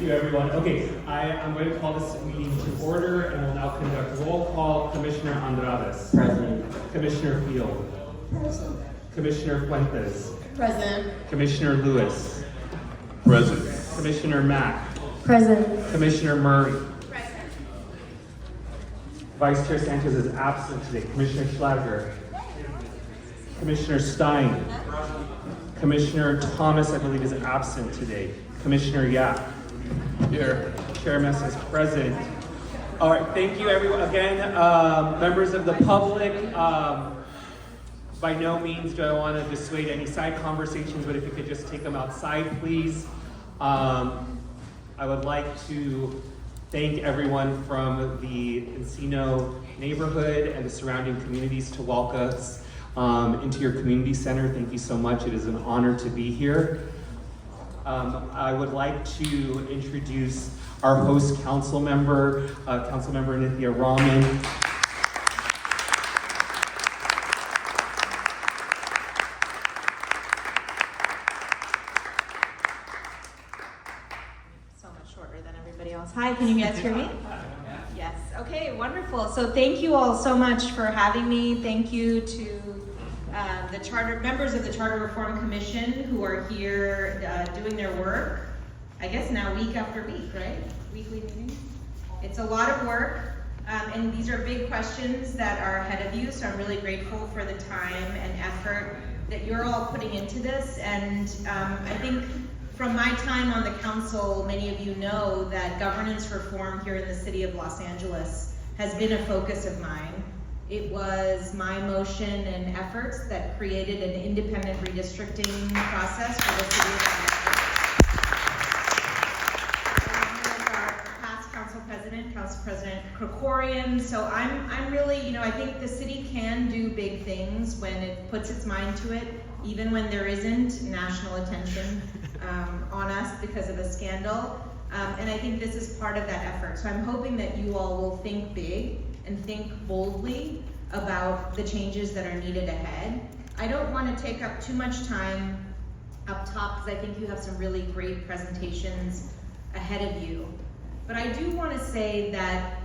you, everyone. Okay, I'm going to call this meeting to order, and we'll now conduct roll call. Commissioner Andrades. Present. Commissioner Field. Present. Commissioner Fuentes. Present. Commissioner Lewis. Present. Commissioner Mack. Present. Commissioner Murray. Present. Vice Chair Sanchez is absent today. Commissioner Schlager. Commissioner Stein. Commissioner Thomas, I believe, is absent today. Commissioner Yap. Here. Chair Mess is present. All right, thank you, everyone. Again, members of the public, by no means do I want to dissuade any side conversations, but if you could just take them outside, please. I would like to thank everyone from the Encino neighborhood and the surrounding communities to welcome us into your community center. Thank you so much. It is an honor to be here. I would like to introduce our host council member, Councilmember Nithya Raman. So much shorter than everybody else. Hi, can you guys hear me? Yes. Okay, wonderful. So thank you all so much for having me. Thank you to the members of the Charter Reform Commission who are here doing their work. I guess now week after week, right? Weekly meetings. It's a lot of work, and these are big questions that are ahead of you. So I'm really grateful for the time and effort that you're all putting into this. And I think from my time on the council, many of you know that governance reform here in the city of Los Angeles has been a focus of mine. It was my motion and efforts that created an independent redistricting process for the city of Los Angeles. Along with our past council president, Council President Krikorian. So I'm really, I think the city can do big things when it puts its mind to it, even when there isn't national attention on us because of a scandal. And I think this is part of that effort. So I'm hoping that you all will think big and think boldly about the changes that are needed ahead. I don't want to take up too much time up top because I think you have some really great presentations ahead of you. But I do want to say that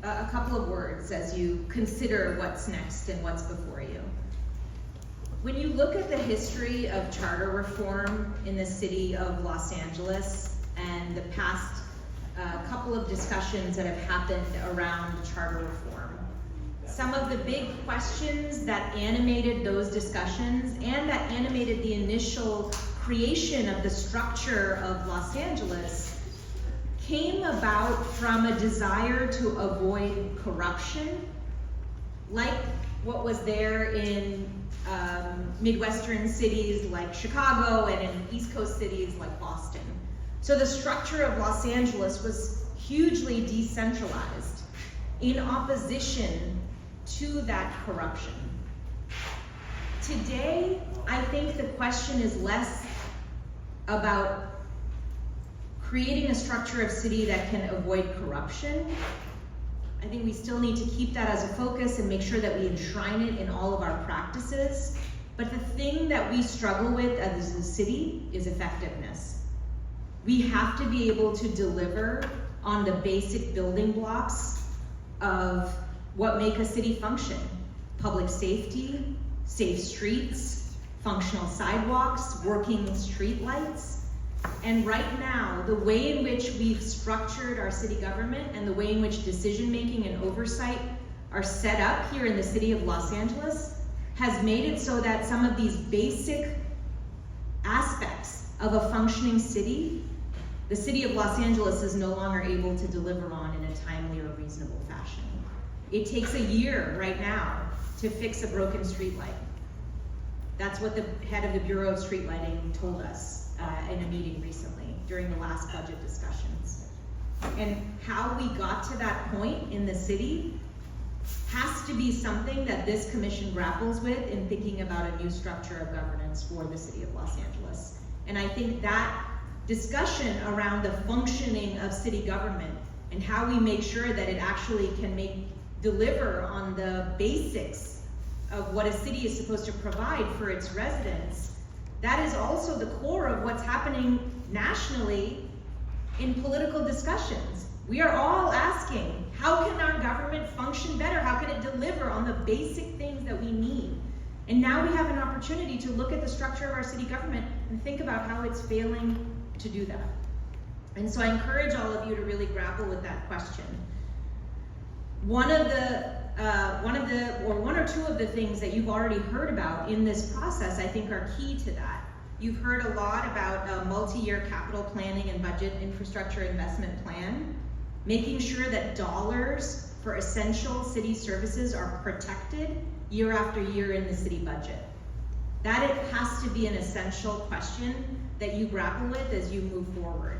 a couple of words as you consider what's next and what's before you. When you look at the history of charter reform in the city of Los Angeles and the past couple of discussions that have happened around charter reform, some of the big questions that animated those discussions and that animated the initial creation of the structure of Los Angeles came about from a desire to avoid corruption, like what was there in Midwestern cities like Chicago and in East Coast cities like Boston. So the structure of Los Angeles was hugely decentralized in opposition to that corruption. Today, I think the question is less about creating a structure of city that can avoid corruption. I think we still need to keep that as a focus and make sure that we enshrine it in all of our practices. But the thing that we struggle with as a city is effectiveness. We have to be able to deliver on the basic building blocks of what make a city function. Public safety, safe streets, functional sidewalks, working street lights. And right now, the way in which we've structured our city government and the way in which decision-making and oversight are set up here in the city of Los Angeles has made it so that some of these basic aspects of a functioning city, the city of Los Angeles is no longer able to deliver on in a timely or reasonable fashion. It takes a year right now to fix a broken streetlight. That's what the head of the Bureau of Street Lighting told us in a meeting recently during the last budget discussions. And how we got to that point in the city has to be something that this commission grapples with in thinking about a new structure of governance for the city of Los Angeles. And I think that discussion around the functioning of city government and how we make sure that it actually can deliver on the basics of what a city is supposed to provide for its residents, that is also the core of what's happening nationally in political discussions. We are all asking, how can our government function better? How can it deliver on the basic things that we need? And now we have an opportunity to look at the structure of our city government and think about how it's failing to do that. And so I encourage all of you to really grapple with that question. One or two of the things that you've already heard about in this process, I think, are key to that. You've heard a lot about a multi-year capital planning and budget infrastructure investment plan, making sure that dollars for essential city services are protected year after year in the city budget. That it has to be an essential question that you grapple with as you move forward.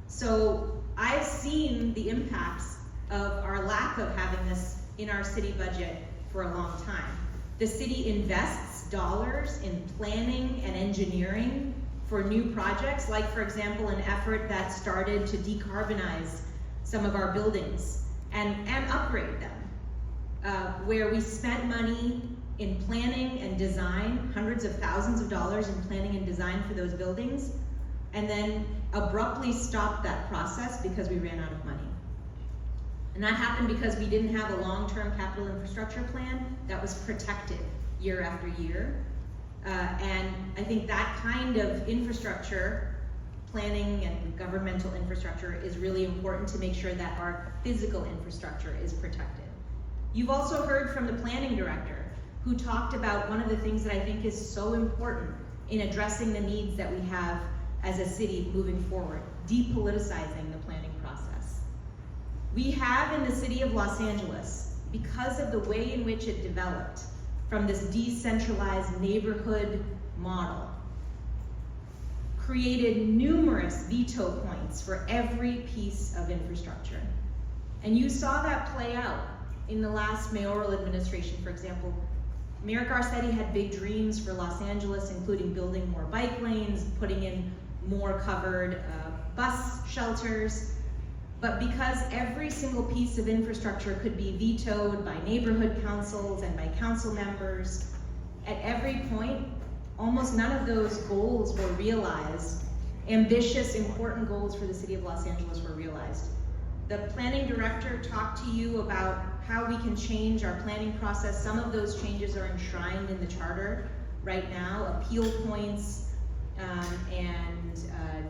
So I've seen the impacts of our lack of having this in our city budget for a long time. The city invests dollars in planning and engineering for new projects, like for example, an effort that started to decarbonize some of our buildings and upgrade them, where we spent money in planning and design, hundreds of thousands of dollars in planning and design for those buildings, and then abruptly stopped that process because we ran out of money. And that happened because we didn't have a long-term capital infrastructure plan that was protected year after year. And I think that kind of infrastructure, planning and governmental infrastructure, is really important to make sure that our physical infrastructure is protected. You've also heard from the planning director, who talked about one of the things that I think is so important in addressing the needs that we have as a city moving forward, depoliticizing the planning process. We have in the city of Los Angeles, because of the way in which it developed from this decentralized neighborhood model, created numerous veto points for every piece of infrastructure. And you saw that play out in the last mayoral administration. For example, Mayor Garcetti had big dreams for Los Angeles, including building more bike lanes, putting in more covered bus shelters. But because every single piece of infrastructure could be vetoed by neighborhood councils and by council members, at every point, almost none of those goals were realized. Ambitious, important goals for the city of Los Angeles were realized. The planning director talked to you about how we can change our planning process. Some of those changes are enshrined in the charter right now. Appeal points and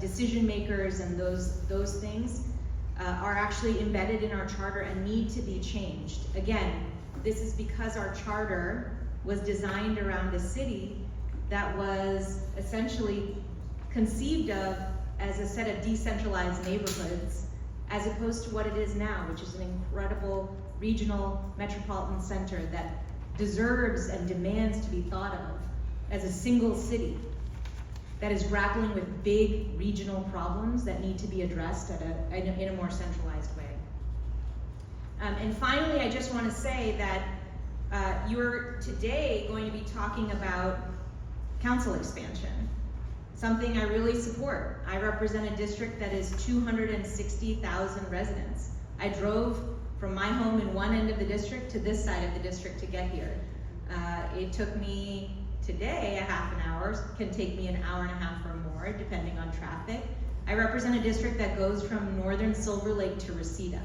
decision makers and those things are actually embedded in our charter and need to be changed. Again, this is because our charter was designed around a city that was essentially conceived of as a set of decentralized neighborhoods, as opposed to what it is now, which is an incredible regional metropolitan center that deserves and demands to be thought of as a single city that is grappling with big regional problems that need to be addressed in a more centralized way. And finally, I just want to say that you're today going to be talking about council expansion, something I really support. I represent a district that is 260,000 residents. I drove from my home in one end of the district to this side of the district to get here. It took me today a half an hour, can take me an hour and a half or more, depending on traffic. I represent a district that goes from northern Silver Lake to Reseda.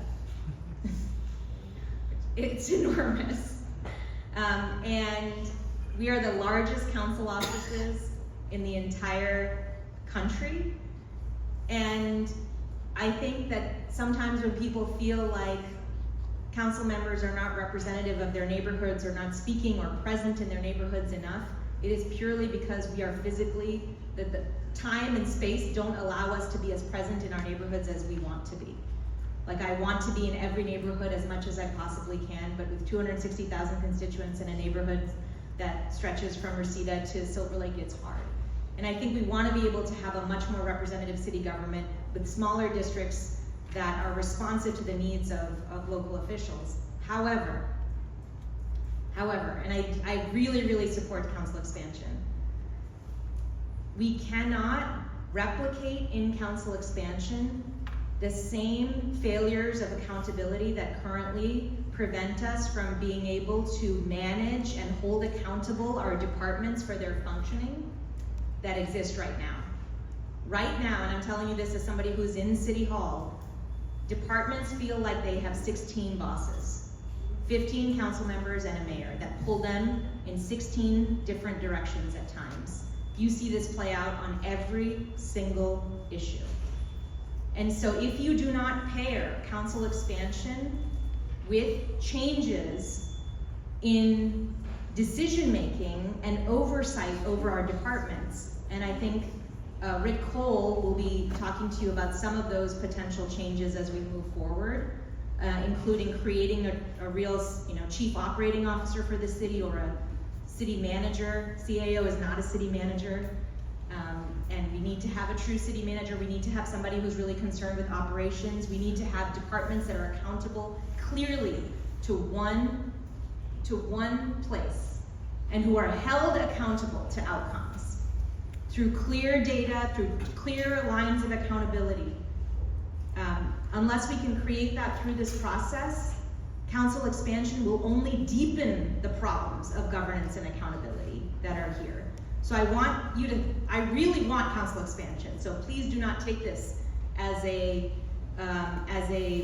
It's enormous. And we are the largest council offices in the entire country. And I think that sometimes when people feel like council members are not representative of their neighborhoods or not speaking or present in their neighborhoods enough, it is purely because we are physically, the time and space don't allow us to be as present in our neighborhoods as we want to be. Like, I want to be in every neighborhood as much as I possibly can, but with 260,000 constituents in a neighborhood that stretches from Reseda to Silver Lake, it's hard. And I think we want to be able to have a much more representative city government with smaller districts that are responsive to the needs of local officials. However, and I really, really support council expansion. We cannot replicate in council expansion the same failures of accountability that currently prevent us from being able to manage and hold accountable our departments for their functioning that exist right now. Right now, and I'm telling you this as somebody who's in City Hall, departments feel like they have 16 bosses, 15 council members and a mayor that pull them in 16 different directions at times. You see this play out on every single issue. And so if you do not pair council expansion with changes in decision-making and oversight over our departments, and I think Rick Cole will be talking to you about some of those potential changes as we move forward, including creating a real, chief operating officer for the city or a city manager. CAO is not a city manager, and we need to have a true city manager. We need to have somebody who's really concerned with operations. We need to have departments that are accountable clearly to one place, and who are held accountable to outcomes through clear data, through clear lines of accountability. Unless we can create that through this process, council expansion will only deepen the problems of governance and accountability that are here. So I really want council expansion. So please do not take this as a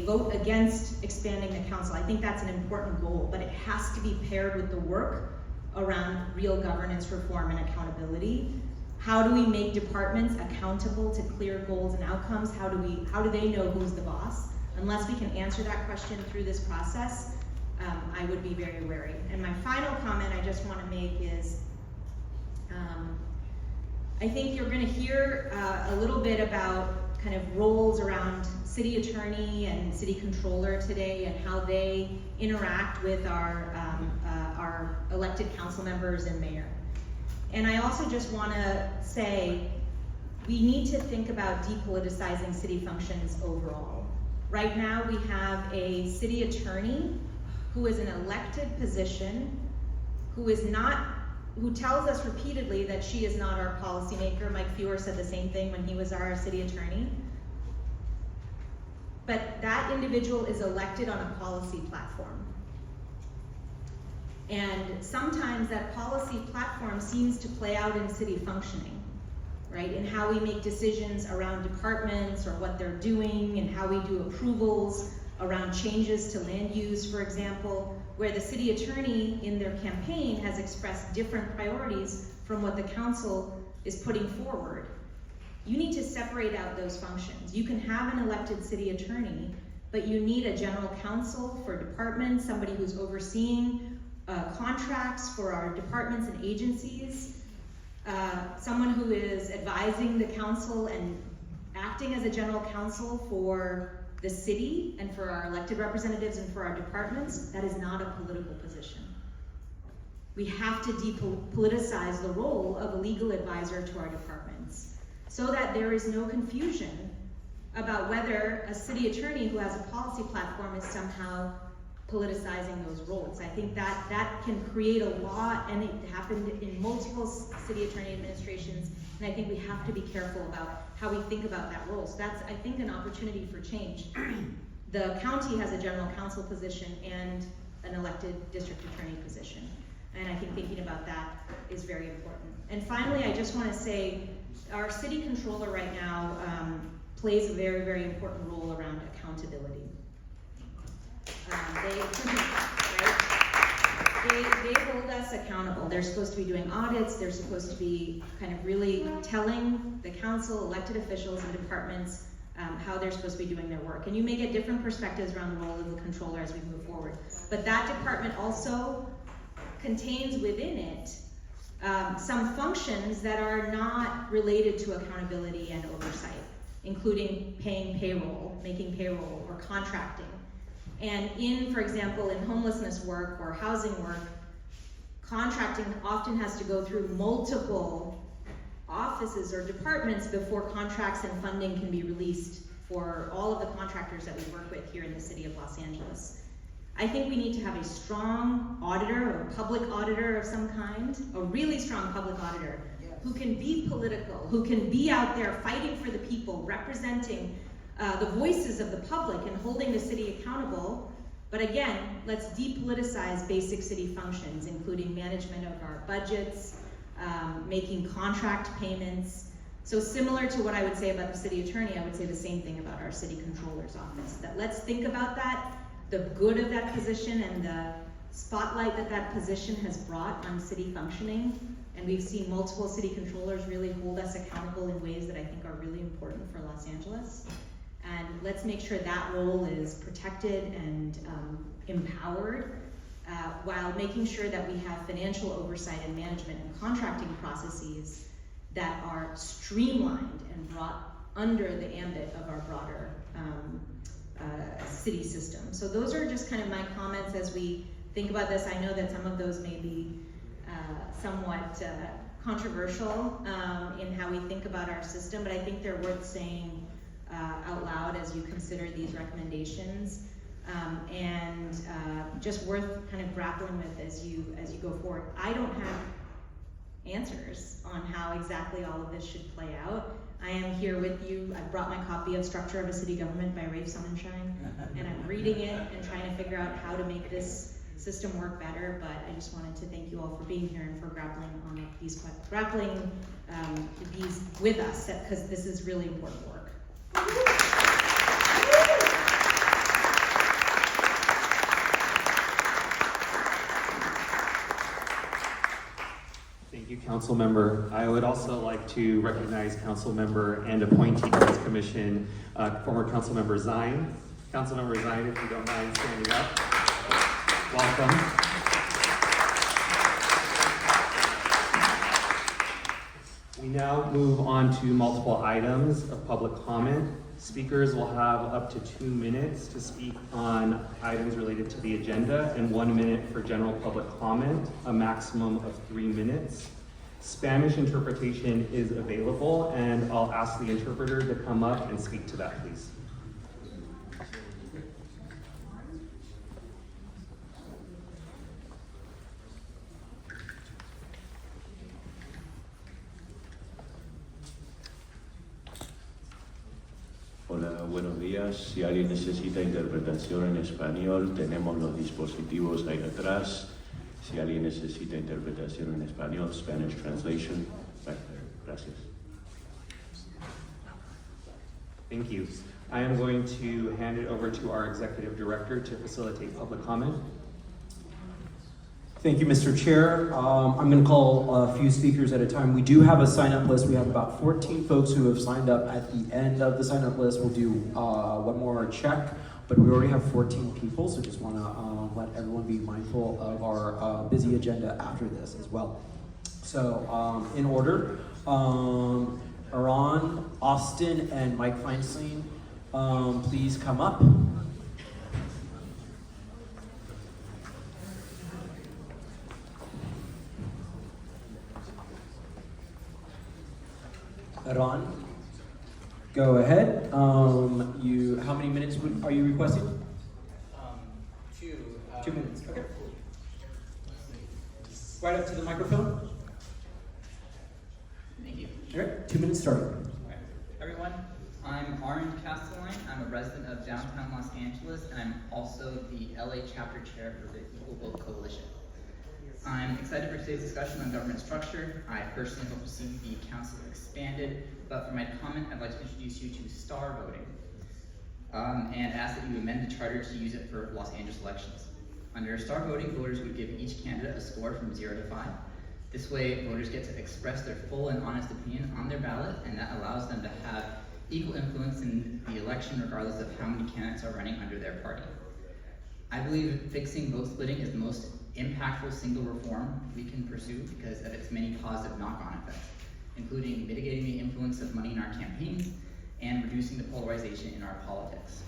vote against expanding the council. I think that's an important goal, but it has to be paired with the work around real governance reform and accountability. How do we make departments accountable to clear goals and outcomes? How do they know who's the boss? Unless we can answer that question through this process, I would be very wary. And my final comment I just want to make is, I think you're going to hear a little bit about kind of roles around city attorney and city controller today and how they interact with our elected council members and mayor. And I also just want to say, we need to think about depoliticizing city functions overall. Right now, we have a city attorney who is an elected position, who tells us repeatedly that she is not our policymaker. Mike Fewer said the same thing when he was our city attorney. But that individual is elected on a policy platform. And sometimes that policy platform seems to play out in city functioning, right? In how we make decisions around departments or what they're doing, and how we do approvals around changes to land use, for example, where the city attorney in their campaign has expressed different priorities from what the council is putting forward. You need to separate out those functions. You can have an elected city attorney, but you need a general counsel for departments, somebody who's overseeing contracts for our departments and agencies, someone who is advising the council and acting as a general counsel for the city and for our elected representatives and for our departments. That is not a political position. We have to depoliticize the role of a legal advisor to our departments so that there is no confusion about whether a city attorney who has a policy platform is somehow politicizing those roles. I think that can create a lot, and it happened in multiple city attorney administrations, and I think we have to be careful about how we think about that role. So that's, I think, an opportunity for change. The county has a general counsel position and an elected district attorney position, and I think thinking about that is very important. And finally, I just want to say, our city controller right now plays a very, very important role around accountability. They hold us accountable. They're supposed to be doing audits. They're supposed to be kind of really telling the council, elected officials, and departments how they're supposed to be doing their work. And you may get different perspectives around the role of the controller as we move forward. But that department also contains within it some functions that are not related to accountability and oversight, including paying payroll, making payroll, or contracting. And for example, in homelessness work or housing work, contracting often has to go through multiple offices or departments before contracts and funding can be released for all of the contractors that we work with here in the city of Los Angeles. I think we need to have a strong auditor or public auditor of some kind, a really strong public auditor, who can be political, who can be out there fighting for the people, representing the voices of the public and holding the city accountable. But again, let's depoliticize basic city functions, including management of our budgets, making contract payments, So similar to what I would say about the city attorney, I would say the same thing about our city controller's office. That let's think about that, the good of that position and the spotlight that that position has brought on city functioning. And we've seen multiple city controllers really hold us accountable in ways that I think are really important for Los Angeles. And let's make sure that role is protected and empowered, while making sure that we have financial oversight and management and contracting processes that are streamlined and brought under the ambit of our broader city system. So those are just kind of my comments as we think about this. I know that some of those may be somewhat controversial in how we think about our system, but I think they're worth saying out loud as you consider these recommendations, and just worth kind of grappling with as you go forward. I don't have answers on how exactly all of this should play out. I am here with you. I've brought my copy of Structure of a City Government by Rafe Sonnenschein, and I'm reading it and trying to figure out how to make this system work better. But I just wanted to thank you all for being here and for grappling these with us, because this is really important work. Thank you, Councilmember. I would also like to recognize Councilmember and appointee to this commission, former Councilmember Zine. Councilmember Zine, if you don't mind standing up. Welcome. We now move on to multiple items of public comment. Speakers will have up to 2 minutes to speak on items related to the agenda and 1 minute for general public comment, a maximum of 3 minutes. Spanish interpretation is available, and I'll ask the interpreter to come up and speak to that, please. Hola, buenos días. Si alguien necesita interpretación en español, tenemos los dispositivos ahí atrás. Si alguien necesita interpretación en español, Spanish translation, back there. Gracias. Thank you. I am going to hand it over to our executive director to facilitate public comment. Thank you, Mr. Chair. I'm going to call a few speakers at a time. We do have a sign-up list. We have about 14 folks who have signed up. At the end of the sign-up list, we'll do one more check, but we already have 14 people, so just want to let everyone be mindful of our busy agenda after this as well. So, in order, Aaron, Austin, and Mike Feinstein, please come up. Ron, go ahead. How many minutes are you requesting? 2. 2 minutes. Okay. Right up to the microphone. Thank you. All right. 2 minutes starting. Okay. Everyone, I'm Aaron Castelline. I'm a resident of downtown Los Angeles, and I'm also the LA chapter chair for the Equal Vote Coalition. I'm excited for today's discussion on government structure. I personally hope to see the council expanded, but for my comment, I'd like to introduce you to star voting and ask that you amend the charter to use it for Los Angeles elections. Under star voting, voters would give each candidate a score from 0 to 5. This way, voters get to express their full and honest opinion on their ballot, and that allows them to have equal influence in the election regardless of how many candidates are running under their party. I believe fixing vote splitting is the most impactful single reform we can pursue because of its many positive knock-on effects, including mitigating the influence of money in our campaigns and reducing the polarization in our politics.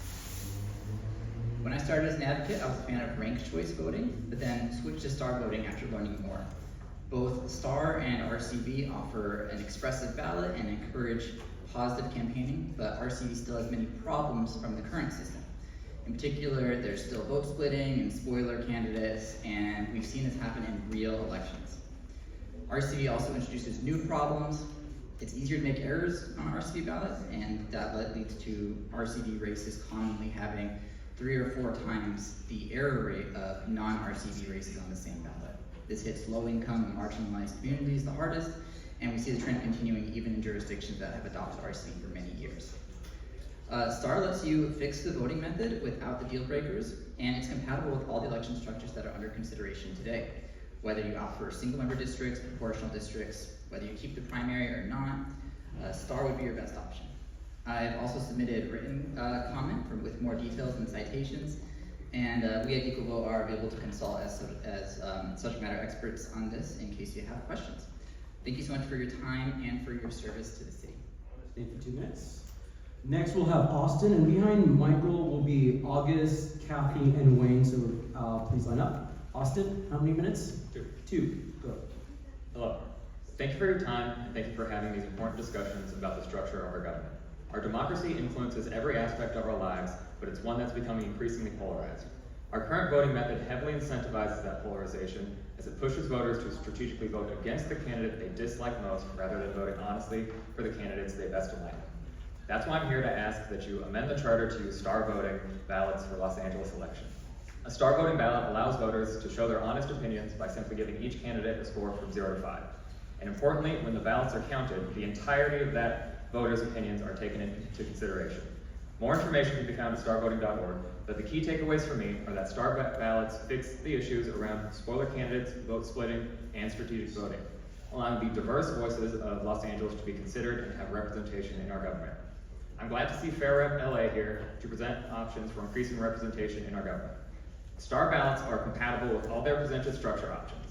When I started as an advocate, I was a fan of ranked choice voting, but then switched to star voting after learning more. Both STAR and RCV offer an expressive ballot and encourage positive campaigning, but RCV still has many problems from the current system. In particular, there's still vote splitting and spoiler candidates, and we've seen this happen in real elections. RCV also introduces new problems. It's easier to make errors on RCV ballots, and that leads to RCV races commonly having 3 or 4 times the error rate of non-RCV races on the same ballot. This hits low-income and marginalized communities the hardest, and we see the trend continuing even in jurisdictions that have adopted RCV for many years. STAR lets you fix the voting method without the deal breakers, and it's compatible with all the election structures that are under consideration today. Whether you opt for single member districts, proportional districts, whether you keep the primary or not, STAR would be your best option. I've also submitted written comment with more details and citations, and we at Equal Vote are available to consult as subject matter experts on this in case you have questions. Thank you so much for your time and for your service to the city. Stay for 2 minutes. Next, we'll have Austin, and behind Michael will be August, Kathy, and Wayne, so please line up. Austin, how many minutes? 2. Go. Hello. Thank you for your time, and thank you for having these important discussions about the structure of our government. Our democracy influences every aspect of our lives, but it's one that's becoming increasingly polarized. Our current voting method heavily incentivizes that polarization as it pushes voters to strategically vote against the candidate they dislike most rather than voting honestly for the candidates they best align. That's why I'm here to ask that you amend the charter to use STAR voting ballots for Los Angeles election. A STAR voting ballot allows voters to show their honest opinions by simply giving each candidate a score from 0 to 5. And importantly, when the ballots are counted, the entirety of that voter's opinions are taken into consideration. More information can be found at starvoting.org, but the key takeaways for me are that STAR ballots fix the issues around spoiler candidates, vote splitting, and strategic voting, allowing the diverse voices of Los Angeles to be considered and have representation in our government. I'm glad to see Fair Rep LA here to present options for increasing representation in our government. STAR ballots are compatible with all their presented structure options.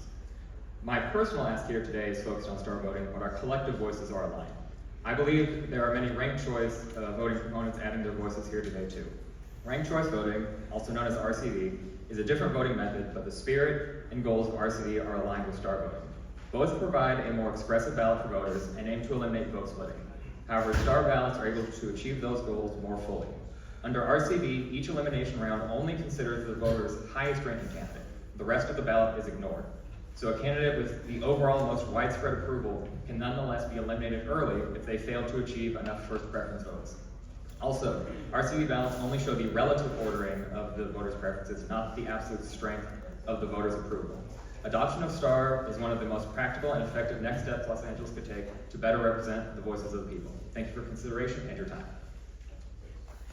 My personal ask here today is focused on STAR voting, but our collective voices are aligned. I believe there are many ranked choice voting proponents adding their voices here today too. Ranked choice voting, also known as RCV, is a different voting method, but the spirit and goals of RCV are aligned with STAR voting. Both provide a more expressive ballot for voters and aim to eliminate vote splitting. However, STAR ballots are able to achieve those goals more fully. Under RCV, each elimination round only considers the voter's highest ranking candidate. The rest of the ballot is ignored. So a candidate with the overall most widespread approval can nonetheless be eliminated early if they fail to achieve enough first preference votes. Also, RCV ballots only show the relative ordering of the voters' preferences, not the absolute strength of the voters' approval. Adoption of STAR is one of the most practical and effective next steps Los Angeles could take to better represent the voices of the people. Thank you for consideration and your time.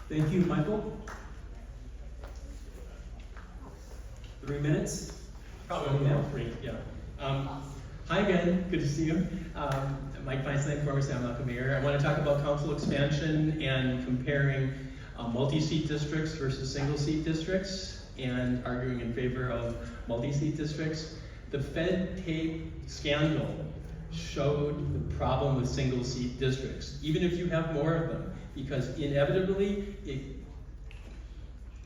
Thank you, Michael. 3 minutes. Probably more 3, yeah. Hi again, good to see you. Mike Feinstein, former San Marcos mayor. I want to talk about council expansion and comparing multi-seat districts versus single-seat districts and arguing in favor of multi-seat districts. The Fed tape scandal showed the problem with single-seat districts, even if you have more of them, because inevitably it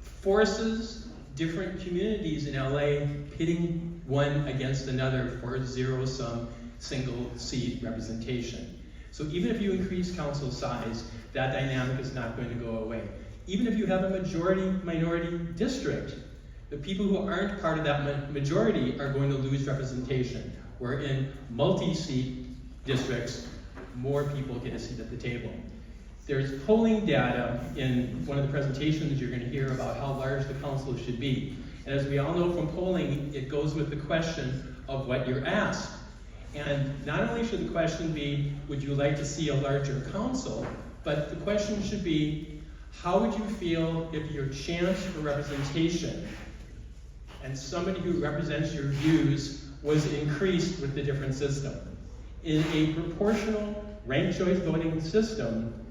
forces different communities in LA pitting one against another for zero-sum single-seat representation. So even if you increase council size, that dynamic is not going to go away. Even if you have a majority-minority district, the people who aren't part of that majority are going to lose representation. Where in multi-seat districts, more people get a seat at the table. There's polling data in one of the presentations you're going to hear about how large the council should be. And as we all know from polling, it goes with the question of what you're asked. And not only should the question be, would you like to see a larger council, but the question should be, how would you feel if your chance for representation and somebody who represents your views was increased with the different system? In a proportional ranked choice voting system,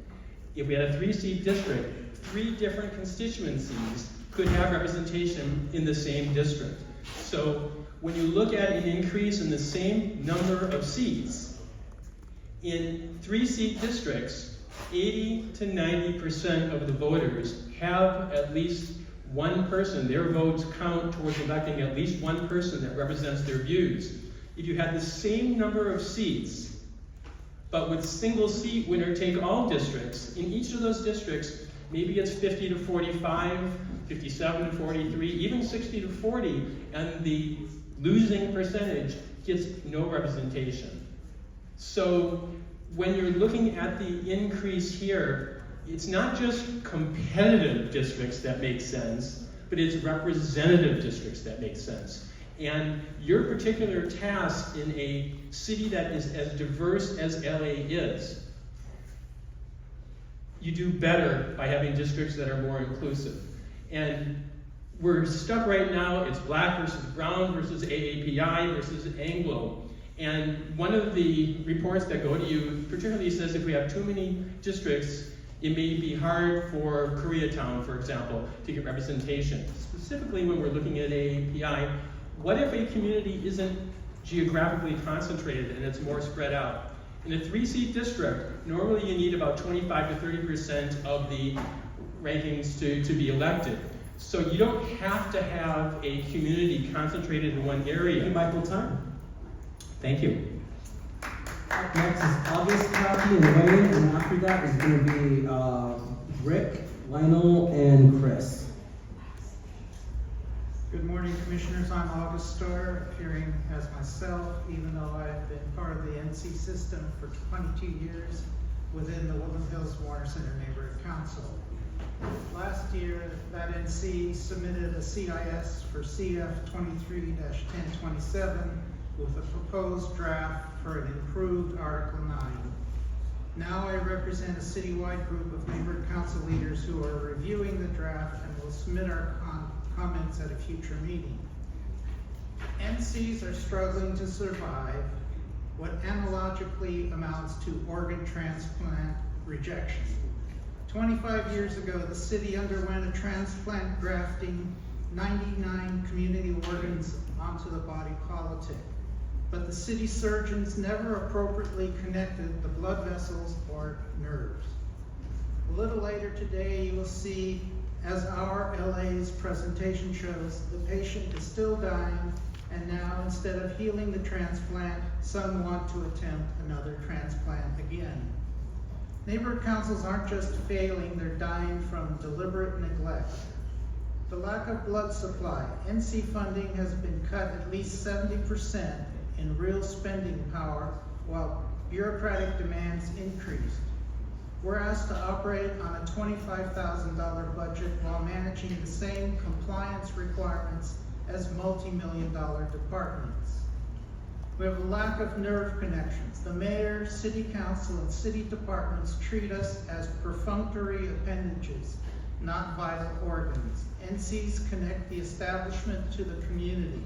if we had a 3-seat district, 3 different constituencies could have representation in the same district. So when you look at an increase in the same number of seats, in 3-seat districts, 80 to 90% of the voters have at least one person. Their votes count towards electing at least one person that represents their views. If you had the same number of seats, but with single seat winner take all districts, in each of those districts, maybe it's 50 to 45, 57 to 43, even 60 to 40, and the losing percentage gets no representation. So when you're looking at the increase here, it's not just competitive districts that make sense, but it's representative districts that make sense. And your particular task in a city that is as diverse as LA is, you do better by having districts that are more inclusive. And we're stuck right now, it's black versus brown versus AAPI versus Anglo. And one of the reports that go to you particularly says if we have too many districts, it may be hard for Koreatown, for example, to get representation. Specifically when we're looking at AAPI, what if a community isn't geographically concentrated and it's more spread out? In a 3-seat district, normally you need about 25 to 30% of the rankings to be elected. So you don't have to have a community concentrated in one area. Thank you, Michael. Time. Thank you. Up next is August, Kathy, and Wayne, and after that is going to be Rick, Lionel, and Chris. Good morning, Commissioners. I'm August Starr, appearing as myself, even though I've been part of the NC system for 22 years within the Woodland Hills Warner Center Neighborhood Council. Last year, that NC submitted a CIS for CF 23-1027 with a proposed draft for an improved Article 9. Now I represent a citywide group of neighborhood council leaders who are reviewing the draft and will submit our comments at a future meeting. NCs are struggling to survive what analogically amounts to organ transplant rejection. 25 years ago, the city underwent a transplant grafting 99 community organs onto the body politic. But the city surgeons never appropriately connected the blood vessels or nerves. A little later today, you will see, as our LA's presentation shows, the patient is still dying, and now instead of healing the transplant, some want to attempt another transplant again. Neighborhood councils aren't just failing, they're dying from deliberate neglect. The lack of blood supply, NC funding has been cut at least 70% in real spending power, while bureaucratic demands increased. We're asked to operate on a $25,000 budget while managing the same compliance requirements as multi-million-dollar departments. We have a lack of nerve connections. The mayor, city council, and city departments treat us as perfunctory appendages, not vital organs. NCs connect the establishment to the community.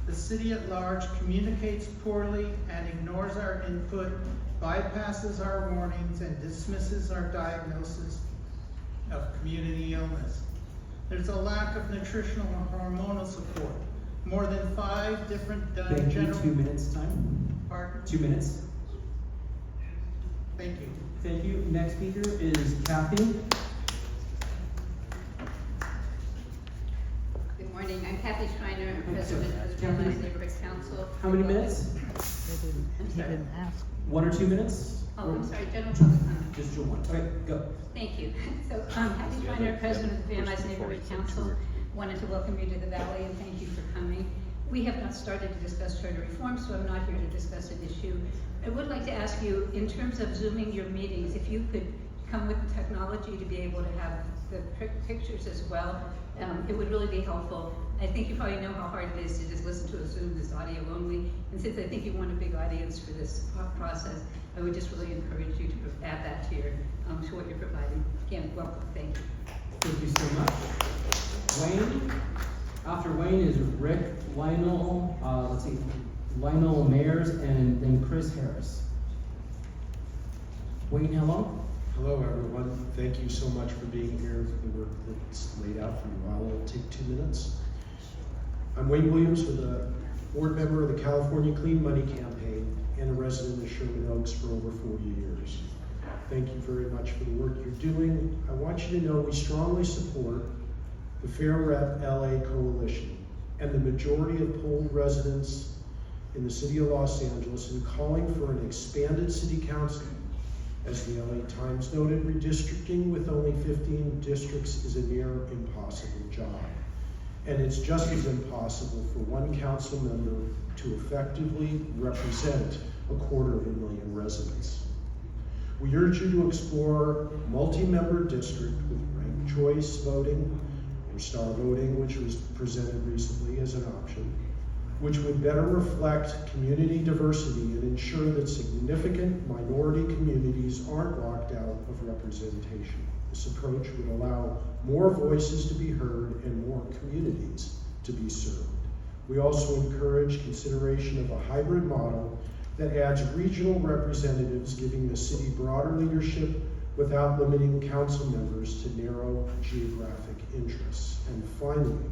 The city at large communicates poorly and ignores our input, bypasses our warnings, and dismisses our diagnosis of community illness. There's a lack of nutritional and hormonal support. More than 5 different Thank you. 2 minutes time. Pardon? 2 minutes. Thank you. Thank you. Next speaker is Kathy. Good morning. I'm Kathy Schreiner, President of the Realized Neighborhood Council. How many minutes? I'm sorry. 1 or 2 minutes? Oh, I'm sorry, general public comment. Just your one. Okay, go. Thank you. So, Kathy Schreiner, President of the Realized Neighborhood Council. Wanted to welcome you to the Valley and thank you for coming. We have not started to discuss charter reform, so I'm not here to discuss an issue. I would like to ask you, in terms of Zooming your meetings, if you could come with the technology to be able to have the pictures as well, it would really be helpful. I think you probably know how hard it is to just listen to a Zoom that's audio only, and since I think you want a big audience for this process, I would just really encourage you to add that to your to what you're providing. Again, welcome. Thank you. Thank you so much. Wayne. After Wayne is Rick, Lionel, Lionel Mayers, and then Chris Harris. Wayne, hello. Hello, everyone. Thank you so much for being here for the work that's laid out for you all. It'll take 2 minutes. I'm Wayne Williams, with a board member of the California Clean Money Campaign and a resident of Sherman Oaks for over 40 years. Thank you very much for the work you're doing. I want you to know we strongly support the Fair Rep LA Coalition and the majority of polled residents in the city of Los Angeles in calling for an expanded city council. As the LA Times noted, redistricting with only 15 districts is a near impossible job. And it's just as impossible for one council member to effectively represent 250,000 residents. We urge you to explore multi-member district with ranked choice voting or star voting, which was presented recently as an option. which would better reflect community diversity and ensure that significant minority communities aren't locked out of representation. This approach would allow more voices to be heard and more communities to be served. We also encourage consideration of a hybrid model that adds regional representatives, giving the city broader leadership without limiting council members to narrow geographic interests. And finally,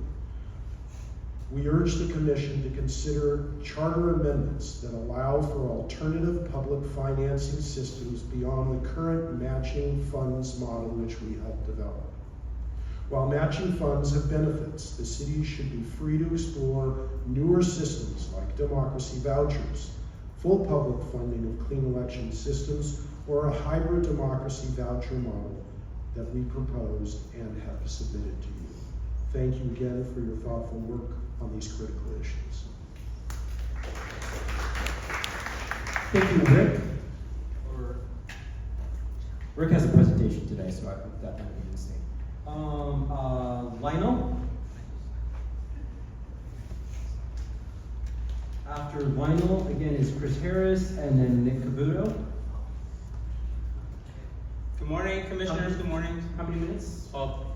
we urge the commission to consider charter amendments that allow for alternative public financing systems beyond the current matching funds model which we helped develop. While matching funds have benefits, the city should be free to explore newer systems like democracy vouchers, full public funding of clean election systems, or a hybrid democracy voucher model that we proposed and have submitted to you. Thank you again for your thoughtful work on these critical issues. Thank you, Rick. Rick has a presentation today, so I hope that might be the same. Lionel? After Lionel, again, is Chris Harris, and then Nick Cavuto. Good morning, commissioners. Good morning. How many minutes?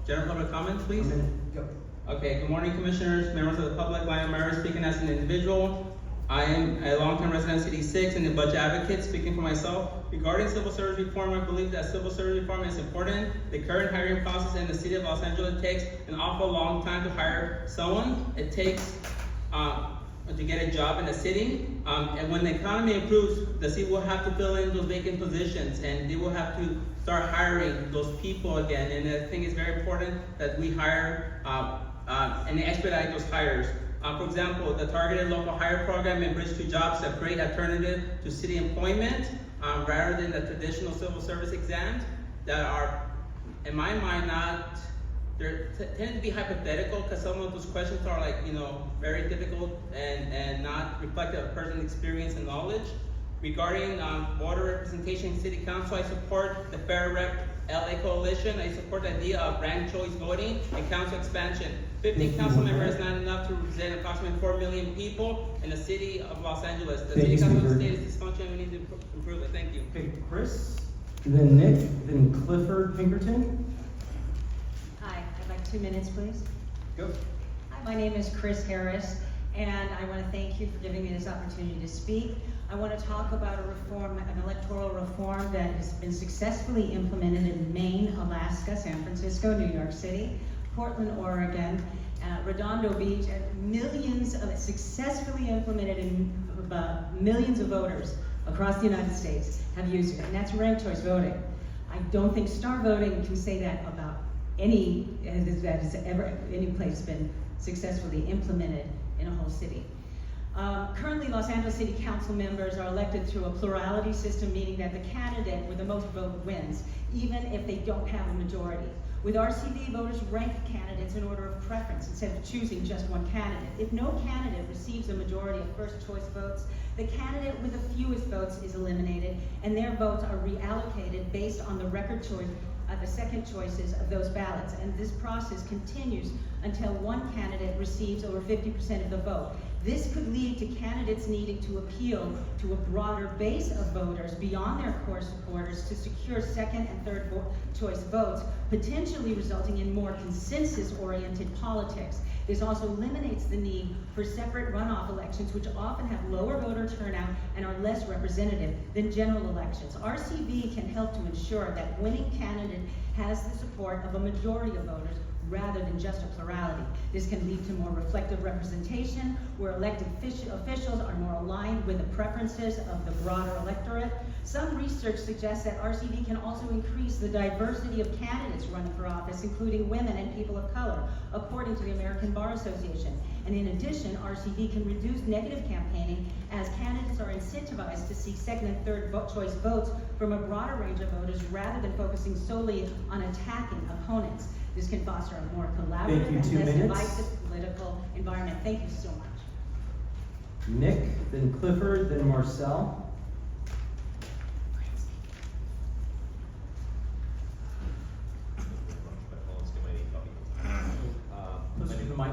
General public comment, please. A minute. Go. Okay, good morning, commissioners, members of the public. Lionel Mara speaking as an individual. I am a longtime resident of City 6 and a budget advocate, speaking for myself. Regarding civil service reform, I believe that civil service reform is important. The current hiring process in the city of Los Angeles takes an awful long time to hire someone. It takes to get a job in the city. And when the economy improves, the city will have to fill in those vacant positions, and they will have to start hiring those people again. And I think it's very important that we hire and expedite those hires. For example, the targeted local hire program and Bridge to Jobs is a great alternative to city employment rather than the traditional civil service exams that are, in my mind, tend to be hypothetical, because some of those questions are very difficult and not reflective of personal experience and knowledge. Regarding voter representation in city council, I support the Fair Rep LA Coalition. I support the idea of ranked choice voting and council expansion. 50 council members is not enough to represent approximately 4 million people in the city of Los Angeles. The city council of the state is dysfunctional. We need to improve it. Thank you. Okay, Chris, then Nick, then Clifford Pinkerton. Hi, I'd like 2 minutes, please. Go. Hi, my name is Chris Harris, and I want to thank you for giving me this opportunity to speak. I want to talk about a reform, an electoral reform that has been successfully implemented in Maine, Alaska, San Francisco, New York City, Portland, Oregon, Redondo Beach, and millions of successfully implemented, and millions of voters across the United States have used it, and that's ranked choice voting. I don't think star voting can say that about any place been successfully implemented in a whole city. Currently, Los Angeles City Council members are elected through a plurality system, meaning that the candidate with the most vote wins, even if they don't have a majority. With RCV, voters rank candidates in order of preference instead of choosing just one candidate. If no candidate receives a majority of first choice votes, the candidate with the fewest votes is eliminated, and their votes are reallocated based on the record choice, the second choices of those ballots. And this process continues until one candidate receives over 50% of the vote. This could lead to candidates needing to appeal to a broader base of voters beyond their core supporters to secure second and third choice votes, potentially resulting in more consensus-oriented politics. This also eliminates the need for separate runoff elections, which often have lower voter turnout and are less representative than general elections. RCV can help to ensure that winning candidate has the support of a majority of voters rather than just a plurality. This can lead to more reflective representation, where elected officials are more aligned with the preferences of the broader electorate. Some research suggests that RCV can also increase the diversity of candidates running for office, including women and people of color, according to the American Bar Association. And in addition, RCV can reduce negative campaigning as candidates are incentivized to seek second and third choice votes from a broader range of voters rather than focusing solely on attacking opponents. This can foster a more collaborative and less divisive political environment. Thank you so much. Nick, then Clifford, then Marcel. Push the mic.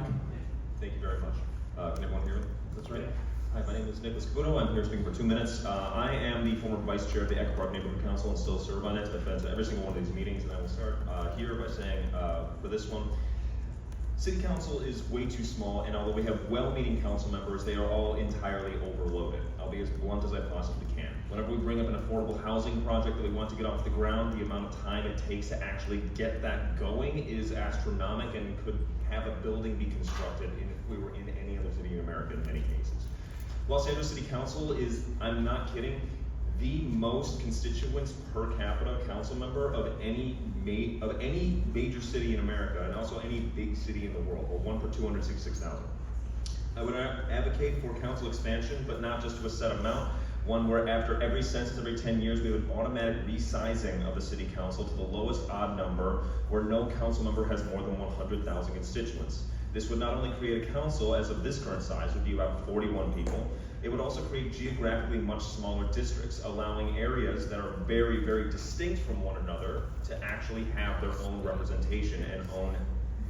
Thank you very much. Can everyone hear me? That's right. Hi, my name is Nicholas Caputo. I'm here speaking for 2 minutes. I am the former vice chair of the Echo Park Neighborhood Council and still serve on it. I've been to every single one of these meetings, and I will start here by saying, for this one, City Council is way too small, and although we have well-meaning council members, they are all entirely overloaded. I'll be as blunt as I possibly can. Whenever we bring up an affordable housing project that we want to get off the ground, the amount of time it takes to actually get that going is astronomical and could have a building be constructed if we were in any other city in America in many cases. Los Angeles City Council is, I'm not kidding, the most constituents per capita council member of any major city in America, and also any big city in the world, or 1 per 266,000. I would advocate for council expansion, but not just to a set amount, one where after every census, every 10 years, we have an automatic resizing of the city council to the lowest odd number, where no council member has more than 100,000 constituents. This would not only create a council as of this current size, would be about 41 people, it would also create geographically much smaller districts, allowing areas that are very, very distinct from one another to actually have their own representation and own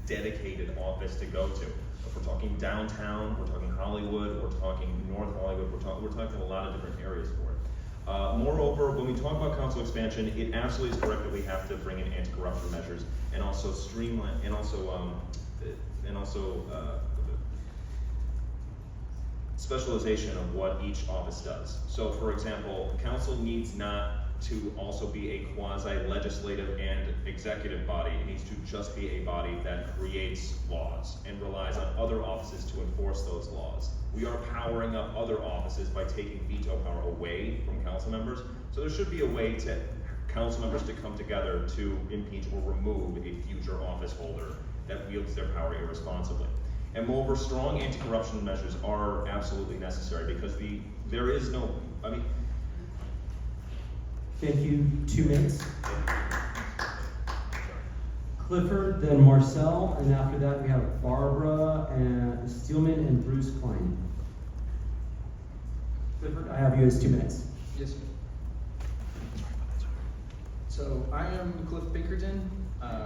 dedicated office to go to. If we're talking downtown, we're talking Hollywood, we're talking North Hollywood, we're talking a lot of different areas for it. Moreover, when we talk about council expansion, it absolutely is correct that we have to bring in anti-corruption measures and also streamline, and also specialization of what each office does. So for example, council needs not to also be a quasi-legislative and executive body. It needs to just be a body that creates laws and relies on other offices to enforce those laws. We are powering up other offices by taking veto power away from council members. So there should be a way to council members to come together to impeach or remove a future office holder that wields their power irresponsibly. And moreover, strong anti-corruption measures are absolutely necessary because there is no, Thank you. 2 minutes. Clifford, then Marcel, and after that we have Barbara and Steelman and Bruce Klein. Clifford, I have you as 2 minutes. Yes, sir. So I am Cliff Pinkerton.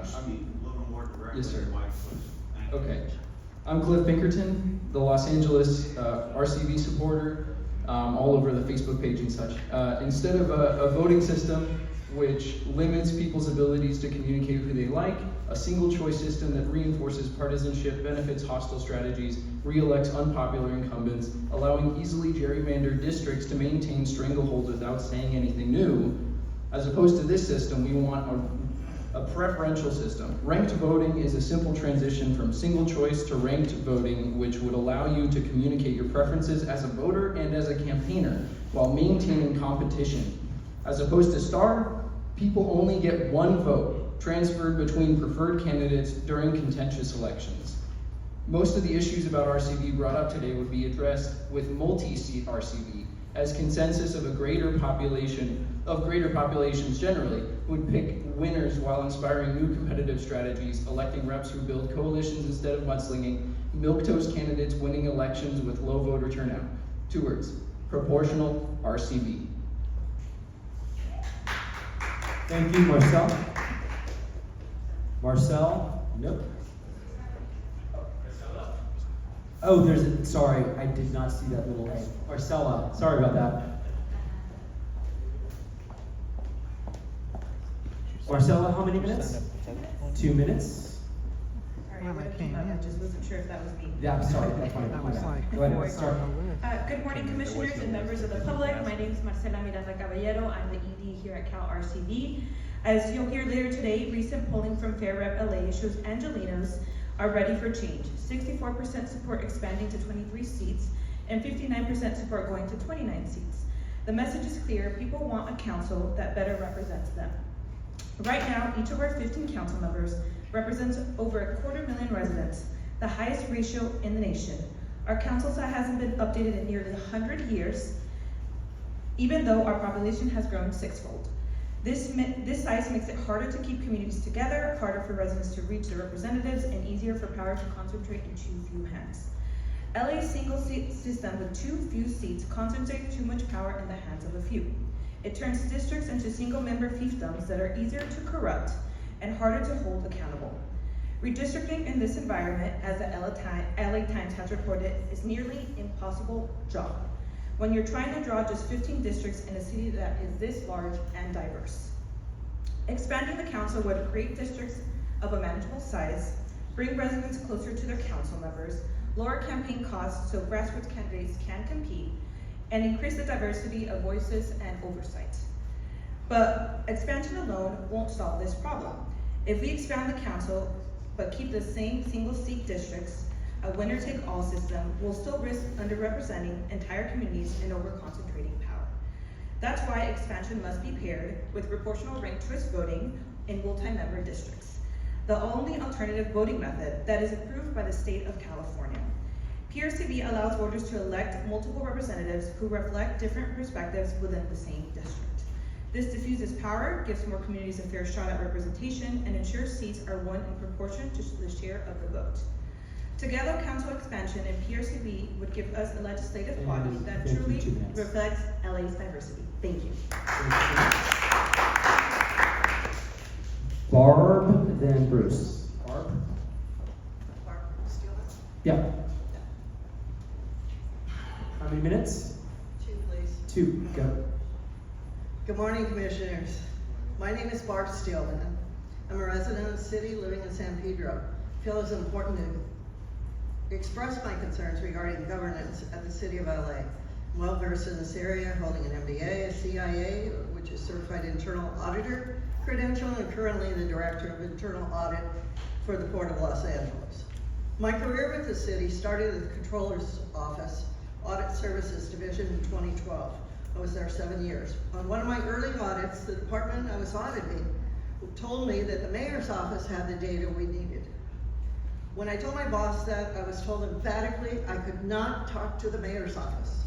Speak a little more directly. Yes, sir. Thank you. Okay. I'm Cliff Pinkerton, the Los Angeles RCV supporter, all over the Facebook page and such. Instead of a voting system which limits people's abilities to communicate who they like, a single choice system that reinforces partisanship, benefits hostile strategies, re-elects unpopular incumbents, allowing easily gerrymandered districts to maintain stranglehold without saying anything new. As opposed to this system, we want a preferential system. Ranked voting is a simple transition from single choice to ranked voting, which would allow you to communicate your preferences as a voter and as a campaigner while maintaining competition. As opposed to star, people only get one vote transferred between preferred candidates during contentious elections. Most of the issues about RCV brought up today would be addressed with multi-seat RCV, as consensus of greater populations generally would pick winners while inspiring new competitive strategies, electing reps who build coalitions instead of mudslinging, milquetoast candidates winning elections with low voter turnout. 2 words, proportional RCV. Thank you, Marcel. Marcel? Nope. Oh, sorry, I did not see that little A. Marcella, sorry about that. Marcella, how many minutes? 2 minutes. Sorry, I would have came up, I just wasn't sure if that was me. Yeah, I'm sorry, that's fine. Go ahead, start. Good morning, commissioners and members of the public. My name is Marcela Miranda Caballero. I'm the ED here at Cal RCV. As you'll hear later today, recent polling from Fair Rep LA shows Angelinos are ready for change. 64% support expanding to 23 seats and 59% support going to 29 seats. The message is clear, people want a council that better represents them. Right now, each of our 15 council members represents over 250,000 residents, the highest ratio in the nation. Our council size hasn't been updated in nearly 100 years, even though our population has grown 6-fold. This size makes it harder to keep communities together, harder for residents to reach their representatives, and easier for power to concentrate in too few hands. LA's single seat system with too few seats concentrates too much power in the hands of a few. It turns districts into single-member fiefdoms that are easier to corrupt and harder to hold accountable. Redistricting in this environment, as the LA Times has reported, is nearly impossible job when you're trying to draw just 15 districts in a city that is this large and diverse. Expanding the council would create districts of a manageable size, bring residents closer to their council members, lower campaign costs so grassroots candidates can compete, and increase the diversity of voices and oversight. But expansion alone won't solve this problem. If we expand the council, but keep the same single-seat districts, a winner-take-all system will still risk underrepresenting entire communities and over-concentrating power. That's why expansion must be paired with proportional ranked choice voting in multi-member districts, the only alternative voting method that is approved by the state of California. PRCV allows voters to elect multiple representatives who reflect different perspectives within the same district. This diffuses power, gives more communities a fair shot at representation, and ensures seats are won in proportion to the share of the vote. Together, council expansion and PRCV would give us a legislative body that truly reflects LA's diversity. Thank you. Barb, then Bruce. Barb? Yeah. How many minutes? 2, please. 2, go. Good morning, commissioners. My name is Barb Steelman. I'm a resident of the city living in San Pedro. I feel it's important to express my concerns regarding governance at the city of LA. I'm well versed in this area, holding an MBA, a CIA, which is Certified Internal Auditor credential, and currently the Director of Internal Audit for the Port of Los Angeles. My career with the city started at the Controller's Office, Audit Services Division in 2012. I was there 7 years. On one of my early audits, the department I was auditing told me that the mayor's office had the data we needed. When I told my boss that, I was told emphatically I could not talk to the mayor's office.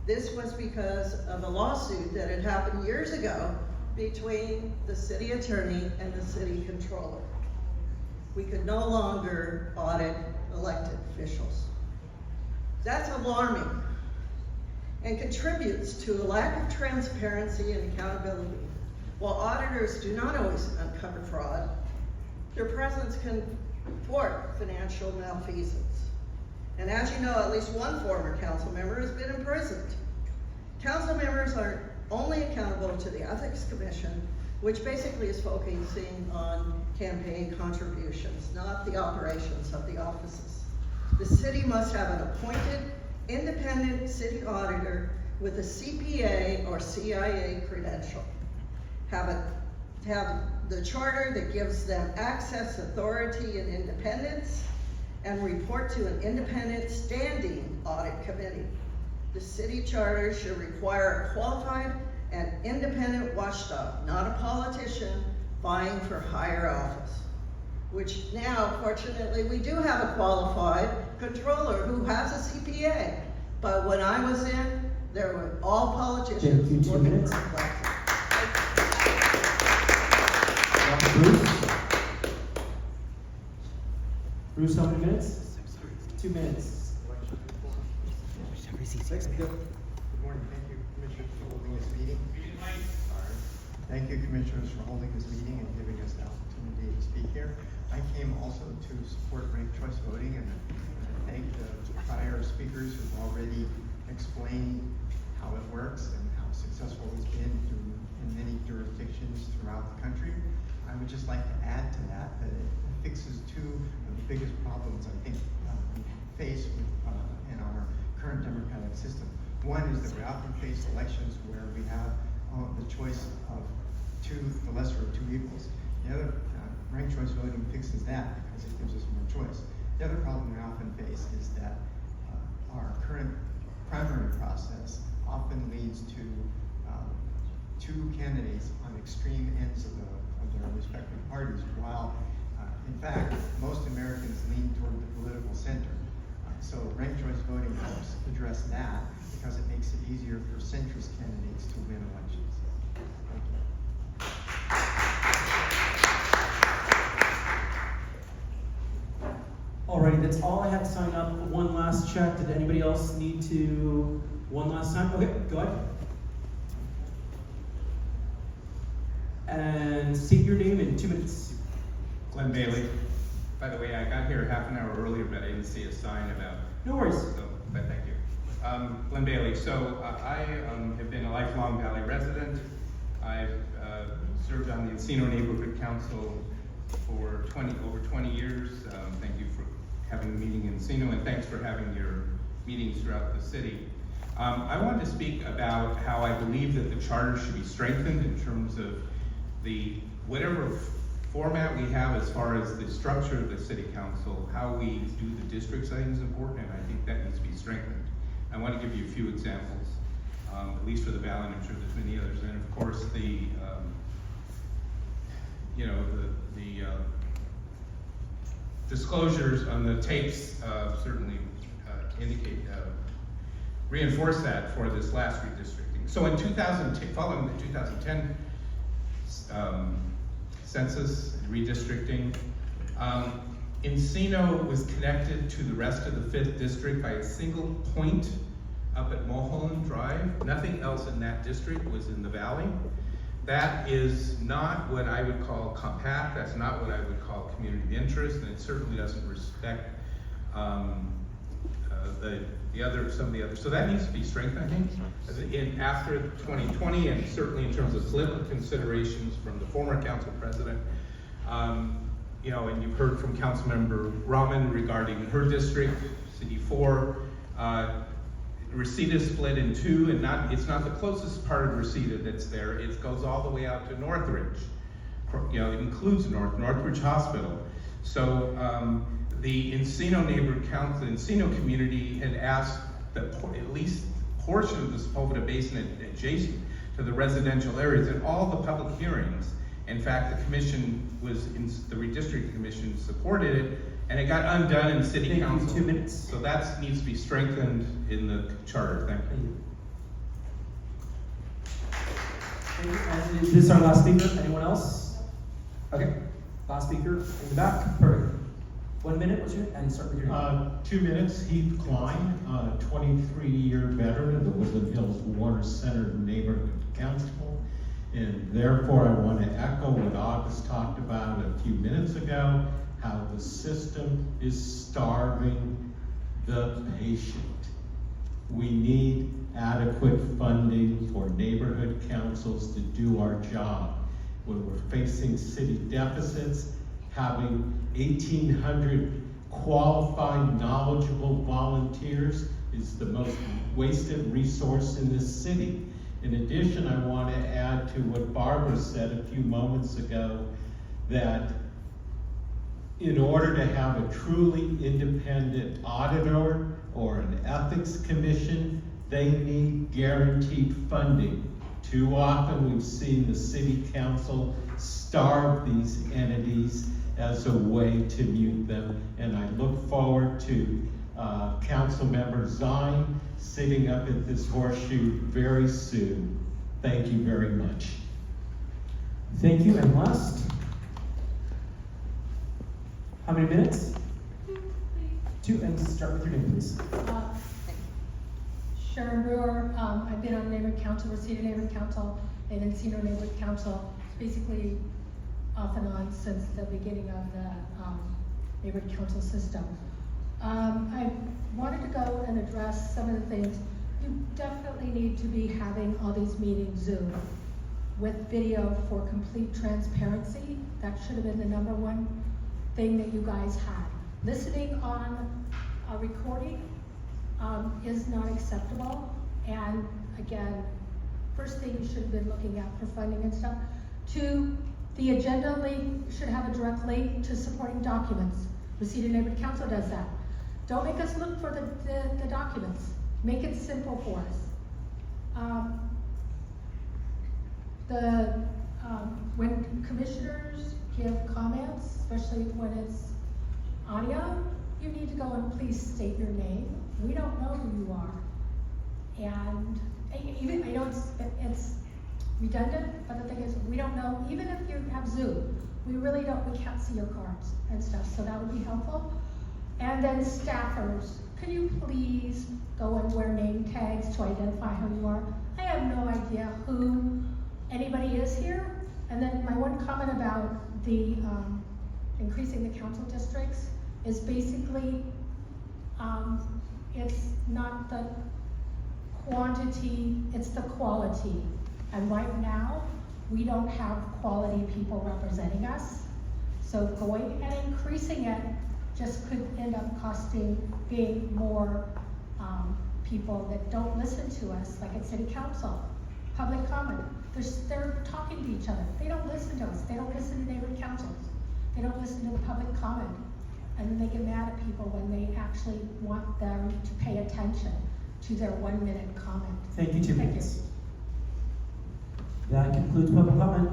This was because of a lawsuit that had happened years ago between the city attorney and the city controller. We could no longer audit elected officials. That's alarming and contributes to a lack of transparency and accountability. While auditors do not always uncover fraud, their presence can thwart financial malfeasance. And as you know, at least one former council member has been imprisoned. Council members are only accountable to the Ethics Commission, which basically is focusing on campaign contributions, not the operations of the offices. The city must have an appointed, independent city auditor with a CPA or CIA credential. Have the charter that gives them access, authority, and independence, and report to an independent standing audit committee. The city charter should require a qualified and independent watchdog, not a politician vying for higher office. Which now, fortunately, we do have a qualified controller who has a CPA. But when I was in, there were all politicians. Thank you. 2 minutes. Bruce, how many minutes? 2 minutes. Good morning. Thank you, Commissioners, for holding this meeting. Thank you, Commissioners, for holding this meeting and giving us the opportunity to speak here. I came also to support ranked choice voting, and I thank the prior speakers who've already explained how it works and how successful it's been in many jurisdictions throughout the country. I would just like to add to that it fixes two of the biggest problems I think we face in our current democratic system. One is that we often face elections where we have the choice of the lesser of two evils. The other, ranked choice voting fixes that because it gives us more choice. The other problem we often face is that our current primary process often leads to two candidates on extreme ends of their respective parties, while in fact most Americans lean toward the political center. So ranked choice voting helps address that because it makes it easier for centrist candidates to win elections. Thank you. Alrighty, that's all I had to sign up. One last check. Did anybody else need to one last time? Okay, go ahead. And state your name in 2 minutes. Glenn Bailey. By the way, I got here half an hour earlier, but I didn't see a sign about. No worries. So, but thank you. Glenn Bailey. So I have been a lifelong Valley resident. I've served on the Encino Neighborhood Council for over 20 years. Thank you for having a meeting in Encino, and thanks for having your meetings throughout the city. I wanted to speak about how I believe that the charter should be strengthened in terms of whatever format we have as far as the structure of the city council, how we do the districts, I think is important, and I think that needs to be strengthened. I want to give you a few examples, at least for the Valley, and I'm sure there's many others. And of course, the disclosures on the tapes certainly reinforce that for this last redistricting. So in 2010, following the 2010 census redistricting, Encino was connected to the rest of the 5th district by a single point up at Mulholland Drive. Nothing else in that district was in the Valley. That is not what I would call compact, that's not what I would call community of interest, and it certainly doesn't respect some of the others. So that needs to be strengthened, I think, after 2020, and certainly in terms of political considerations from the former council president. And you've heard from Councilmember Raman regarding her district, CD4. Reseda split in two, and it's not the closest part of Reseda that's there. It goes all the way out to Northridge. It includes Northridge Hospital. So the Encino Neighborhood Council, the Encino community had asked that at least a portion of the Sepulveda Basin adjacent to the residential areas, and all the public hearings. In fact, the commission the redistricting commission supported it, and it got undone in city council. 2 minutes. So that needs to be strengthened in the charter. Thank you. And is this our last speaker? Anyone else? Okay, last speaker in the back. Perfect. 1 minute was your, and start with your name. 2 minutes. Heath Klein, 23-year veteran of the Woodland Hills Warner Center Neighborhood Council. And therefore, I want to echo what August talked about a few minutes ago, how the system is starving the patient. We need adequate funding for neighborhood councils to do our job. When we're facing city deficits, having 1,800 qualified, knowledgeable volunteers is the most wasted resource in this city. In addition, I want to add to what Barbara said a few moments ago, that in order to have a truly independent auditor or an ethics commission, they need guaranteed funding. Too often we've seen the city council starve these entities as a way to mute them, and I look forward to Councilmember Zine sitting up at this horseshoe very soon. Thank you very much. Thank you, and last. How many minutes? 2, and start with your name, please. Sharon Brewer, I've been on Neighborhood Council, Reseda Neighborhood Council, and Encino Neighborhood Council, basically off and on since the beginning of the Neighborhood Council system. I wanted to go and address some of the things. You definitely need to be having all these meetings Zoom with video for complete transparency. That should have been the #1 thing that you guys had. Listening on a recording is not acceptable. And again, first thing you should have been looking at for funding and stuff. 2, the agenda link should have a direct link to supporting documents. Reseda Neighborhood Council does that. Don't make us look for the documents. Make it simple for us. When commissioners give comments, especially when it's audio, you need to go and please state your name. We don't know who you are. And even, I know it's redundant, but the thing is, we don't know, even if you have Zoom, we can't see your cards and stuff, so that would be helpful. And then staffers, can you please go and wear name tags to identify who you are? I have no idea who anybody is here. And then my one comment about the increasing the council districts is basically, it's not the quantity, it's the quality. And right now, we don't have quality people representing us. So going and increasing it just could end up being more people that don't listen to us, like at city council, public comment. They're talking to each other. They don't listen to us. They don't listen to neighborhood councils. They don't listen to the public comment. And then they get mad at people when they actually want them to pay attention to their 1 minute comment. Thank you, 2 Thank minutes. That concludes public comment.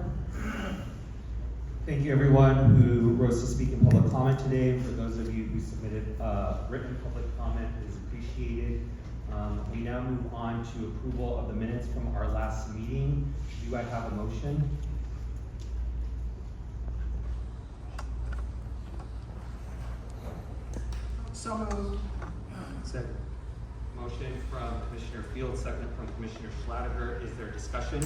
Thank you everyone who rose to speak in public comment today. For those of you who submitted written public comment, it is appreciated. We now move on to approval of the minutes from our last meeting. Do I have a motion? So moved. Second. Motion from Commissioner Field, second from Commissioner Schlatter. Is there discussion?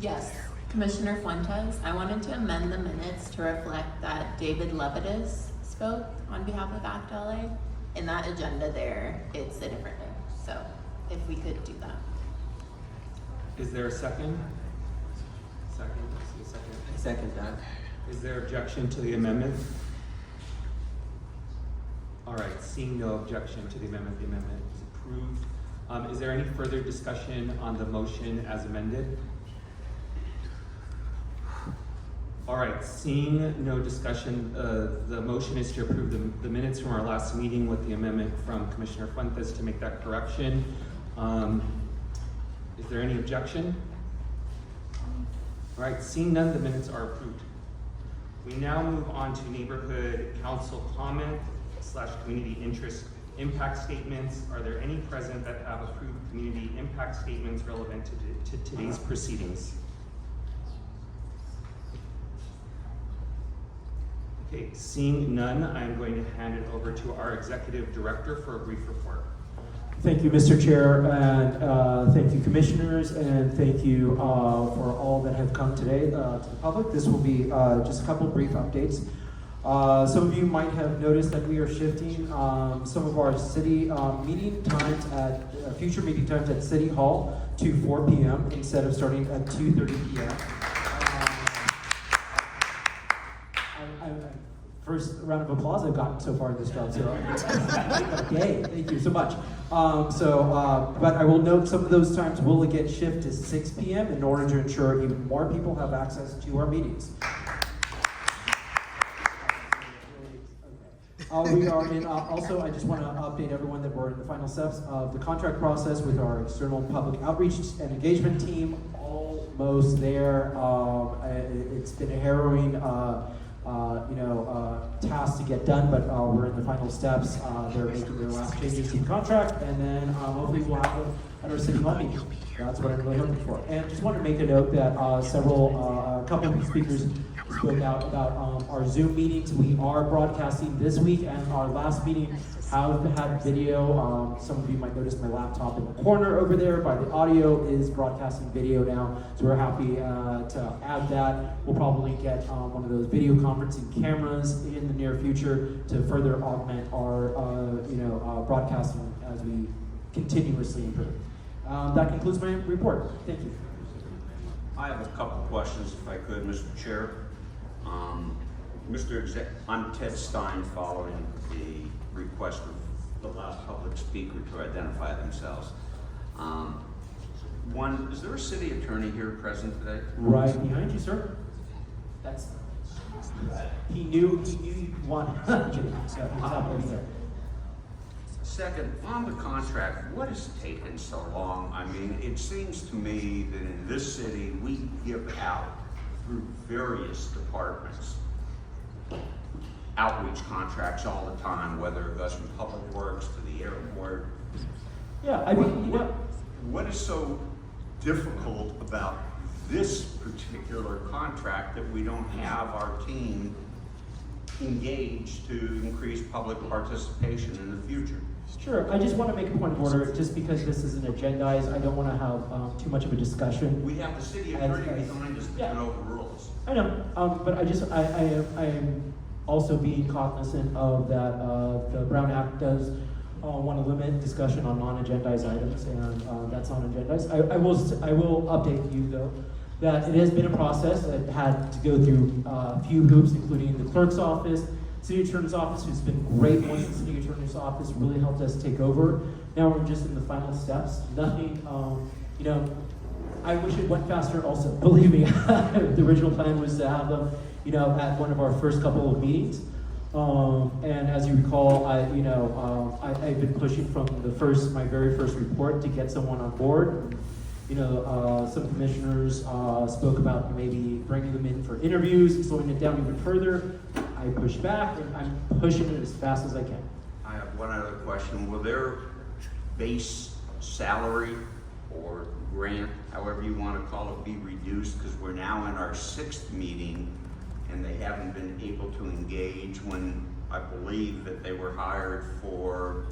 Yes, Commissioner Fuentes, I wanted to amend the minutes to reflect that David Levitas spoke on behalf of ACT LA. In that agenda there, it's a different name. So if we could do that. Is there a second? Second, I see a second. Second that. Is there objection to the amendment? All right, seeing no objection to the amendment is approved. Is there any further discussion on the motion as amended? All right, seeing no discussion, the motion is to approve the minutes from our last meeting with the amendment from Commissioner Fuentes to make that correction. Is there any objection? All right, seeing none, the minutes are approved. We now move on to neighborhood council comment / community interest impact statements. Are there any present that have approved community impact statements relevant to today's proceedings? Okay, seeing none, I'm going to hand it over to our executive director for a brief report. Thank you, Mr. Chair, and thank you, commissioners, and thank you for all that have come today to the public. This will be just a couple brief updates. Some of you might have noticed that we are shifting some of our city meeting times at future meeting times at City Hall to 4 p.m. instead of starting at 2:30 p.m. First round of applause I've gotten so far in this job, so yay, thank you so much. But I will note some of those times will get shifted to 6 p.m. in order to ensure even more people have access to our meetings. Also, I just want to update everyone that we're in the final steps of the contract process with our external public outreach and engagement team. Almost there. It's been a harrowing task to get done, but we're in the final steps. They're making their last changes to the contract, and then hopefully we'll have it at our city hall meeting. That's what I'm really hoping for. And just want to make a note that a couple of speakers spoke out about our Zoom meetings. We are broadcasting this week, and our last meeting had video. Some of you might notice my laptop in the corner over there, but the audio is broadcasting video now, so we're happy to add that. We'll probably get one of those video conferencing cameras in the near future to further augment our broadcasting as we continuously improve. That concludes my report. Thank you. I have a couple questions, if I could, Mr. Chair. I'm Ted Stein, following the request of the last public speaker to identify themselves. One, is there a city attorney here present today? Right behind you, sir. He knew you wanted. Second, on the contract, what has taken so long? I mean, it seems to me that in this city, we give out through various departments outreach contracts all the time, whether it goes from Public Works to the airport. Yeah, I mean, what is so difficult about this particular contract that we don't have our team engaged to increase public participation in the future? Sure, I just want to make a point of order, just because this isn't agendized, I don't want to have too much of a discussion. We have the city attorney behind us that can overrule us. I know, but I am also being cognizant of that the Brown Act does want to limit discussion on non-agendized items, and that's non-agendized. I will update you though that it has been a process. It had to go through a few hoops, including the clerk's office, city attorney's office, who's been great once the city attorney's office really helped us take over. Now we're just in the final steps. Nothing, you know, I wish it went faster also. Believe me, the original plan was to have them, you know, at one of our first couple of meetings. And as you recall, I've been pushing from my very first report to get someone on board. You know, some commissioners spoke about maybe bringing them in for interviews, slowing it down even further. I pushed back, and I'm pushing it as fast as I can. I have one other question. Will their base salary or grant, however you want to call it, be reduced? Because we're now in our 6th meeting and they haven't been able to engage when I believe that they were hired for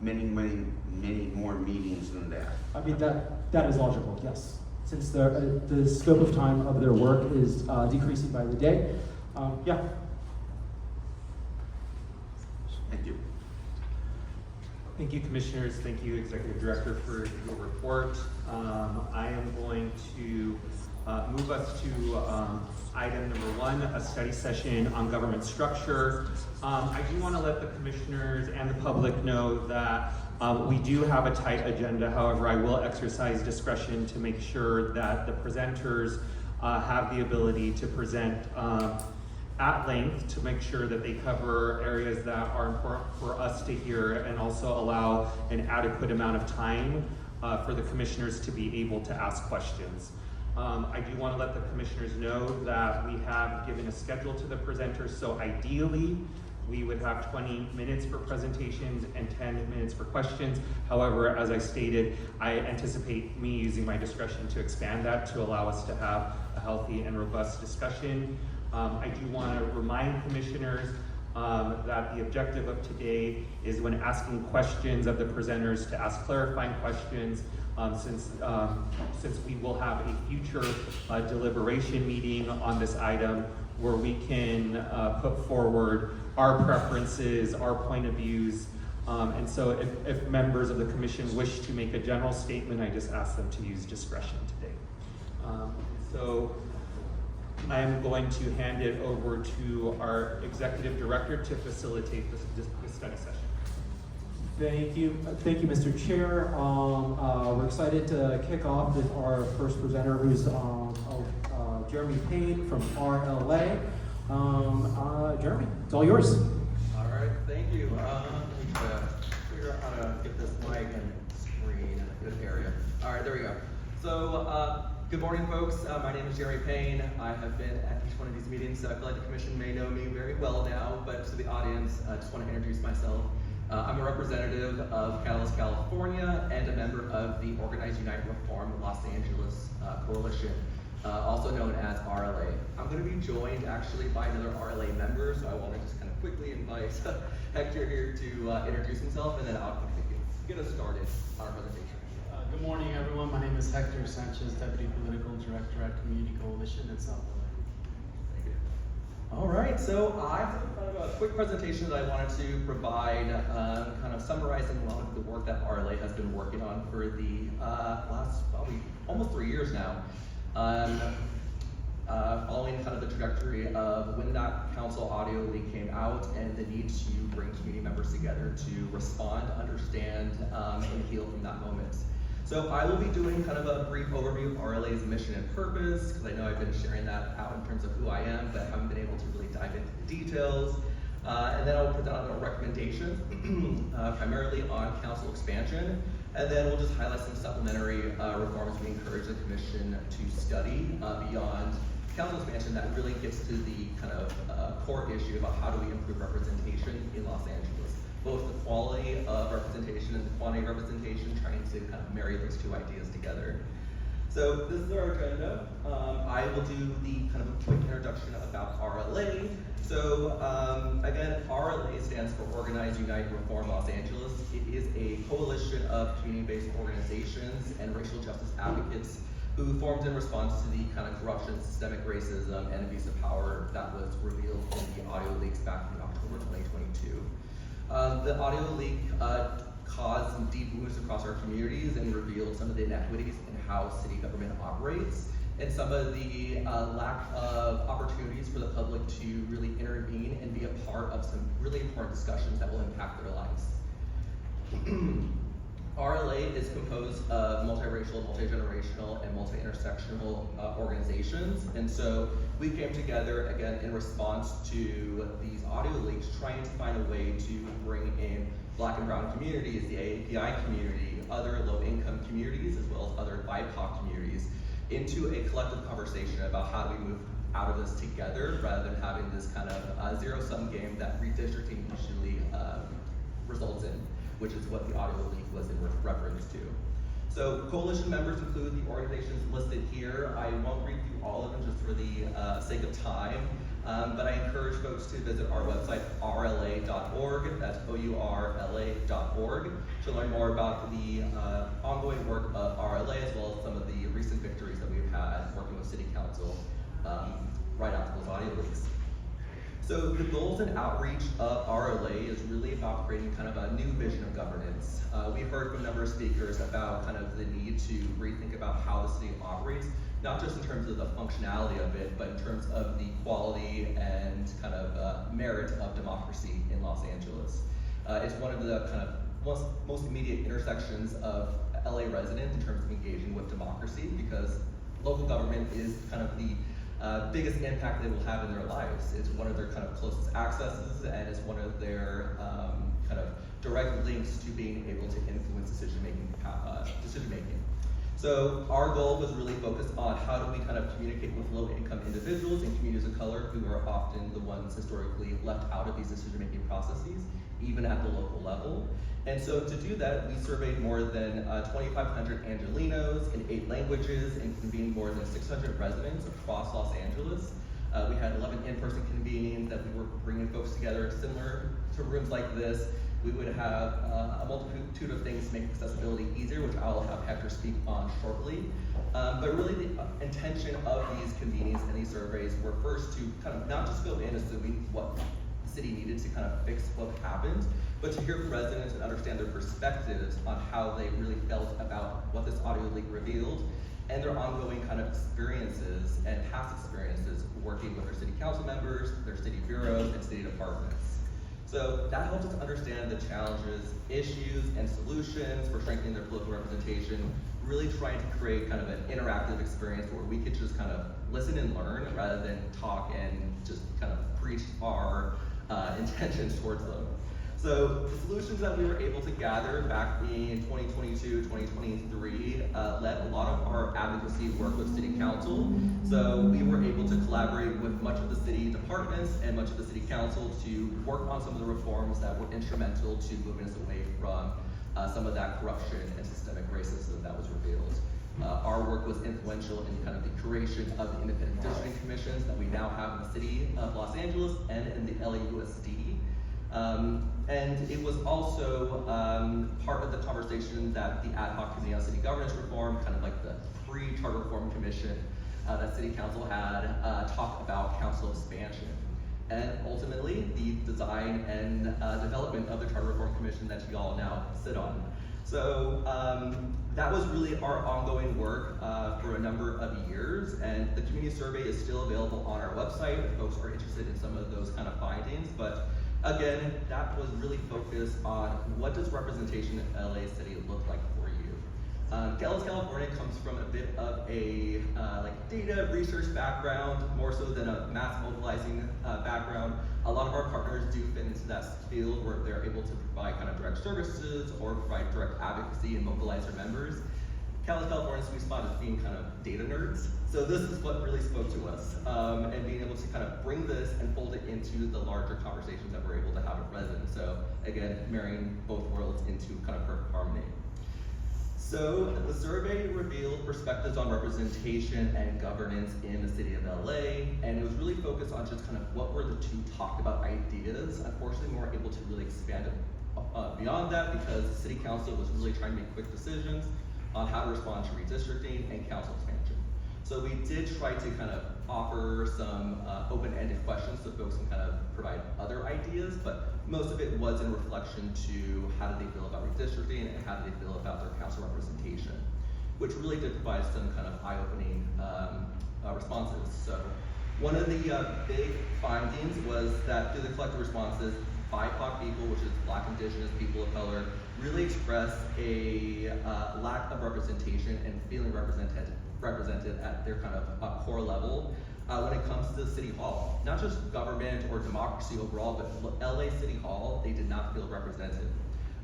many more meetings than that. I mean, that is logical, yes. Since the scope of time of their work is decreasing by the day, yeah. Thank you. Thank you, commissioners. Thank you, Executive Director, for your report. I am going to move us to item number 1, a study session on government structure. I do want to let the commissioners and the public know that we do have a tight agenda. However, I will exercise discretion to make sure that the presenters have the ability to present at length, to make sure that they cover areas that are important for us to hear, and also allow an adequate amount of time for the commissioners to be able to ask questions. I do want to let the commissioners know that we have given a schedule to the presenters, so ideally we would have 20 minutes for presentations and 10 minutes for questions. However, as I stated, I anticipate me using my discretion to expand that to allow us to have a healthy and robust discussion. I do want to remind commissioners that the objective of today is, when asking questions of the presenters, to ask clarifying questions, since we will have a future deliberation meeting on this item where we can put forward our preferences, our point of views. And so if members of the commission wish to make a general statement, I just ask them to use discretion today. So I am going to hand it over to our Executive Director to facilitate this study session. Thank you, Mr. Chair. We're excited to kick off with our first presenter, who's Jeremy Payne from RLA. Jeremy, it's all yours. All right, thank you. Need to figure out how to get this mic and screen in a good area. All right, there we go. So, good morning, folks. My name is Jeremy Payne. I have been at each one of these meetings, so I feel like the commission may know me very well now, but to the audience, I just want to introduce myself. I'm a representative of Catalyst, California, and a member of the Organize, Unite, Reform Los Angeles Coalition, also known as RLA. I'm going to be joined actually by another RLA member, so I want to just kind of quickly invite Hector here to introduce himself, and then I'll get us started on our presentation. Good morning, everyone. My name is Hector Sanchez, Deputy Political Director at Community Coalition in South LA. All right, so I have kind of a quick presentation that I wanted to provide, kind of summarizing a lot of the work that RLA has been working on for the last probably almost 3 years now. Following kind of the trajectory of when that council audio leak came out and the need to bring community members together to respond, understand, and heal from that moment. So I will be doing kind of a brief overview of RLA's mission and purpose, because I know I've been sharing that out in terms of who I am, but I haven't been able to really dive into the details. And then I'll put down a recommendation, primarily on council expansion, and then we'll just highlight some supplementary reforms we encourage the commission to study beyond council expansion that really gets to the kind of core issue about how do we improve representation in Los Angeles. Both the quality of representation and the quantity of representation, trying to kind of marry those two ideas together. So this is our agenda. I will do the kind of a quick introduction about RLA. So again, RLA stands for Organize, Unite, Reform Los Angeles. It is a coalition of community-based organizations and racial justice advocates who formed in response to the kind of corruption, systemic racism, and abuse of power that was revealed in the audio leaks back in October 2022. The audio leak caused some deep wounds across our communities and revealed some of the inequities in how city government operates and some of the lack of opportunities for the public to really intervene and be a part of some really important discussions that will impact their lives. RLA is composed of multiracial, multi-generational, and multi-intersectional organizations, and so we came together again in response to these audio leaks, trying to find a way to bring in Black and Brown communities, the API community, other low-income communities, as well as other BIPOC communities, into a collective conversation about how do we move out of this together, rather than having this kind of zero-sum game that redistricting usually results in, which is what the audio leak was in reference to. So coalition members include the organizations listed here. I won't read through all of them just for the sake of time, but I encourage folks to visit our website, rla.org, that's OURLA.org, to learn more about the ongoing work of RLA, as well as some of the recent victories that we've had working with City Council right after those audio leaks. So the goals and outreach of RLA is really about creating kind of a new vision of governance. We've heard from a number of speakers about kind of the need to rethink about how the city operates, not just in terms of the functionality of it, but in terms of the quality and kind of merit of democracy in Los Angeles. It's one of the kind of most immediate intersections of LA residents in terms of engaging with democracy, because local government is kind of the biggest impact they will have in their lives. It's one of their kind of closest accesses, and it's one of their kind of direct links to being able to influence decision making. So our goal was really focused on how do we kind of communicate with low-income individuals and communities of color who are often the ones historically left out of these decision-making processes, even at the local level. And so to do that, we surveyed more than 2,500 Angelenos in 8 languages and convened more than 600 residents across Los Angeles. We had 11 in-person convenings that we were bringing folks together, similar to rooms like this. We would have a multitude of things to make accessibility easier, which I'll have Hector speak on shortly. But really the intention of these convenings and these surveys were first to kind of not just go in assuming what the city needed to kind of fix what happened, but to hear from residents and understand their perspectives on how they really felt about what this audio leak revealed and their ongoing kind of experiences and past experiences working with their city council members, their city bureaus, and city departments. So that helps us understand the challenges, issues, and solutions for strengthening their political representation, really trying to create kind of an interactive experience where we could just kind of listen and learn rather than talk and just kind of preach our intentions towards them. So the solutions that we were able to gather back in 2022, 2023 led a lot of our advocacy work with City Council. So we were able to collaborate with much of the city departments and much of the City Council to work on some of the reforms that were instrumental to moving us away from some of that corruption and systemic racism that was revealed. Our work was influential in kind of the creation of the independent districting commissions that we now have in the city of Los Angeles and in the LAUSD. And it was also part of the conversation that the ad hoc committee on city governance reform, kind of like the pre-charter reform commission that city council had, talk about council expansion. And ultimately, the design and development of the charter reform commission that you all now sit on. So that was really our ongoing work for a number of years, and the community survey is still available on our website if folks are interested in some of those kind of findings. But again, that was really focused on what does representation in LA City look like for you. Dallas, California comes from a bit of a like data research background, more so than a mass mobilizing background. A lot of our partners do fit into that field where they're able to provide kind of direct services or provide direct advocacy and mobilize their members. California's sweet spot is being kind of data nerds. So this is what really spoke to us, and being able to kind of bring this and fold it into the larger conversations that we're able to have with residents. So again, marrying both worlds into kind of perfect harmony. So the survey revealed perspectives on representation and governance in the city of LA, and it was really focused on just kind of what were the two talked about ideas. Unfortunately, we weren't able to really expand it beyond that because the city council was really trying to make quick decisions. on how to respond to redistricting and council expansion. So we did try to kind of offer some open-ended questions so folks can kind of provide other ideas, but most of it was in reflection to how do they feel about redistricting and how do they feel about their council representation, which really did provide some kind of eye-opening responses. So one of the big findings was that through the collective responses, BIPOC people, which is Black, Indigenous, people of color, really express a lack of representation and feeling represented at their kind of core level when it comes to City Hall. Not just government or democracy overall, but LA City Hall, they did not feel represented.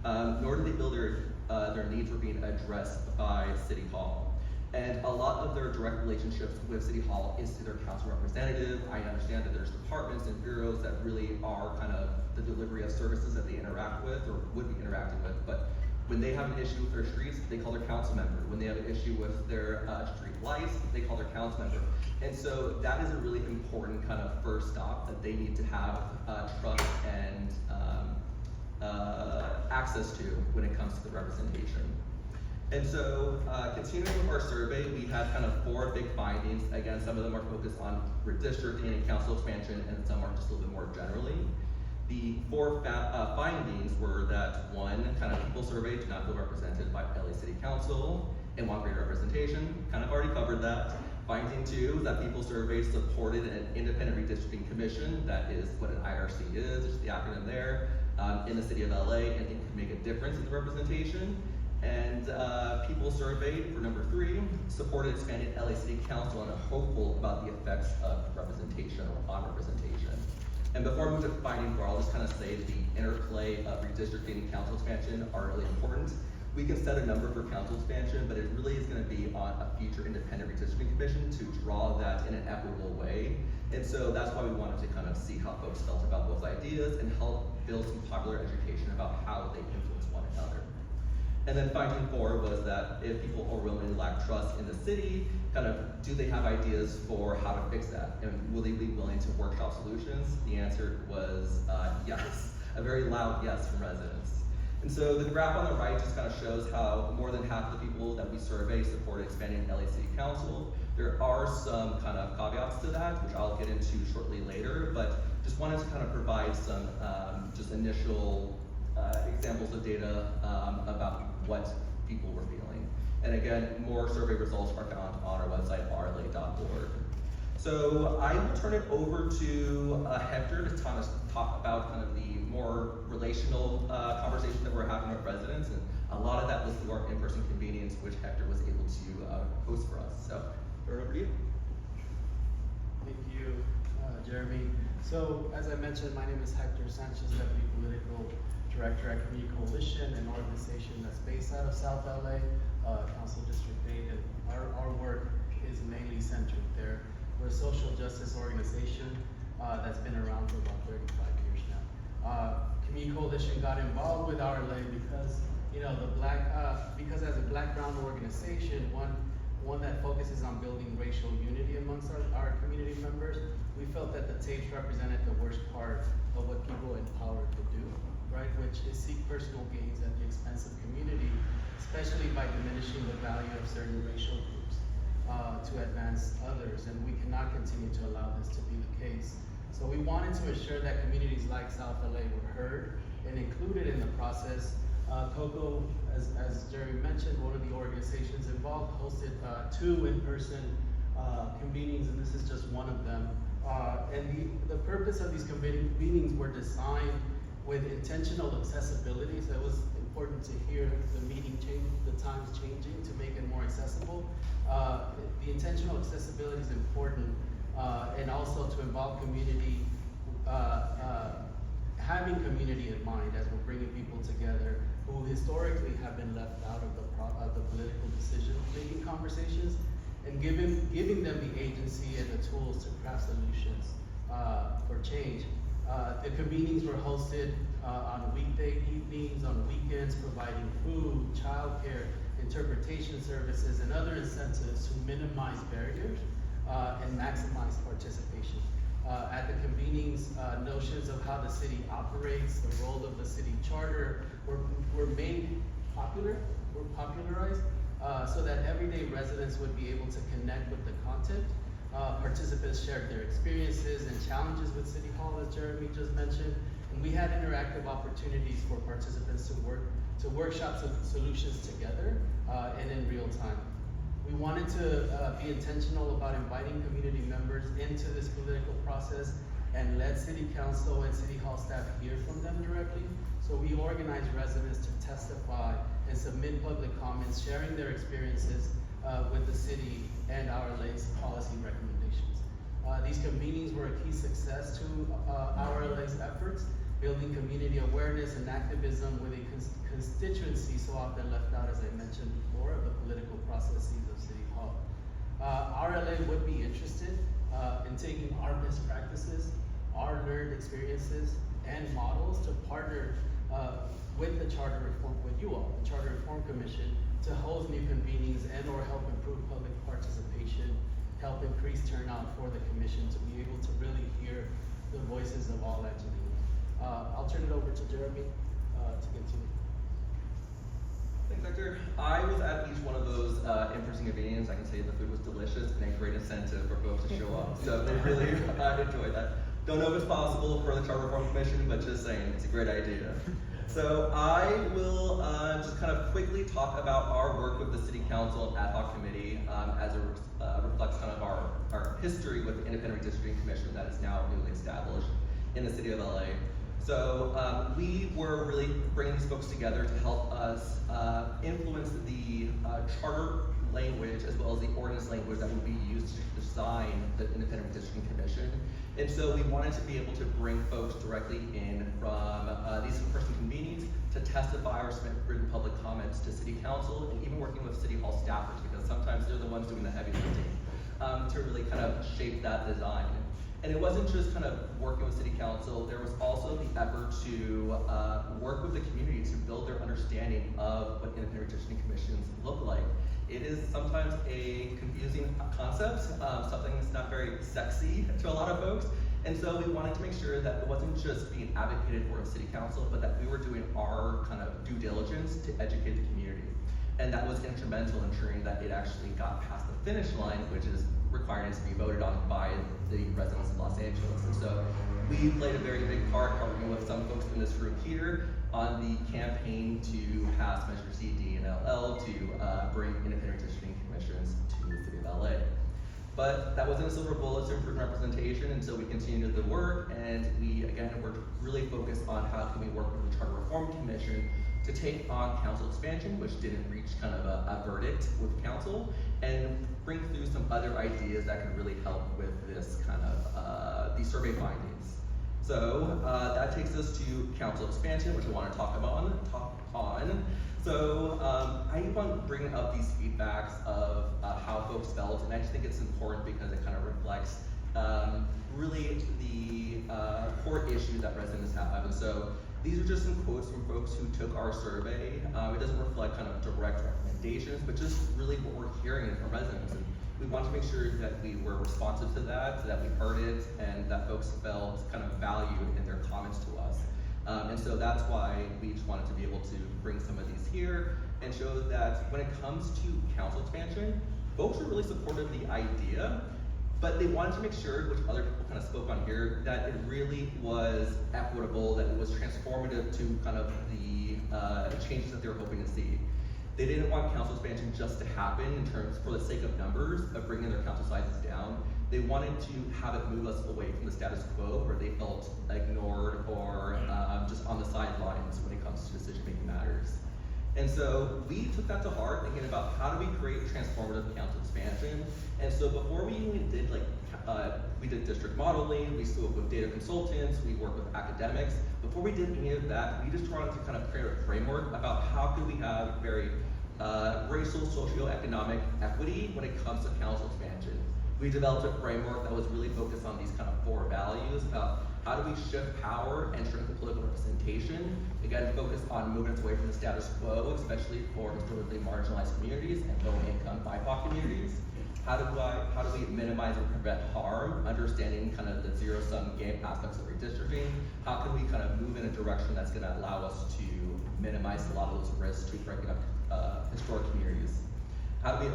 Nor did they feel their needs were being addressed by City Hall. And a lot of their direct relationships with City Hall is to their council representative. I understand that there's departments and bureaus that really are kind of the delivery of services that they interact with or would be interacting with, but when they have an issue with their streets, they call their council member. When they have an issue with their street lights, they call their council member. And so that is a really important kind of first stop that they need to have trust and access to when it comes to the representation. And so, continuing with our survey, we had kind of 4 big findings. Again, some of them are focused on redistricting and council expansion, and some are just a little bit more generally. The 4 findings were that 1, kind of people surveyed do not feel represented by LA City Council and want greater representation. Kind of already covered that. Finding 2 is that people surveyed supported an independent redistricting commission. That is what an IRC is, just the acronym there, in the city of LA, and it can make a difference in the representation. And people surveyed, for number 3, supported expanding LA City Council and are hopeful about the effects of representation or on representation. And before I move to finding 4, I'll just kind of say the interplay of redistricting and council expansion are really important. We can set a number for council expansion, but it really is going to be on a future independent redistricting commission to draw that in an equitable way. And so that's why we wanted to kind of see how folks felt about those ideas and help build some popular education about how they influence one another. And then finding 4 was that if people overwhelmingly lack trust in the city, kind of do they have ideas for how to fix that? And will they be willing to workshop solutions? The answer was yes, a very loud yes from residents. And so the graph on the right just kind of shows how more than half of the people that we surveyed supported expanding LA City Council. There are some kind of caveats to that, which I'll get into shortly later, but just wanted to kind of provide some just initial examples of data about what people were feeling. And again, more survey results are found on our website, rla.org. So I will turn it over to Hector to talk about kind of the more relational conversation that we're having with residents, and a lot of that was through our in-person convenience, which Hector was able to host for us. So, turn it over to you. Thank you, Jeremy. So, as I mentioned, my name is Hector Sanchez, Deputy Political Director at Community Coalition, an organization that's based out of South LA, Council District 8, and our work is mainly centered there. We're a social justice organization that's been around for about 35 years now. Community Coalition got involved with RLA because, you know, because as a Black-brown organization, one that focuses on building racial unity amongst our community members, we felt that the tapes represented the worst part of what people in power could do, right? Which is seek personal gains at the expense of community, especially by diminishing the value of certain racial groups to advance others, and we cannot continue to allow this to be the case. So we wanted to ensure that communities like South LA were heard and included in the process. COCO, as Jerry mentioned, one of the organizations involved, hosted 2 in-person convenings, and this is just one of them. And the purpose of these convenings were designed with intentional accessibility, so it was important to hear the meeting change, the times changing to make it more accessible. The intentional accessibility is important, and also to involve community, having community in mind as we're bringing people together who historically have been left out of the political decision-making conversations, and giving them the agency and the tools to craft solutions for change. The convenings were hosted on weekday evenings, on weekends, providing food, childcare, interpretation services, and other incentives to minimize barriers and maximize participation. At the convenings, notions of how the city operates, the role of the city charter were made popular, were popularized, so that everyday residents would be able to connect with the content. Participants shared their experiences and challenges with City Hall, as Jeremy just mentioned, and we had interactive opportunities for participants to workshop solutions together and in real time. We wanted to be intentional about inviting community members into this political process and let City Council and City Hall staff hear from them directly. So we organized residents to testify and submit public comments, sharing their experiences with the city and our LA's policy recommendations. These convenings were a key success to our LA's efforts, building community awareness and activism with a constituency so often left out, as I mentioned before, of the political processes of City Hall. RLA would be interested in taking our best practices, our learned experiences, and models to partner with the Charter Reform, with you all, the Charter Reform Commission, to host new convenings and or help improve public participation, help increase turnout for the commission to be able to really hear the voices of all Angelinos. I'll turn it over to Jeremy to continue. Thanks, Hector. I was at each one of those in-person convenings. I can say the food was delicious and a great incentive for folks to show up. So they really enjoyed that. Don't know if it's possible for the Charter Reform Commission, but just saying, it's a great idea. So I will just kind of quickly talk about our work with the City Council and Ad Hoc Committee as it reflects kind of our history with the Independent Redistricting Commission that is now newly established in the city of LA. So we were really bringing these folks together to help us influence the charter language as well as the ordinance language that would be used to design the Independent Redistricting Commission. And so we wanted to be able to bring folks directly in from these in-person convenings to testify or submit written public comments to City Council, and even working with City Hall staffers, because sometimes they're the ones doing the heavy lifting to really kind of shape that design. And it wasn't just kind of working with City Council, there was also the effort to work with the community to build their understanding of what independent redistricting commissions look like. It is sometimes a confusing concept, something that's not very sexy to a lot of folks. And so we wanted to make sure that it wasn't just being advocated for in City Council, but that we were doing our kind of due diligence to educate the community. And that was instrumental in ensuring that it actually got past the finish line, which is requiring it to be voted on by the residents of Los Angeles. And so we played a very big part partnering with some folks in this room here on the campaign to pass Measure C, D, and LL to bring independent redistricting commissions to the city of LA. But that wasn't a silver bullet to improve representation, and so we continued the work, and we, again, worked really focused on how can we work with the Charter Reform Commission to take on council expansion, which didn't reach kind of a verdict with council, and bring through some other ideas that could really help with this kind of, these survey findings. So that takes us to council expansion, which I want to talk on. So I keep on bringing up these feedbacks of how folks felt, and I just think it's important because it kind of reflects really the core issues that residents have. And so these are just some quotes from folks who took our survey. It doesn't reflect kind of direct recommendations, but just really what we're hearing from residents. And we want to make sure that we were responsive to that, so that we heard it, and that folks felt kind of valued in their comments to us. And so that's why we just wanted to be able to bring some of these here and show that when it comes to council expansion, folks are really supportive of the idea, but they wanted to make sure, which other people kind of spoke on here, that it really was equitable, that it was transformative to kind of the changes that they were hoping to see. They didn't want council expansion just to happen in terms, for the sake of numbers, of bringing their council sizes down. They wanted to have it move us away from the status quo, where they felt ignored or just on the sidelines when it comes to decision-making matters. And so we took that to heart, thinking about how do we create transformative council expansion. And so before we even did we did district modeling, we spoke with data consultants, we worked with academics. Before we did any of that, we just wanted to kind of create a framework about how could we have very racial, socioeconomic equity when it comes to council expansion. We developed a framework that was really focused on these kind of core values about how do we shift power and strengthen political representation. Again, focus on moving us away from the status quo, especially for historically marginalized communities and low-income BIPOC communities. How do we minimize and prevent harm, understanding kind of the zero-sum game aspects of redistricting? How can we kind of move in a direction that's going to allow us to minimize a lot of those risks to breaking up historic communities? How do we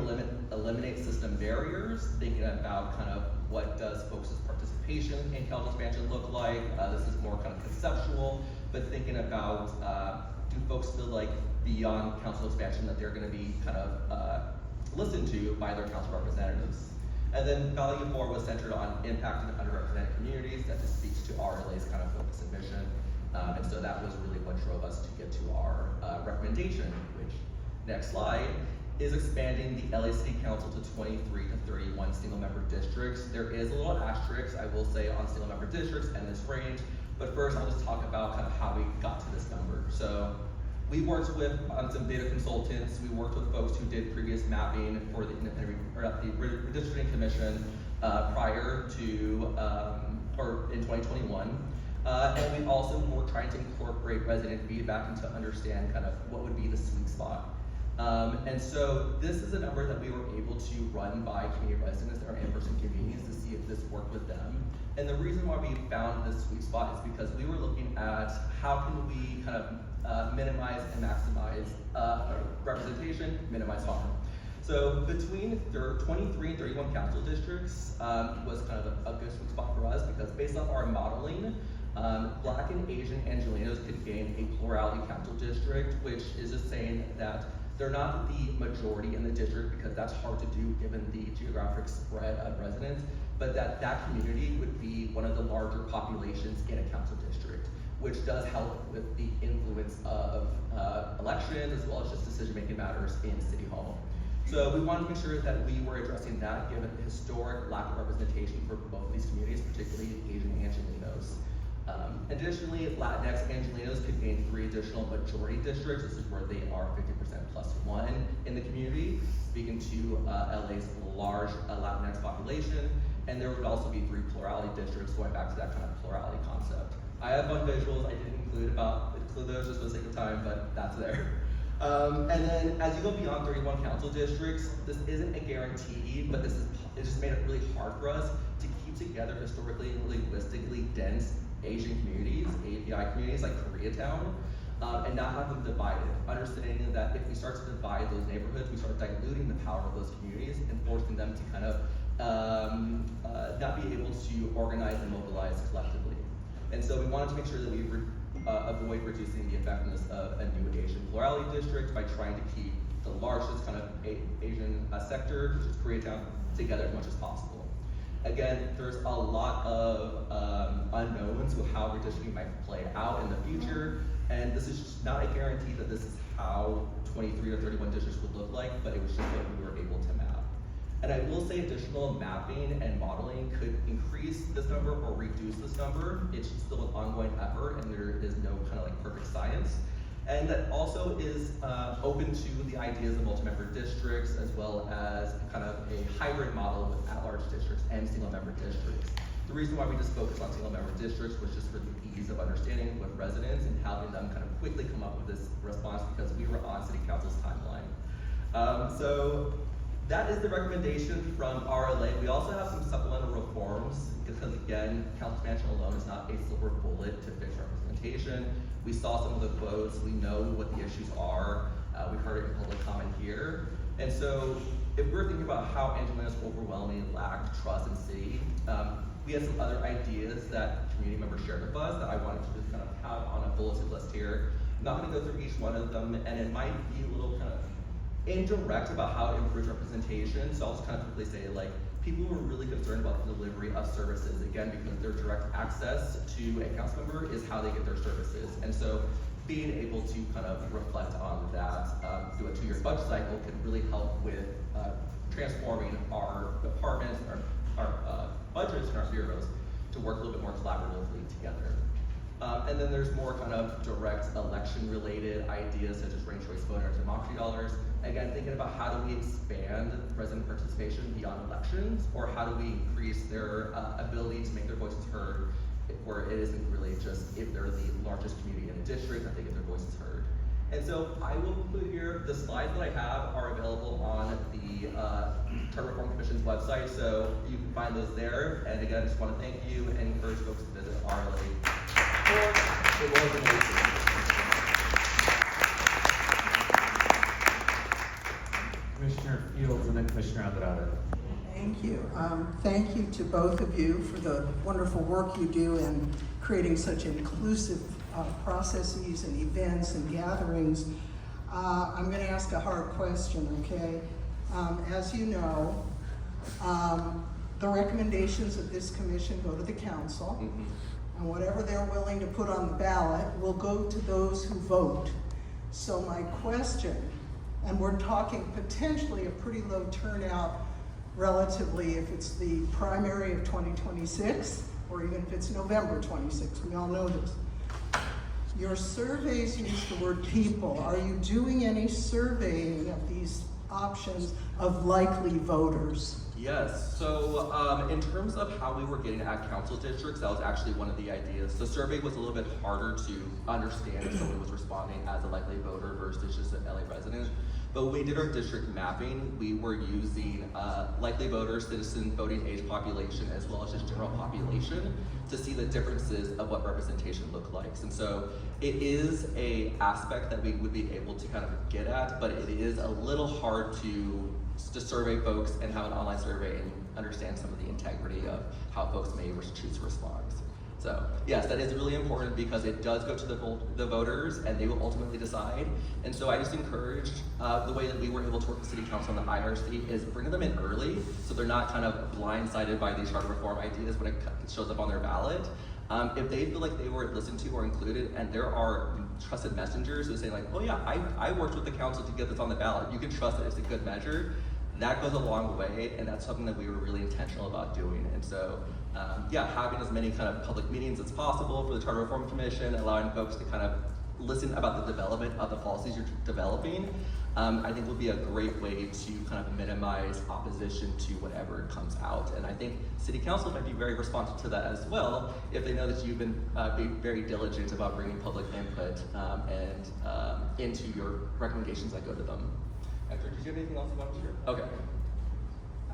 eliminate system barriers, thinking about kind of what does folks' participation in council expansion look like. This is more kind of conceptual, but thinking about do folks feel like beyond council expansion that they're going to be kind of listened to by their council representatives. And then value 4 was centered on impacting underrepresented communities. That just speaks to RLA's kind of focus and mission. And so that was really what drove us to get to our recommendation, which, next slide, is expanding the LA City Council to 23 to 31 single member districts. There is a little asterisk, I will say, on single member districts and this range, but first I'll just talk about kind of how we got to this number. So we worked with some data consultants. We worked with folks who did previous mapping for the independent or the redistricting commission prior to or in 2021. And we also were trying to incorporate resident feedback and to understand kind of what would be the sweet spot. And so this is a number that we were able to run by community residents that are in-person convenience to see if this worked with them. And the reason why we found this sweet spot is because we were looking at how can we kind of minimize and maximize representation, minimize harm. So between 23 and 31 council districts was kind of a good sweet spot for us because based off our modeling, Black and Asian Angelenos could gain a plurality council district, which is just saying that they're not the majority in the district because that's hard to do given the geographic spread of residents, but that community would be one of the larger populations in a council district, which does help with the influence of elections as well as just decision-making matters in City Hall. So we wanted to make sure that we were addressing that given the historic lack of representation for both of these communities, particularly Asian Angelenos. Additionally, Latinx Angelenos could gain 3 additional majority districts. This is where they are 50% plus 1 in the community, speaking to LA's large Latinx population. And there would also be 3 plurality districts, going back to that kind of plurality concept. I have fun visuals. I didn't include those just for the sake of time, but that's there. And then as you go beyond 31 council districts, this isn't a guarantee, but it just made it really hard for us to keep together historically and linguistically dense Asian communities, API communities like Koreatown, and not have them divided. Understanding that if we start to divide those neighborhoods, we start diluting the power of those communities and forcing them to kind of not be able to organize and mobilize collectively. And so we wanted to make sure that we avoid reducing the effectiveness of a new Asian plurality district by trying to keep the largest kind of Asian sector, which is Koreatown, together as much as possible. Again, there's a lot of unknowns with how redistricting might play out in the future, and this is just not a guarantee that this is how 23 or 31 districts would look like, but it was just what we were able to map. And I will say additional mapping and modeling could increase this number or reduce this number. It's still an ongoing effort, and there is no kind of like perfect science. And that also is open to the ideas of multi-member districts as well as kind of a hybrid model with at-large districts and single-member districts. The reason why we just focused on single-member districts was just for the ease of understanding with residents and helping them kind of quickly come up with this response because we were on City Council's timeline. So that is the recommendation from RLA. We also have some supplemental reforms because again, council expansion alone is not a silver bullet to fix representation. We saw some of the quotes, we know what the issues are, we heard it in public comment here. And so if we're thinking about how Angelenos overwhelmingly lack trust in city, we have some other ideas that community members shared with us that I wanted to just kind of have on a bulleted list here. I'm not gonna go through each one of them, and it might be a little kind of indirect about how it improves representation. So I'll just kind of quickly say, like, people were really concerned about the delivery of services, again, because their direct access to a council member is how they get their services. And so being able to kind of reflect on that through a 2-year budget cycle can really help with transforming our departments, our budgets and our bureaus to work a little bit more collaboratively together. And then there's more kind of direct election-related ideas such as ranked choice voter and democracy dollars. Again, thinking about how do we expand resident participation beyond elections, or how do we increase their ability to make their voices heard, where it isn't really just if they're the largest community in a district that they get their voices heard. And so I will include here, the slides that I have are available on the Charter Reform Commission's website, so you can find those there. And again, I just want to thank you and encourage folks to visit RLA for the organization. Commissioner to both of you for the wonderful work you do in creating such inclusive processes and events and gatherings. I'm going to ask a hard question, okay? As you know, the recommendations of this commission go to the council, and whatever they're willing to put on the ballot will go to those who vote. So my question, and we're talking potentially a pretty low turnout relatively if it's the primary of 2026, or even if it's November 26, we all know this. Your surveys use the word people. Are you doing any surveying of these options of likely voters? Yes, so in terms of how we were getting at council districts, that was actually one of the ideas. The survey was a little bit harder to understand if someone was responding as a likely voter versus just an LA resident. But when we did our district mapping, we were using likely voters, citizen voting age population, as well as just general population to see the differences of what representation looked like. And so it is a aspect that we would be able to kind of get at, but it is a little hard to survey folks and have an online survey and understand some of the integrity of how folks may choose to respond. So yes, that is really important because it does go to the voters and they will ultimately decide. And so I just encouraged the way that we were able to work with City Council and the IRC is bringing them in early so they're not kind of blindsided by these charter reform ideas when it shows up on their ballot. If they feel like they were listened to or included and there are trusted messengers who say like, oh yeah, I worked with the council to get this on the ballot, you can trust that it's a good measure, that goes a long way, and that's something that we were really intentional about doing. And so, yeah, having as many kind of public meetings as possible for the Charter Reform Commission, allowing folks to kind of listen about the development of the policies you're developing, I think will be a great way to kind of minimize opposition to whatever comes out. And I think City Council might be very responsive to that as well if they know that you've been being very diligent about bringing public input and into your recommendations that go to them. Hector, did you have anything else you wanted to share? Okay.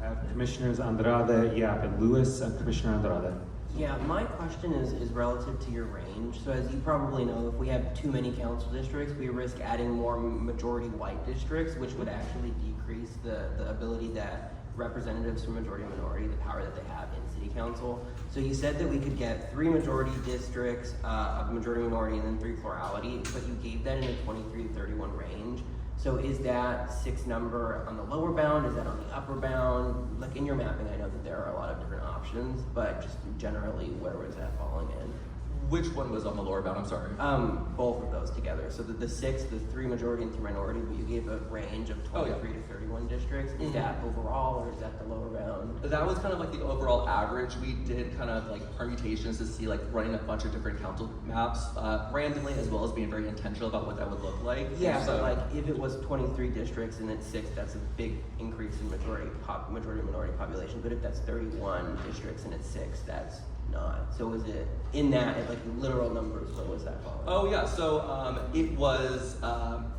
I have Commissioners Andrade, Yap, and Lewis, and Commissioner Andrade. Yeah, my question is relative to your range. So as you probably know, if we have too many council districts, we risk adding more majority white districts, which would actually decrease the ability that representatives from majority and minority, the power that they have in city council. So you said that we could get 3 majority districts of majority minority and then 3 plurality, but you gave that in a 23 to 31 range. So is that 6 number on the lower bound? Is that on the upper bound? Like in your mapping, I know that there are a lot of different options, but just generally, where was that falling in? Which one was on the lower bound? I'm sorry. Both of those together. So the 6, the 3 majority and 3 minority, but you gave a range of 23 to 31 districts. Is that overall, or is that the lower bound? That was kind of like the overall average. We did kind of like permutations to see like running a bunch of different council maps randomly, as well as being very intentional about what that would look like. Yeah, so like if it was 23 districts and it's 6, that's a big increase in majority minority population. But if that's 31 districts and it's 6, that's not. So is it in that, like literal numbers, what was that falling? Oh yeah, so it was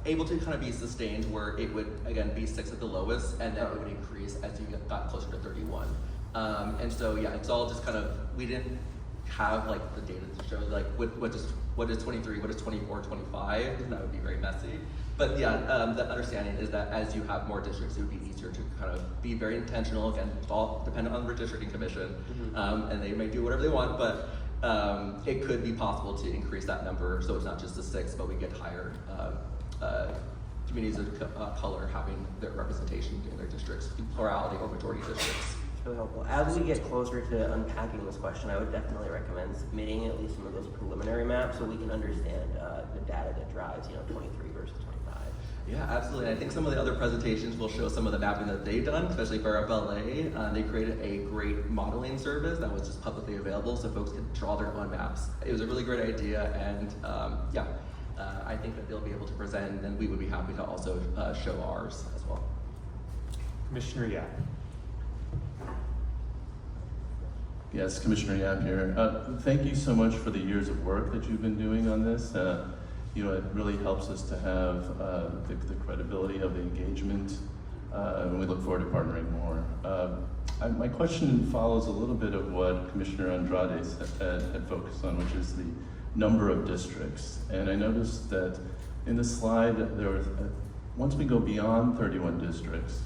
able to kind of be sustained where it would, again, be 6 at the lowest, and then it would increase as you got closer to 31. And so yeah, it's all just kind of, we didn't have like the data to show like what is 23, what is 24, 25, that would be very messy. But yeah, the understanding is that as you have more districts, it would be easier to kind of be very intentional. Again, it's all dependent on the redistricting commission, and they may do whatever they want, but it could be possible to increase that number so it's not just the 6, but we get higher communities of color having their representation in their districts, plurality or majority districts. Really helpful. As we get closer to unpacking this question, I would definitely recommend submitting at least some of those preliminary maps so we can understand the data that drives, 23 versus 25. Yeah, absolutely. I think some of the other presentations will show some of the mapping that they've done, especially for FLA. They created a great modeling service that was just publicly available so folks could draw their own maps. It was a really great idea, and I think that they'll be able to present, and we would be happy to also show ours as well. Commissioner Yap. Yes, Commissioner Yap here. Thank you so much for the years of work that you've been doing on this. It really helps us to have the credibility of the engagement, and we look forward to partnering more. My question follows a little bit of what Commissioner Andrade had focused on, which is the number of districts. And I noticed that in the slide, there was once we go beyond 31 districts,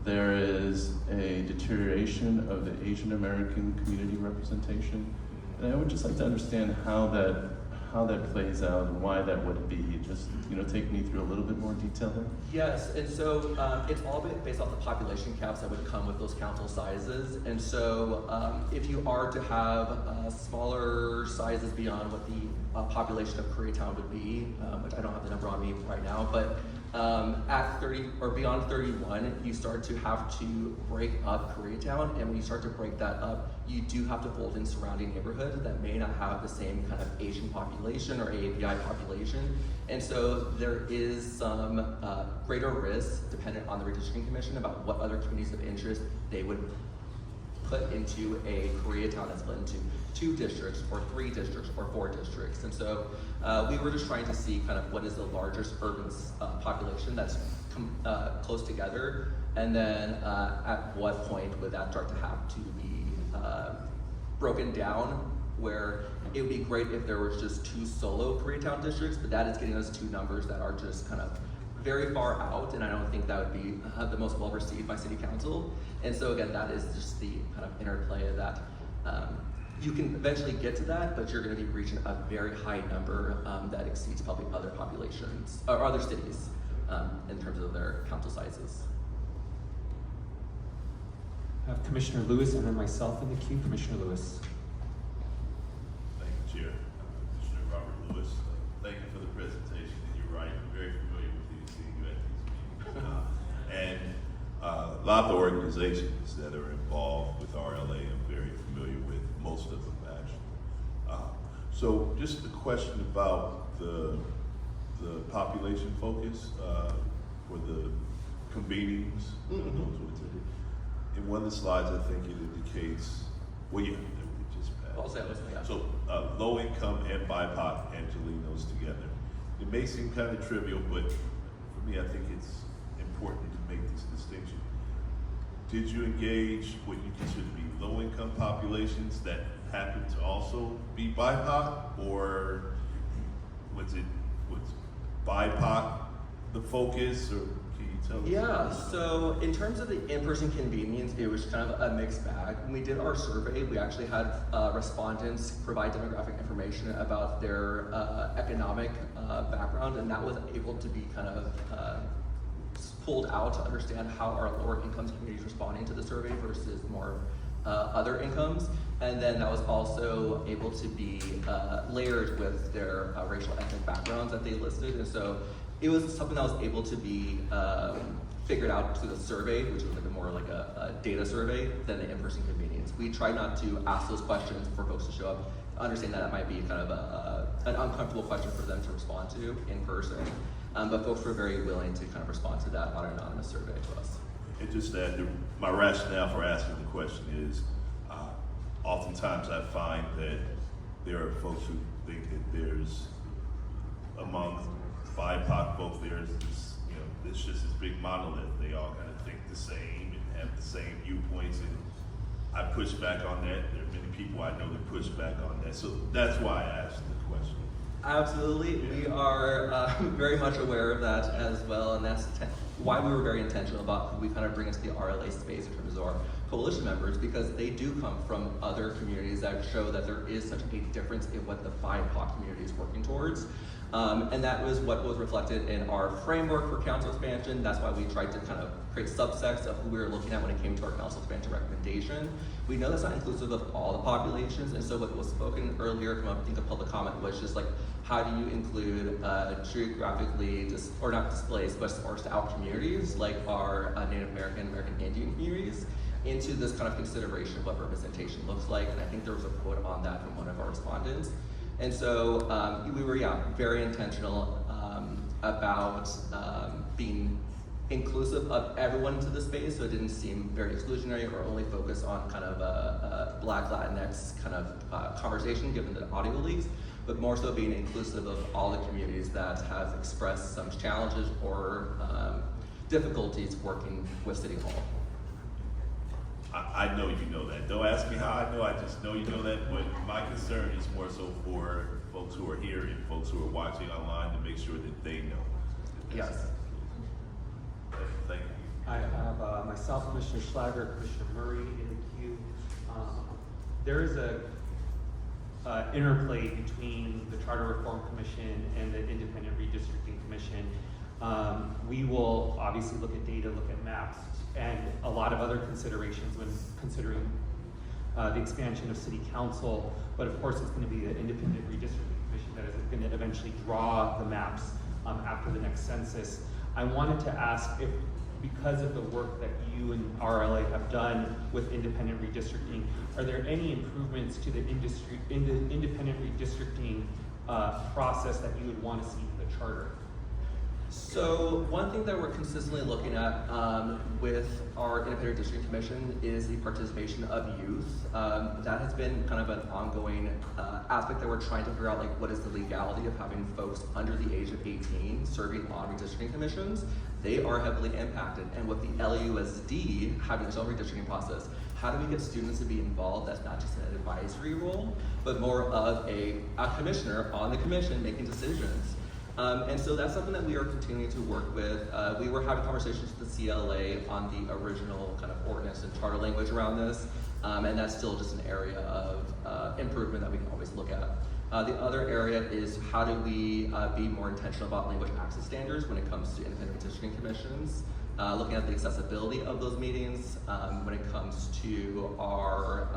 there is a deterioration of the Asian American community representation. And I would just like to understand how that plays out and why that would be. Just, take me through a little bit more detail there. Yes, and so it's all based off the population caps that would come with those council sizes. And so if you are to have smaller sizes beyond what the population of Koreatown would be, which I don't have the number on me right now, but at 30 or beyond 31, you start to have to break up Koreatown, and when you start to break that up, you do have to fold in surrounding neighborhoods that may not have the same kind of Asian population or AAPI population. And so there is some greater risk dependent on the redistricting commission about what other communities of interest they would put into a Koreatown that's split into 2 districts or 3 districts or 4 districts. And so we were just trying to see kind of what is the largest urban population that's close together, and then at what point would that start to have to be broken down, where it would be great if there was just 2 solo Koreatown districts, but that is getting us to numbers that are just kind of very far out, and I don't think that would be the most well received by City Council. And so again, that is just the kind of interplay of that. You can eventually get to that, but you're going to be reaching a very high number that exceeds probably other populations or other cities in terms of their council sizes. I have Commissioner Lewis and then myself in the queue. Commissioner Lewis. Thank you, Chair. Commissioner Robert Lewis. Thank you for the presentation. And you're right, I'm very familiar with these, seeing you at these meetings. And a lot of the organizations that are involved with RLA, I'm very familiar with most of them, actually. So just a question about the population focus for the convenings. In one of the slides, I think it indicates, well, yeah, it just passed. I'll say it was, yeah. So low income and BIPOC Angelinos together. It may seem kind of trivial, but for me, I think it's important to make this distinction. Did you engage what you consider to be low income populations that happen to also be BIPOC, or was BIPOC the focus, or can you tell us? Yeah, so in terms of the in-person convenience, it was kind of a mixed bag. When we did our survey, we actually had respondents provide demographic information about their economic background, and that was able to be kind of pulled out to understand how our lower income communities responding to the survey versus more other incomes. And then that was also able to be layered with their racial ethnic backgrounds that they listed. And so it was something that was able to be figured out through the survey, which was a bit more like a data survey than the in-person convenience. We try not to ask those questions for folks to show up, understand that it might be kind of an uncomfortable question for them to respond to in person. But folks were very willing to kind of respond to that on an anonymous survey to us. And just that my rationale for asking the question is, oftentimes I find that there are folks who think that there's, among BIPOC folks, there's this, it's just this big monolith. They all kind of think the same and have the same viewpoints, and I push back on that. There are many people I know that push back on that. So that's why I asked the question. Absolutely, we are very much aware of that as well, and that's why we were very intentional about who we kind of bring into the RLA space in terms of our coalition members, because they do come from other communities that show that there is such a difference in what the BIPOC community is working towards. And that was what was reflected in our framework for council expansion. That's why we tried to kind of create subsets of who we were looking at when it came to our council expansion recommendation. We know that's not inclusive of all the populations, and so what was spoken earlier from I think a public comment was just like, how do you include geographically, or not displaced, but sparsed out communities like our Native American, American Indian communities into this kind of consideration of what representation looks like. And I think there was a quote on that from one of our respondents. And so we were, very intentional about being inclusive of everyone into the space, so it didn't seem very exclusionary or only focused on kind of a Black Latinx kind of conversation given the audio leaks, but more so being inclusive of all the communities that have expressed some challenges or difficulties working with City Hall. I know you know that. Don't ask me how I know, I just know you know that, but my concern is more so for folks who are here and folks who are watching online to make sure that they know. Yes. Thank you. I have myself, Commissioner Schlager, Commissioner Murray in the queue. There is a interplay between the Charter Reform Commission and the Independent Redistricting Commission. We will obviously look at data, look at maps, and a lot of other considerations when considering the expansion of city council, but of course it's going to be the Independent Redistricting Commission that is going to eventually draw the maps after the next census. I wanted to ask if, because of the work that you and RLA have done with independent redistricting, are there any improvements to the independent redistricting process that you would want to see in the charter? So one thing that we're consistently looking at with our Independent District Commission is the participation of youth. That has been kind of an ongoing aspect that we're trying to figure out, like what is the legality of having folks under the age of 18 serving on redistricting commissions. They are heavily impacted, and with the LUSD having its own redistricting process, how do we get students to be involved? That's not just an advisory role, but more of a commissioner on the commission making decisions. And so that's something that we are continuing to work with. We were having conversations with the CLA on the original kind of ordinance and charter language around this, and that's still just an area of improvement that we can always look at. The other area is how do we be more intentional about language access standards when it comes to independent redistricting commissions, looking at the accessibility of those meetings, when it comes to our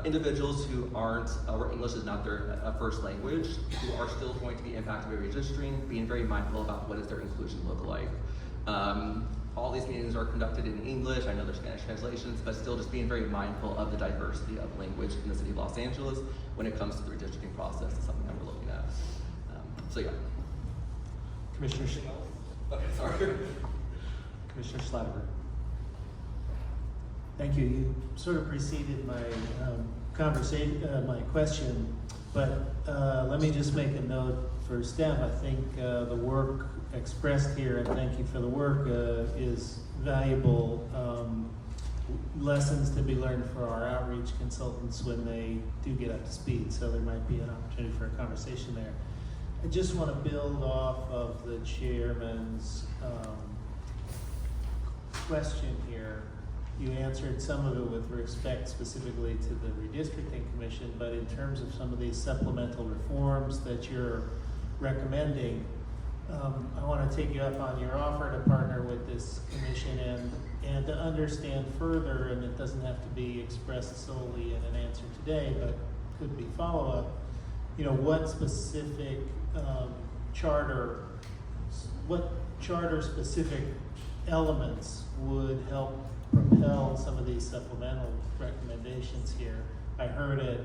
individuals who aren't, where English is not their first language, who are still going to be impacted by redistricting, being very mindful about what does their inclusion look like. All these meetings are conducted in English. I know there's Spanish translations, but still just being very mindful of the diversity of language in the city of Los Angeles when it comes to the redistricting process is something that we're looking at. So yeah. Commissioner Okay, sorry. Commissioner Schlager. Thank you. You sort of preceded my conversation, my question, but let me just make a note for staff. I think the work expressed here, and thank you for the work, is valuable lessons to be learned for our outreach consultants when they do get up to speed. So there might be an opportunity for a conversation there. I just want to build off of the chairman's question here. You answered some of it with respect specifically to the redistricting commission, but in terms of some of these supplemental reforms that you're recommending, I want to take you up on your offer to partner with this commission and to understand further, and it doesn't have to be expressed solely in an answer today, but could be follow-up, you know, what specific charter-specific elements would help propel some of these supplemental recommendations here. I heard it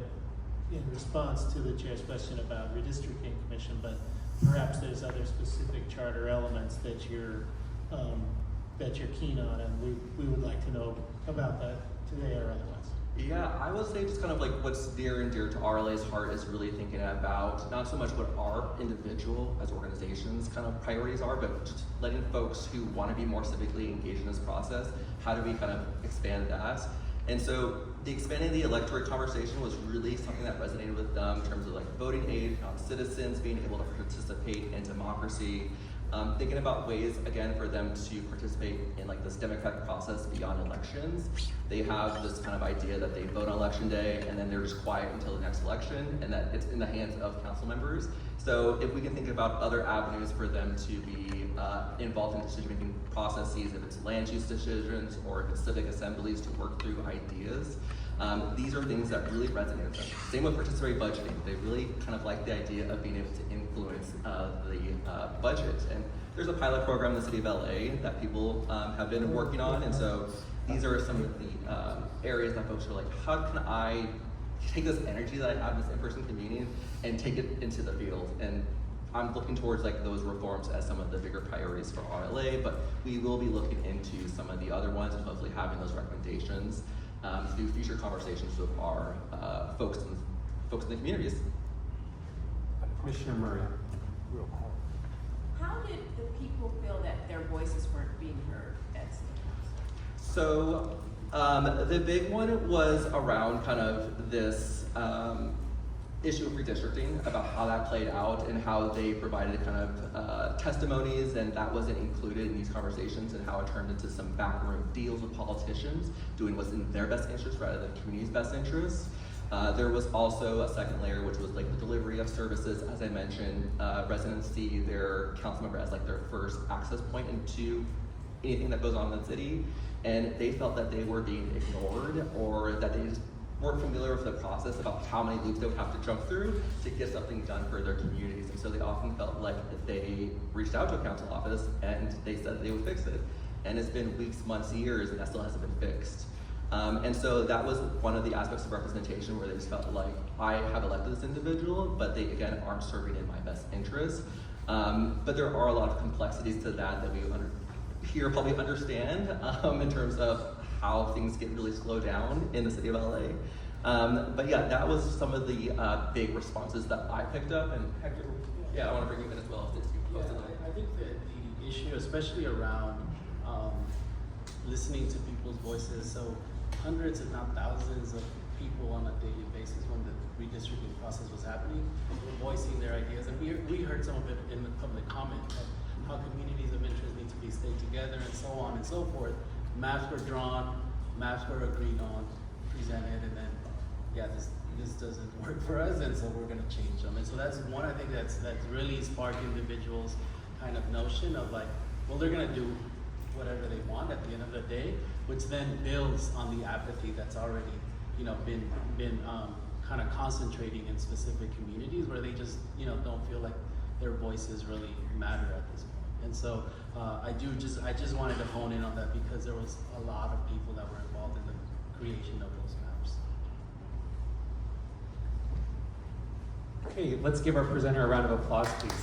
in response to the chair's question about redistricting commission, but perhaps there's other specific charter elements that you're keen on, and we would like to know about that today or otherwise. Yeah, I would say just kind of like what's near and dear to RLA's heart is really thinking about not so much what our individual as organizations kind of priorities are, but just letting folks who want to be more civically engaged in this process, how do we kind of expand that? And so the expanding the electorate conversation was really something that resonated with them in terms of like voting age, non-citizens being able to participate in democracy, thinking about ways, again, for them to participate in like this democratic process beyond elections. They have this kind of idea that they vote on election day and then they're just quiet until the next election, and that it's in the hands of council members. So if we can think about other avenues for them to be involved in decision-making processes, if it's land use decisions or if it's civic assemblies to work through ideas, these are things that really resonate with them. Same with participatory budgeting. They really kind of like the idea of being able to influence the budget. And there's a pilot program in the city of LA that people have been working on. And so these are some of the areas that folks are like, how can I take this energy that I have in this in-person community and take it into the field? And I'm looking towards like those reforms as some of the bigger priorities for RLA, but we will be looking into some of the other ones and hopefully having those recommendations to do future conversations with our folks in the communities. Commissioner Murray. How did the people feel that their voices weren't being heard at city council? So the big one was around kind of this issue of redistricting, about how that played out and how they provided kind of testimonies, and that wasn't included in these conversations, and how it turned into some backroom deals with politicians doing what's in their best interest rather than the community's best interest. There was also a second layer, which was like the delivery of services. As I mentioned, residents see their council member as like their first access point into anything that goes on in the city, and they felt that they were being ignored, or that they just weren't familiar with the process about how many loops they would have to jump through to get something done for their communities. And so they often felt like if they reached out to a council office and they said they would fix it. And it's been weeks, months, years, and that still hasn't been fixed. And so that was one of the aspects of representation where they just felt like, I have elected this individual, but they, again, aren't serving in my best interest. But there are a lot of complexities to that we here probably understand in terms of how things get really slowed down in the city of LA. But yeah, that was some of the big responses that I picked up. And Hector, yeah, I want to bring you in as well. I think that the issue, especially around listening to people's voices, so hundreds if not thousands of people on a daily basis when the redistricting process was happening were voicing their ideas, and we heard some of it in the public comment of how communities of interest need to be stayed together and so on and so forth. Maps were drawn, maps were agreed on, presented, and then, yeah, this doesn't work for us, and so we're gonna change them. And so that's one, I think that's really sparked individuals' kind of notion of like, well, they're gonna do whatever they want at the end of the day, which then builds on the apathy that's already, you know, been kind of concentrating in specific communities where they just, you know, don't feel like their voices really matter at this point. And so I just wanted to hone in on that because there was a lot of people that were involved in the creation of those maps. Okay, let's give our presenter a round of applause, please.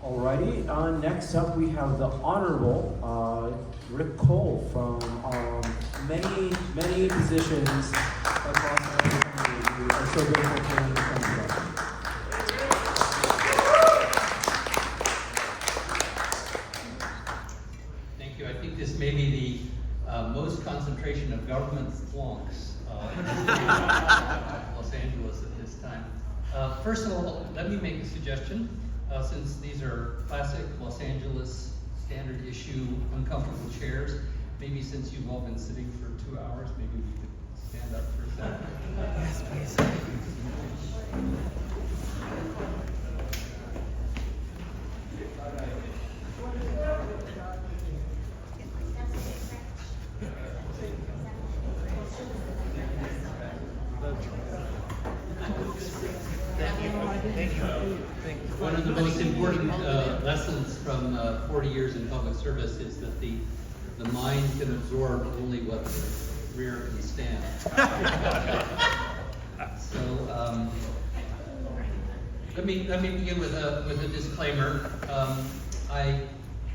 Alrighty, next up we have the Honorable Rick Cole from many positions across the community. We are so grateful for him to come today. Thank you. I think this may be the most concentration of government flunks in the city of Los Angeles at this time. First of all, let me make a suggestion. Since these are classic Los Angeles standard issue uncomfortable chairs, maybe since you've all been sitting for 2 hours, maybe we could stand up for a second. Yes, please. One of the most important lessons from 40 years in public service is that the mind can absorb only what the rear can stand. So let me begin with a disclaimer. I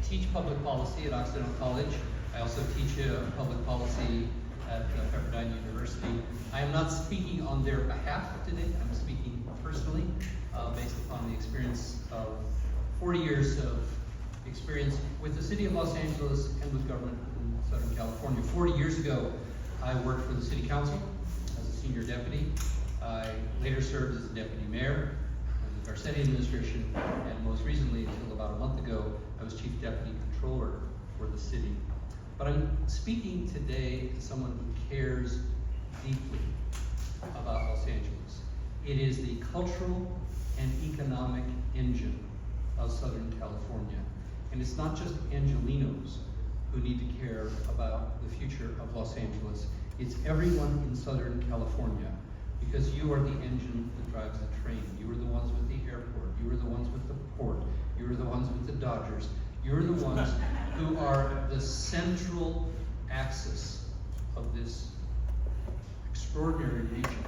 teach public policy at Occidental College. I also teach public policy at Pepperdine University. I am not speaking on their behalf today. I'm speaking personally, based upon the experience of 40 years of experience with the city of Los Angeles and with government in Southern California. 40 years ago, I worked for the city council as a senior deputy. I later served as a deputy mayor in the Garcetti administration, and most recently, until about a month ago, I was chief deputy controller for the city. But I'm speaking today to someone who cares deeply about Los Angeles. It is the cultural and economic engine of Southern California. And it's not just Angelinos who need to care about the future of Los Angeles. It's everyone in Southern California, because you are the engine that drives the train. You are the ones with the airport. You are the ones with the port. You are the ones with the Dodgers. You're the ones who are the central axis of this extraordinary region,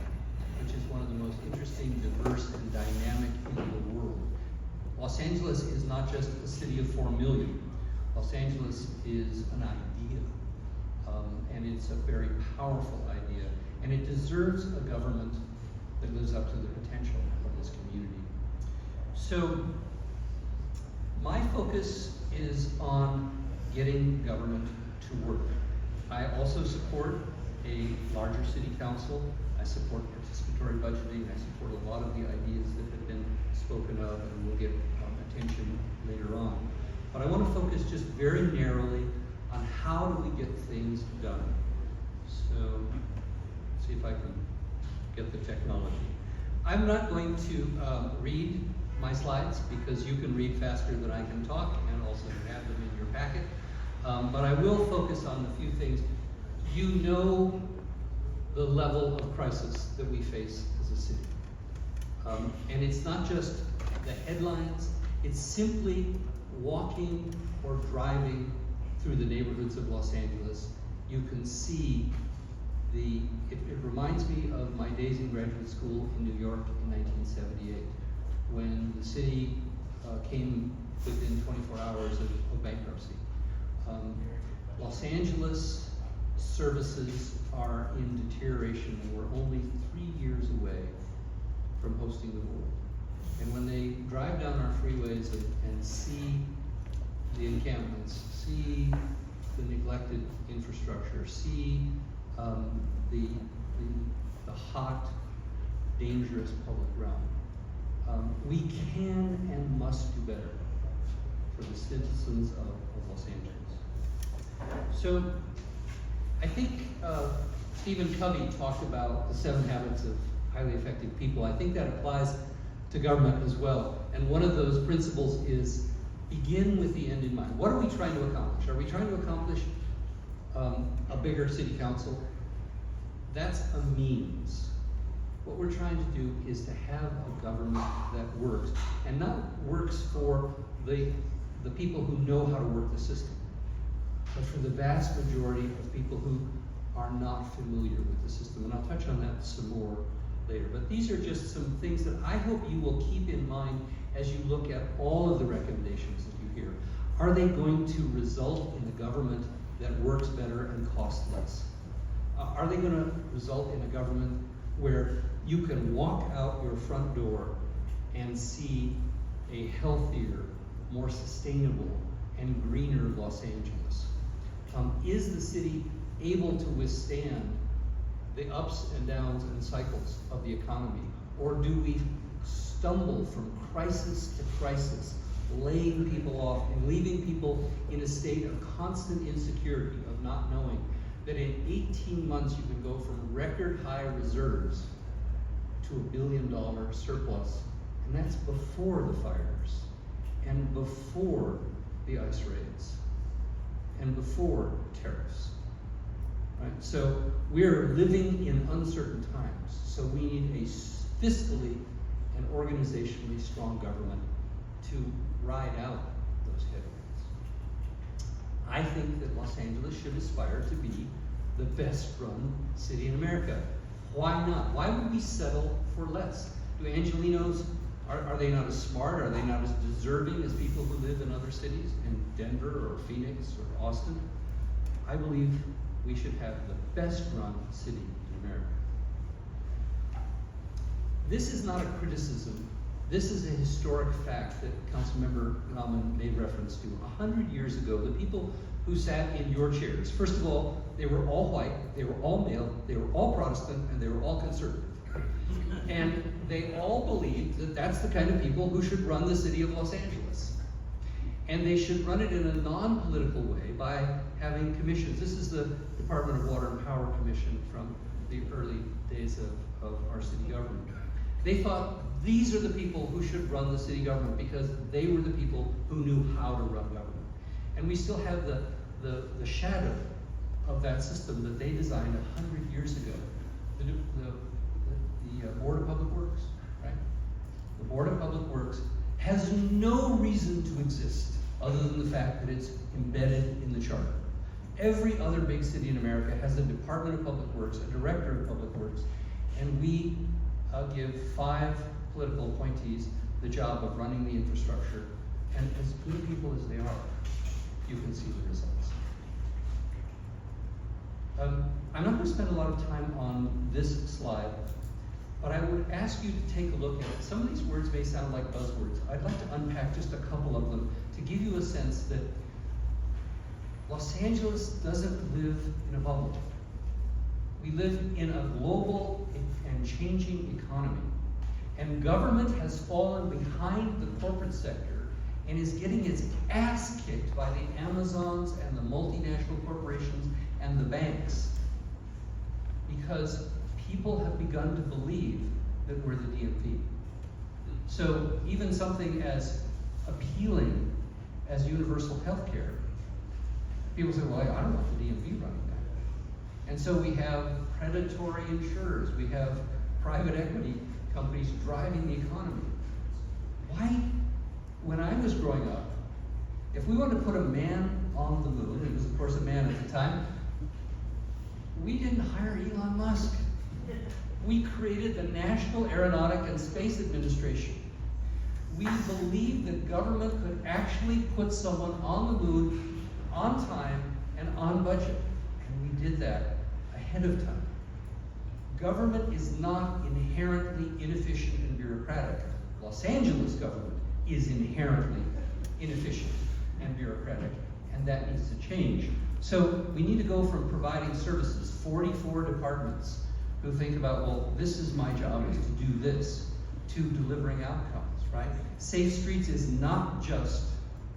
which is one of the most interesting, diverse, and dynamic in the world. Los Angeles is not just a city of 4 million. Los Angeles is an idea, and it's a very powerful idea, and it deserves a government that lives up to the potential of this community. So my focus is on getting government to work. I also support a larger city council. I support participatory budgeting. I support a lot of the ideas that have been spoken of and will get attention later on. But I want to focus just very narrowly on how do we get things done. So, see if I can get the technology. I'm not going to read my slides because you can read faster than I can talk, and also have them in your packet. But I will focus on the few things. You know the level of crisis that we face as a city. And it's not just the headlines, it's simply walking or driving through the neighborhoods of Los Angeles. You can see it reminds me of my days in graduate school in New York in 1978, when the city came within 24 hours of bankruptcy. Los Angeles services are in deterioration, and we're only 3 years away from hosting the world. And when they drive down our freeways and see the encampments, see the neglected infrastructure, see the hot, dangerous public realm, we can and must do better for the citizens of Los Angeles. So I think Stephen Covey talked about the 7 habits of highly effective people. I think that applies to government as well. And one of those principles is begin with the end in mind. What are we trying to accomplish? Are we trying to accomplish a bigger city council? That's a means. What we're trying to do is to have a government that works, and not works for the people who know how to work the system, but for the vast majority of people who are not familiar with the system. And I'll touch on that some more later. But these are just some things that I hope you will keep in mind as you look at all of the recommendations that you hear. Are they going to result in a government that works better and costs less? Are they going to result in a government where you can walk out your front door and see a healthier, more sustainable, and greener Los Angeles? Is the city able to withstand the ups and downs and cycles of the economy? Or do we stumble from crisis to crisis, laying people off and leaving people in a state of constant insecurity, of not knowing that in 18 months you can go from record high reserves to $1 billion surplus? And that's before the fires, and before the ICE raids, and before tariffs. Right? So we're living in uncertain times. So we need a fiscally and organizationally strong government to ride out those headwinds. I think that Los Angeles should aspire to be the best run city in America. Why not? Why would we settle for less? Do Angelinos, are they not as smart? Are they not as deserving as people who live in other cities, in Denver or Phoenix or Austin? I believe we should have the best run city in America. This is not a criticism. This is a historic fact that Councilmember Raman made reference to. 100 years ago, the people who sat in your chairs, first of all, they were all white, they were all male, they were all Protestant, and they were all conservative. And they all believed that that's the kind of people who should run the city of Los Angeles. And they should run it in a non-political way by having commissions. This is the Department of Water and Power Commission from the early days of our city government. They thought these are the people who should run the city government because they were the people who knew how to run government. And we still have the shadow of that system that they designed 100 years ago. The Board of Public Works, right? The Board of Public Works has no reason to exist other than the fact that it's embedded in the charter. Every other big city in America has a Department of Public Works, a Director of Public Works, and we give 5 political appointees the job of running the infrastructure. And as good people as they are, you can see the results. I'm not going to spend a lot of time on this slide, But I would ask you to take a look at it. Some of these words may sound like buzzwords. I'd like to unpack just a couple of them to give you a sense that Los Angeles doesn't live in a bubble. We live in a global and changing economy. And government has fallen behind the corporate sector and is getting its ass kicked by the Amazons and the multinational corporations and the banks, because people have begun to believe that we're the DMV. So even something as appealing as universal health care, people say, well, I don't want the DMV running that. And so we have predatory insurers, we have private equity companies driving the economy. Why, when I was growing up, if we wanted to put a man on the moon, it was of course a man at the time, we didn't hire Elon Musk. We created the National Aeronautic and Space Administration. We believed that government could actually put someone on the moon on time and on budget. And we did that ahead of time. Government is not inherently inefficient and bureaucratic. Los Angeles government is inherently inefficient and bureaucratic, and that needs to change. So we need to go from providing services, 44 departments who think about, well, this is my job is to do this, to delivering outcomes, right? Safe Streets is not just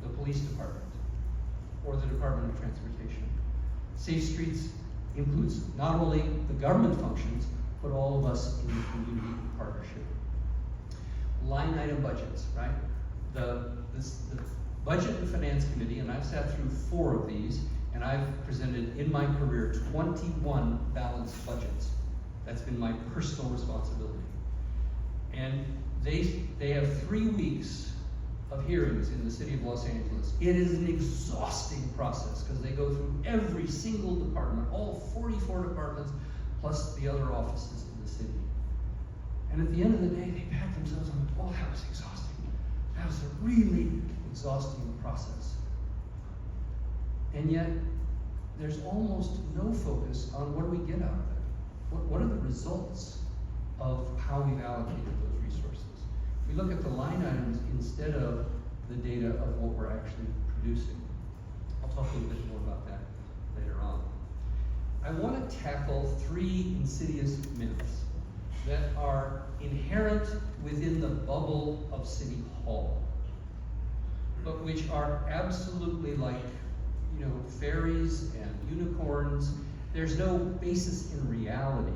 the police department or the Department of Transportation. Safe Streets includes not only the government functions, but all of us in the community partnership. Line item budgets, right? The Budget and Finance Committee, and I've sat through 4 of these, and I've presented in my career 21 balanced budgets. That's been my personal responsibility. And they have 3 weeks of hearings in the city of Los Angeles. It is an exhausting process because they go through every single department, all 44 departments, plus the other offices in the city. And at the end of the day, they pat themselves on the wall. That was exhausting. That was a really exhausting process. And yet, there's almost no focus on what do we get out of it. What are the results of how we've allocated those resources? We look at the line items instead of the data of what we're actually producing. I'll talk a little bit more about that later on. I want to tackle 3 insidious myths that are inherent within the bubble of City Hall, but which are absolutely like, you know, fairies and unicorns. There's no basis in reality.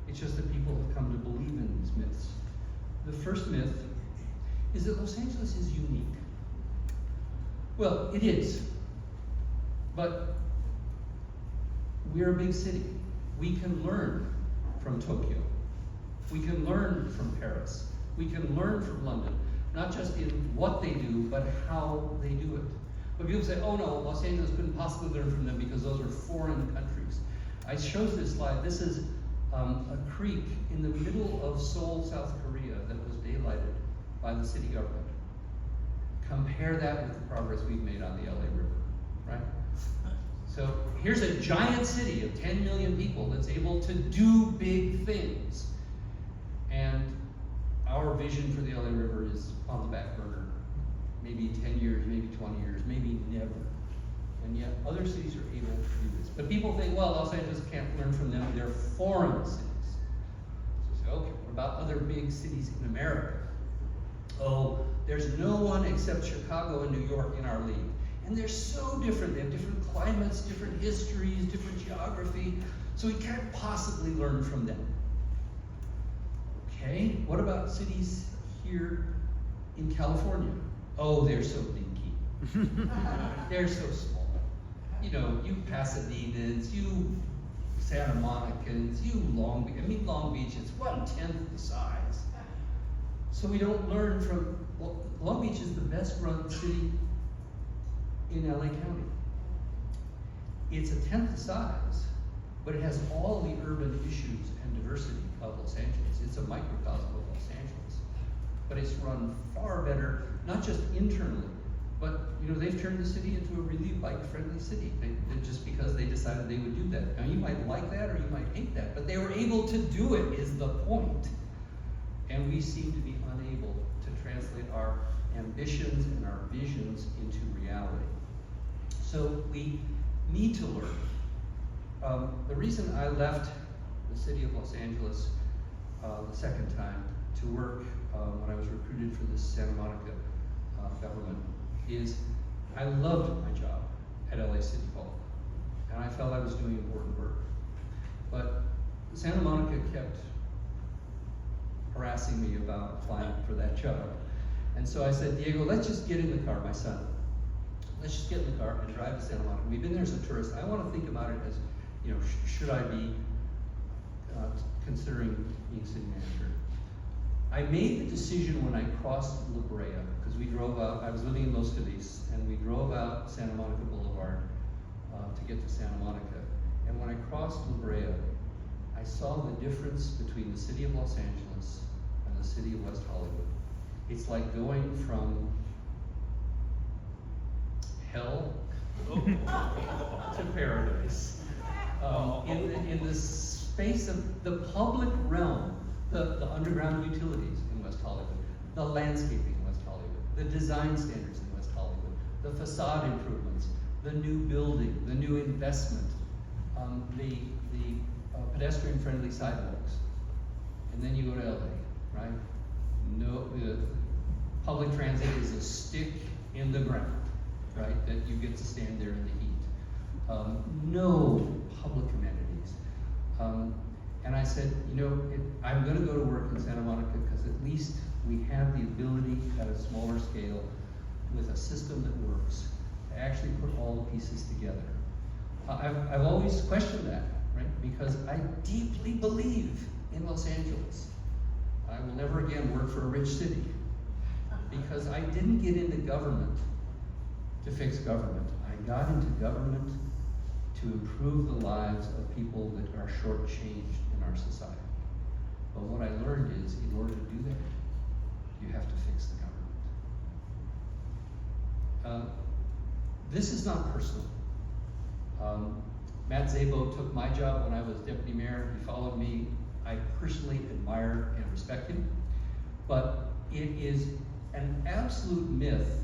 It's just that people have come to believe in these myths. The first myth is that Los Angeles is unique. Well, it is, but we're a big city. We can learn from Tokyo. We can learn from Paris. We can learn from London, not just in what they do, but how they do it. But people say, oh no, Los Angeles couldn't possibly learn from them because those are foreign countries. I chose this slide. This is a creek in the middle of Seoul, South Korea that was daylighted by the city government. Compare that with the progress we've made on the LA River, right? So here's a giant city of 10 million people that's able to do big things. And our vision for the LA River is on the back burner. Maybe 10 years, maybe 20 years, maybe never. And yet other cities are able to do this. But people think, well, Los Angeles can't learn from them. They're foreign cities. So you say, okay, what about other big cities in America? Oh, there's no one except Chicago and New York in our league. And they're so different. They have different climates, different histories, different geography. So we can't possibly learn from them. Okay, what about cities here in California? Oh, they're so dinky. They're so small. You know, you Pasadenas, you Santa Monicans, you Long Beach. I mean, Long Beach is 1/10 the size. So we don't learn from, well, Long Beach is the best run city in LA County. It's 1/10 the size, but it has all the urban issues and diversity of Los Angeles. It's a microcosm of Los Angeles. But it's run far better, not just internally, but you know, they've turned the city into a really bike-friendly city. Just because they decided they would do that. Now you might like that or you might hate that, but they were able to do it is the point. And we seem to be unable to translate our ambitions and our visions into reality. So we need to learn. The reason I left the city of Los Angeles the second time to work when I was recruited for this Santa Monica government is I loved my job at LA City Hall, and I felt I was doing important work. But Santa Monica kept harassing me about applying for that job. And so I said, Diego, let's just get in the car, my son. Let's just get in the car and drive to Santa Monica. We've been there as a tourist. I want to think about it as, you know, should I be considering being city manager? I made the decision when I crossed La Brea, because we drove out, I was living in Los Feliz, and we drove out Santa Monica Boulevard to get to Santa Monica. And when I crossed La Brea, I saw the difference between the city of Los Angeles and the city of West Hollywood. It's like going from hell to paradise. In the space of the public realm, the underground utilities in West Hollywood, the landscaping in West Hollywood, the design standards in West Hollywood, the facade improvements, the new building, the new investment, the pedestrian-friendly sidewalks. And then you go to LA, right? No, public transit is a stick in the ground, right? That you get to stand there in the heat. No public amenities. And I said, you know, I'm going to go to work in Santa Monica because at least we have the ability at a smaller scale with a system that works to actually put all the pieces together. I've always questioned that, right? Because I deeply believe in Los Angeles. I will never again work for a rich city because I didn't get into government to fix government. I got into government to improve the lives of people that are shortchanged in our society. But what I learned is, in order to do that, you have to fix the government. This is not personal. Matt Szabo took my job when I was deputy mayor. He followed me. I personally admire and respect him. But it is an absolute myth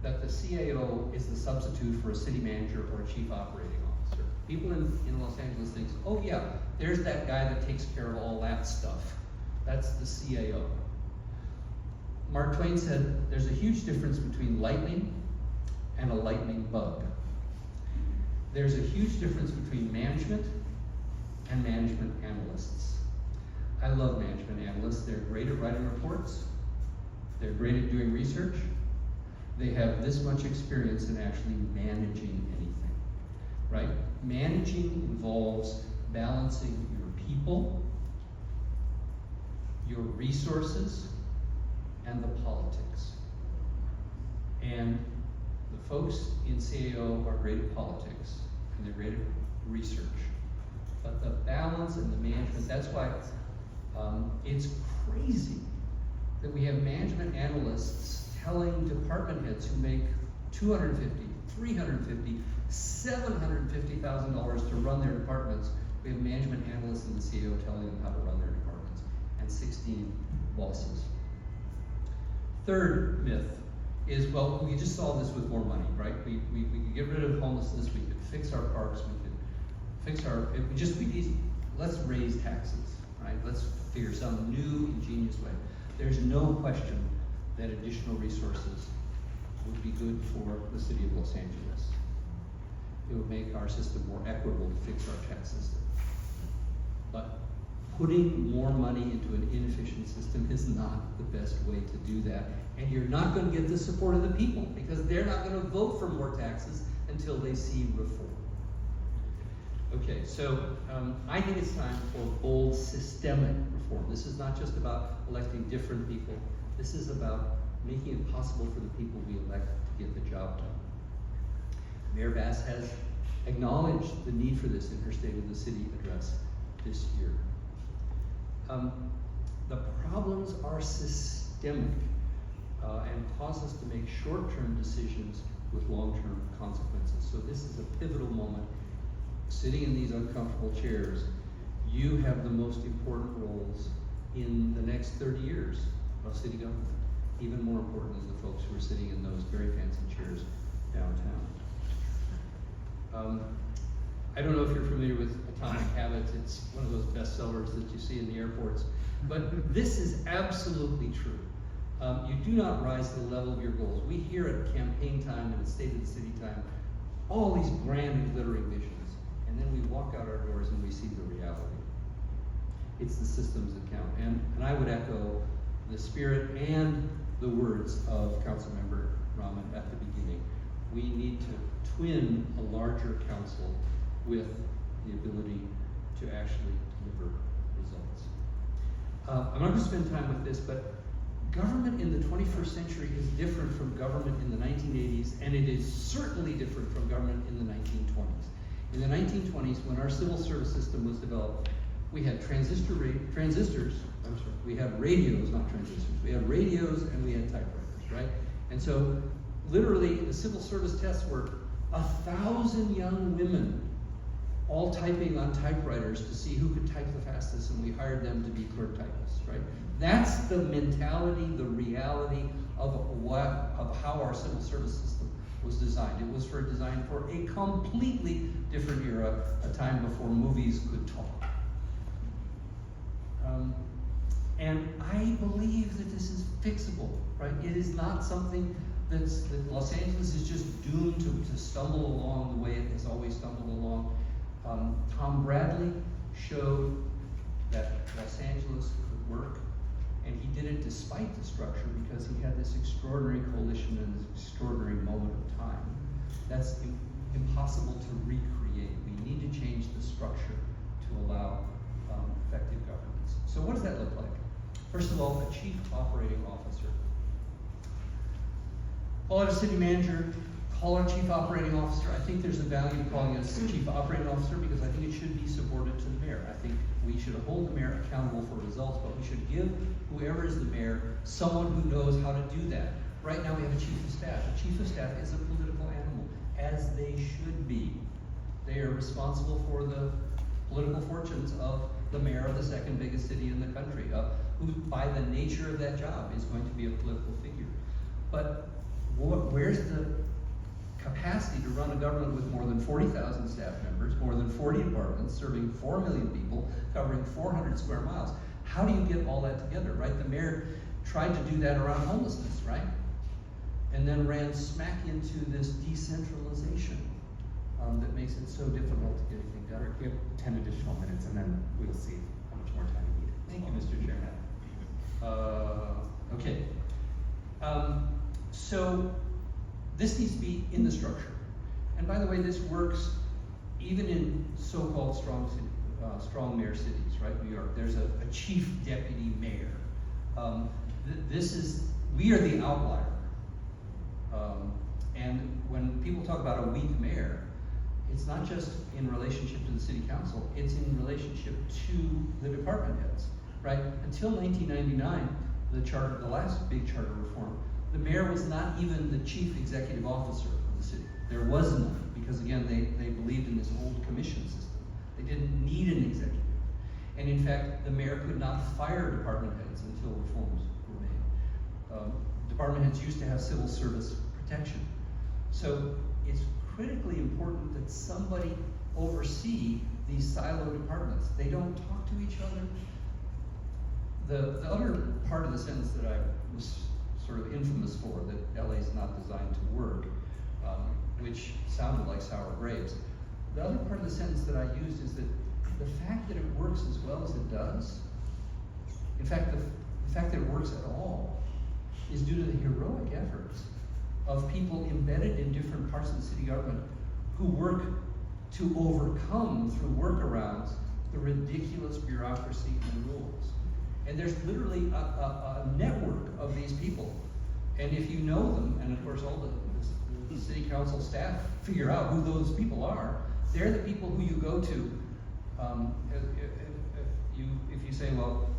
that the CAO is the substitute for a city manager or a chief operating officer. People in Los Angeles think, oh yeah, there's that guy that takes care of all that stuff. That's the CAO. Mark Twain said, there's a huge difference between lightning and a lightning bug. There's a huge difference between management and management analysts. I love management analysts. They're great at writing reports. They're great at doing research. They have this much experience in actually managing anything, right? Managing involves balancing your people, your resources, and the politics. And the folks in CAO are great at politics, and they're great at research. But the balance and the management, that's why it's crazy that we have management analysts telling department heads who make $250,000, $350,000, $750,000 to run their departments. We have management analysts in the CAO telling them how to run their departments, and 16 bosses. Third myth is, well, we just solve this with more money, right? We could get rid of homelessness, we could fix our parks, we could fix our, it would just be easy. Let's raise taxes, right? Let's figure some new, ingenious way. There's no question that additional resources would be good for the city of Los Angeles. It would make our system more equitable to fix our tax system. But putting more money into an inefficient system is not the best way to do that. And you're not going to get the support of the people because they're not going to vote for more taxes until they see reform. Okay, so I think it's time for bold systemic reform. This is not just about electing different people. This is about making it possible for the people we elect to get the job done. Mayor Bass has acknowledged the need for this in her State of the City address this year. The problems are systemic and cause us to make short-term decisions with long-term consequences. So this is a pivotal moment. Sitting in these uncomfortable chairs, you have the most important roles in the next 30 years of city government. Even more important is the folks who are sitting in those very fancy chairs downtown. I don't know if you're familiar with Atomic Habits. It's one of those bestsellers that you see in the airports. But this is absolutely true. You do not rise to the level of your goals. We hear at campaign time and at State of the City time all these grand and glittering visions, and then we walk out our doors and we see the reality. It's the systems that count. And I would echo the spirit and the words of Councilmember Raman at the beginning. We need to twin a larger council with the ability to actually deliver results. I'm not going to spend time with this, but government in the 21st century is different from government in the 1980s, and it is certainly different from government in the 1920s. In the 1920s, when our civil service system was developed, we had we had radios, not transistors. We had radios and we had typewriters, right? And so literally the civil service tests were 1,000 young women all typing on typewriters to see who could type the fastest, and we hired them to be clerk typists, right? That's the mentality, the reality of how our civil service system was designed. It was designed for a completely different era, a time before movies could talk. And I believe that this is fixable, right? It is not something that Los Angeles is just doomed to stumble along the way it has always stumbled along. Tom Bradley showed that Los Angeles could work, and he did it despite the structure because he had this extraordinary coalition and this extraordinary moment of time. That's impossible to recreate. We need to change the structure to allow effective governance. So what does that look like? First of all, a chief operating officer. Call it a city manager, call it a chief operating officer. I think there's a value in calling it a chief operating officer because I think it should be subordinate to the mayor. I think we should hold the mayor accountable for results, but we should give whoever is the mayor someone who knows how to do that. Right now we have a chief of staff. A chief of staff is a political animal, as they should be. They are responsible for the political fortunes of the mayor of the second biggest city in the country, who by the nature of that job is going to be a political figure. But where's the capacity to run a government with more than 40,000 staff members, more than 40 departments, serving 4 million people, covering 400 square miles? How do you get all that together, right? The mayor tried to do that around homelessness, right? And then ran smack into this decentralization that makes it so difficult to get anything done. We have 10 additional minutes, and then we'll see how much more time we need. Thank you, Mr. Chairman. Okay. So this needs to be in the structure. And by the way, this works even in so-called strong mayor cities, right? New York, there's a chief deputy mayor. We are the outlier. And when people talk about a weak mayor, it's not just in relationship to the city council, it's in relationship to the department heads, right? Until 1999, the last big charter reform, the mayor was not even the chief executive officer of the city. There was none, because again, they believed in this old commission system. They didn't need an executive. And in fact, the mayor could not fire department heads until reforms were made. Department heads used to have civil service protection. So it's critically important that somebody oversee these siloed departments. They don't talk to each other. The other part of the sentence that I was sort of infamous for, that LA is not designed to work, which sounded like sour grapes. The other part of the sentence that I used is that the fact that it works as well as it does, in fact, the fact that it works at all, is due to the heroic efforts of people embedded in different parts of the city government who work to overcome through workarounds the ridiculous bureaucracy and rules. And there's literally a network of these people. And if you know them, and of course all the city council staff figure out who those people are, they're the people who you go to. If you say, well,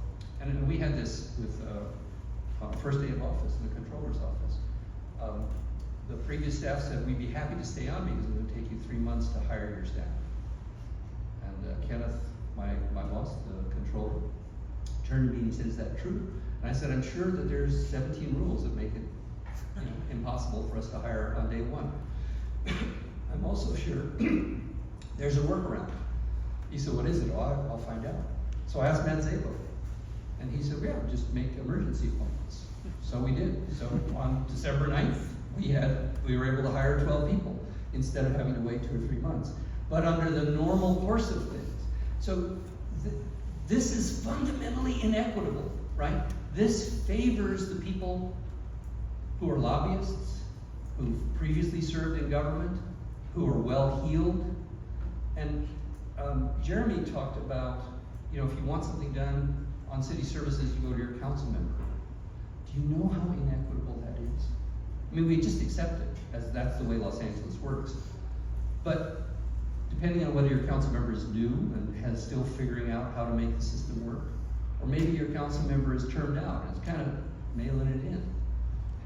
and we had this with first day of office in the controller's office. The previous staff said, we'd be happy to stay on because it would take you 3 months to hire your staff. And Kenneth, my boss, the controller, turned to me and he said, "Is that true?" And I said, "I'm sure that there's 17 rules that make it impossible for us to hire on day one." I'm also sure there's a workaround. He said, "What is it?" "Oh, I'll find out." So I asked Manzabo, and he said, "Yeah, just make emergency appointments." So we did. So on December 9th, we were able to hire 12 people instead of having to wait 2 or 3 months. But under the normal course of things. So this is fundamentally inequitable, right? This favors the people who are lobbyists, who've previously served in government, who are well-heeled. And Jeremy talked about, if you want something done on city services, you go to your council member. Do you know how inequitable that is? I mean, we just accept it, as that's the way Los Angeles works. But depending on whether your council member is new and is still figuring out how to make the system work, or maybe your council member is termed out and is kind of mailing it in,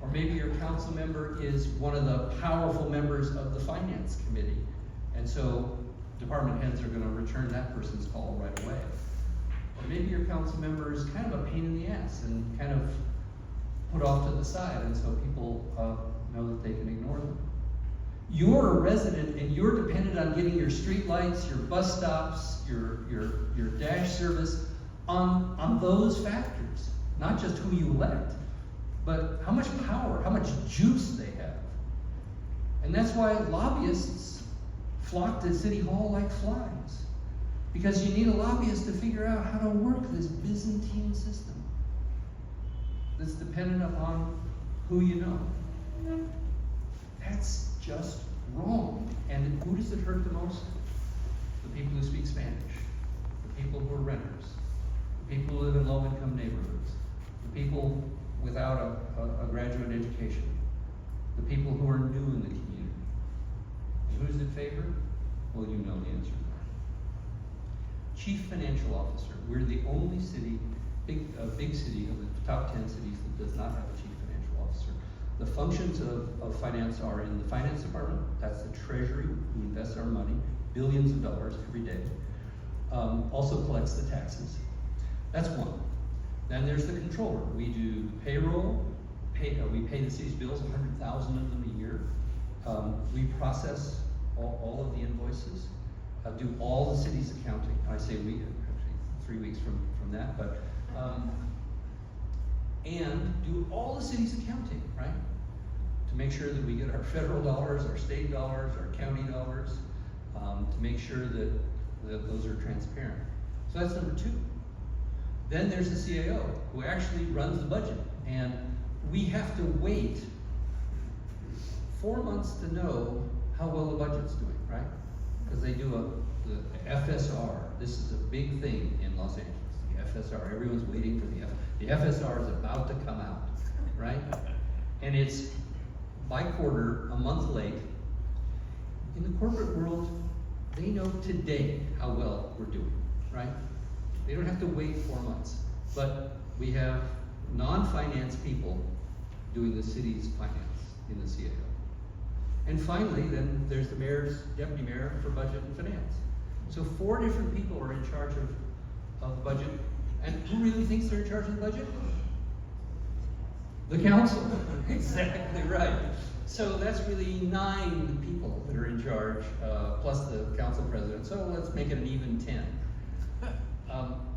or maybe your council member is one of the powerful members of the finance committee, and so department heads are going to return that person's call right away. Or maybe your council member is kind of a pain in the ass and kind of put off to the side, and so people know that they can ignore them. You're a resident and you're dependent on getting your street lights, your bus stops, your dash service on those factors. Not just who you elect, but how much power, how much juice they have. And that's why lobbyists flock to City Hall like flies. Because you need a lobbyist to figure out how to work this Byzantine system that's dependent upon who you know. That's just wrong. And who does it hurt the most? The people who speak Spanish, the people who are renters, the people who live in low-income neighborhoods, the people without a graduate education, the people who are new in the community. And who does it favor? Well, you know the answer. Chief Financial Officer. We're the only city, big city of the top 10 cities that does not have a Chief Financial Officer. The functions of finance are in the finance department. That's the treasury, who invests our money, billions of dollars every day. Also collects the taxes. That's one. Then there's the controller. We do payroll. We pay the city's bills, 100,000 of them a year. We process all of the invoices. Do all the city's accounting. I say we, actually 3 weeks from that, but and do all the city's accounting, right? To make sure that we get our federal dollars, our state dollars, our county dollars, to make sure that those are transparent. So that's number 2. Then there's the CAO, who actually runs the budget. And we have to wait 4 months to know how well the budget's doing, right? Because they do the FSR. This is a big thing in Los Angeles. The FSR. Everyone's waiting for the FSR is about to come out, right? And it's by quarter, a month late. In the corporate world, they know today how well we're doing, right? They don't have to wait 4 months. But we have non-finance people doing the city's finance in the CAO. And finally, then there's the mayor's deputy mayor for budget and finance. So 4 different people are in charge of the budget. And who really thinks they're in charge of the budget? The council. Exactly right. So that's really 9 people that are in charge, plus the council president. So let's make it an even 10.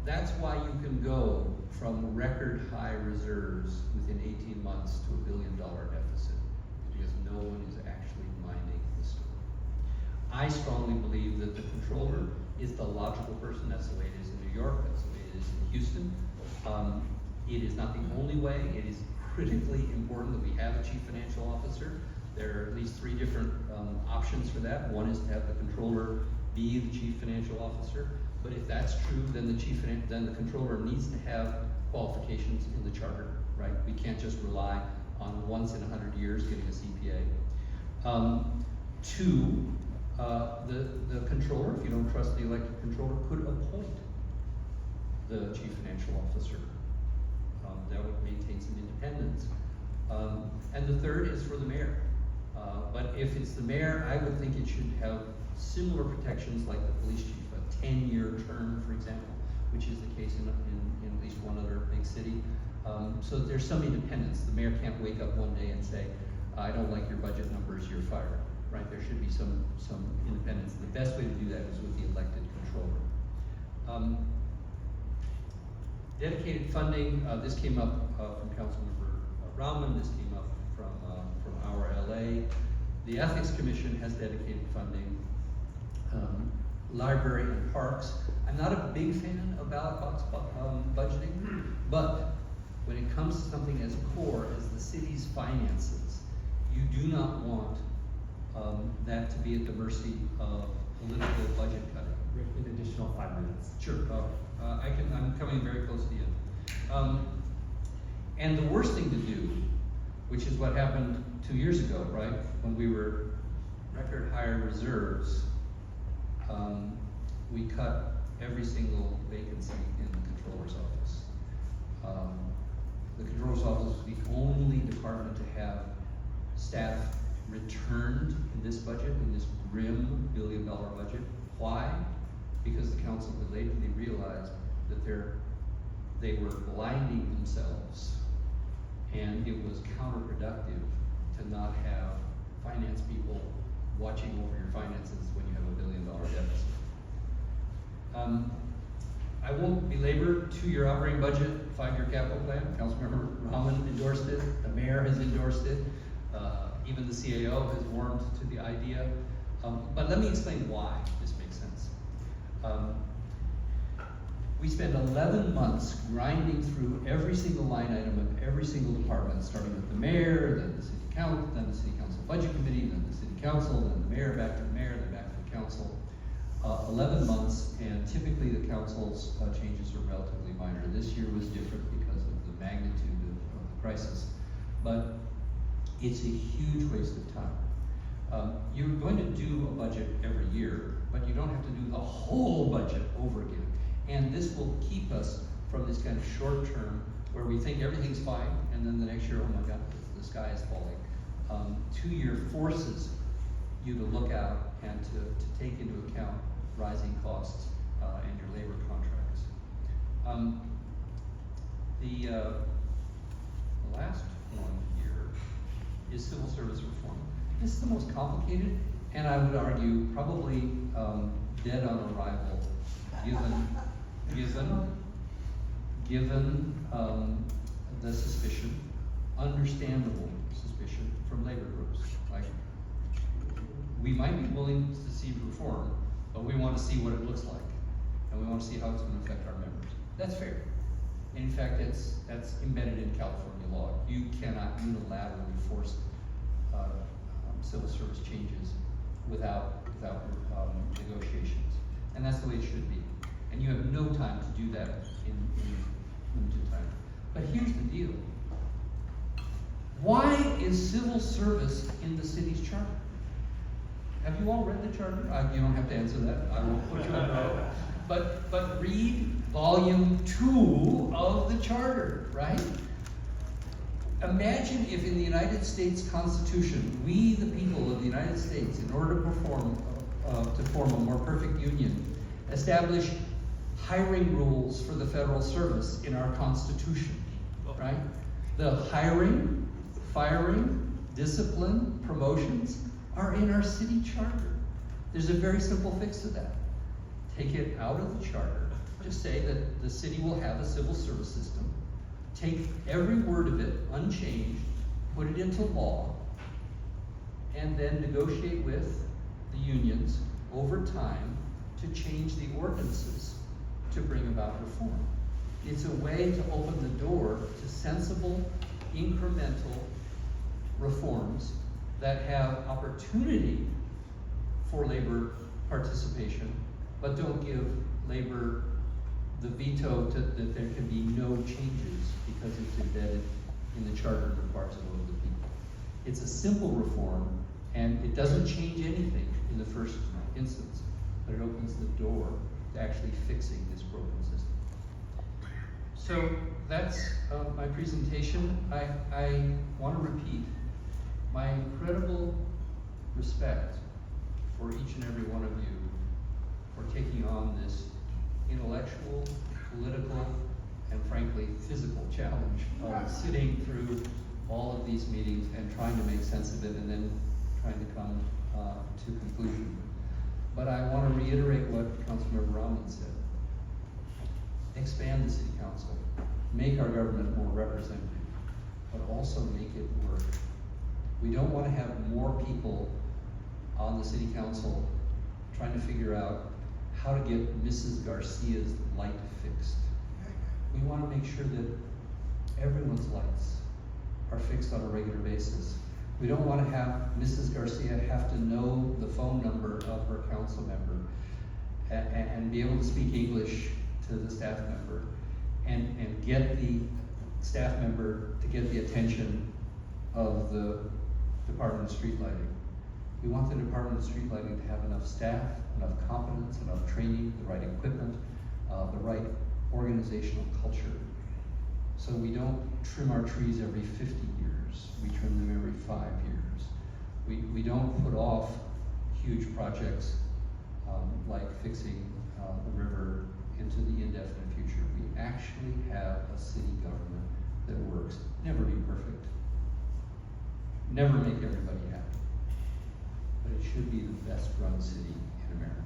That's why you can go from record high reserves within 18 months to $1 billion deficit, because no one is actually minding the story. I strongly believe that the controller is the logical person. That's the way it is in New York. That's the way it is in Houston. It is not the only way. It is critically important that we have a chief financial officer. There are at least 3 different options for that. One is to have the controller be the chief financial officer. But if that's true, then the controller needs to have qualifications in the charter, right? We can't just rely on once in 100 years getting a CPA. 2, the controller, if you don't trust the elected controller, could appoint the chief financial officer. That would maintain some independence. And the 3rd is for the mayor. But if it's the mayor, I would think it should have similar protections like the police chief, a 10-year term, for example, which is the case in at least one other big city. So there's some independence. The mayor can't wake up one day and say, I don't like your budget numbers, you're fired, right? There should be some independence. The best way to do that is with the elected controller. Dedicated funding, this came up from Councilmember Raman, this came up from our LA. The Ethics Commission has dedicated funding. Library and parks. I'm not a big fan of ballot box budgeting, but when it comes to something as core as the city's finances, you do not want that to be at the mercy of political budget cutting. Rick, an additional 5 minutes. Sure. I'm coming very close to the end. And the worst thing to do, which is what happened 2 years ago, right? When we were record high reserves, we cut every single vacancy in the controller's office. The controller's office was the only department to have staff returned in this budget, in this grim $1 billion budget. Why? Because the council belatedly realized that they were blinding themselves, and it was counterproductive to not have finance people watching over your finances when you have $1 billion deficit. I won't belabor 2-year operating budget, 5-year capital plan. Councilmember Raman endorsed it, the mayor has endorsed it, even the CAO has warmed to the idea. But let me explain why this makes sense. We spent 11 months grinding through every single line item of every single department, starting with the mayor, then the city council, then the city council budget committee, then the city council, then the mayor, back to the mayor, then back to the council. 11 months, and typically the council's changes are relatively minor. This year was different because of the magnitude of the crisis, but it's a huge waste of time. You're going to do a budget every year, but you don't have to do the whole budget over again. And this will keep us from this kind of short term where we think everything's fine, and then the next year, oh my God, the sky is falling. 2-year forces you to look out and to take into account rising costs and your labor contracts. The last one here is civil service reform. This is the most complicated, and I would argue probably dead on arrival, given the suspicion, understandable suspicion from labor groups. Like, we might be willing to see reform, but we want to see what it looks like, and we want to see how it's going to affect our members. That's fair. In fact, that's embedded in California law. You cannot unilaterally force civil service changes without negotiations, and that's the way it should be. And you have no time to do that in limited time. But here's the deal. Why is civil service in the city's charter? Have you all read the charter? You don't have to answer that. I won't put you on road. But read volume 2 of the charter, right? Imagine if in the United States Constitution, we, the people of the United States, in order to form a more perfect union, establish hiring rules for the federal service in our Constitution, right? The hiring, firing, discipline, promotions are in our city charter. There's a very simple fix to that. Take it out of the charter. Just say that the city will have a civil service system. Take every word of it unchanged, put it into law, and then negotiate with the unions over time to change the ordinances to bring about reform. It's a way to open the door to sensible, incremental reforms that have opportunity for labor participation, but don't give labor the veto that there can be no changes because it's embedded in the charter and requires a vote of the people. It's a simple reform, and it doesn't change anything in the first instance, but it opens the door to actually fixing this broken system. So that's my presentation. I want to repeat my incredible respect for each and every one of you for taking on this intellectual, political and frankly physical challenge of sitting through all of these meetings and trying to make sense of it and then trying to come to conclusion. But I want to reiterate what Councilmember Raman said. Expand the city council, make our government more representative, but also make it work. We don't want to have more people on the city council trying to figure out how to get Mrs. Garcia's light fixed. We want to make sure that everyone's lights are fixed on a regular basis. We don't want to have Mrs. Garcia have to know the phone number of her council member and be able to speak English to the staff member and get the staff member to get the attention of the Department of Street Lighting. We want the Department of Street Lighting to have enough staff, enough competence, enough training, the right equipment, the right organizational culture. So we don't trim our trees every 50 years. We trim them every 5 years. We don't put off huge projects like fixing the river into the indefinite future. We actually have a city government that works. Never be perfect. Never make everybody happy. But it should be the best run city in America.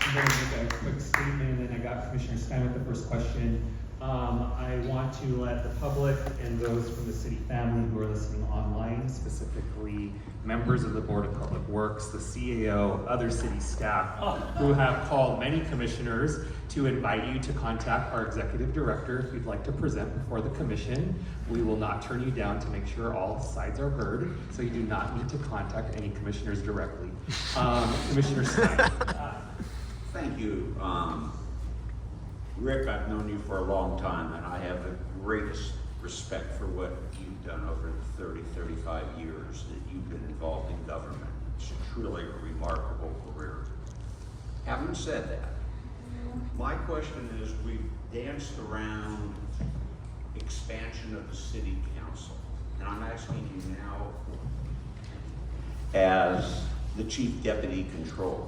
I'm going to make a quick statement, and I got Commissioner Stein with the first question. I want to let the public and those from the city family who are listening online, specifically members of the Board of Public Works, the CAO, other city staff who have called many commissioners to invite you to contact our executive director if you'd like to present before the commission. We will not turn you down to make sure all sides are heard, so you do not need to contact any commissioners directly. Commissioner Stein. Thank you. Rick, I've known you for a long time, and I have the greatest respect for what you've done over the 30, 35 years that you've been involved in government. It's truly a remarkable career. Having said that, my question is, we've danced around expansion of the city council, and I'm asking you now as the chief deputy controller.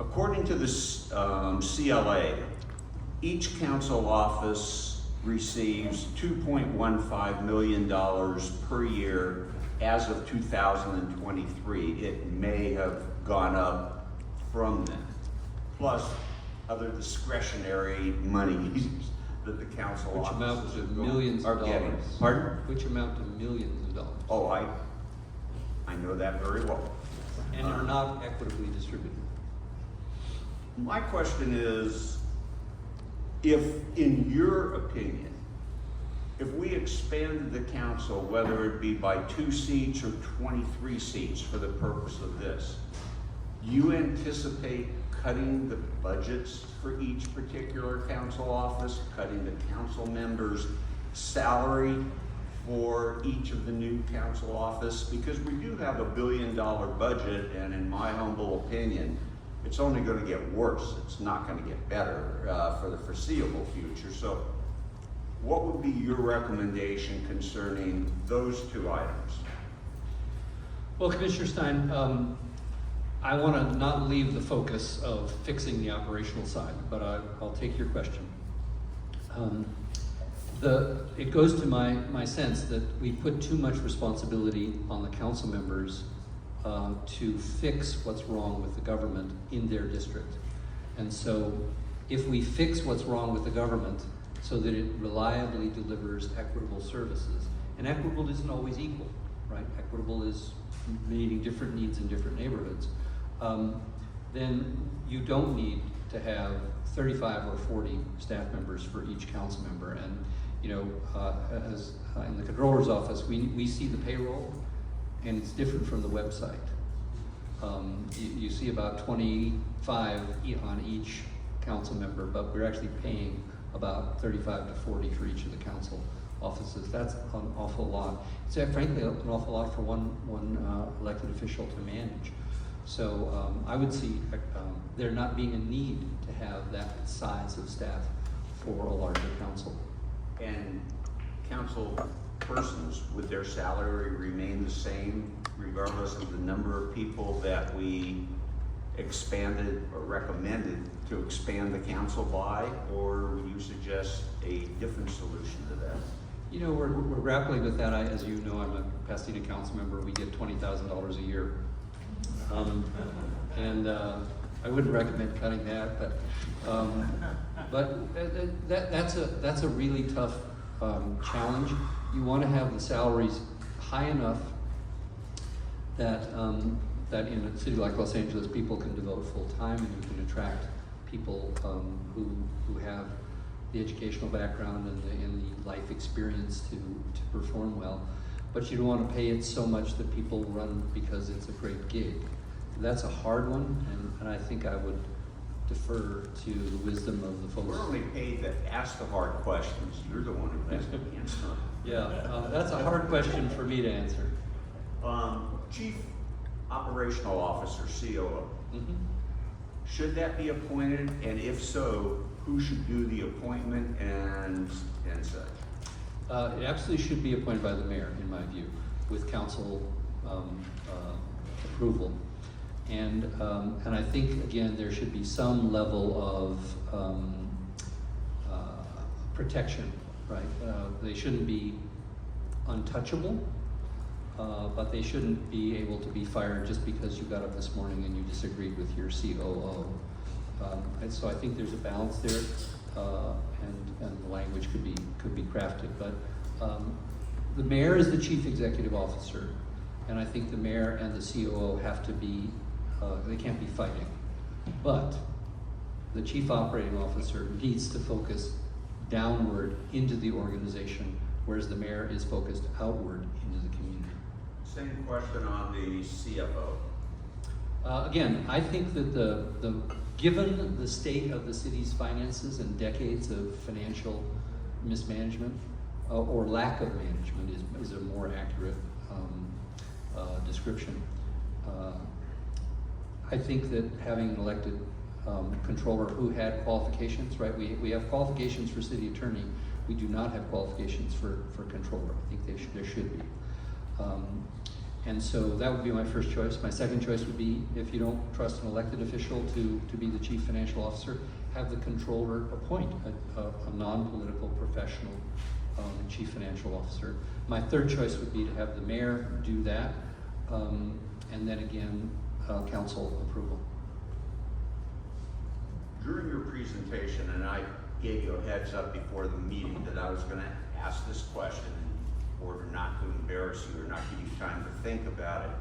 According to the CLA, each council office receives $2.15 million per year as of 2023. It may have gone up from then, plus other discretionary monies that the council Which amount offices to millions are of getting. dollars. Pardon? Which amount to millions of dollars. Oh, I know that very well. And are not equitably distributed. My question is, if, in your opinion, if we expanded the council, whether it be by 2 seats or 23 seats for the purpose of this, you anticipate cutting the budgets for each particular council office, cutting the council members' salary for each of the new council office? Because we do have $1 billion budget, and in my humble opinion, it's only going to get worse. It's not going to get better for the foreseeable future. So what would be your recommendation concerning those 2 items? Well, Commissioner Stein, I want to not leave the focus of fixing the operational side, but I'll take your question. It goes to my sense that we put too much responsibility on the council members to fix what's wrong with the government in their district. And so if we fix what's wrong with the government so that it reliably delivers equitable services, and equitable isn't always equal, right? Equitable is meeting different needs in different neighborhoods. Then you don't need to have 35 or 40 staff members for each council member. And you know, as in the controller's office, we see the payroll, and it's different from the website. You see about 25 on each council member, but we're actually paying about 35 to 40 for each of the council offices. That's an awful lot. It's frankly an awful lot for one elected official to manage. So I would see there not being a need to have that size of staff for a larger council. And council persons, would their salary remain the same regardless of the number of people that we expanded or recommended to expand the council by, or would you suggest a different solution to that? You know, we're grappling with that. As you know, I'm a Pasadena council member. We get $20,000 a year. I wouldn't recommend cutting that, but that's a really tough challenge. You want to have the salaries high enough that in a city like Los Angeles, people can devote full time, and you can attract people who have the educational background and the life experience to perform well. But you don't want to pay it so much that people run because it's a great gig. That's a hard one, and I think I would defer to the wisdom of the folks. We're only paid to ask the hard questions. You're the one who has to answer them. Yeah, that's a hard question for me to answer. Chief Operational Officer, COO. Mm-hmm. Should that be appointed, and if so, who should do the appointment and such? It absolutely should be appointed by the mayor, in my view, with council approval. And I think, again, there should be some level of protection, right? They shouldn't be untouchable, but they shouldn't be able to be fired just because you got up this morning and you disagreed with your COO. And so I think there's a balance there, and the language could be crafted. But the mayor is the chief executive officer, and I think the mayor and the COO have to be, they can't be fighting. But the chief operating officer needs to focus downward into the organization, whereas the mayor is focused outward into the community. Same question on the CFO. Again, I think that given the state of the city's finances and decades of financial mismanagement or lack of management is a more accurate description. I think that having an elected controller who had qualifications, right? We have qualifications for city attorney. We do not have qualifications for controller. I think there should be. And so that would be my first choice. My second choice would be, if you don't trust an elected official to be the chief financial officer, have the controller appoint a non-political professional chief financial officer. My third choice would be to have the mayor do that, and then again, council approval. During your presentation, and I gave you a heads up before the meeting that I was going to ask this question in order not to embarrass you or not give you time to think about it.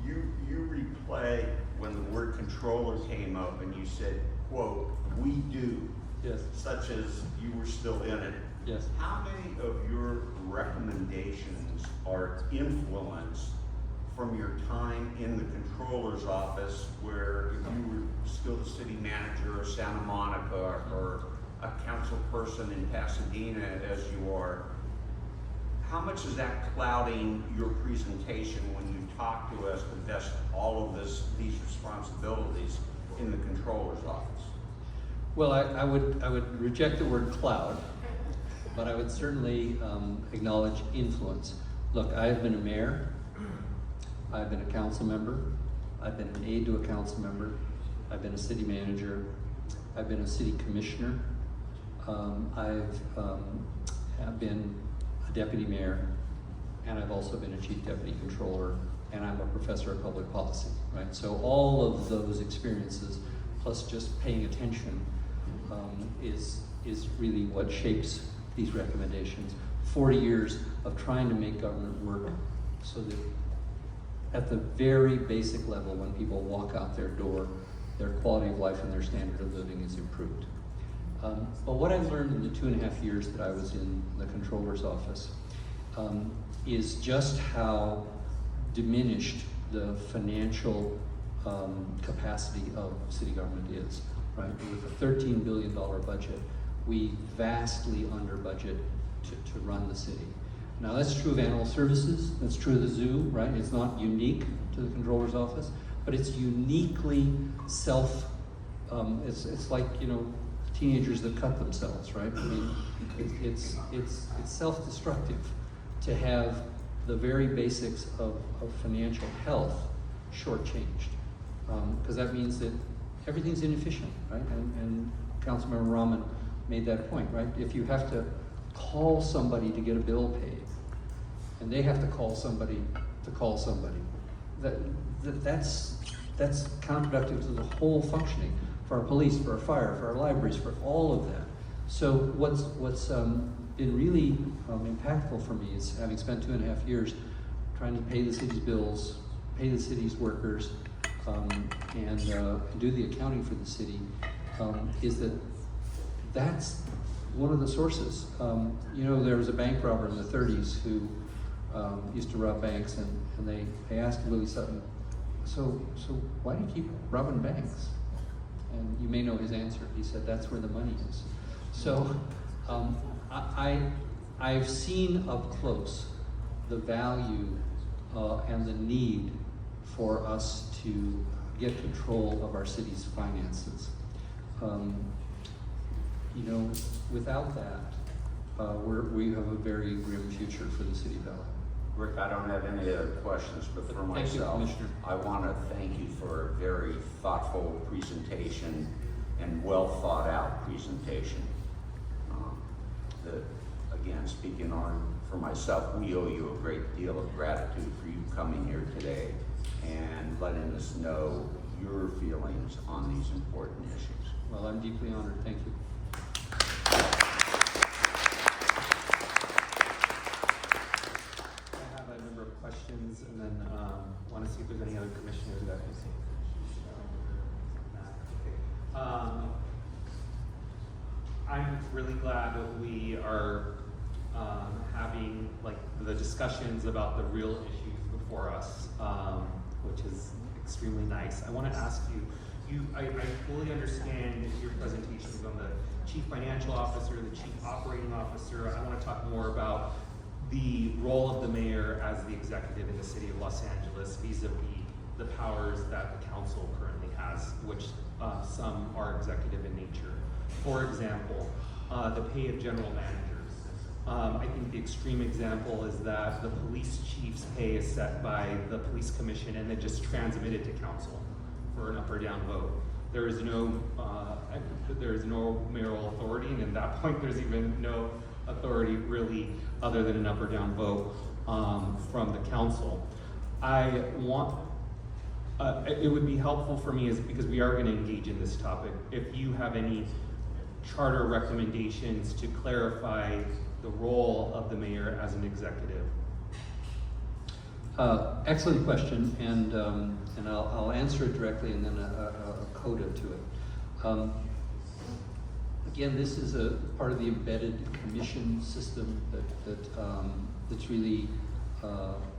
You replay when the word controller came up and you said, quote, "we do." Yes. Such as you were still in it. Yes. How many of your recommendations are influenced from your time in the controller's office, where if you were still the city manager of Santa Monica or a council person in Pasadena as you are, how much is that clouding your presentation when you talk to us to vest all of these responsibilities in the controller's office? Well, I would reject the word cloud, but I would certainly acknowledge influence. Look, I have been a mayor, I've been a council member, I've been an aide to a council member, I've been a city manager, I've been a city commissioner, I've been a deputy mayor, and I've also been a chief deputy controller, and I'm a professor of public policy, right? So all of those experiences, plus just paying attention, is really what shapes these recommendations. 40 years of trying to make government work so that at the very basic level, when people walk out their door, their quality of life and their standard of living is improved. But what I've learned in the 2.5 years that I was in the controller's office is just how diminished the financial capacity of city government is, right? With a $13 billion budget, we vastly under budget to run the city. Now that's true of animal services, that's true of the zoo, right? It's not unique to the controller's office, but it's uniquely it's like, you know, teenagers that cut themselves, right? I mean, it's self-destructive to have the very basics of financial health shortchanged. Because that means that everything's inefficient, right? And Councilmember Raman made that point, right? If you have to call somebody to get a bill paid, and they have to call somebody to call somebody, that's counterproductive to the whole functioning for our police, for our fire, for our libraries, for all of that. So what's been really impactful for me is, having spent 2.5 years trying to pay the city's bills, pay the city's workers, and do the accounting for the city, is that's one of the sources. You know, there was a bank robber in the 30s who used to rob banks, and they asked Willie Sutton, so why do you keep robbing banks? And you may know his answer. He said, that's where the money is. So I've seen up close the value and the need for us to get control of our city's finances. You know, without that, we have a very grim future for the city of LA. Rick, I don't have any other questions, but for Thank you, myself, Commissioner. I want to thank you for a very thoughtful presentation and well thought out presentation. Again, speaking for myself, we owe you a great deal of gratitude for you coming here today and letting us know your feelings on these important issues. Well, I'm deeply honored. Thank you. I have a number of questions, and then want to see if there's any other commissioners that can see. I'm really glad that we are having like the discussions about the real issues before us, which is extremely nice. I want to ask you, I fully understand your presentations on the chief financial officer, the chief operating officer. I want to talk more about the role of the mayor as the executive in the city of Los Angeles vis-a-vis the powers that the council currently has, which some are executive in nature. For example, the pay of general managers. I think the extreme example is that the police chief's pay is set by the police commission and then just transmitted to council for an up or down vote. There is no mayoral authority, and at that point there's even no authority really other than an up or down vote from the council. I want, it would be helpful for me, because we are going to engage in this topic, if you have any charter recommendations to clarify the role of the mayor as an executive. Excellent question, and I'll answer it directly and then a coda to it. Again, this is a part of the embedded commission system that's really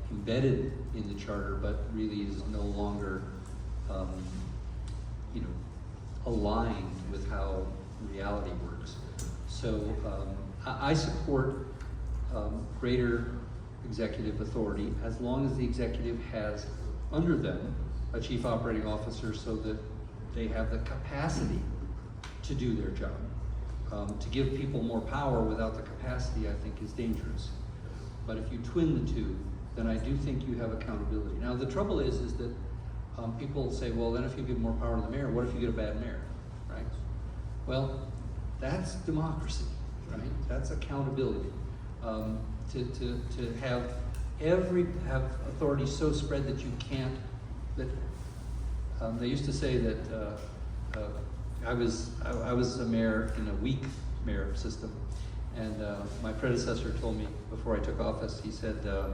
embedded in the charter, but really is no longer, aligned with how reality works. So I support greater executive authority as long as the executive has under them a chief operating officer, so that they have the capacity to do their job. To give people more power without the capacity, I think, is dangerous. But if you twin the two, then I do think you have accountability. Now, the trouble is that people say, well, then if you give more power to the mayor, what if you get a bad mayor, right? Well, that's democracy, right? That's accountability. To have authority so spread that you can't, they used to say that I was a mayor in a weak mayor system, and my predecessor told me before I took office, he said, the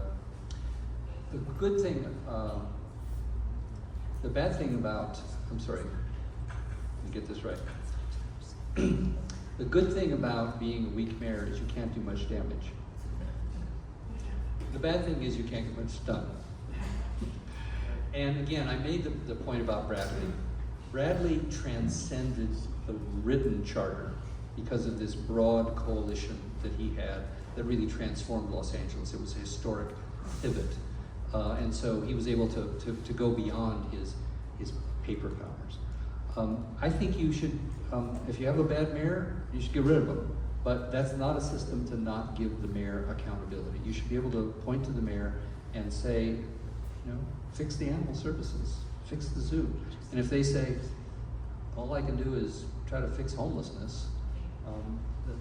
bad thing about, I'm sorry, let me get this right. The good thing about being a weak mayor is you can't do much damage. The bad thing is you can't get much done. And again, I made the point about Bradley. Bradley transcended the written charter because of this broad coalition that he had that really transformed Los Angeles. It was a historic pivot. And so he was able to go beyond his paper powers. I think you should, if you have a bad mayor, you should get rid of him. But that's not a system to not give the mayor accountability. You should be able to point to the mayor and say, you know, fix the animal services, fix the zoo. And if they say, all I can do is try to fix homelessness,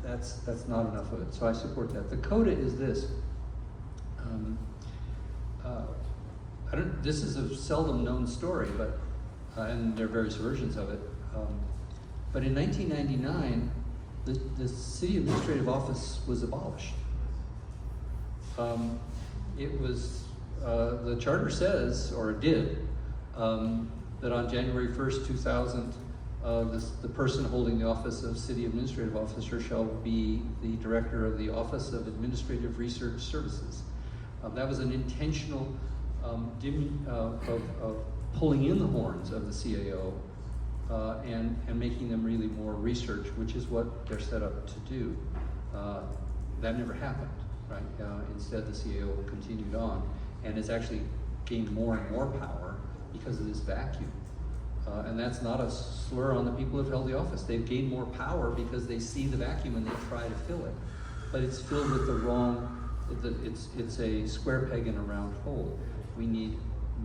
that's not enough of it. So I support that. The coda is this. This is a seldom known story, but and there are various versions of it. But in 1999, the city administrative office was abolished. It was, the charter says, or it did, that on January 1st, 2000, the person holding the office of city administrative officer shall be the director of the Office of Administrative Research Services. That was an intentional of pulling in the horns of the CAO and making them really more research, which is what they're set up to do. That never happened, right? Instead, the CAO continued on, and it's actually gained more and more power because of this vacuum. And that's not a slur on the people who've held the office. They've gained more power because they see the vacuum and they try to fill it. But it's filled with the wrong, it's a square peg in a round hole. We need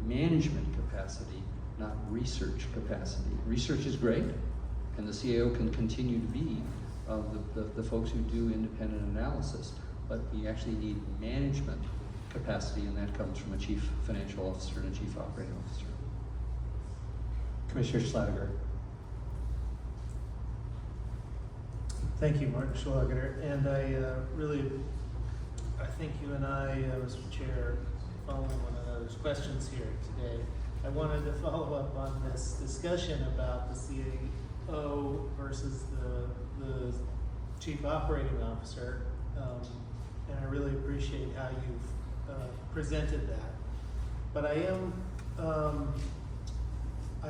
management capacity, not research capacity. Research is great, and the CAO can continue to be the folks who do independent analysis, but we actually need management capacity, and that comes from a chief financial officer and a chief operating officer. Commissioner Schlager. Thank you, Mark Schlager. And I think you and I, Mr. Chair, following one another's questions here today. I wanted to follow up on this discussion about the CAO versus the Chief Operating Officer. And I really appreciate how you've presented that. But I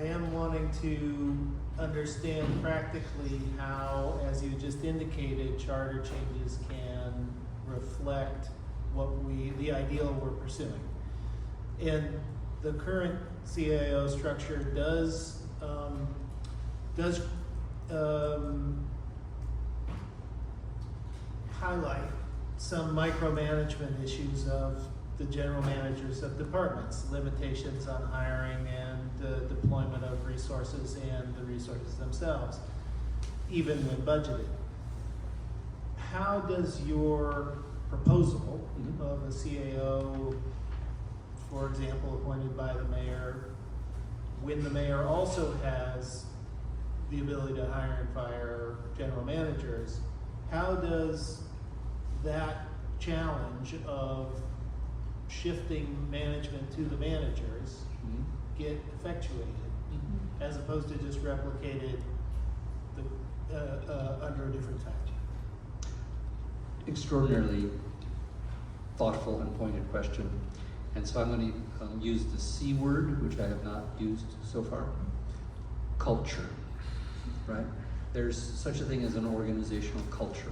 am wanting to understand practically how, as you just indicated, charter changes can reflect the ideal we're pursuing. And the current CAO structure does highlight some micromanagement issues of the general managers of departments, limitations on hiring and the deployment of resources and the resources themselves, even when budgeted. How does your proposal of a CAO, for example, appointed by the mayor, when the mayor also has the ability to hire and fire general managers, how does that challenge of shifting management to the managers get effectuated, as opposed to just replicated under a different title? Extraordinarily thoughtful and pointed question. And so I'm going to use the C word, which I have not used so far. Culture, right? There's such a thing as an organizational culture.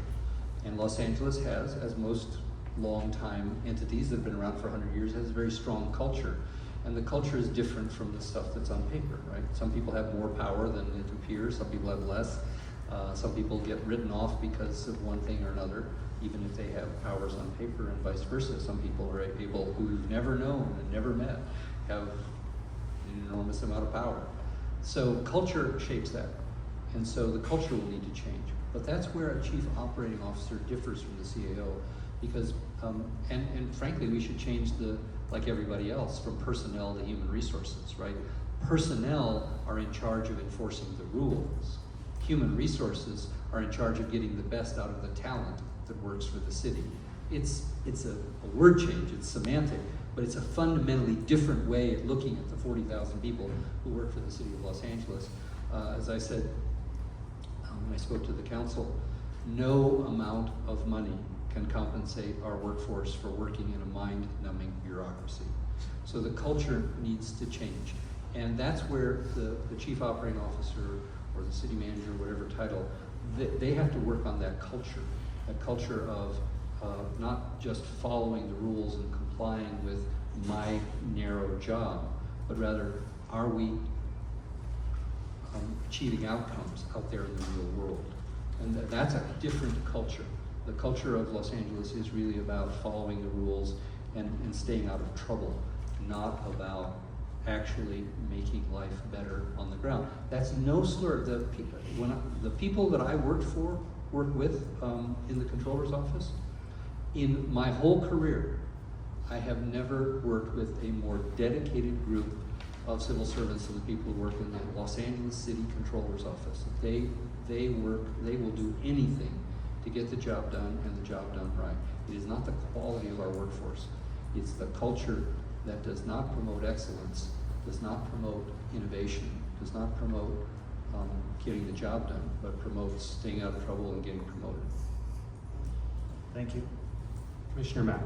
And Los Angeles has, as most long-time entities that have been around for 100 years, has a very strong culture. And the culture is different from the stuff that's on paper, right? Some people have more power than it appears, some people have less. Some people get written off because of one thing or another, even if they have powers on paper, and vice versa. Some people are able, who you've never known and never met, have an enormous amount of power. So culture shapes that. And so the culture will need to change. But that's where a chief operating officer differs from the CAO, because, and frankly, we should change like everybody else, from personnel to human resources, right? Personnel are in charge of enforcing the rules. Human resources are in charge of getting the best out of the talent that works for the city. It's a word change, it's semantic, but it's a fundamentally different way of looking at the 40,000 people who work for the city of Los Angeles. As I said when I spoke to the council, no amount of money can compensate our workforce for working in a mind-numbing bureaucracy. So the culture needs to change. And that's where the chief operating officer or the city manager, whatever title, they have to work on that culture of not just following the rules and complying with my narrow job, but rather, are we achieving outcomes out there in the real world? And that's a different culture. The culture of Los Angeles is really about following the rules and staying out of trouble, not about actually making life better on the ground. That's no slur. The people that I work with in the controller's office, in my whole career, I have never worked with a more dedicated group of civil servants than the people who work in the Los Angeles City Controller's office. They will do anything to get the job done and the job done right. It is not the quality of our workforce. It's the culture that does not promote excellence, does not promote innovation, does not promote getting the job done, but promotes staying out of trouble and getting promoted. Thank you. Commissioner Mack.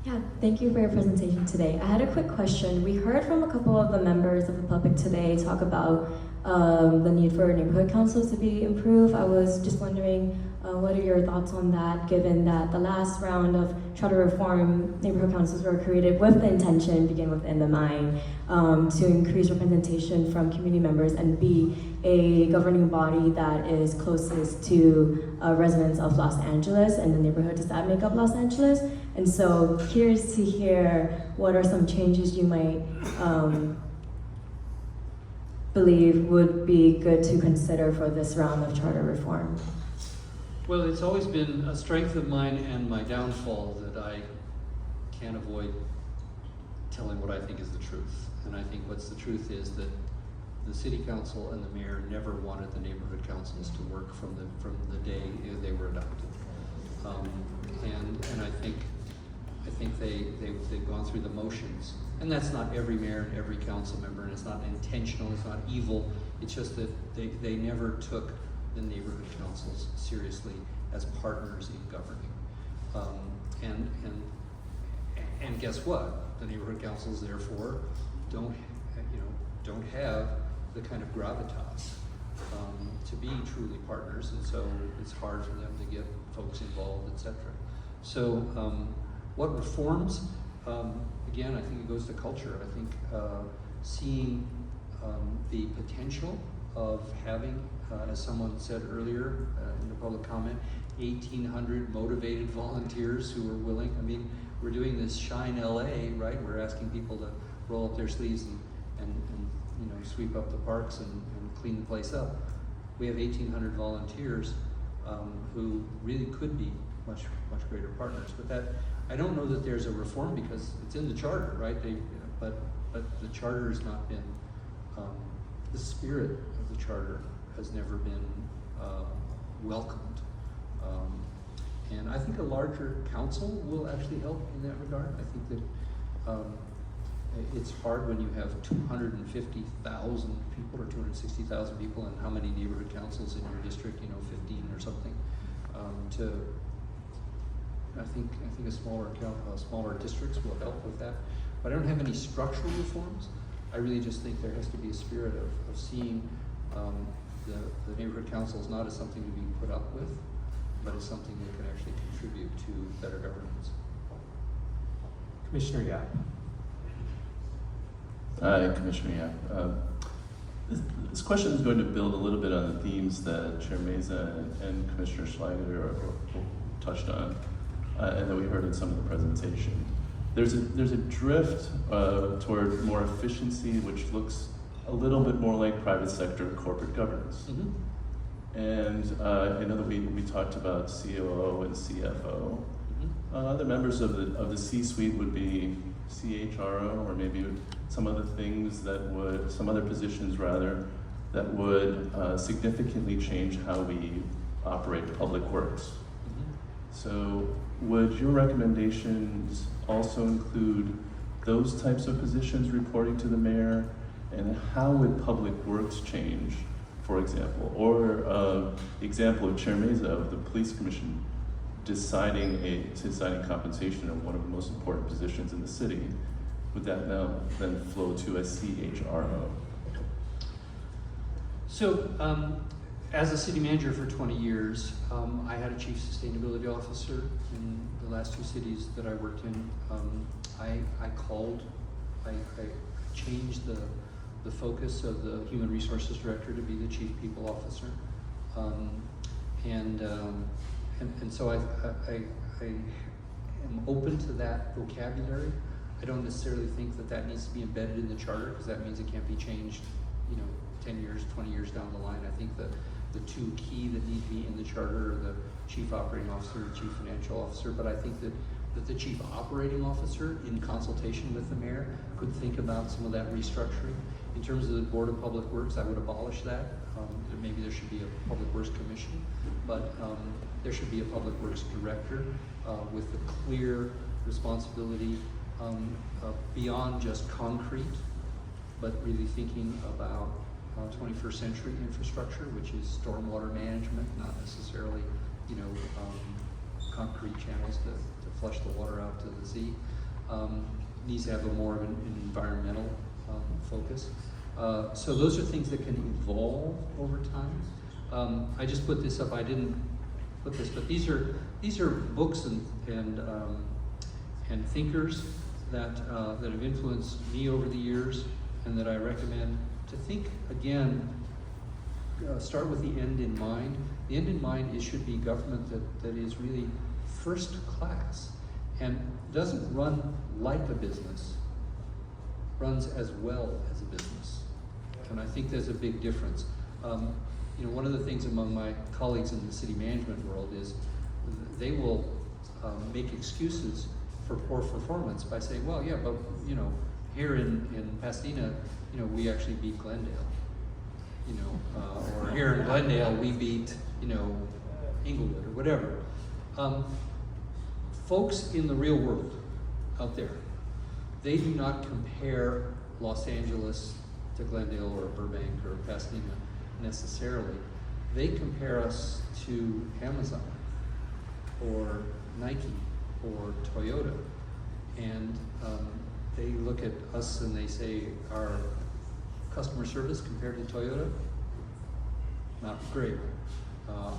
Yeah, thank you for your presentation today. I had a quick question. We heard from a couple of the members of the public today talk about the need for neighborhood councils to be improved. I was just wondering, what are your thoughts on that, given that the last round of charter reform neighborhood councils were created with the intention, begin with in the mind, to increase representation from community members and be a governing body that is closest to residents of Los Angeles and the neighborhoods that make up Los Angeles. And so curious to hear what are some changes you might believe would be good to consider for this round of charter reform. Well, it's always been a strength of mine and my downfall that I can't avoid telling what I think is the truth. And I think what's the truth is that the city council and the mayor never wanted the neighborhood councils to work from the day they were adopted. And I think they've gone through the motions. And that's not every mayor and every council member, and it's not intentional, it's not evil. It's just that they never took the neighborhood councils seriously as partners in governing. And guess what? The neighborhood councils, therefore, don't have the kind of gravitas to be truly partners, and so it's hard for them to get folks involved, etc. So, what reforms? Again, I think it goes to culture. I think seeing the potential of having, as someone said earlier in the public comment, 1,800 motivated volunteers who are willing. I mean, we're doing this Shine LA, right? We're asking people to roll up their sleeves and sweep up the parks and clean the place up. We have 1,800 volunteers who really could be much greater partners. But that, I don't know that there's a reform because it's in the charter, right? But the charter has not been, the spirit of the charter has never been welcomed. And I think a larger council will actually help in that regard. I think that it's hard when you have 250,000 people or 260,000 people, and how many neighborhood councils in your district? 15 or something. I think smaller districts will help with that. But I don't have any structural reforms. I really just think there has to be a spirit of seeing the neighborhood councils not as something to be put up with, but as something that can actually contribute to better governance. Commissioner Yap. Hi, Commissioner Yap. This question is going to build a little bit on the themes that Chair Meza and Commissioner Schlager touched on, and that we heard in some of the presentation. There's a drift toward more efficiency, which looks a little bit more like private sector corporate governance. Mm-hmm. And I know that we talked about COO and CFO. Mm-hmm. Other members of the C-suite would be CHRO, or maybe some other positions rather, that would significantly change how we operate public works. Mm-hmm. So would your recommendations also include those types of positions reporting to the mayor? And how would public works change, for example? Or the example of Chair Meza of the police commission deciding compensation of one of the most important positions in the city. Would that now then flow to a CHRO? So, as a city manager for 20 years, I had a chief sustainability officer in the last two cities that I worked in. I changed the the focus of the Human Resources Director to be the Chief People Officer. And so I am open to that vocabulary. I don't necessarily think that that needs to be embedded in the charter, because that means it can't be changed, 10 years, 20 years down the line. I think that the two key that need to be in the charter are the Chief Operating Officer and Chief Financial Officer, but I think that the Chief Operating Officer, in consultation with the mayor, could think about some of that restructuring. In terms of the Board of Public Works, I would abolish that. Maybe there should be a Public Works Commission, but there should be a Public Works Director with the clear responsibility beyond just concrete, but really thinking about 21st century infrastructure, which is stormwater management, not necessarily, concrete channels to flush the water out to the sea. Needs to have a more of an environmental focus. So those are things that can evolve over time. I just put this up. I didn't put this, but these are books and thinkers that have influenced me over the years, and that I recommend to think again. Start with the end in mind. The end in mind should be government that is really first class and doesn't run like a business, runs as well as a business. And I think there's a big difference. One of the things among my colleagues in the city management world is they will make excuses for poor performance by saying, well, yeah, but here in Pasadena, we actually beat Glendale. Or here in Glendale, we beat, Inglewood or whatever. Folks in the real world out there, they do not compare Los Angeles to Glendale or Burbank or Pasadena necessarily. They compare us to Amazon or Nike or Toyota. And they look at us and they say, our customer service compared to Toyota, not great.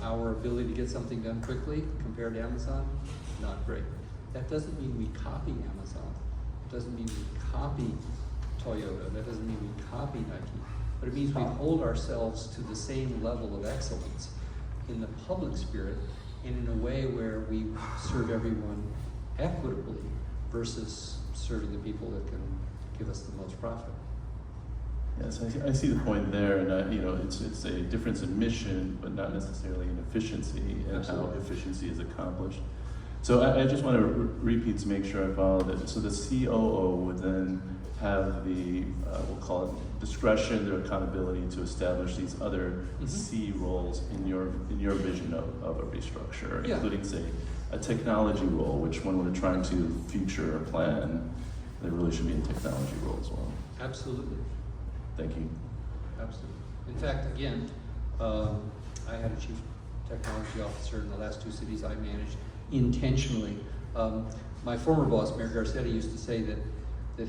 Our ability to get something done quickly compared to Amazon, not great. That doesn't mean we copy Amazon. It doesn't mean we copy Toyota. That doesn't mean we copy Nike. But it means we hold ourselves to the same level of excellence in the public spirit and in a way where we serve everyone equitably versus serving the people that can give us the most profit. Yes, I see the point there, and it's a difference in mission, but not necessarily in efficiency and how efficiency is accomplished. So I just want to repeat to make sure I followed it. So the COO would then have the, we'll call it discretion or accountability to establish these other C roles in your vision of a restructure, including, say, a technology role, which when we're trying to future or plan, there really should be a technology role as well. Absolutely. Thank you. Absolutely. In fact, again, I had a chief technology officer in the last two cities I managed intentionally. My former boss, Mayor Garcetti, used to say that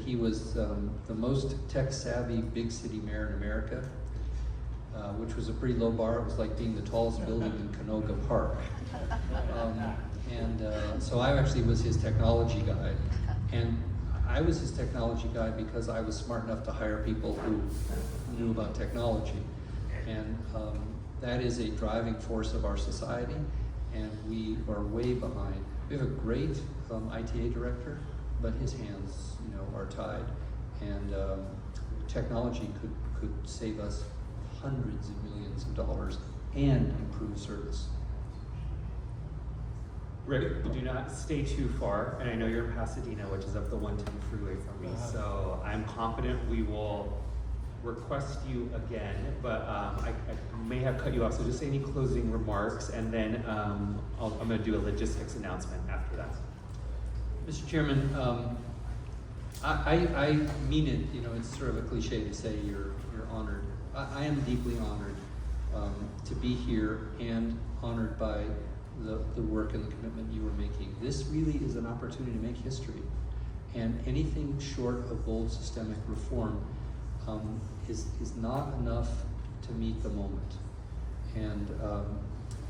he was the most tech-savvy big city mayor in America, which was a pretty low bar. It was like being the tallest building in Canoga Park. So I actually was his technology guy. And I was his technology guy because I was smart enough to hire people who knew about technology. And that is a driving force of our society, and we are way behind. We have a great ITA director, but his hands, are tied. And technology could save us hundreds of millions of dollars and improve service. Rick, do not stay too far, and I know you're in Pasadena, which is up the 110 freeway from me, so I'm confident we will request you again, but I may have cut you off, so just say any closing remarks, and then I'm going to do a logistics announcement after that. Mr. Chairman, I mean it, it's sort of a cliche to say you're honored. I am deeply honored to be here and honored by the work and the commitment you are making. This really is an opportunity to make history, and anything short of bold systemic reform is not enough to meet the moment. And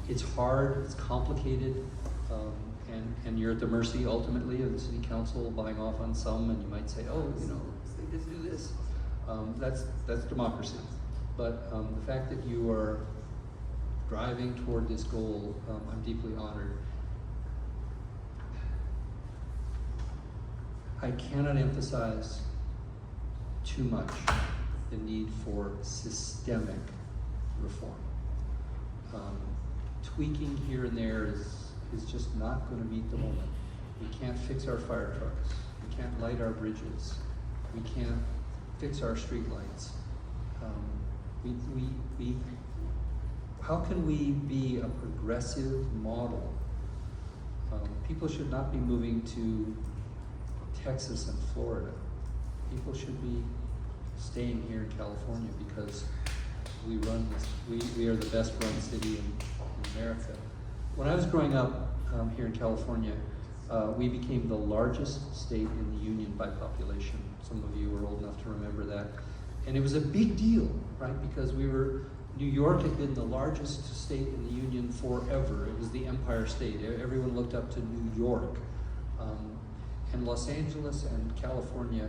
it's hard, it's complicated, and you're at the mercy ultimately of the city council buying off on some, and you might say, oh, they did do this. That's democracy. But the fact that you are driving toward this goal, I'm deeply honored. I cannot emphasize too much the need for systemic reform. Tweaking here and there is just not going to meet the moment. We can't fix our fire trucks. We can't light our bridges. We can't fix our street lights. How can we be a progressive model? People should not be moving to Texas and Florida. People should be staying here in California because we run this. We are the best run city in America. When I was growing up here in California, we became the largest state in the union by population. Some of you are old enough to remember that. And it was a big deal, right? Because New York had been the largest state in the union forever. It was the Empire State. Everyone looked up to New York. And Los Angeles and California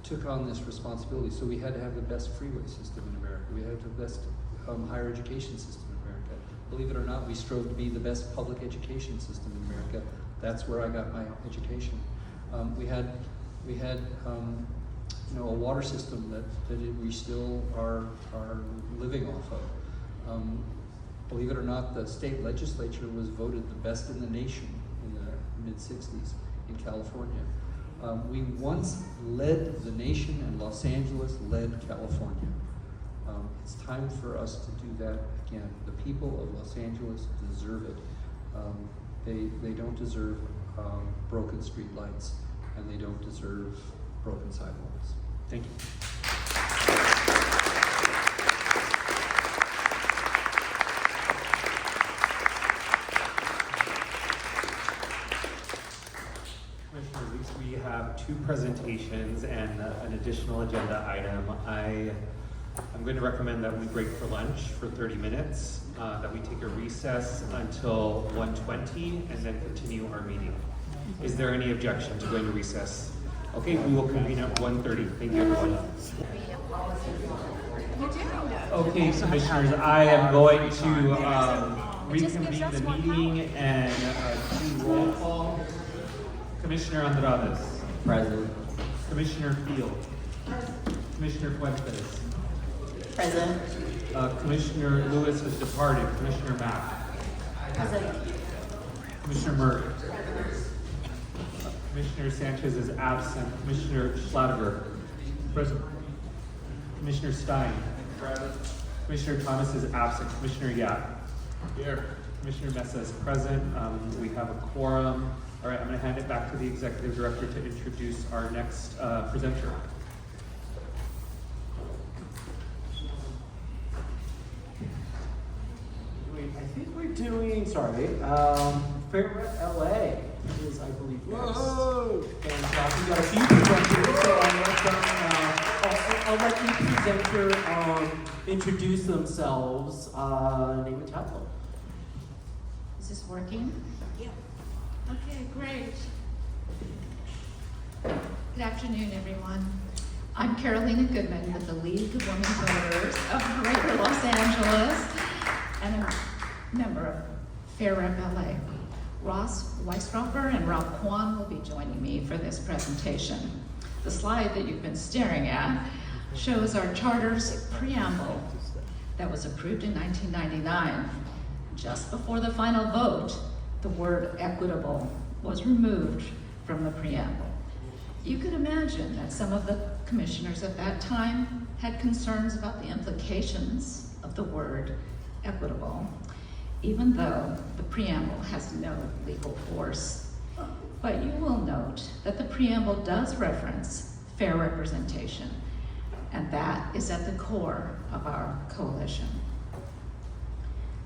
took on this responsibility. So we had to have the best freeway system in America. We had the best higher education system in America. Believe it or not, we strove to be the best public education system in America. That's where I got my education. We had a water system that we still are living off of. Believe it or not, the state legislature was voted the best in the nation in the mid-60s in California. We once led the nation, and Los Angeles led California. It's time for us to do that again. The people of Los Angeles deserve it. They don't deserve broken street lights, and they don't deserve broken sidewalks. Thank you. Commissioners, we have 2 presentations and an additional agenda item. I'm going to recommend that we break for lunch for 30 minutes, that we take a recess until 1:20 and then continue our meeting. Is there any objection to going to recess? Okay, we will convene at 1:30. Thank you, everyone. Okay, commissioners, I am going to reconvene the meeting and do roll call. Commissioner Andrades. Present. Commissioner Field. Commissioner Fuentes. Present. Commissioner Lewis has departed. Commissioner Mack. Present. Commissioner Murray. Commissioner Sanchez is absent. Commissioner Schlattberg. Present. Commissioner Stein. Present. Commissioner Thomas is absent. Commissioner Yap. Here. Commissioner Mesa is present. We have a quorum. All right, I'm going to hand it back to the Executive Director to introduce our next presenter. I think we're doing, Fair Rep LA is, I believe, next. Whoa! And we've got a few presenters, so I'll let each presenter introduce themselves, name and title. Is this working? Yeah. Okay, great. Good afternoon, everyone. I'm Carolina Goodman with the League of Women Voters of Greater Los Angeles and a member of Fair Rep LA. Ross Weistroffer and Rob Quan will be joining me for this presentation. The slide that you've been staring at shows our charter's preamble that was approved in 1999. Just before the final vote, the word equitable was removed from the preamble. You could imagine that some of the commissioners at that time had concerns about the implications of the word equitable, even though the preamble has no legal force. But you will note that the preamble does reference fair representation, and that is at the core of our coalition.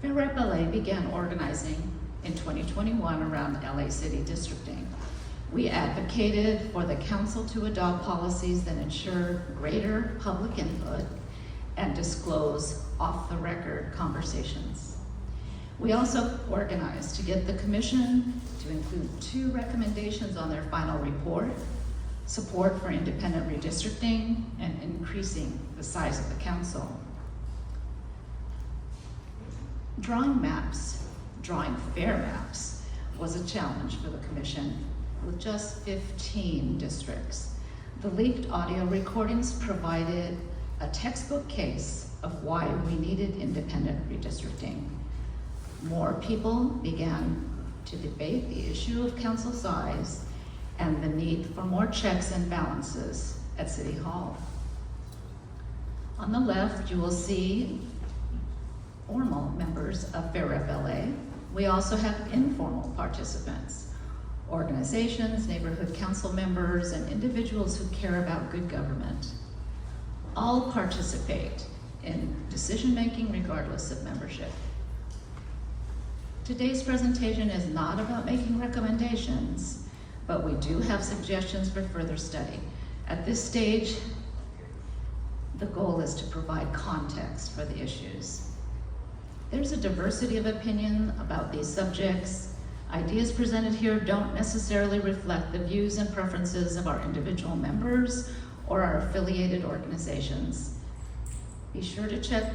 Fair Rep LA began organizing in 2021 around LA City districting. We advocated for the council to adopt policies that ensure greater public input and disclose off-the-record conversations. We also organized to get the commission to include 2 recommendations on their final report, support for independent redistricting, and increasing the size of the council. Drawing fair maps was a challenge for the commission with just 15 districts. The leaked audio recordings provided a textbook case of why we needed independent redistricting. More people began to debate the issue of council size and the need for more checks and balances at City Hall. On the left, you will see formal members of Fair Rep LA. We also have informal participants, organizations, neighborhood council members, and individuals who care about good government. All participate in decision-making regardless of membership. Today's presentation is not about making recommendations, but we do have suggestions for further study. At this stage, the goal is to provide context for the issues. There's a diversity of opinion about these subjects. Ideas presented here don't necessarily reflect the views and preferences of our individual members or our affiliated organizations. Be sure to check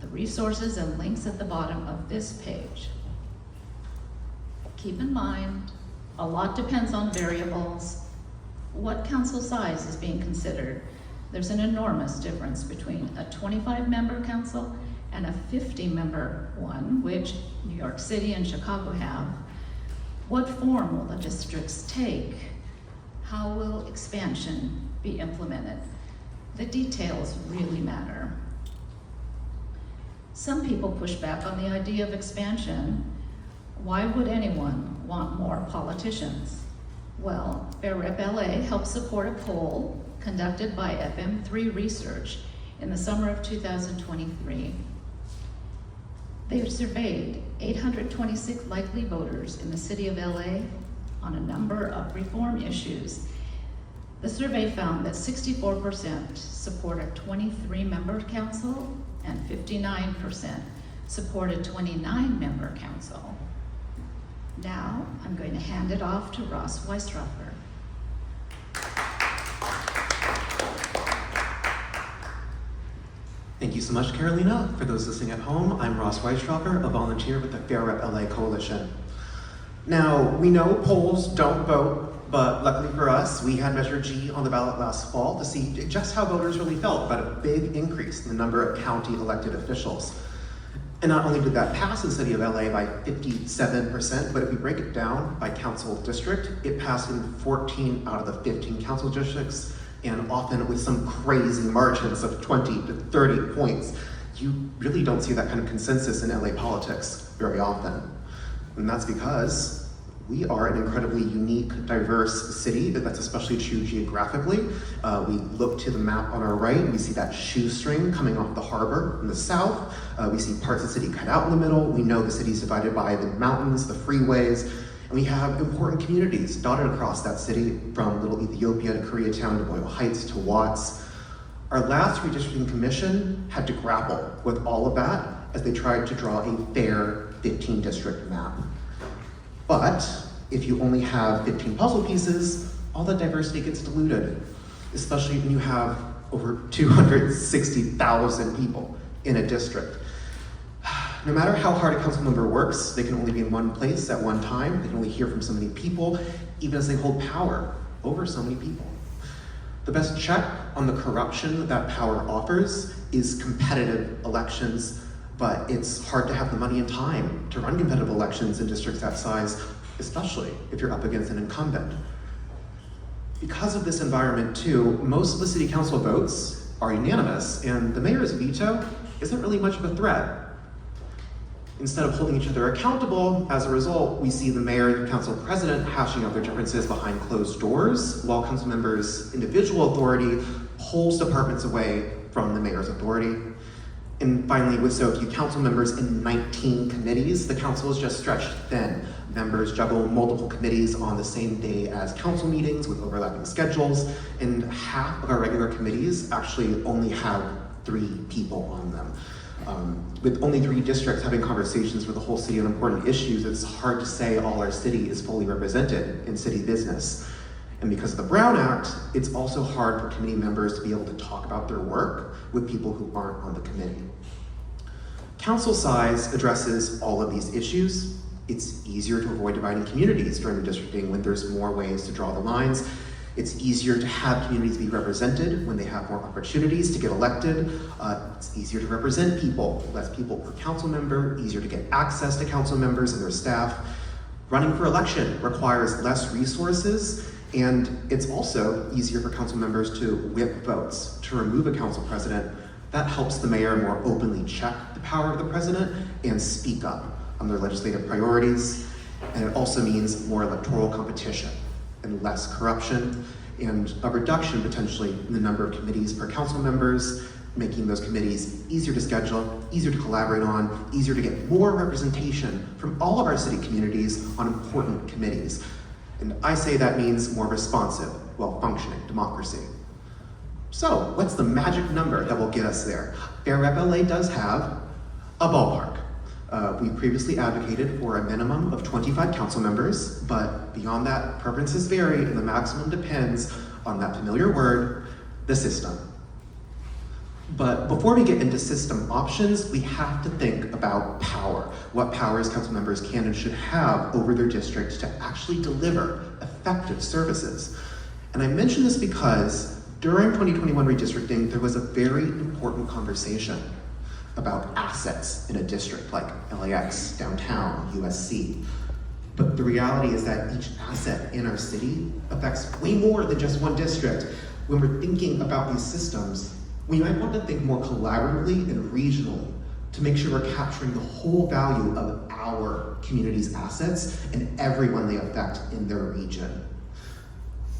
the resources and links at the bottom of this page. Keep in mind, a lot depends on variables. What council size is being considered? There's an enormous difference between a 25-member council and a 50-member one, which New York City and Chicago have. What form will the districts take? How will expansion be implemented? The details really matter. Some people push back on the idea of expansion. Why would anyone want more politicians? Well, Fair Rep LA helped support a poll conducted by FM3 Research in the summer of 2023. They surveyed 826 likely voters in the city of LA on a number of reform issues. The survey found that 64% support a 23-member council and 59% support a 29-member council. Now, I'm going to hand it off to Ross Weistroffer. Thank you so much, Carolina. For those listening at home, I'm Ross Weistroffer, a volunteer with the Fair Rep LA Coalition. Now, we know polls don't vote, but luckily for us, we had Measure G on the ballot last fall to see just how voters really felt about a big increase in the number of county elected officials. And not only did that pass in the city of LA by 57%, but if we break it down by council district, it passed in 14 out of the 15 council districts, and often with some crazy margins of 20 to 30 points. You really don't see that kind of consensus in LA politics very often. And that's because we are an incredibly unique, diverse city that's especially true geographically. We look to the map on our right, we see that shoestring coming off the harbor in the south. We see parts of the city cut out in the middle. We know the city's divided by the mountains, the freeways, and we have important communities dotted across that city, from Little Ethiopia to Koreatown to Boyle Heights to Watts. Our last redistricting commission had to grapple with all of that as they tried to draw a fair 15-district map. But if you only have 15 puzzle pieces, all that diversity gets diluted, especially when you have over 260,000 people in a district. No matter how hard a council member works, they can only be in one place at one time. They can only hear from so many people, even as they hold power over so many people. The best check on the corruption that power offers is competitive elections, but it's hard to have the money and time to run competitive elections in districts that size, especially if you're up against an incumbent. Because of this environment too, most of the city council votes are unanimous, and the mayor's veto isn't really much of a threat. Instead of holding each other accountable, as a result, we see the mayor and council president hashing out their differences behind closed doors, while council members' individual authority pulls departments away from the mayor's authority. And finally, with so few council members in 19 committees, the council is just stretched thin. Members juggle multiple committees on the same day as council meetings with overlapping schedules, and half of our regular committees actually only have 3 people on them. With only 3 districts having conversations with the whole city on important issues, it's hard to say all our city is fully represented in city business. And because of the Brown Act, it's also hard for committee members to be able to talk about their work with people who aren't on the committee. Council size addresses all of these issues. It's easier to avoid dividing communities during redistricting when there's more ways to draw the lines. It's easier to have communities be represented when they have more opportunities to get elected. It's easier to represent people, less people per council member, easier to get access to council members and their staff. Running for election requires less resources, and it's also easier for council members to whip votes. To remove a council president, that helps the mayor more openly check the power of the president and speak up on their legislative priorities. And it also means more electoral competition and less corruption, and a reduction potentially in the number of committees per council members, making those committees easier to schedule, easier to collaborate on, easier to get more representation from all of our city communities on important committees. And I say that means more responsive, well-functioning democracy. So, what's the magic number that will get us there? Fair Rep LA does have a ballpark. We previously advocated for a minimum of 25 council members, but beyond that, preferences vary and the maximum depends on that familiar word, the system. But before we get into system options, we have to think about power. What powers council members can and should have over their district to actually deliver effective services. And I mention this because during 2021 redistricting, there was a very important conversation about assets in a district like LAX, downtown, USC. But the reality is that each asset in our city affects way more than just one district. When we're thinking about these systems, we might want to think more collaboratively and regionally to make sure we're capturing the whole value of our community's assets and everyone they affect in their region.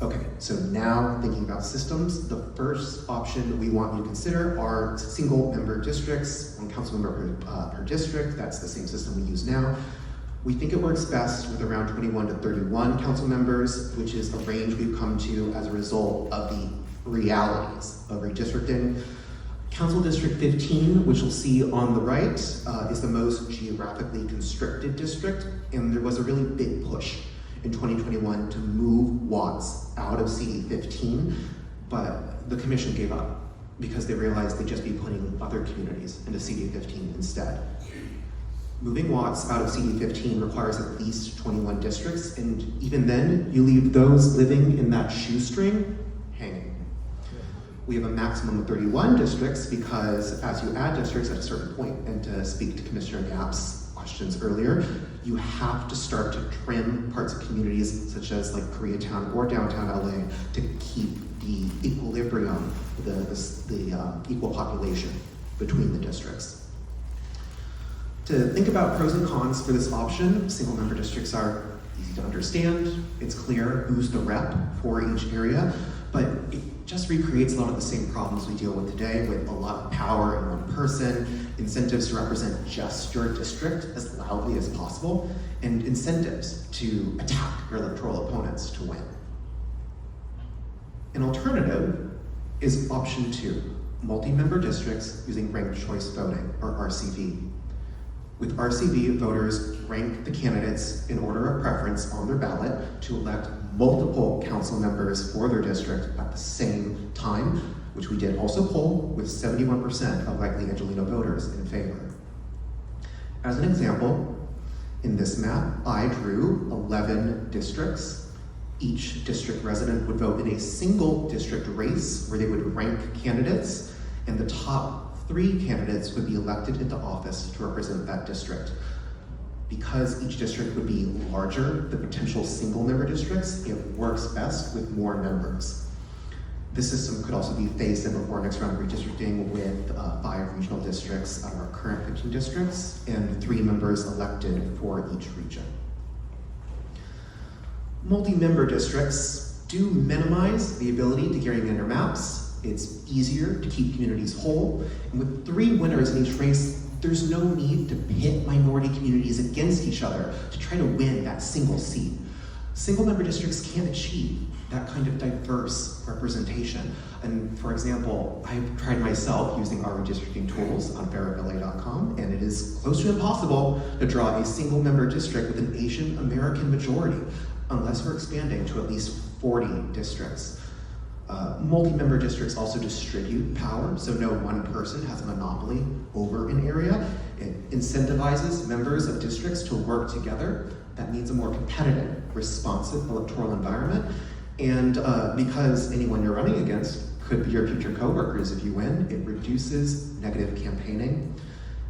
Okay, so now thinking about systems, the first option we want you to consider are single member districts, one council member per district. That's the same system we use now. We think it works best with around 21 to 31 council members, which is a range we've come to as a result of the realities of redistricting. Council District 15, which you'll see on the right, is the most geographically constricted district, and there was a really big push in 2021 to move Watts out of CD15, but the commission gave up because they realized they'd just be putting other communities into CD15 instead. Moving Watts out of CD15 requires at least 21 districts, and even then, you leave those living in that shoestring hanging. We have a maximum of 31 districts because as you add districts at a certain point, and to speak to Commissioner Gapp's questions earlier, you have to start to trim parts of communities such as like Koreatown or downtown LA to keep the equilibrium, the equal population between the districts. To think about pros and cons for this option, single member districts are easy to understand. It's clear who's the rep for each area, but it just recreates a lot of the same problems we deal with today with a lot of power in one person, incentives to represent just your district as loudly as possible, and incentives to attack your electoral opponents to win. An alternative is option 2, multi-member districts using ranked choice voting, or RCV. With RCV, voters rank the candidates in order of preference on their ballot to elect multiple council members for their district at the same time, which we did also poll with 71% of likely Angelino voters in favor. As an example, in this map, I drew 11 districts. Each district resident would vote in a single district race where they would rank candidates, and the top 3 candidates would be elected into office to represent that district. Because each district would be larger than potential single member districts, it works best with more members. This system could also be phased in before next round of redistricting with 5 regional districts out of our current 15 districts and 3 members elected for each region. Multi-member districts do minimize the ability to gerrymander maps. It's easier to keep communities whole, and with 3 winners in each race, there's no need to pit minority communities against each other to try to win that single seat. Single member districts can't achieve that kind of diverse representation. And for example, I've tried myself using our redistricting tools on fairrepla.com, and it is close to impossible to draw a single member district with an Asian American majority. unless we're expanding to at least 40 districts. Multi-member districts also distribute power, so no one person has a monopoly over an area. It incentivizes members of districts to work together. That means a more competitive, responsive electoral environment. And because anyone you're running against could be your future coworkers if you win, it reduces negative campaigning.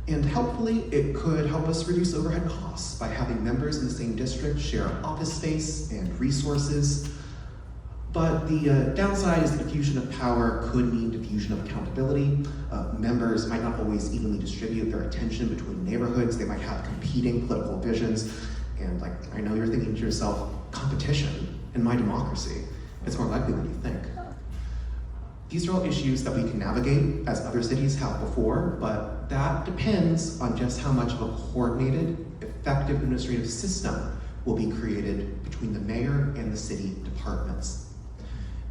And helpfully, it could help us reduce overhead costs by having members in the same district share office space and resources. But the downside is the diffusion of power could mean diffusion of accountability. Members might not always evenly distribute their attention between neighborhoods. They might have competing political visions. And like, I know you're thinking to yourself, competition in my democracy. It's more likely than you think. These are all issues that we can navigate as other cities have before, but that depends on just how much of a coordinated, effective administrative system will be created between the mayor and the city departments.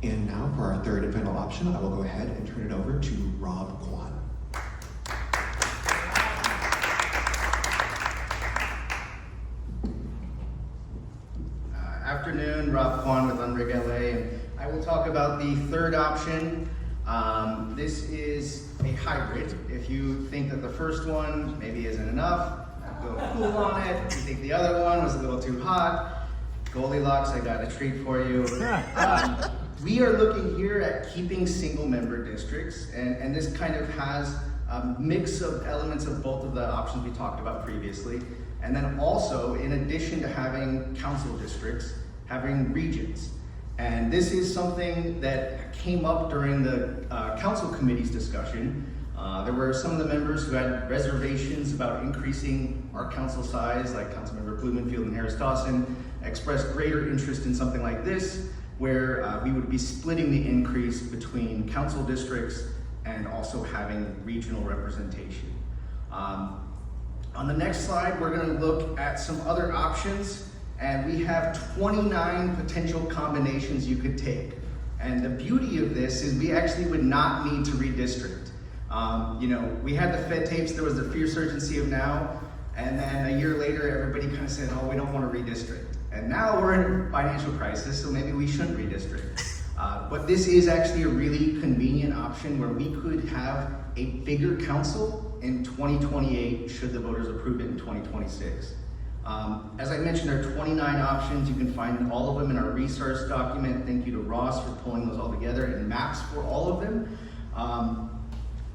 And now for our third and final option, I will go ahead and turn it over to Rob Quan. Afternoon, Rob Quan with Unrig LA, and I will talk about the third option. This is a hybrid. If you think that the first one maybe isn't enough, go cool on it. If you think the other one was a little too hot, Goldilocks, I got a treat for you. We are looking here at keeping single member districts, and this kind of has a mix of elements of both of the options we talked about previously. And then also, in addition to having council districts, having regions. And this is something that came up during the council committee's discussion. There were some of the members who had reservations about increasing our council size, like Councilmember Blumenfield and Harris Dawson, expressed greater interest in something like this, where we would be splitting the increase between council districts and also having regional representation. On the next slide, we're going to look at some other options, and we have 29 potential combinations you could take. And the beauty of this is we actually would not need to redistrict. You know, we had the Fed tapes, there was the fierce urgency of now, and then a year later, everybody kind of said, oh, we don't want to redistrict. And now we're in a financial crisis, so maybe we shouldn't redistrict. But this is actually a really convenient option where we could have a bigger council in 2028 should the voters approve it in 2026. As I mentioned, there are 29 options. You can find all of them in our resource document. Thank you to Ross for pulling those all together, and maps for all of them.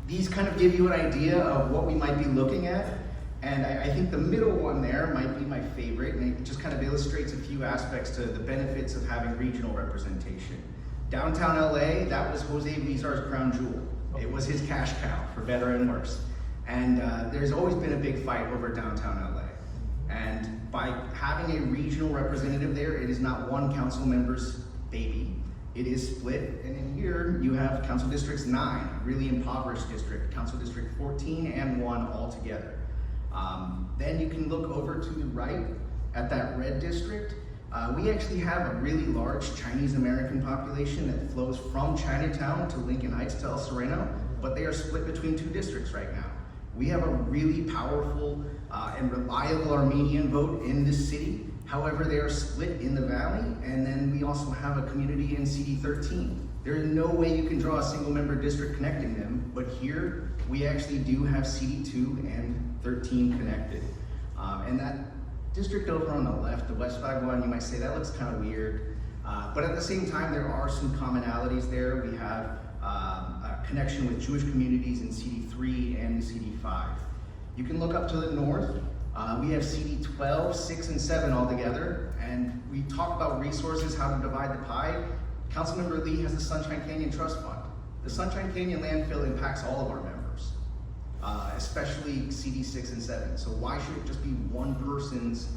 These kind of give you an idea of what we might be looking at. And I think the middle one there might be my favorite, and it just kind of illustrates a few aspects to the benefits of having regional representation. Downtown LA, that was Jose Lizar's crown jewel. It was his cash cow, for better and worse. And there's always been a big fight over downtown LA. And by having a regional representative there, it is not one council member's baby. It is split, and in here you have Council Districts 9, a really impoverished district, Council District 14 and 1 all together. Then you can look over to the right at that red district. We actually have a really large Chinese American population that flows from Chinatown to Lincoln Heights to El Sereno, but they are split between two districts right now. We have a really powerful and reliable Armenian vote in this city. However, they are split in the valley, and then we also have a community in CD13. There is no way you can draw a single member district connecting them, but here we actually do have CD2 and 13 connected. And that district over on the left, the West 5-1, you might say that looks kind of weird. But at the same time, there are some commonalities there. We have a connection with Jewish communities in CD3 and CD5. You can look up to the north. We have CD12, 6, and 7 all together. And we talk about resources, how to divide the pie. Councilmember Lee has the Sunshine Canyon Trust Fund. The Sunshine Canyon landfill impacts all of our members, especially CD6 and 7. So why should it just be one person's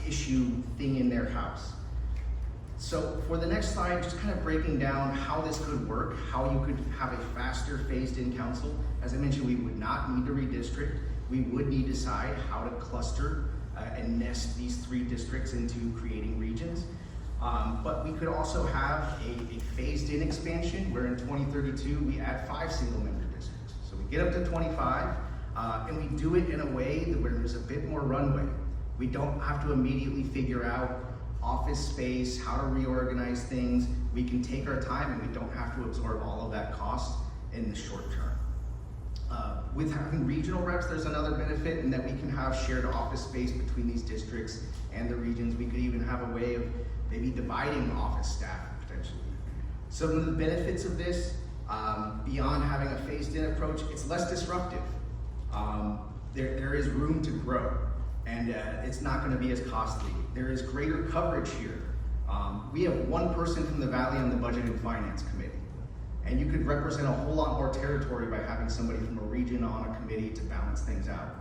issue thing in their house? So for the next slide, just kind of breaking down how this could work, how you could have a faster phased-in council. As I mentioned, we would not need to redistrict. We would need to decide how to cluster and nest these 3 districts into creating regions. But we could also have a phased-in expansion where in 2032 we add 5 single-member districts. So we get up to 25, and we do it in a way where there's a bit more runway. We don't have to immediately figure out office space, how to reorganize things. We can take our time and we don't have to absorb all of that cost in the short term. With having regional reps, there's another benefit in that we can have shared office space between these districts and the regions. We could even have a way of maybe dividing office staff potentially. Some of the benefits of this, beyond having a phased-in approach, it's less disruptive. There is room to grow, and it's not going to be as costly. There is greater coverage here. We have one person from the Valley on the Budget and Finance Committee, and you could represent a whole lot more territory by having somebody from a region on a committee to balance things out.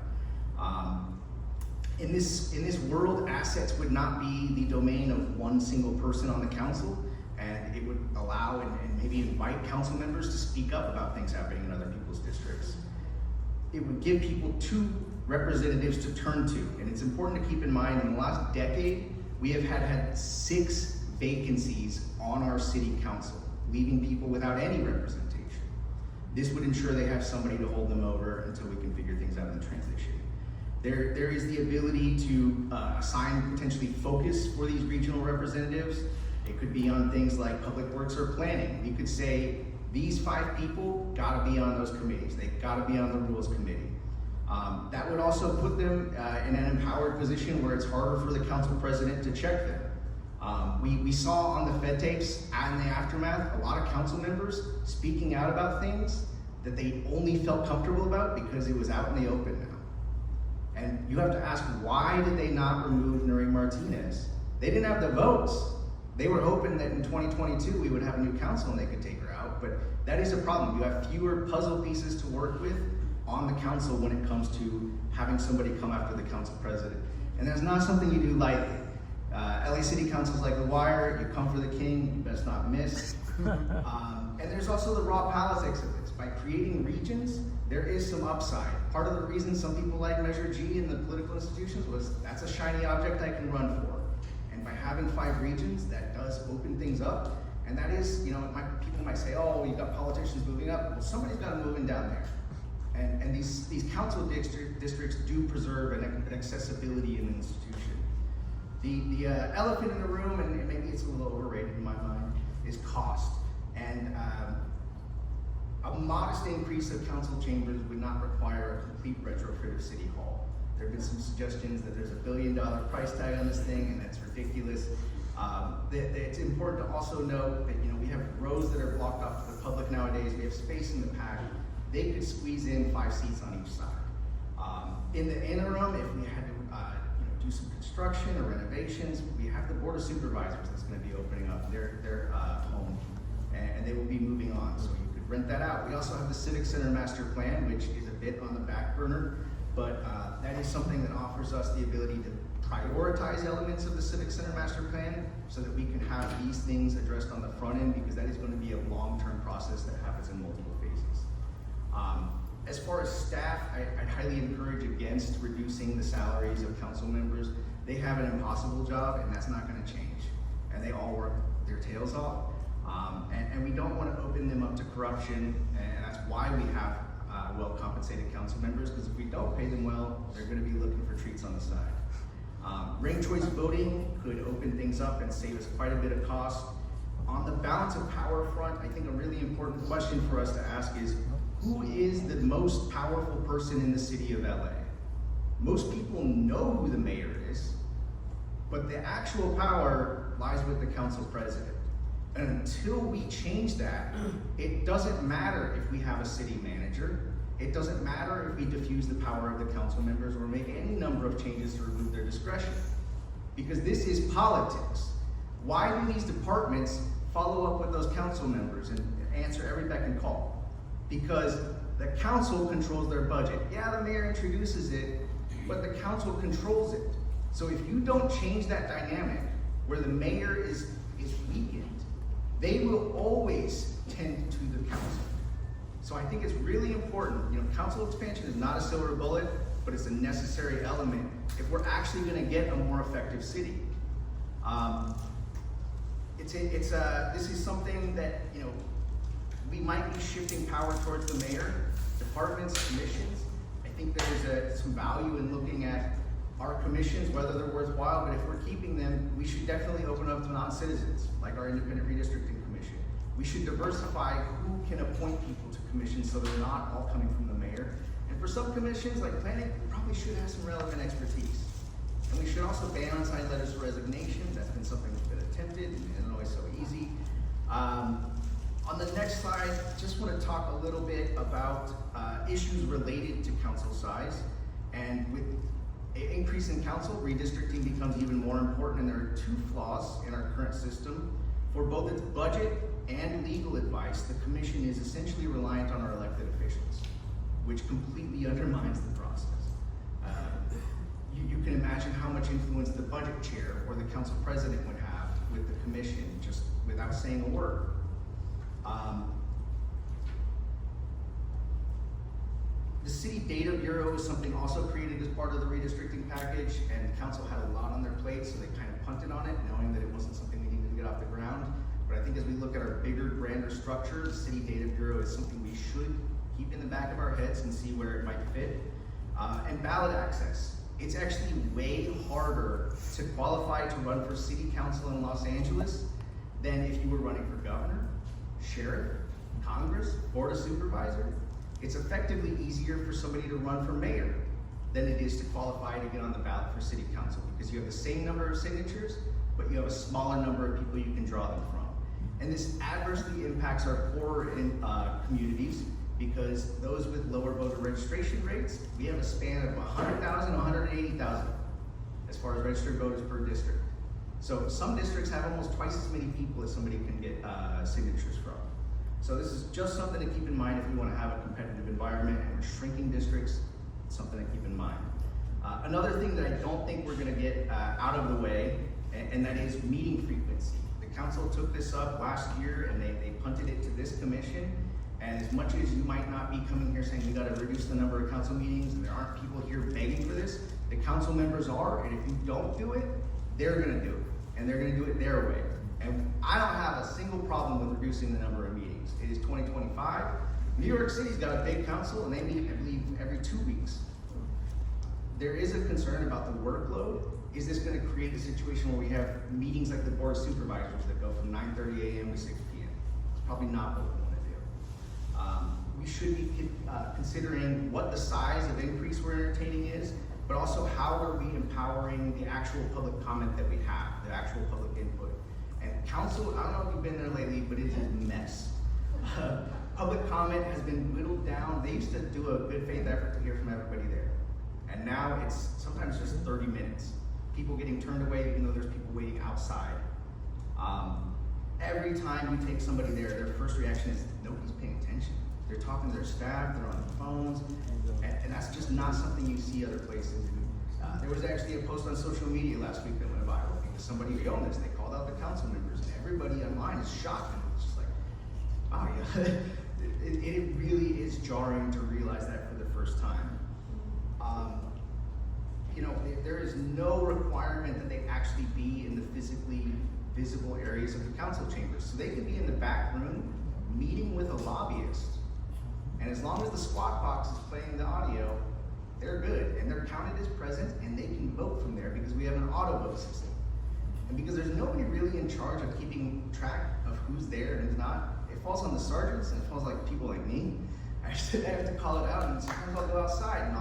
In this world, assets would not be the domain of one single person on the council, and it would allow and maybe invite council members to speak up about things happening in other people's districts. It would give people two representatives to turn to, and it's important to keep in mind in the last decade, we have had 6 vacancies on our city council, leaving people without any representation. This would ensure they have somebody to hold them over until we can figure things out in the transition. There is the ability to assign potentially focus for these regional representatives. It could be on things like public works or planning. We could say, these 5 people gotta be on those committees. They gotta be on the rules committee. That would also put them in an empowered position where it's harder for the council president to check them. We saw on the Fed tapes and in the aftermath, a lot of council members speaking out about things that they only felt comfortable about because it was out in the open now. And you have to ask, why did they not remove Nuri Martinez? They didn't have the votes. They were hoping that in 2022 we would have a new council and they could take her out, but that is a problem. You have fewer puzzle pieces to work with on the council when it comes to having somebody come after the council president. And that's not something you do lightly. LA City Council's like the wire, you come for the king, you best not miss. And there's also the raw politics of this. By creating regions, there is some upside. Part of the reason some people like Measure G in the political institutions was that's a shiny object I can run for. And by having 5 regions, that does open things up. And that is, people might say, oh, you've got politicians moving up. Well, somebody's got them moving down there. And these council districts do preserve an accessibility in the institution. The elephant in the room, and maybe it's a little overrated in my mind, is cost. And a modest increase of council chambers would not require a complete retrofit of City Hall. There have been some suggestions that there's $1 billion price tag on this thing, and that's ridiculous. It's important to also note that we have rows that are blocked off to the public nowadays. We have space in the pack. They could squeeze in 5 seats on each side. In the interim, if we had to do some construction or renovations, we have the Board of Supervisors that's going to be opening up their home, and they will be moving on, so you could rent that out. We also have the Civic Center Master Plan, which is a bit on the back burner, but that is something that offers us the ability to prioritize elements of the Civic Center Master Plan so that we can have these things addressed on the front end, because that is going to be a long-term process that happens in multiple phases. As far as staff, I'd highly encourage against reducing the salaries of council members. They have an impossible job, and that's not going to change. And they all work their tails off. And we don't want to open them up to corruption, and that's why we have well-compensated council members, because if we don't pay them well, they're going to be looking for treats on the side. Ranked choice voting could open things up and save us quite a bit of cost. On the balance of power front, I think a really important question for us to ask is, who is the most powerful person in the city of LA? Most people know who the mayor is, but the actual power lies with the council president. And until we change that, it doesn't matter if we have a city manager. It doesn't matter if we diffuse the power of the council members or make any number of changes to remove their discretion. Because this is politics. Why do these departments follow up with those council members and answer every beck and call? Because the council controls their budget. Yeah, the mayor introduces it, but the council controls it. So if you don't change that dynamic where the mayor is weakened, they will always tend to the council. So I think it's really important. Council expansion is not a silver bullet, but it's a necessary element if we're actually going to get a more effective city. This is something that we might be shifting power towards the mayor, departments, commissions. I think there's some value in looking at our commissions, whether they're worthwhile, but if we're keeping them, we should definitely open up to non-citizens, like our independent redistricting commission. We should diversify who can appoint people to commissions so they're not all coming from the mayor. And for some commissions, like planning, we probably should have some relevant expertise. And we should also ban unsigned letters of resignation. That's been something that's been attempted and isn't always so easy. On the next slide, just want to talk a little bit about issues related to council size. And with an increase in council, redistricting becomes even more important, and there are two flaws in our current system. For both its budget and legal advice, the commission is essentially reliant on our elected officials, which completely undermines the process. You can imagine how much influence the budget chair or the council president would have with the commission just without saying a word. The City Data Bureau is something also created as part of the redistricting package, and council had a lot on their plate, so they kind of punted on it, knowing that it wasn't something we needed to get off the ground. But I think as we look at our bigger, grander structure, the City Data Bureau is something we should keep in the back of our heads and see where it might fit. And ballot access. It's actually way harder to qualify to run for city council in Los Angeles than if you were running for governor, sheriff, Congress, board of supervisor. It's effectively easier for somebody to run for mayor than it is to qualify to get on the ballot for city council, because you have the same number of signatures, but you have a smaller number of people you can draw them from. And this adversely impacts our poorer communities, because those with lower voter registration rates, we have a span of 100,000 to 180,000 as far as registered voters per district. So some districts have almost twice as many people as somebody can get signatures from. So this is just something to keep in mind if we want to have a competitive environment and we're shrinking districts. It's something to keep in mind. Another thing that I don't think we're going to get out of the way, and that is meeting frequency. The council took this up last year and they punted it to this commission. And as much as you might not be coming here saying we got to reduce the number of council meetings and there aren't people here begging for this, the council members are, and if you don't do it, they're going to do it. And they're going to do it their way. And I don't have a single problem with reducing the number of meetings. It is 2025. New York City's got a big council and they meet, I believe, every 2 weeks. There is a concern about the workload. Is this going to create a situation where we have meetings like the board of supervisors that go from 9:30 a.m. to 6 p.m.? It's probably not what we want to do. We should be considering what the size of increase we're entertaining is, but also how are we empowering the actual public comment that we have, the actual public input. And council, I don't know if you've been there lately, but it is a mess. Public comment has been whittled down. They used to do a good faith effort to hear from everybody there. And now it's sometimes just 30 minutes. People getting turned away even though there's people waiting outside. Every time you take somebody there, their first reaction is nobody's paying attention. They're talking to their staff, they're on their phones, and that's just not something you see other places. There was actually a post on social media last week that went viral because somebody filmed this. They called out the council members, and everybody online is shocked. And it's just like, oh yeah, it really is jarring to realize that for the first time. You know, there is no requirement that they actually be in the physically visible areas of the council chambers. So they could be in the back room meeting with a lobbyist. And as long as the squawk box is playing the audio, they're good. And they're counted as present and they can vote from there because we have an auto vote system. And because there's nobody really in charge of keeping track of who's there and who's not, it falls on the sergeants and it falls like people like me. I have to call it out, and sometimes I'll go outside and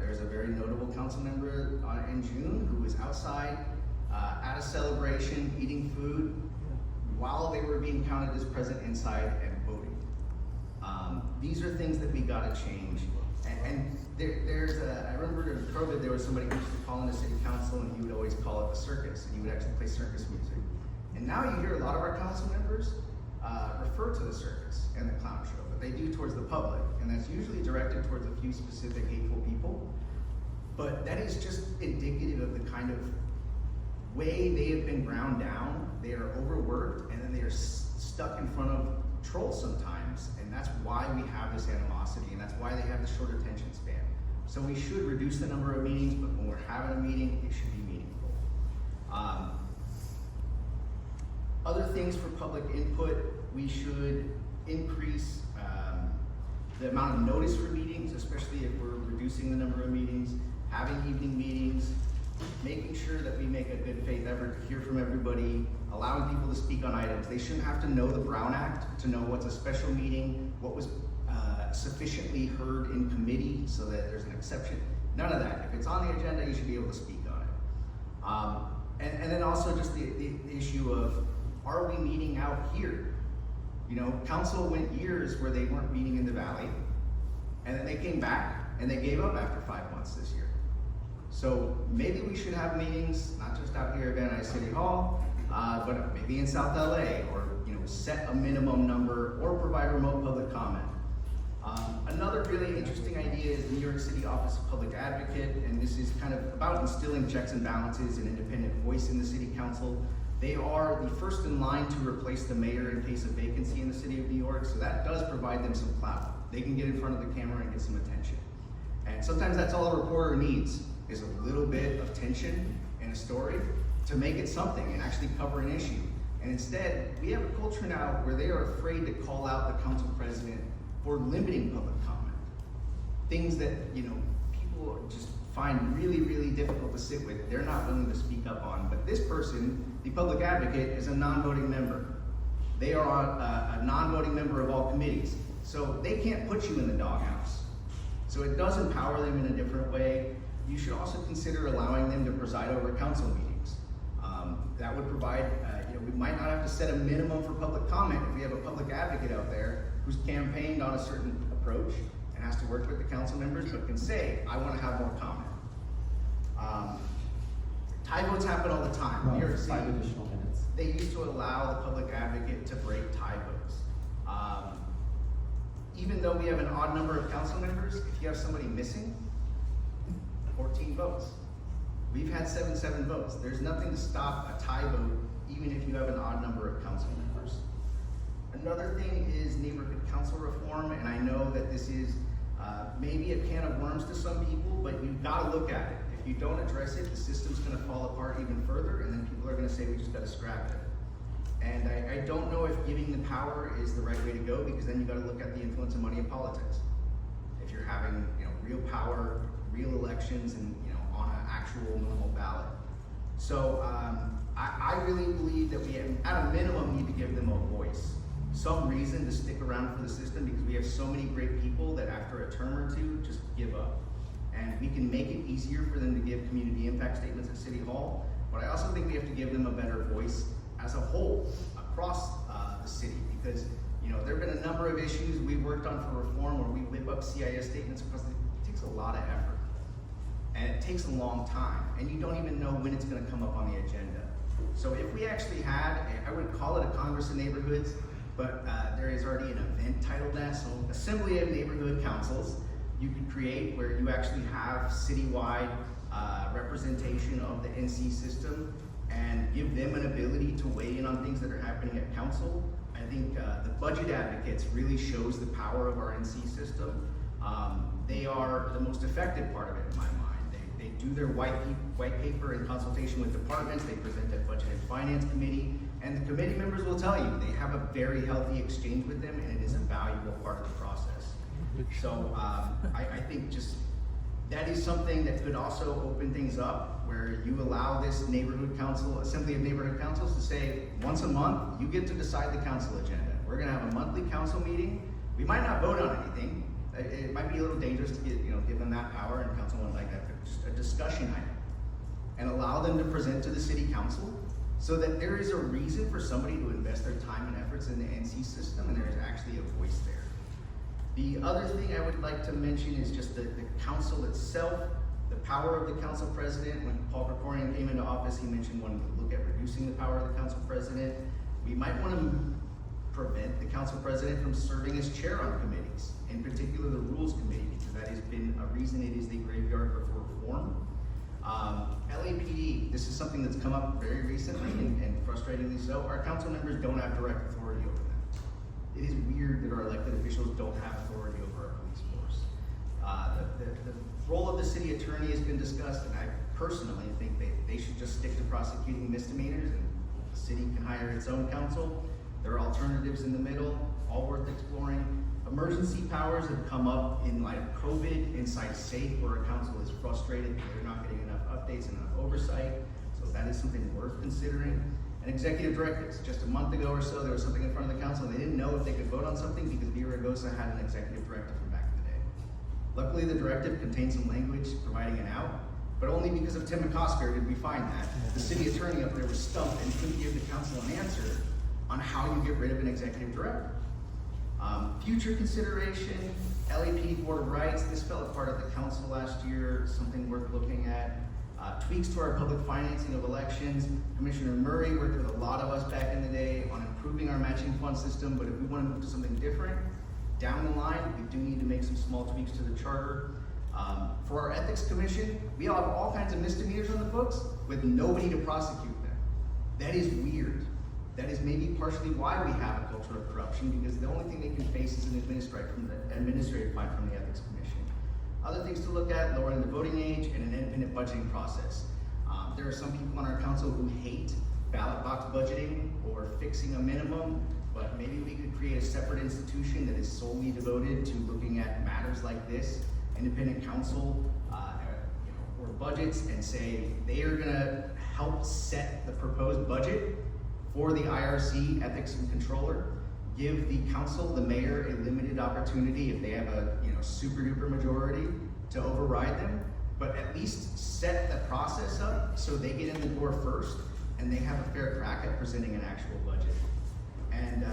there's a very notable council member in June who was outside at a celebration, eating food, while they were being counted as present inside and voting. These are things that we gotta change. And I remember during COVID, there was somebody who used to call into city council and he would always call it the circus, and he would actually play circus music. And now you hear a lot of our council members refer to the circus and the clown show, but they do towards the public, and that's usually directed towards a few specific hateful people. But that is just indicative of the kind of way they have been ground down. They are overworked, and then they are stuck in front of trolls sometimes, and that's why we have this animosity, and that's why they have the short attention span. So we should reduce the number of meetings, but when we're having a meeting, it should be meaningful. Other things for public input, we should increase the amount of notice for meetings, especially if we're reducing the number of meetings. having evening meetings, making sure that we make a good faith effort to hear from everybody, allowing people to speak on items. They shouldn't have to know the Brown Act to know what's a special meeting, what was sufficiently heard in committee so that there's an exception. None of that. If it's on the agenda, you should be able to speak on it. And then also just the issue of, are we meeting out here? You know, council went years where they weren't meeting in the valley, and then they came back and they gave up after 5 months this year. So maybe we should have meetings, not just out here at Van Nuys City Hall, but maybe in South LA, or set a minimum number, or provide remote public comment. Another really interesting idea is the New York City Office of Public Advocate, and this is kind of about instilling checks and balances and independent voice in the city council. They are the first in line to replace the mayor in case of vacancy in the city of New York, so that does provide them some clout. They can get in front of the camera and get some attention. And sometimes that's all a reporter needs, is a little bit of tension in a story to make it something and actually cover an issue. And instead, we have a culture now where they are afraid to call out the council president for limiting public comment. Things that, people just find really, really difficult to sit with, they're not willing to speak up on. But this person, the public advocate, is a non-voting member. They are a non-voting member of all committees. So they can't put you in the doghouse. So it does empower them in a different way. You should also consider allowing them to preside over council meetings. That would provide, we might not have to set a minimum for public comment if we have a public advocate out there who's campaigned on a certain approach and has to work with the council members, but can say, I want to have more comment. Tie votes happen all the time. New York City, 5 additional minutes. they used to allow the public advocate to break tie votes. Even though we have an odd number of council members, if you have somebody missing, 14 votes. We've had 7 votes. There's nothing to stop a tie vote, even if you have an odd number of council members. Another thing is neighborhood council reform, and I know that this is maybe a can of worms to some people, but you've got to look at it. If you don't address it, the system's going to fall apart even further, and then people are going to say we just got to scrap it. And I don't know if giving the power is the right way to go, because then you got to look at the influence of money in politics. If you're having real power, real elections, and on an actual normal ballot. So I really believe that we at a minimum need to give them a voice, some reason to stick around for the system, because we have so many great people that after a term or two just give up. And we can make it easier for them to give community impact statements at City Hall, but I also think we have to give them a better voice as a whole across the city, because there have been a number of issues we've worked on for reform where we whip up CIS statements because it takes a lot of effort. And it takes a long time, and you don't even know when it's going to come up on the agenda. So if we actually had, I wouldn't call it a Congress of Neighborhoods, but there is already an event titled that, so Assembly of Neighborhood Councils, you could create where you actually have citywide representation of the NC system and give them an ability to weigh in on things that are happening at council. I think the budget advocates really shows the power of our NC system. They are the most effective part of it in my mind. They do their white paper in consultation with departments, they present at Budget and Finance Committee, and the committee members will tell you they have a very healthy exchange with them, and it is a valuable part of the process. So I think just that is something that could also open things up, where you allow this neighborhood council, Assembly of Neighborhood Councils, to say once a month you get to decide the council agenda. We're going to have a monthly council meeting. We might not vote on anything. It might be a little dangerous to give them that power, and council wouldn't like that, but just a discussion item, and allow them to present to the city council, so that there is a reason for somebody to invest their time and efforts in the NC system, and there is actually a voice there. The other thing I would like to mention is just the council itself, the power of the council president. When Paul Krikorian came into office, he mentioned wanting to look at reducing the power of the council president. We might want to prevent the council president from serving as chair on committees, in particular the Rules Committee, because that has been a reason it is the graveyard for reform. LAPD, this is something that's come up very recently, and frustratingly so. Our council members don't have direct authority over them. It is weird that our elected officials don't have authority over our police force. The role of the city attorney has been discussed, and I personally think they should just stick to prosecuting misdemeanors, and the city can hire its own counsel. There are alternatives in the middle, all worth exploring. Emergency powers have come up in light of COVID, inside SAFE, where a council is frustrated that they're not getting enough updates and enough oversight. So that is something worth considering. And executive directives. Just a month ago or so, there was something in front of the council and they didn't know if they could vote on something because Villaraigosa had an executive directive from back in the day. Luckily, the directive contained some language providing an out, but only because of Tim McCosker did we find that. The city attorney up there was stumped and couldn't give the council an answer on how you get rid of an executive directive. Future consideration, LEP Board of Rights, this fell apart at the council last year, something worth looking at. Tweaks to our public financing of elections. Commissioner Murray worked with a lot of us back in the day on improving our matching fund system, but if we want to move to something different, down the line, we do need to make some small tweaks to the charter. For our ethics commission, we have all kinds of misdemeanors on the books with nobody to prosecute them. That is weird. That is maybe partially why we have a culture of corruption, because the only thing they can face is an administrative fine from the ethics commission. Other things to look at, lowering the voting age and an independent budgeting process. There are some people on our council who hate ballot box budgeting or fixing a minimum, but maybe we could create a separate institution that is solely devoted to looking at matters like this, independent council, or budgets, and say they are gonna help set the proposed budget for the IRC, ethics and controller. Give the council, the mayor, a limited opportunity if they have a super duper majority to override them, but at least set the process up so they get in the door first and they have a fair crack at presenting an actual budget. And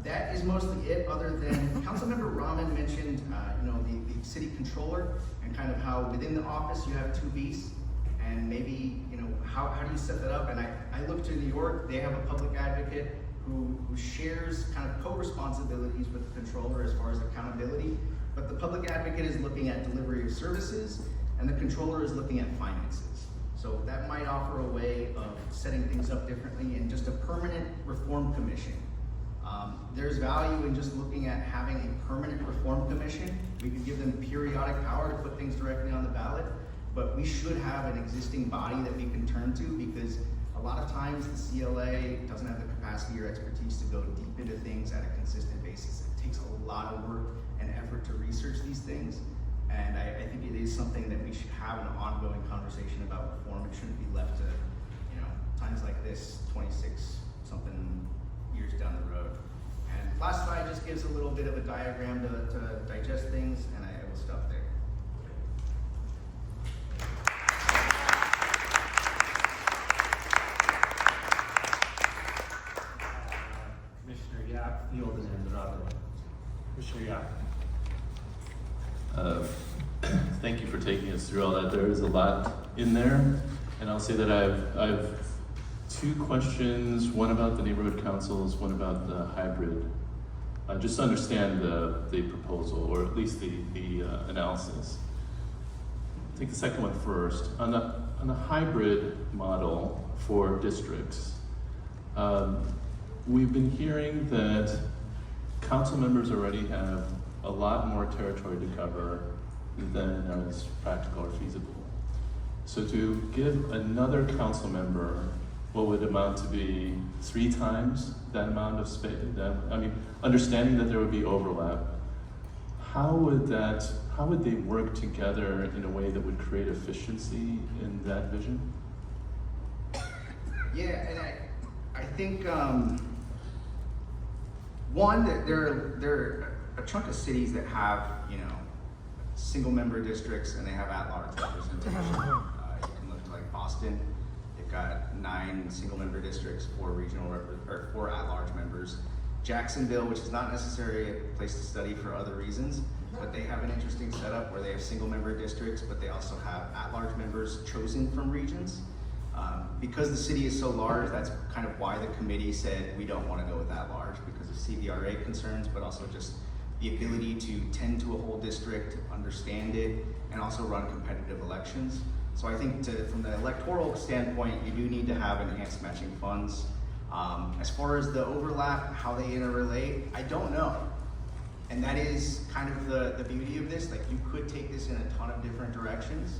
that is mostly it, other than Councilmember Raman mentioned the city controller and kind of how within the office you have two beasts, and maybe how do you set that up? And I look to New York, they have a public advocate who shares kind of co-responsibilities with the controller as far as accountability, but the public advocate is looking at delivery of services and the controller is looking at finances. So that might offer a way of setting things up differently, and just a permanent reform commission. There's value in just looking at having a permanent reform commission. We could give them periodic power to put things directly on the ballot, but we should have an existing body that we can turn to, because a lot of times the CLA doesn't have the capacity or expertise to go deep into things at a consistent basis. It takes a lot of work and effort to research these things, and I think it is something that we should have an ongoing conversation about reform. It shouldn't be left to times like this 26 something years down the road. And last slide just gives a little bit of a diagram to digest things, and I will stop there. Commissioner Yap, Field, and Dorado. Commissioner Yap. Thank you for taking us through all that. There is a lot in there, and I'll say that I've two questions, one about the neighborhood councils, one about the hybrid. Just to understand the proposal, or at least the analysis. Take the second one first. On the hybrid model for districts, we've been hearing that council members already have a lot more territory to cover than is practical or feasible. So to give another council member what would amount to be 3 times that amount of space, understanding that there would be overlap, how would they work together in a way that would create efficiency in that vision? Yeah, and I think one, that there are a chunk of cities that have single member districts and they have at-large representation. You can look to like Boston. They've got 9 single member districts, 4 4 at-large members. Jacksonville, which is not necessarily a place to study for other reasons, but they have an interesting setup where they have single member districts, but they also have at-large members chosen from regions. Because the city is so large, that's kind of why the committee said we don't want to go with at-large, because of CVRA concerns, but also just the ability to tend to a whole district, understand it, and also run competitive elections. So I think from the electoral standpoint, you do need to have enhanced matching funds. As far as the overlap, how they interrelate, I don't know. And that is kind of the beauty of this. Like, you could take this in a ton of different directions.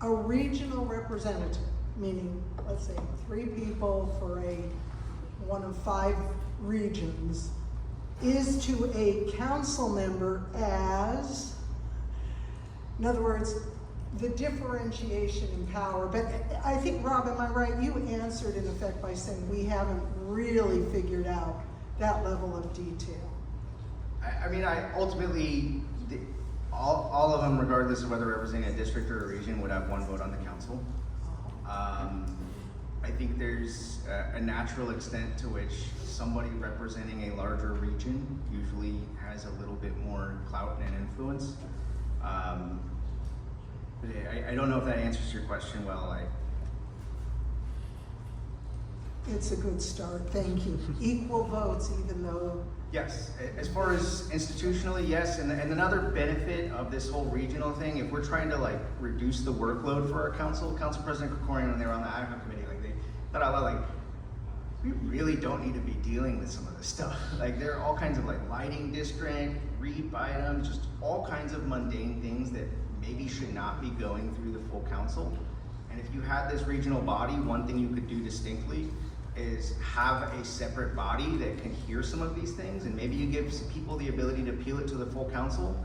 a regional representative, meaning, let's say, 3 people for one of 5 regions, is to a council member as, in other words, the differentiation in power. But I think, Rob, am I right? You answered in effect by saying we haven't really figured out that level of detail. I mean, ultimately, all of them, regardless of whether representing a district or a region, would have 1 vote on the council. I think there's a natural extent to which somebody representing a larger region usually has a little bit more clout and influence. But I don't know if that answers your question well. It's a good start, thank you. Equal votes, even though... Yes, as far as institutionally, yes, and another benefit of this whole regional thing, if we're trying to like reduce the workload for our Council President Krikorian, when they were on the ad hoc committee, like they thought out loud, like, we really don't need to be dealing with some of this stuff. Like there are all kinds of like lighting district, REAP items, just all kinds of mundane things that maybe should not be going through the full council. And if you had this regional body, one thing you could do distinctly is have a separate body that can hear some of these things, and maybe you give people the ability to appeal it to the full council,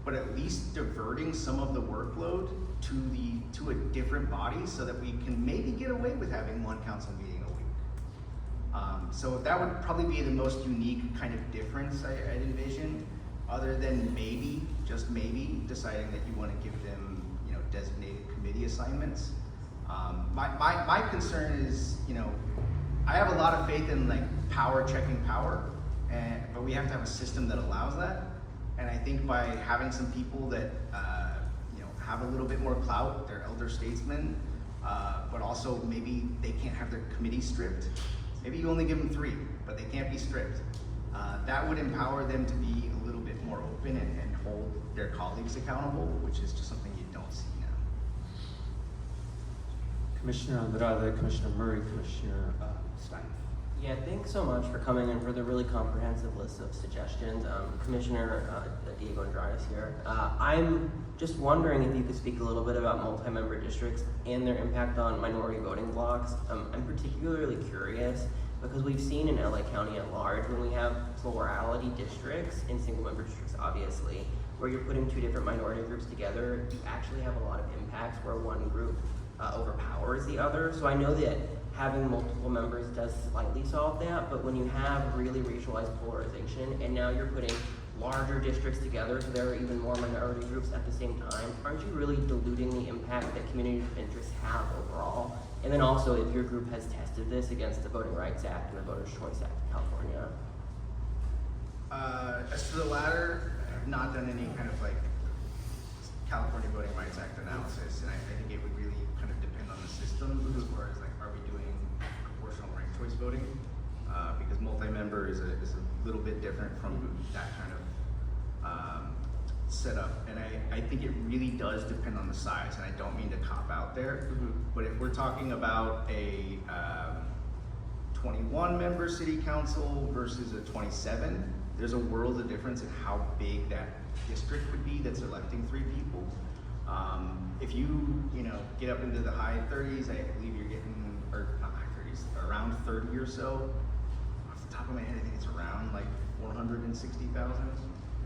but at least diverting some of the workload to a different body so that we can maybe get away with having 1 council meeting a week. So that would probably be the most unique kind of difference I'd envision, other than maybe, just maybe, deciding that you want to give them, designated committee assignments. My concern is, I have a lot of faith in like power checking power, but we have to have a system that allows that. And I think by having some people that have a little bit more clout, they're elder statesmen, but also maybe they can't have their committee stripped. Maybe you only give them 3, but they can't be stripped. That would empower them to be a little bit more open and hold their colleagues accountable, which is just something you don't see now. Commissioner Andrade, Commissioner Murray, Commissioner Stein. Yeah, thanks so much for coming in for the really comprehensive list of suggestions. Commissioner Diego Andrade here. I'm just wondering if you could speak a little bit about multi-member districts and their impact on minority voting blocks. I'm particularly curious because we've seen in LA County at large, when we have plurality districts and single-member districts, obviously, where you're putting 2 different minority groups together, you actually have a lot of impacts where one group overpowers the other. So I know that having multiple members does slightly solve that, but when you have really racialized polarization and now you're putting larger districts together so there are even more minority groups at the same time, aren't you really diluting the impact that communities of interest have overall? And then also, if your group has tested this against the Voting Rights Act and the Voters' Choice Act of California. As to the latter, I've not done any kind of like California Voting Rights Act analysis, and I think it would really kind of depend on the system as far as like, are we doing proportional ranked choice voting? Because multi-member is a little bit different from that kind of setup, and I think it really does depend on the size, and I don't mean to cop out there, but if we're talking about a 21-member city council versus a 27, there's a world of difference in how big that district would be that's electing 3 people. If you get up into the high 30s, I believe you're getting, or not high 30s, around 30 or so. Off the top of my head, I think it's around like 460,000,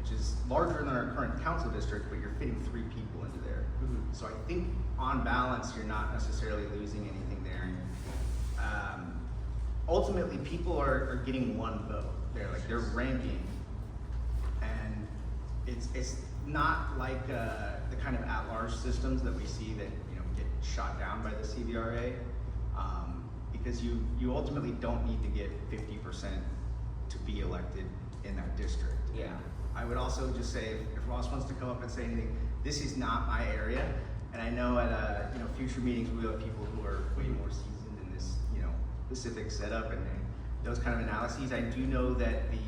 which is larger than our current council district, but you're fitting 3 people into there. So I think on balance, you're not necessarily losing anything there. Ultimately, people are getting 1 vote. They're ranking, and it's not like the kind of at-large systems that we see that get shot down by the CVRA, because you ultimately don't need to get 50% to be elected in that district. Yeah. I would also just say, if Ross wants to come up and say anything, this is not my area, and I know at future meetings we'll have people who are way more seasoned in this specific setup and those kind of analyses. I do know that the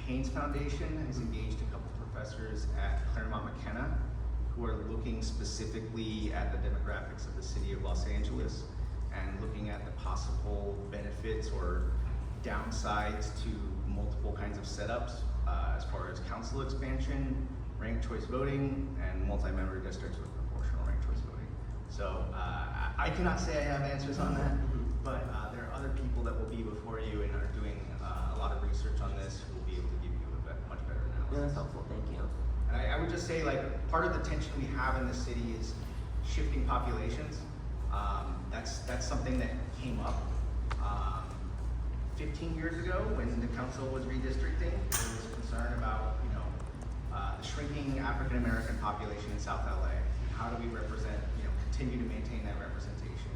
Haynes Foundation has engaged a couple of professors at Claremont McKenna who are looking specifically at the demographics of the city of Los Angeles and looking at the possible benefits or downsides to multiple kinds of setups as far as council expansion, ranked choice voting, and multi-member districts with proportional ranked choice voting. So I cannot say I have answers on that, but there are other people that will be before you and are doing a lot of research on this who will be able to give you a much better analysis. Yeah, that's helpful, thank you. And I would just say, like, part of the tension we have in the city is shifting populations. That's something that came up 15 years ago when the council was redistricting. There was concern about, the shrinking African American population in South LA. How do we represent, continue to maintain that representation?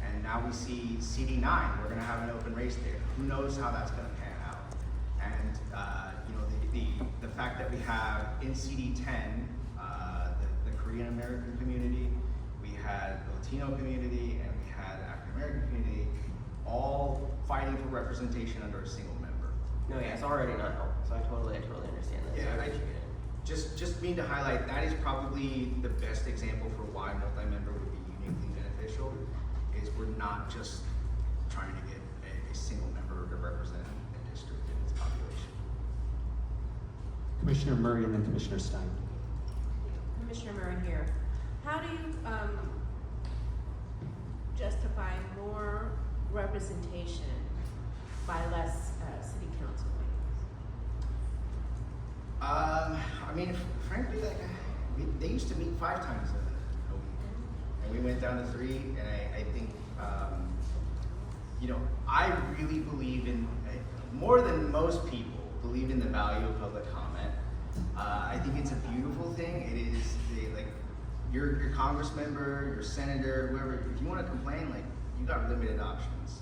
And now we see CD9, we're gonna have an open race there. Who knows how that's gonna pan out? And the fact that we have in CD10, the Korean American community, we had the Latino community, and we had African American community, all fighting for representation under a single member. No, yeah, it's already not helpful, so I totally understand that. Yeah, so I appreciate it. Just mean to highlight, that is probably the best example for why multi-member would be uniquely beneficial, is we're not just trying to get a single member to represent a district and its population. Commissioner Murray and then Commissioner Stein. Commissioner Murray here. How do you justify more representation by less city council meetings? Frankly, they used to meet 5 times a week, and we went down to 3. And I think, I really believe in, more than most people, believe in the value of public comment. I think it's a beautiful thing. It is your congress member, your senator, whoever. If you want to complain, you got limited options,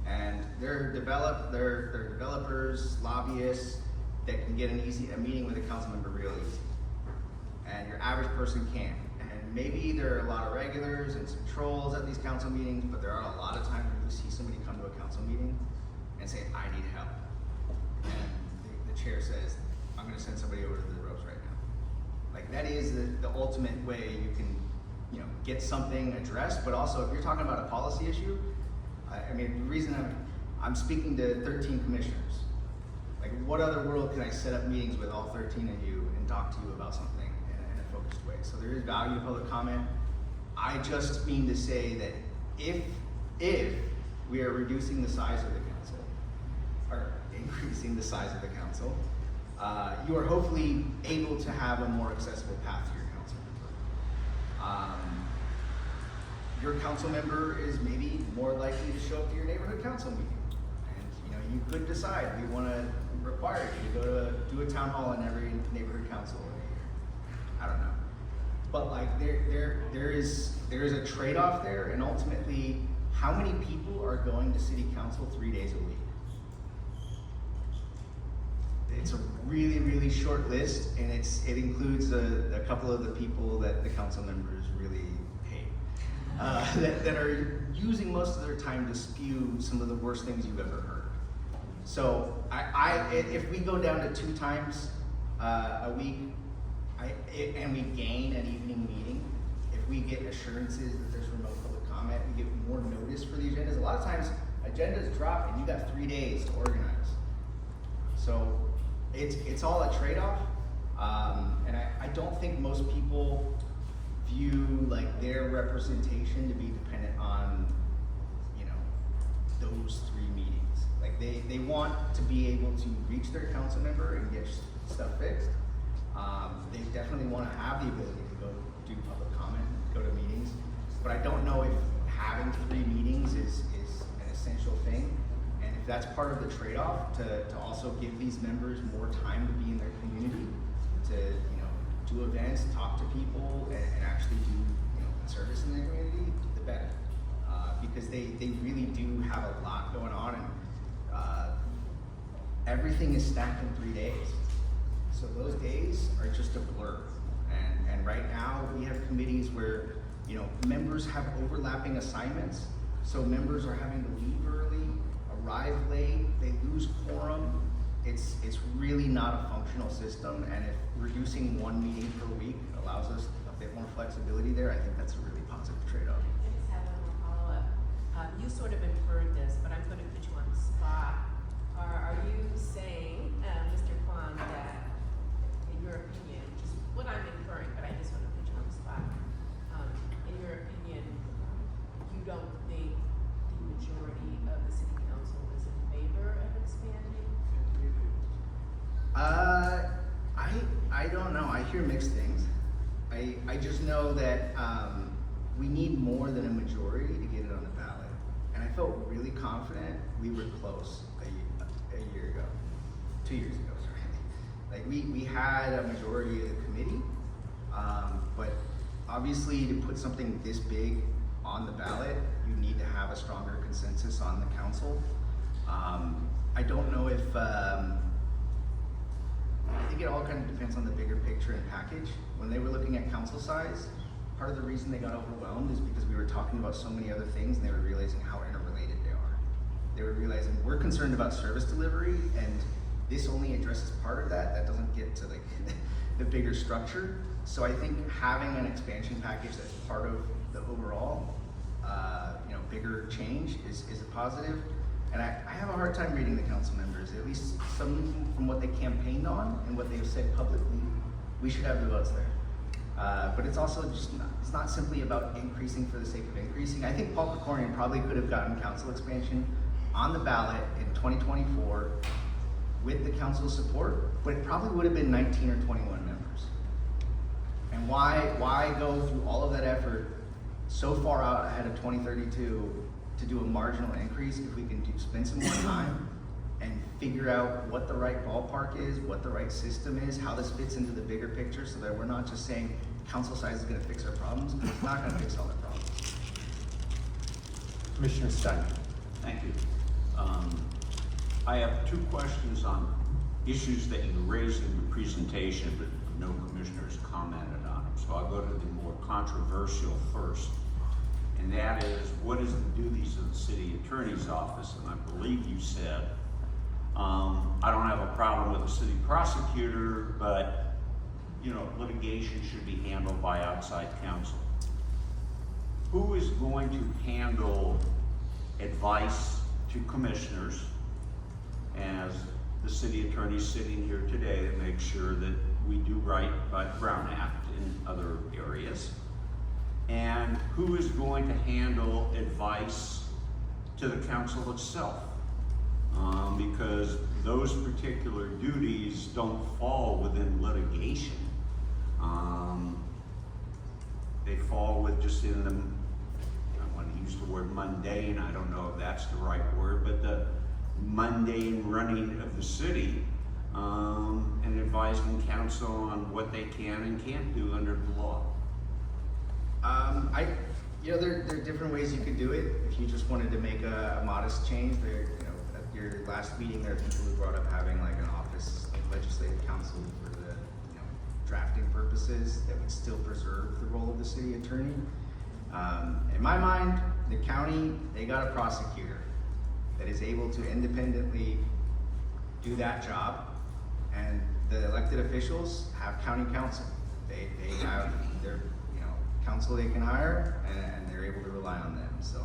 and they're developers, lobbyists that can get a meeting with a council member real easy, and your average person can't. And maybe there are a lot of regulars and some trolls at these council meetings, but there are a lot of times where you see somebody come to a council meeting and say, I need help. And the chair says, I'm gonna send somebody over to the ropes right now. That is the ultimate way you can, get something addressed, but also if you're talking about a policy issue, the reason I'm speaking to 13 commissioners. What other world can I set up meetings with all 13 of you and talk to you about something in a focused way? So there is value in public comment. I just mean to say that if we are reducing the size of the council, or increasing the size of the council, you are hopefully able to have a more accessible path to your council member. Your council member is maybe more likely to show up to your neighborhood council meeting. And you could decide, we want to require you to go to do a town hall in every neighborhood council in a year. I don't know. But there is a trade-off there, and ultimately, how many people are going to city council 3 days a week? It's a really, really short list, and it includes a couple of the people that the council members really hate, that are using most of their time to spew some of the worst things you've ever heard. So if we go down to 2 times a week, and we gain an evening meeting, if we get assurances that there's remote public comment, we get more notice for the agendas. A lot of times agendas drop and you got 3 days to organize. So it's all a trade-off, and I don't think most people view their representation to be dependent on those 3 meetings. They want to be able to reach their council member and get stuff fixed. They definitely want to have the ability to go do public comment, go to meetings, but I don't know if having 3 meetings is an essential thing. And if that's part of the trade-off, to also give these members more time to be in their community, to do events, talk to people, and actually do service in their community, the better. Because they really do have a lot going on, and everything is stacked in 3 days. So those days are just a blur. And right now we have committees where members have overlapping assignments, so members are having to leave early, arrive late, they lose quorum. It's really not a functional system, and if reducing 1 meeting per week allows us a bit more flexibility there, I think that's a really positive trade-off. I just have one more follow-up. You sort of inferred this, but I'm going to put you on the spot. Are you saying, Mr. Quan, that in your opinion, just what I'm inferring, but I just want to put you on the spot, in your opinion, I don't know, I hear mixed things. I just know that, we need more than a majority to get it on the ballot. And I felt really confident we were close a year ago, 2 years ago, sorry. Like we had a majority of the committee, but obviously to put something this big on the ballot, you need to have a stronger consensus on the council. I don't know if, I think it all kind of depends on the bigger picture and package. When they were looking at council size, part of the reason they got overwhelmed is because we were talking about so many other things and they were realizing how interrelated they are. They were realizing we're concerned about service delivery and this only addresses part of that. That doesn't get to like the bigger structure. So I think having an expansion package that's part of the overall, bigger change is a positive. And I have a hard time reading the council members, at least some from what they campaigned on and what they've said publicly. We should have the votes there. But it's also just it's not simply about increasing for the sake of increasing. I think Paul Krikorian probably could have gotten council expansion on the ballot in 2024 with the council's support, but it probably would have been 19 or 21 members. And why go through all of that effort so far out ahead of 2032 to do a marginal increase if we can spend some more time and figure out what the right ballpark is, what the right system is, how this fits into the bigger picture so that we're not just saying council size is gonna fix our problems, because it's not gonna fix all our problems. Commissioner Stein. Thank you. I have two questions on issues that you raised in your presentation, but no commissioners commented on them. So I'll go to the more controversial first. And that is, what is the duties of the city attorney's office? And I believe you said, I don't have a problem with the city prosecutor, but litigation should be handled by outside counsel. Who is going to handle advice to commissioners as the city attorney sitting here today to make sure that we do right by the Brown Act in other areas? And who is going to handle advice to the council itself? Because those particular duties don't fall within litigation. They fall with just in the, I want to use the word mundane, I don't know if that's the right word, but the mundane running of the city, and advising council on what they can and can't do under the law. There are different ways you could do it. If you just wanted to make a modest change, at your last meeting, there are people who brought up having like an office of legislative counsel for the drafting purposes that would still preserve the role of the city attorney. In my mind, the county, they got a prosecutor that is able to independently do that job, and the elected officials have county counsel. They have their counsel they can hire, and they're able to rely on them. So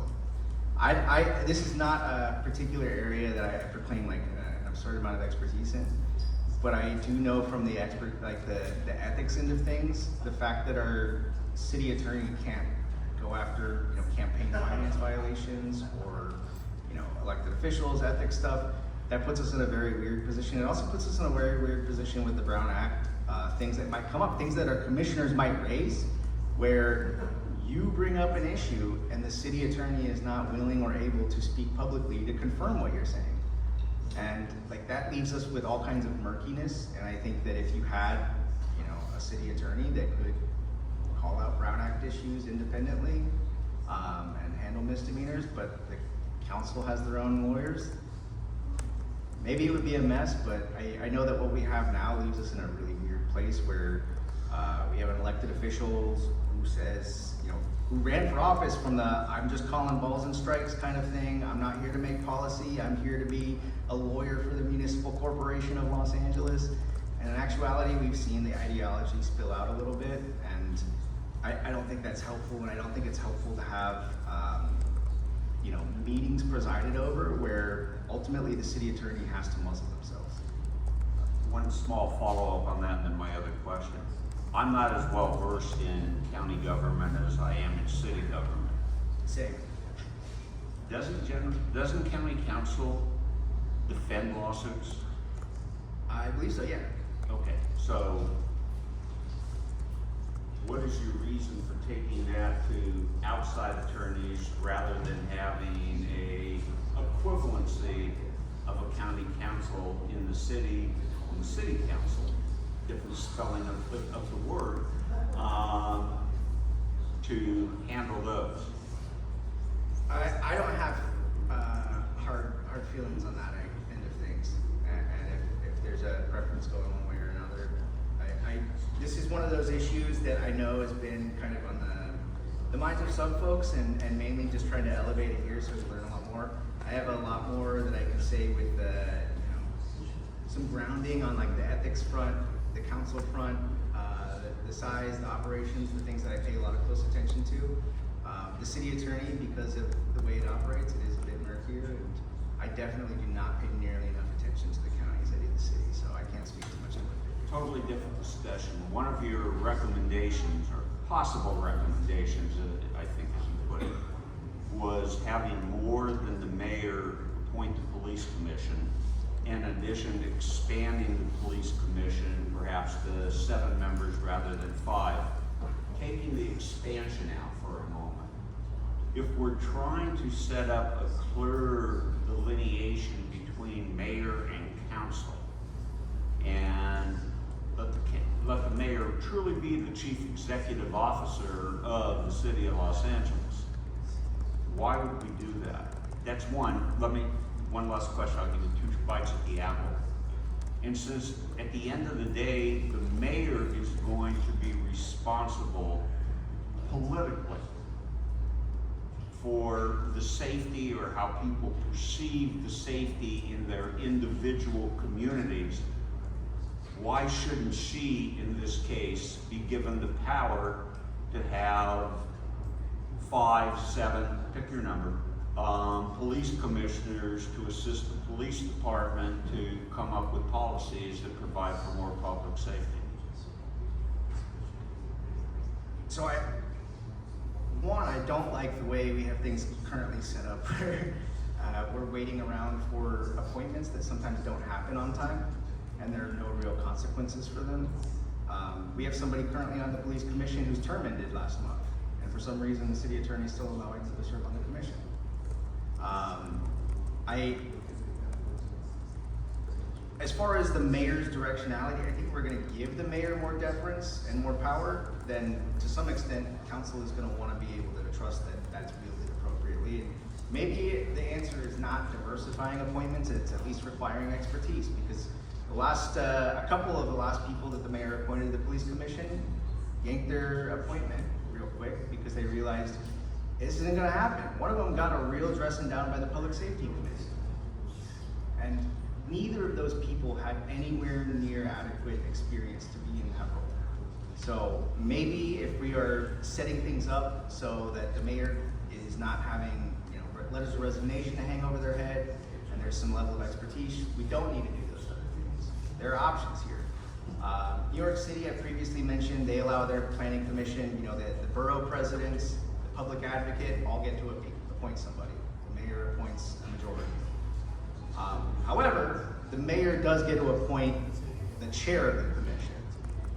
this is not a particular area that I proclaim like an absurd amount of expertise in, but I do know from the the ethics end of things, the fact that our city attorney can't go after campaign finance violations or elected officials, ethics stuff, that puts us in a very weird position. It also puts us in a very weird position with the Brown Act, things that might come up, things that our commissioners might raise, where you bring up an issue and the city attorney is not willing or able to speak publicly to confirm what you're saying. And that leaves us with all kinds of murkiness. And I think that if you had, a city attorney that could call out Brown Act issues independently, and handle misdemeanors, but the council has their own lawyers, maybe it would be a mess, but I know that what we have now leaves us in a really weird place where we have an elected official who says, who ran for office from the I'm just calling balls and strikes kind of thing. I'm not here to make policy. I'm here to be a lawyer for the Municipal Corporation of Los Angeles. And in actuality, we've seen the ideology spill out a little bit, and I don't think that's helpful, and I don't think it's helpful to have meetings presided over where ultimately the city attorney has to muzzle themselves. One small follow-up on that and then my other question. I'm not as well versed in county government as I am in city government. Same. Doesn't county council defend lawsuits? I believe so, yeah. Okay, so what is your reason for taking that to outside attorneys rather than having a equivalency of a county council in the city council, different spelling of the word, to handle those? I don't have hard feelings on that end of things, and if there's a preference going one way or another, this is one of those issues that I know has been kind of on the minds of some folks, and mainly just trying to elevate it here so we learn a lot more. I have a lot more that I can say with some grounding on like the ethics front, the council front, the size, the operations, the things that I pay a lot of close attention to. The city attorney, because of the way it operates, it is a bit murkier, and I definitely do not pay nearly enough attention to the county as I do the city, so I can't speak too much on it. Totally different discussion. One of your recommendations, or possible recommendations, I think as you put it, was having more than the mayor appoint the police commission, in addition to expanding the police commission, perhaps to 7 members rather than 5, taking the expansion out for a moment. If we're trying to set up a clear delineation between mayor and council, and let the mayor truly be the chief executive officer of the city of Los Angeles, why would we do that? That's one. One last question, I'll give you 2 bites at the apple. And since at the end of the day, the mayor is going to be responsible politically for the safety, or how people perceive the safety in their individual communities, why shouldn't she, in this case, be given the power to have 5, 7, pick your number, police commissioners to assist the police department to come up with policies that provide for more public safety? So I don't like the way we have things currently set up where we're waiting around for appointments that sometimes don't happen on time, and there are no real consequences for them. We have somebody currently on the police commission whose term ended last month, and for some reason the city attorney is still allowing them to serve on the commission. As far as the mayor's directionality, I think we're going to give the mayor more deference and more power. Then, to some extent, council is going to want to be able to trust that that's wielded appropriately. And maybe the answer is not diversifying appointments; it's at least requiring expertise. Because a couple of the last people that the mayor appointed to the police commission yanked their appointment real quick because they realized this isn't going to happen. One of them got a real dressing down by the public safety committee, and neither of those people had anywhere near adequate experience to be in that role. So maybe if we are setting things up so that the mayor is not having, letters of resignation to hang over their head, and there's some level of expertise, we don't need to do those other things. There are options here. New York City, I previously mentioned, they allow their planning commission, the borough presidents, the public advocate, all get to appoint somebody. The mayor appoints a majority. However, the mayor does get to appoint the chair of the commission.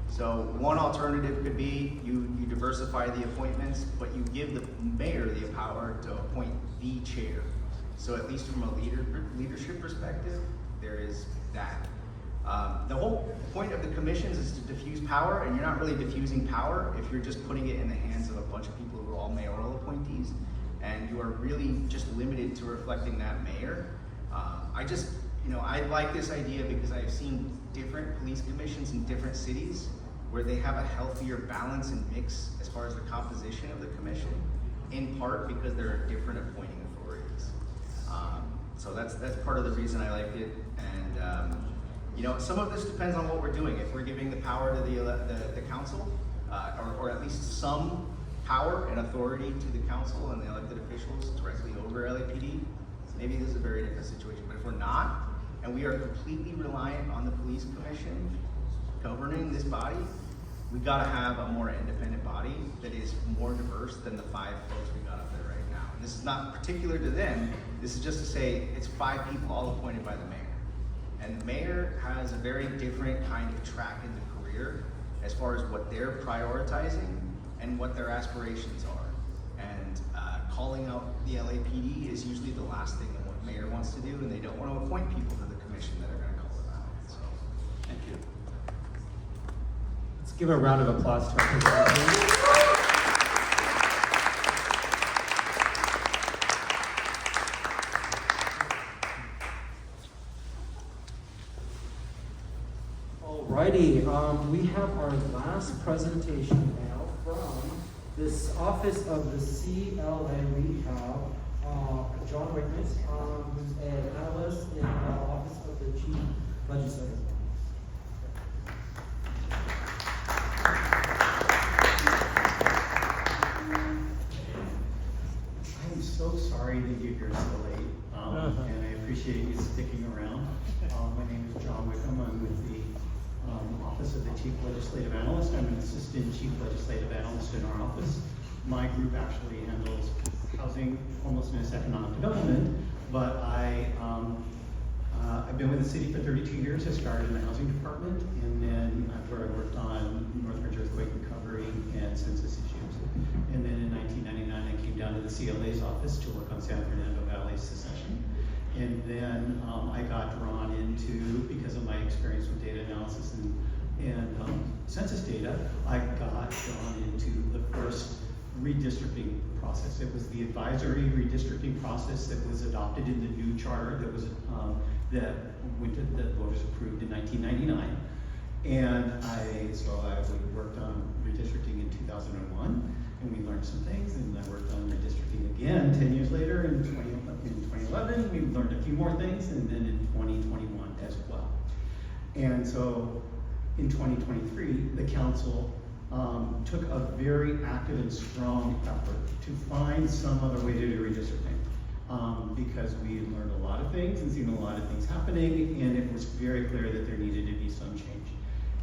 So one alternative could be you diversify the appointments, but you give the mayor the power to appoint the chair. So at least from a leadership perspective, there is that. The whole point of the commissions is to diffuse power, and you're not really diffusing power if you're just putting it in the hands of a bunch of people who are all mayoral appointees, and you are really just limited to reflecting that mayor. I like this idea because I've seen different police commissions in different cities where they have a healthier balance and mix as far as the composition of the commission, in part because there are different appointing authorities. So that's part of the reason I like it. And some of this depends on what we're doing. If we're giving the power to the council, or at least some power and authority to the council and the elected officials directly over LAPD, maybe this is a very different situation. But if we're not, and we are completely reliant on the police commission governing this body, we gotta have a more independent body that is more diverse than the 5 folks we got up there right now. And this is not particular to them. This is just to say it's 5 people all appointed by the mayor. And the mayor has a very different kind of track in the career as far as what they're prioritizing and what their aspirations are. And calling out the LAPD is usually the last thing that what mayor wants to do, and they don't want to appoint people to the commission that are going to call it out. So, thank you. Let's give a round of applause to our presenters. Alrighty, we have our last presentation now from this office of the CLA. We have John Wickham, who's an analyst in the office of the chief legislator. I'm so sorry that you're here so late, and I appreciate you sticking around. My name is John Wickham. I'm with the Office of the Chief Legislative Analyst. I'm an Assistant Chief Legislative Analyst in our office. My group actually handles housing, homelessness, economic development, but I've been with the city for 32 years. I started in the housing department, and then where I worked on Northridge earthquake recovery and census issues. And then in 1999, I came down to the CLA's office to work on San Fernando Valley secession. And then I got drawn into, because of my experience with data analysis and census data, I got drawn into the first redistricting process. It was the advisory redistricting process that was adopted in the new charter that was that voters approved in 1999. And so I worked on redistricting in 2001, and we learned some things, and I worked on redistricting again 10 years later in 2011. We learned a few more things, and then in 2021 as well. And so in 2023, the council took a very active and strong effort to find some other way to do redistricting. Because we had learned a lot of things and seen a lot of things happening, and it was very clear that there needed to be some change.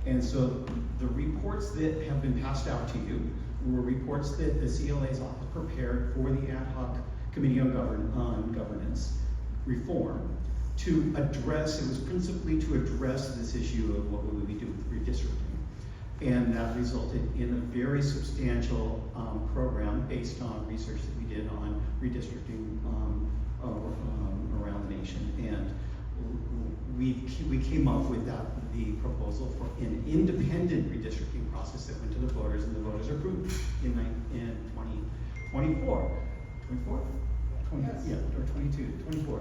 And so the reports that have been passed out to you were reports that the CLA's office prepared for the ad hoc committee on governance reform to address, it was principally to address this issue of what would we do with redistricting. And that resulted in a very substantial program based on research that we did on redistricting around the nation. And we came up with the proposal for an independent redistricting process that went to the voters, and the voters approved in 2024. 24? 20, yeah, or 22, 24.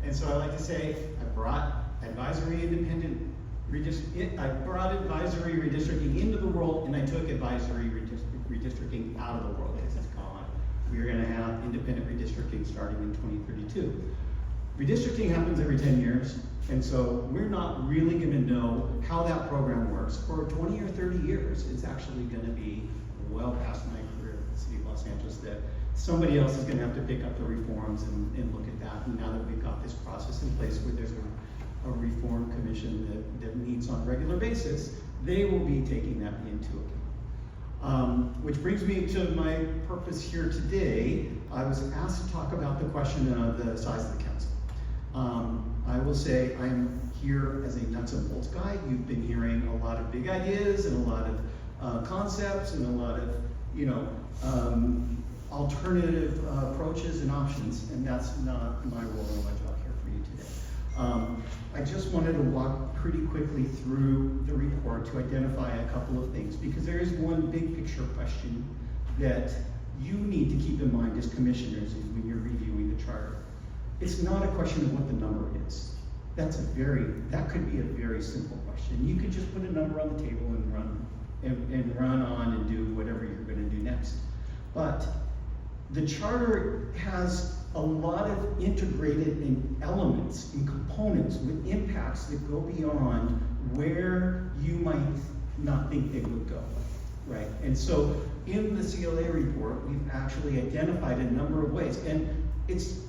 And so I like to say, I brought advisory redistricting into the world, and I took advisory redistricting out of the world, as it's called. We're gonna have independent redistricting starting in 2032. Redistricting happens every 10 years, and so we're not really gonna know how that program works for 20 or 30 years. It's actually gonna be well past my career at the city of Los Angeles that somebody else is gonna have to pick up the reforms and look at that. And now that we've got this process in place where there's a reform commission that meets on a regular basis, they will be taking that into account. Which brings me to my purpose here today. I was asked to talk about the question of the size of the council. I will say I'm here as a nuts and bolts guy. You've been hearing a lot of big ideas and a lot of concepts and a lot of, alternative approaches and options, and that's not my role or my job here for you today. I just wanted to walk pretty quickly through the report to identify a couple of things, because there is one big picture question that you need to keep in mind as commissioners when you're reviewing the charter. It's not a question of what the number is. That could be a very simple question. You could just put a number on the table and run on and do whatever you're going to do next. But the charter has a lot of integrated elements and components with impacts that go beyond where you might not think they would go, right? And so in the CLA report, we've actually identified a number of ways, and it's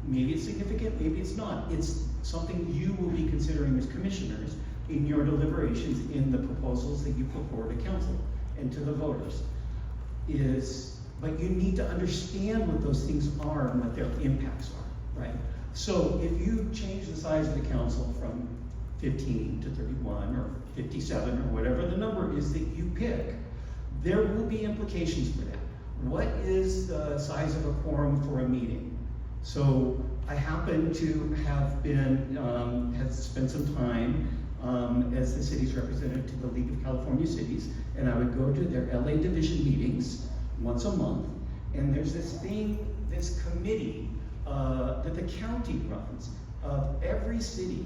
maybe it's significant, maybe it's not. It's something you will be considering as commissioners in your deliberations in the proposals that you put forward to council and to the voters. But you need to understand what those things are and what their impacts are, right? So if you change the size of the council from 15 to 31 or 57 or whatever the number is that you pick, there will be implications for that. What is the size of a quorum for a meeting? So I happen to have been, have spent some time as the city's representative to the League of California Cities, and I would go to their LA division meetings once a month, and there's this thing, this committee that the county runs of every city,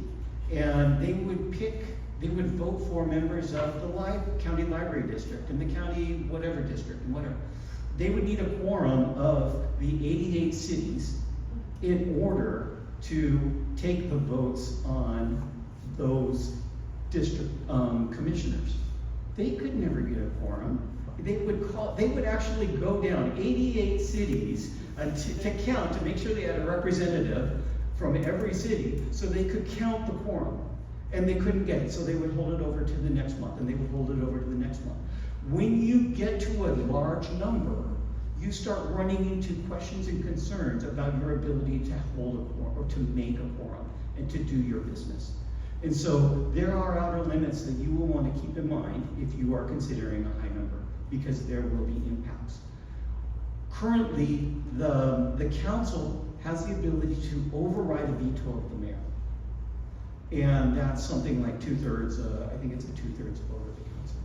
and they would vote for members of the county library district and the county whatever district and whatever. They would need a quorum of the 88 cities in order to take the votes on those district commissioners. They could never get a quorum. They would actually go down 88 cities to count, to make sure they had a representative from every city, so they could count the quorum. And they couldn't get it, so they would hold it over to the next month, and they would hold it over to the next month. When you get to a large number, you start running into questions and concerns about your ability to hold a quorum, or to make a quorum, and to do your business. And so there are outer limits that you will want to keep in mind if you are considering a high number, because there will be impacts. Currently, the council has the ability to override a veto of the mayor. And that's something like 2/3, I think it's a 2/3 vote of the council.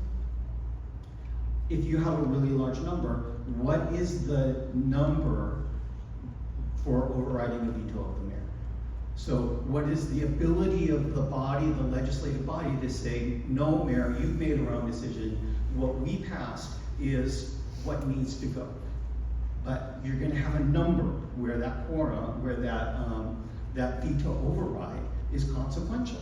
If you have a really large number, what is the number for overriding a veto of the mayor? So what is the ability of the body, the legislative body, to say, no, mayor, you've made a wrong decision. What we passed is what needs to go. But you're gonna have a number where that quorum, where that veto override is consequential.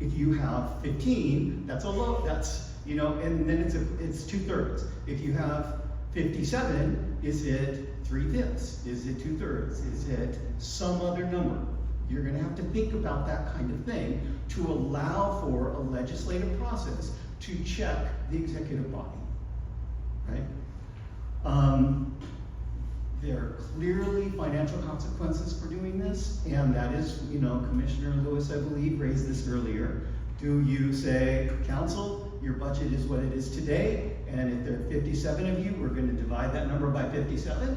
If you have 15, that's a low, that's, you know, and then it's 2/3. If you have 57, is it 3/5? Is it 2/3? Is it some other number? You're gonna have to think about that kind of thing to allow for a legislative process to check the executive body, right? There are clearly financial consequences for doing this, and that is, you know, Commissioner Lewis, I believe, raised this earlier. Do you say, council, your budget is what it is today, and if there are 57 of you, we're gonna divide that number by 57?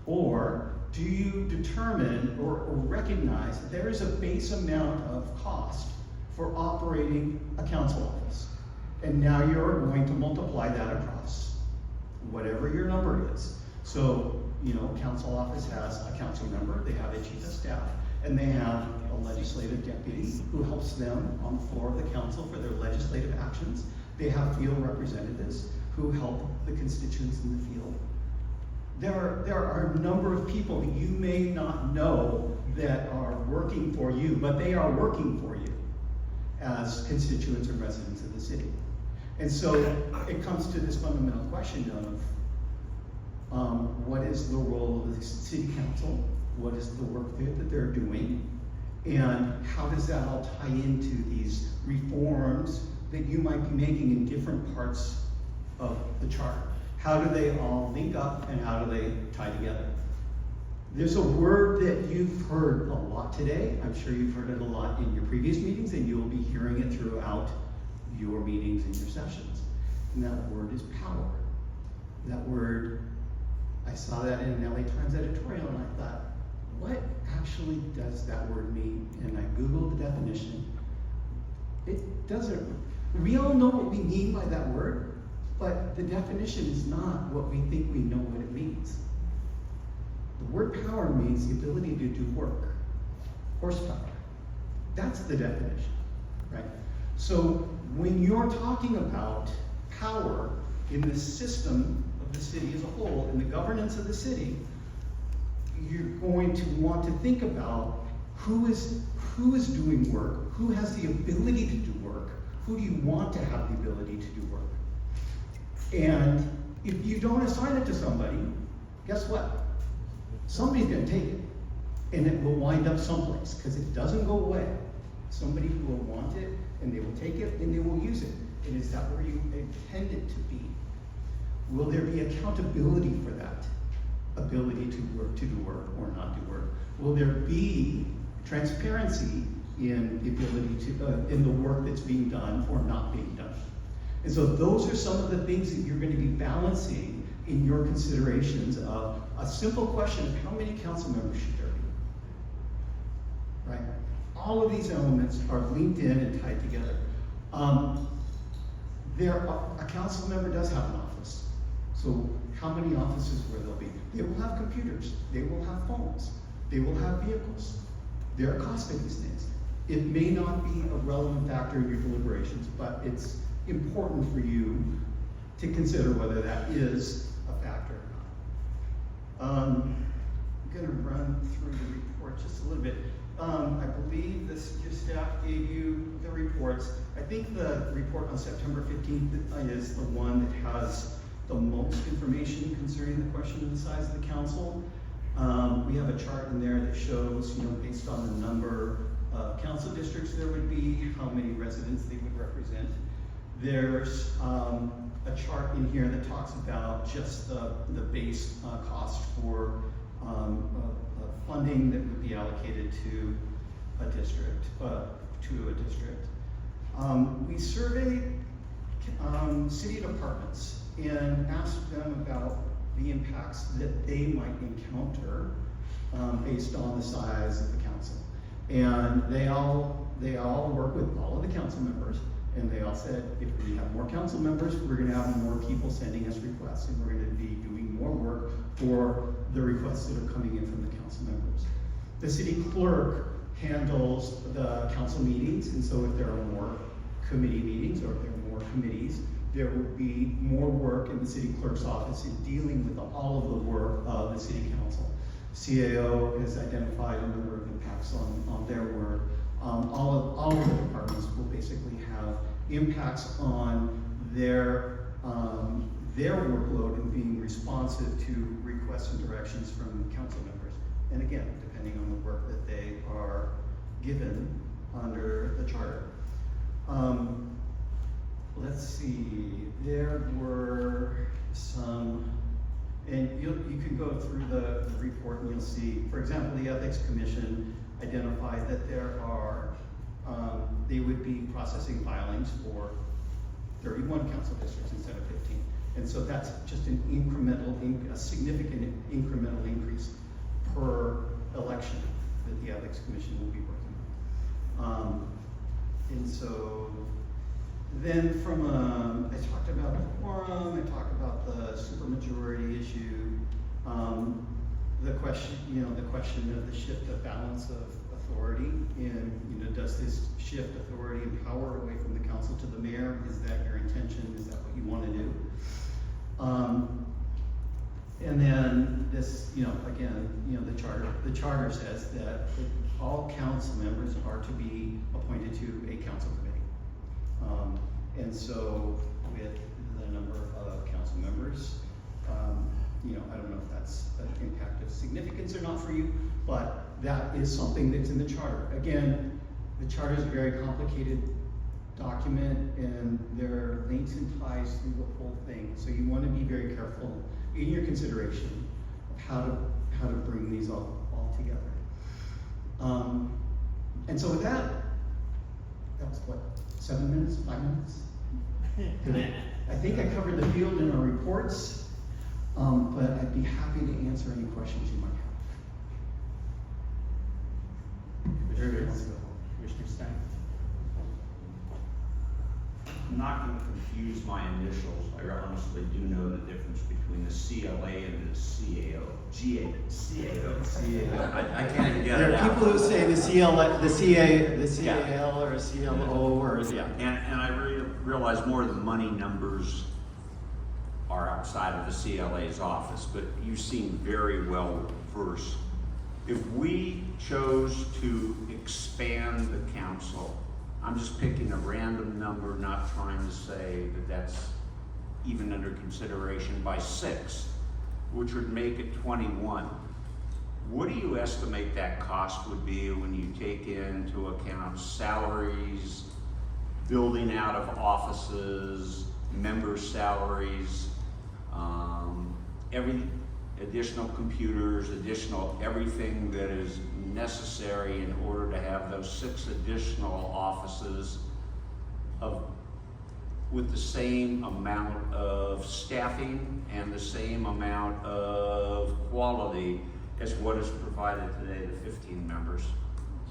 Or do you determine or recognize that there is a base amount of cost for operating a council office? And now you're going to multiply that across whatever your number is. So, you know, council office has a council member, they have a chief of staff, and they have a legislative deputy who helps them on the floor of the council for their legislative actions. They have field representatives who help the constituents in the field. There are a number of people that you may not know that are working for you, but they are working for you as constituents and residents of the city. And so it comes to this fundamental question of what is the role of the city council? What is the work that they're doing? And how does that all tie into these reforms that you might be making in different parts of the chart? How do they all link up and how do they tie together? There's a word that you've heard a lot today. I'm sure you've heard it a lot in your previous meetings, and you'll be hearing it throughout your meetings and your sessions. And that word is power. That word, I saw that in an LA Times editorial and I thought, what actually does that word mean? And I Googled the definition. It doesn't, we all know what we mean by that word, but the definition is not what we think we know what it means. The word power means the ability to do work, horsepower. That's the definition, right? So when you're talking about power in the system of the city as a whole, in the governance of the city, you're going to want to think about who is doing work, who has the ability to do work, who do you want to have the ability to do work. And if you don't assign it to somebody, guess what? Somebody's gonna take it, and it will wind up someplace, because it doesn't go away. Somebody will want it, and they will take it, and they will use it. And is that where you intend it to be? Will there be accountability for that ability to do work or not do work? Will there be transparency in the ability to, in the work that's being done or not being done. And so those are some of the things that you're going to be balancing in your considerations of a simple question of how many council members should there be, right? All of these elements are linked in and tied together. A council member does have an office. So how many offices will there be? They will have computers. They will have phones. They will have vehicles. There are costs to these things. It may not be a relevant factor in your deliberations, but it's important for you to consider whether that is a factor or not. I'm going to run through the report just a little bit. I believe your staff gave you the reports. I think the report on September 15th is the one that has the most information concerning the question of the size of the council. We have a chart in there that shows, based on the number of council districts there would be, how many residents they would represent. There's a chart in here that talks about just the base cost for funding that would be allocated to a district. We surveyed city departments and asked them about the impacts that they might encounter based on the size of the council. And they all work with all of the council members, and they all said, if we have more council members, we're gonna have more people sending us requests, and we're gonna be doing more work for the requests that are coming in from the council members. The city clerk handles the council meetings, and so if there are more committee meetings or if there are more committees, there will be more work in the city clerk's office in dealing with all of the work of the city council. CAO has identified a number of impacts on their work. All of the departments will basically have impacts on their workload and being responsive to requests and directions from council members. And again, depending on the work that they are given under the charter. Let's see, there were some, and you can go through the report and you'll see, for example, the Ethics Commission identified that there are, they would be processing filings for 31 council districts instead of 15. And so that's just an a significant incremental increase per election that the Ethics Commission will be working on. And so then I talked about the quorum, I talked about the supermajority issue, the question of the shift of balance of authority, and does this shift authority and power away from the council to the mayor? Is that your intention? Is that what you want to do? And then this, again, the charter says that all council members are to be appointed to a council committee. And so with the number of council members, I don't know if that's an impact of significance or not for you, but that is something that's in the charter. Again, the charter is a very complicated document, and there are links and ties through the whole thing. So you want to be very careful in your consideration of how to bring these all together. And so with that was what, 7 minutes, 5 minutes? I think I covered the field in our reports, but I'd be happy to answer any questions you might have. Commissioner Stein. I'm not going to confuse my initials. I honestly do know the difference between the CLA and the CAO. I can't even get it out. There are people who say the CLA, the CAL or a CLO or yeah. And I realize more of the money numbers are outside of the CLA's office, but you seem very well versed. If we chose to expand the council, I'm just picking a random number, not trying to say that that's even under consideration, by 6, which would make it 21. What do you estimate that cost would be when you take into account salaries, building out of offices, member salaries, every additional computers, additional everything that is necessary in order to have those 6 additional offices with the same amount of staffing and the same amount of quality as what is provided today, the 15 members?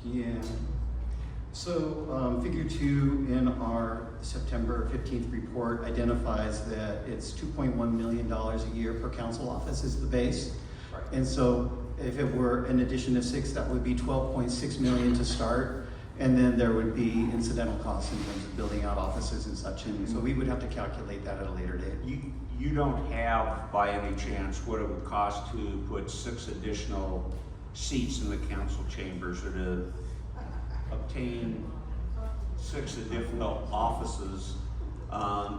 Yeah. So figure 2 in our September 15th report identifies that it's $2.1 million a year per council office is the base. Right. And so if it were an addition of 6, that would be $12.6 million to start. And then there would be incidental costs in terms of building out offices and such. And so we would have to calculate that at a later date. You don't have, by any chance, what it would cost to put 6 additional seats in the council chambers, or to obtain 6 additional offices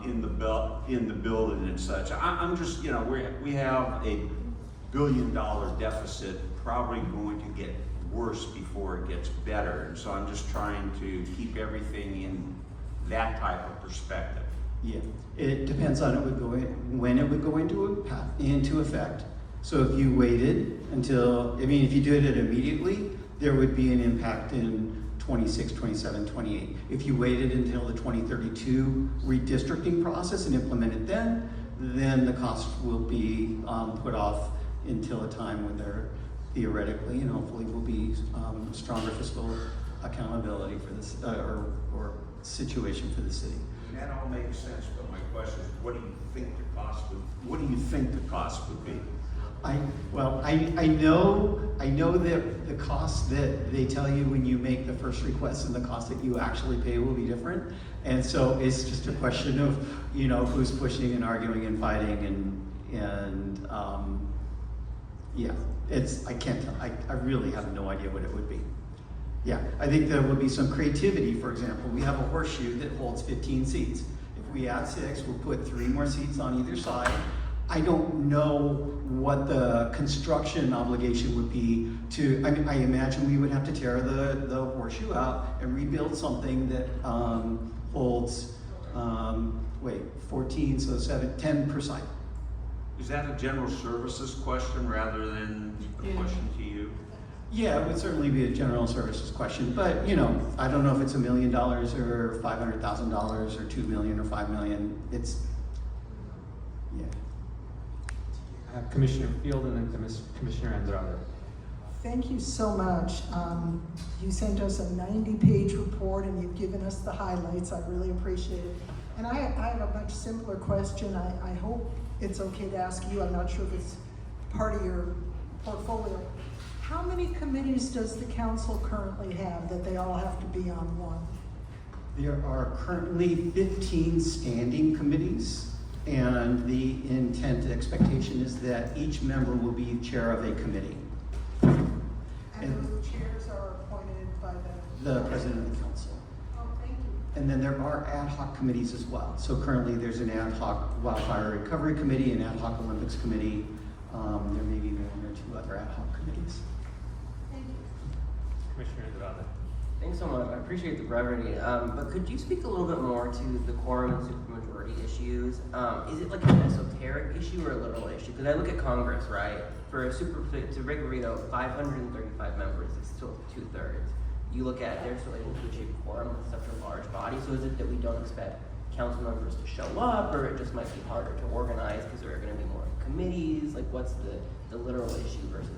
in the building and such? I'm just, you know, we have a $1 billion deficit, probably going to get worse before it gets better, and so I'm just trying to keep everything in that type of perspective. Yeah, it depends on when it would go into effect. So if you waited until, I mean, if you did it immediately, there would be an impact in 26, 27, 28. If you waited until the 2032 redistricting process and implemented then the cost will be put off until a time when there theoretically and hopefully will be stronger fiscal accountability for this or situation for the city. That all makes sense, but my question is, what do you think the cost would be? I know that the cost that they tell you when you make the first request and the cost that you actually pay will be different. And so it's just a question of, you know, who's pushing and arguing and fighting and yeah, I can't tell. I really have no idea what it would be. Yeah, I think there will be some creativity. For example, we have a horseshoe that holds 15 seats. If we add 6, we'll put 3 more seats on either side. I don't know what the construction obligation would be to, I imagine we would have to tear the horseshoe out and rebuild something that holds, 14, so 7, 10 per side. Is that a general services question rather than a question to you? Yeah, it would certainly be a general services question, but you know, I don't know if it's $1 million or $500,000 or $2 million or $5 million. It's, yeah. Commissioner Field and then Commissioner Andrade. Thank you so much. You sent us a 90-page report and you've given us the highlights. I really appreciate it. And I have a much simpler question. I hope it's okay to ask you. I'm not sure if it's part of your portfolio. How many committees does the council currently have that they all have to be on one? There are currently 15 standing committees, and the intent, expectation is that each member will be chair of a committee. And those chairs are appointed by the president of the council. Oh, thank you. And then there are ad hoc committees as well. So currently there's an ad hoc wildfire recovery committee, an ad hoc Olympics committee. There may be 1 or 2 other ad hoc committees. Thank you. Commissioner Andrade. Thanks so much. I appreciate the brevity. But could you speak a little bit more to the quorum and supermajority issues? Is it like an esoteric issue or a literal issue? Because I look at Congress, right? For to regulate 535 members, it's still 2/3. You look at they're still able to achieve quorum with such a large body. So is it that we don't expect council members to show up, or it just might be harder to organize because there are going to be more committees? Like, what's the literal issue versus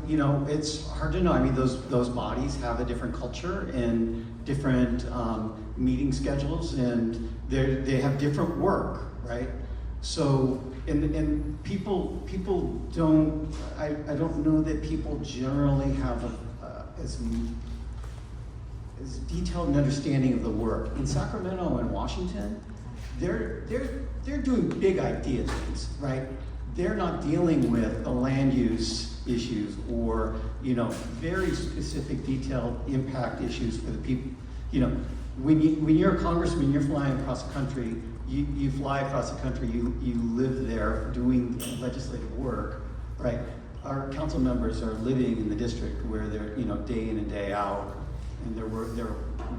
you know, it's hard to know. I mean, those bodies have a different culture and different meeting schedules, and they have different work, right? So, and people don't. I don't know that people generally have as detailed an understanding of the work. In Sacramento and Washington, they're doing big idea things, right? They're not dealing with the land use issues or, you know, very specific detailed impact issues for the people. You know, when you're a congressman, you're flying across the country, you fly across the country, you live there doing legislative work, right? Our council members are living in the district where they're, you know, day in and day out, and they're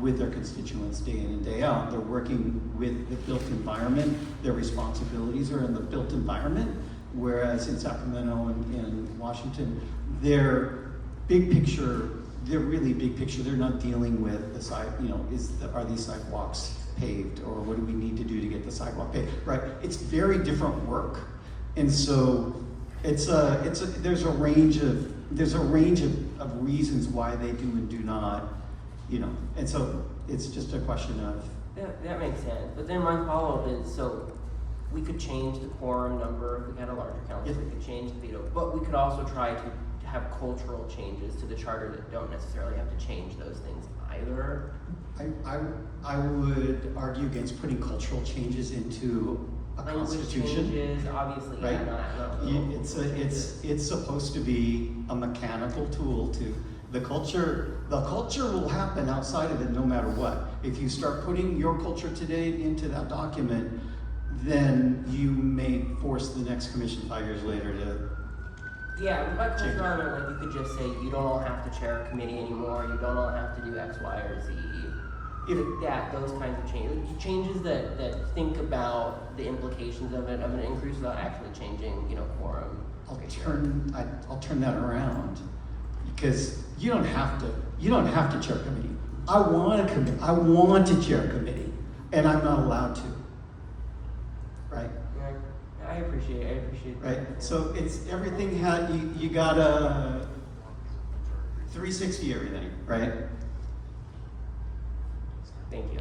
with their constituents day in and day out. They're working with the built environment. Their responsibilities are in the built environment, whereas in Sacramento and Washington, they're big picture, they're really big picture. They're not dealing with the side, are these sidewalks paved, or what do we need to do to get the sidewalk paved, right? It's very different work. And so there's a range of reasons why they do and do not, and so it's just a question of. That makes sense. But then my follow-up is, so we could change the quorum number if we had a larger council, we could change the veto, but we could also try to have cultural changes to the charter that don't necessarily have to change those things either. I would argue against putting cultural changes into a constitution. Changes, obviously, right? Yeah, It's supposed to be a mechanical tool to the culture. The culture will happen outside of it no matter what. If you start putting your culture today into that document, then you may force the next commission 5 years later to. Yeah, by culture, I mean, like, you could just say you don't all have to chair a committee anymore. You don't all have to do X, Y, or Z. Those kinds of changes that think about the implications of an increase without actually changing, quorum. I'll turn that around, because you don't have to chair a committee. I want to chair a committee, and I'm not allowed to. Right? Yeah, I appreciate that. Right. So it's everything you got a 360 everything, right? Thank you.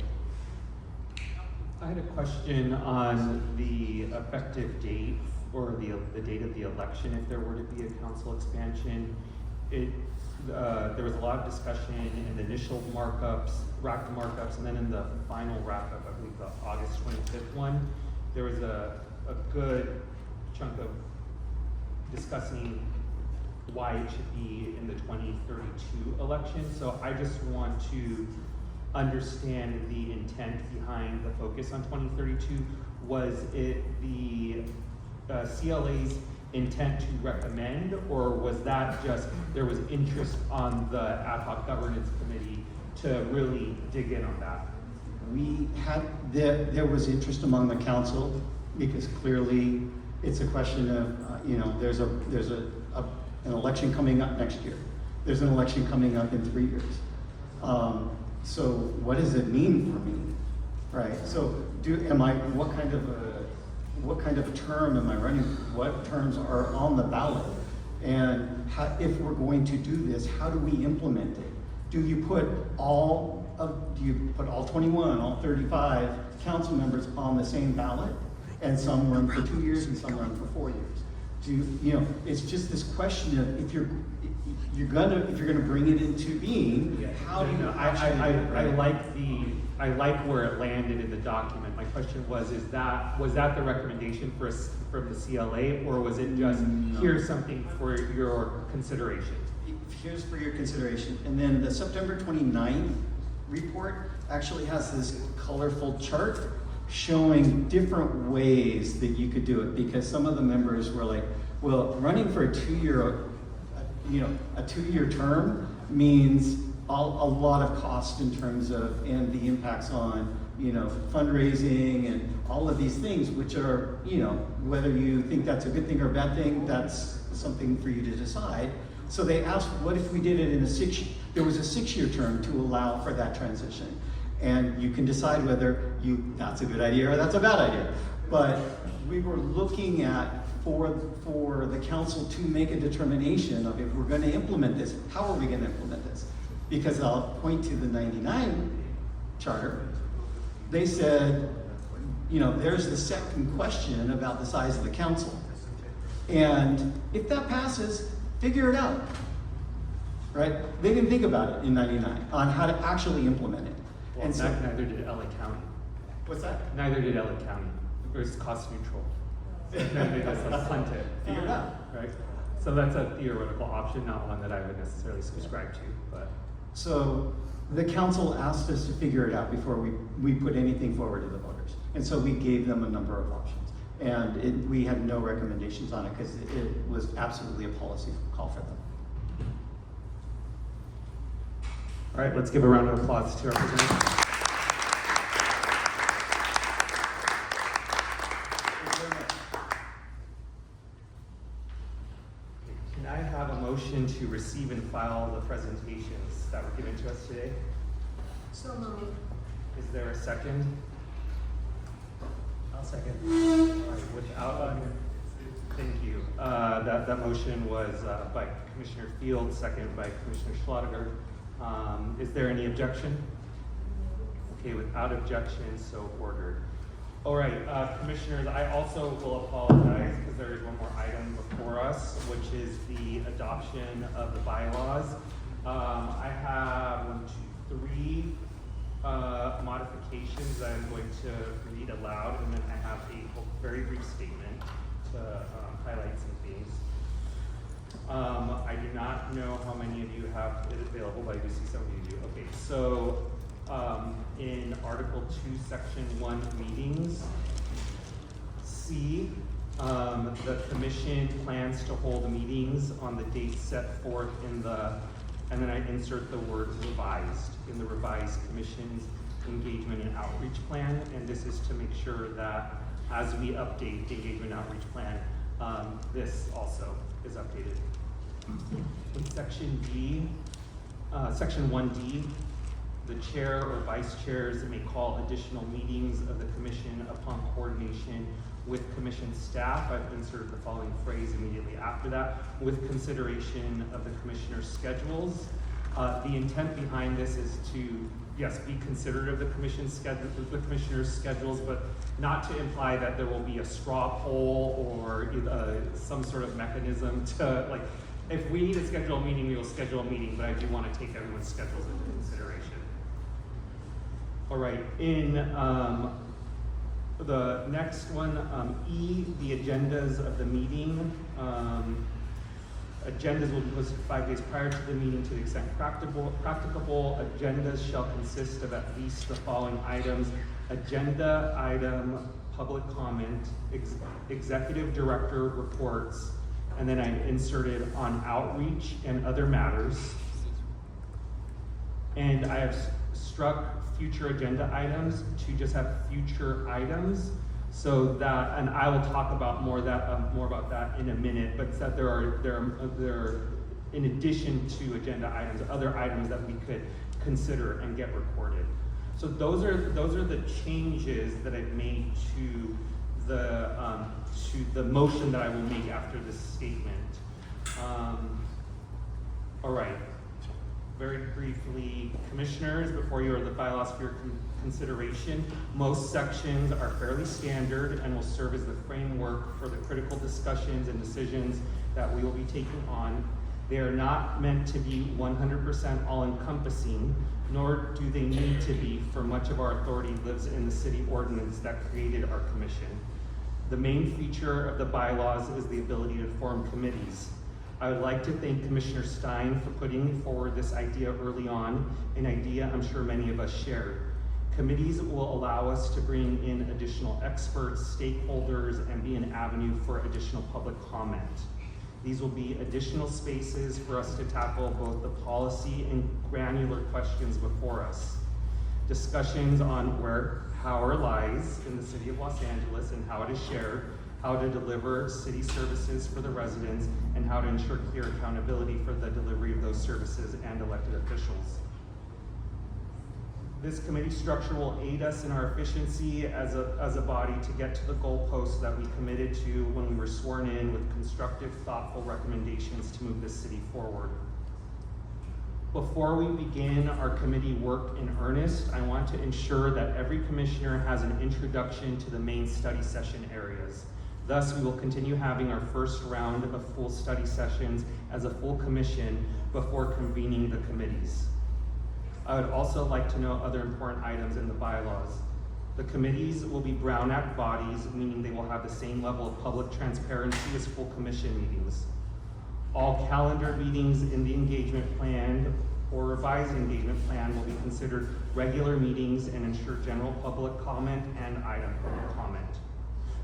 I had a question on the effective date or the date of the election if there were to be a council expansion. There was a lot of discussion in the initial markups, and then in the final wrap-up, I believe the August 25th one, there was a good chunk of discussing why it should be in the 2032 election. So I just want to understand the intent behind the focus on 2032. Was it the CLA's intent to recommend, or was that just there was interest on the ad hoc governance committee to really dig in on that? There was interest among the council, because clearly it's a question of, there's an election coming up next year. There's an election coming up in 3 years. So what does it mean for me, right? So what kind of a term am I running? What terms are on the ballot? And if we're going to do this, how do we implement it? Do you put all 21, all 35 council members on the same ballot, and some run for 2 years and some run for 4 years? It's just this question of if you're gonna bring it into being, how do you actually? I like where it landed in the document. My question was that the recommendation from the CLA, or was it just here's something for your consideration? Here's for your consideration. And then the September 29th report actually has this colorful chart showing different ways that you could do it, because some of the members were like, well, running for a 2-year term means a lot of cost in terms of, and the impacts on, fundraising and all of these things, which are, whether you think that's a good thing or a bad thing, that's something for you to decide. So they asked, what if we did it in there was a 6-year term to allow for that transition? And you can decide whether that's a good idea or that's a bad idea. But we were looking at, for the council to make a determination of, if we're going to implement this, how are we going to implement this? Because I'll point to the 99 charter. They said, there's the second question about the size of the council. And if that passes, figure it out, right? They didn't think about it in 99 on how to actually implement it. Well, and so neither did LA County. What's that? Neither did LA County. It was cost neutral. That's punt it. Figure it out. Right? So that's a theoretical option, not one that I would necessarily subscribe to. But so the council asked us to figure it out before we put anything forward to the voters. And so we gave them a number of options. And we had no recommendations on it because it was absolutely a policy call for them. All right, let's give a round of applause to our presenters. receive and file the presentations that were given to us today? So moved. Is there a second? I'll second. All right, without, thank you. That motion was by Commissioner Field, second by Commissioner Schlottiger. Is there any objection? Okay, without objection, so ordered. All right, Commissioners, I also will apologize because there is one more item before us, which is the adoption of the bylaws. I have 3 modifications that I'm going to read aloud, and then I have a very brief statement to highlight some things. I do not know how many of you have it available, but I do see some of you do. Okay, so in Article 2, Section 1, meetings, C, the commission plans to hold meetings on the date set forth in the, and then I insert the word revised, in the revised commission's engagement and outreach plan, and this is to make sure that as we update the engagement outreach plan, this also is updated. In Section D, Section 1D, the chair or vice chairs may call additional meetings of the commission upon coordination with commission staff. I've inserted the following phrase immediately after that, with consideration of the commissioner's schedules. The intent behind this is to, yes, be considerate of the commission's schedule, the commissioner's schedules, but not to imply that there will be a straw poll or some sort of mechanism to, like, if we need to schedule a meeting, we will schedule a meeting, but I do want to take everyone's schedules into consideration. All right, in the next one, E, the agendas of the meeting. Agendas will be posted 5 days prior to the meeting to the extent practicable. Agendas shall consist of at least the following items: agenda item, public comment, executive director reports, and then I inserted on outreach and other matters. And I have struck future agenda items to just have future items, so that, and I will talk about more about that in a minute, but that there are in addition to agenda items, other items that we could consider and get recorded. So those are the changes that I've made to the motion that I will make after this statement. All right. Very briefly, commissioners, before you are the bylaws for your consideration, most sections are fairly standard and will serve as the framework for the critical discussions and decisions that we will be taking on. They are not meant to be 100% all-encompassing, nor do they need to be, for much of our authority lives in the city ordinance that created our commission. The main feature of the bylaws is the ability to form committees. I would like to thank Commissioner Stein for putting forward this idea early on, an idea I'm sure many of us shared. Committees will allow us to bring in additional experts, stakeholders, and be an avenue for additional public comment. These will be additional spaces for us to tackle both the policy and granular questions before us. Discussions on where power lies in the city of Los Angeles and how it is shared, how to deliver city services for the residents, and how to ensure clear accountability for the delivery of those services and elected officials. This committee structure will aid us in our efficiency as a body to get to the goalposts that we committed to when we were sworn in, with constructive, thoughtful recommendations to move this city forward. Before we begin our committee work in earnest, I want to ensure that every commissioner has an introduction to the main study session areas. Thus, we will continue having our first round of full study sessions as a full commission before convening the committees. I would also like to note other important items in the bylaws. The committees will be Brown Act bodies, meaning they will have the same level of public transparency as full commission meetings. All calendar meetings in the engagement plan or revised engagement plan will be considered regular meetings and ensure general public comment and item public comment.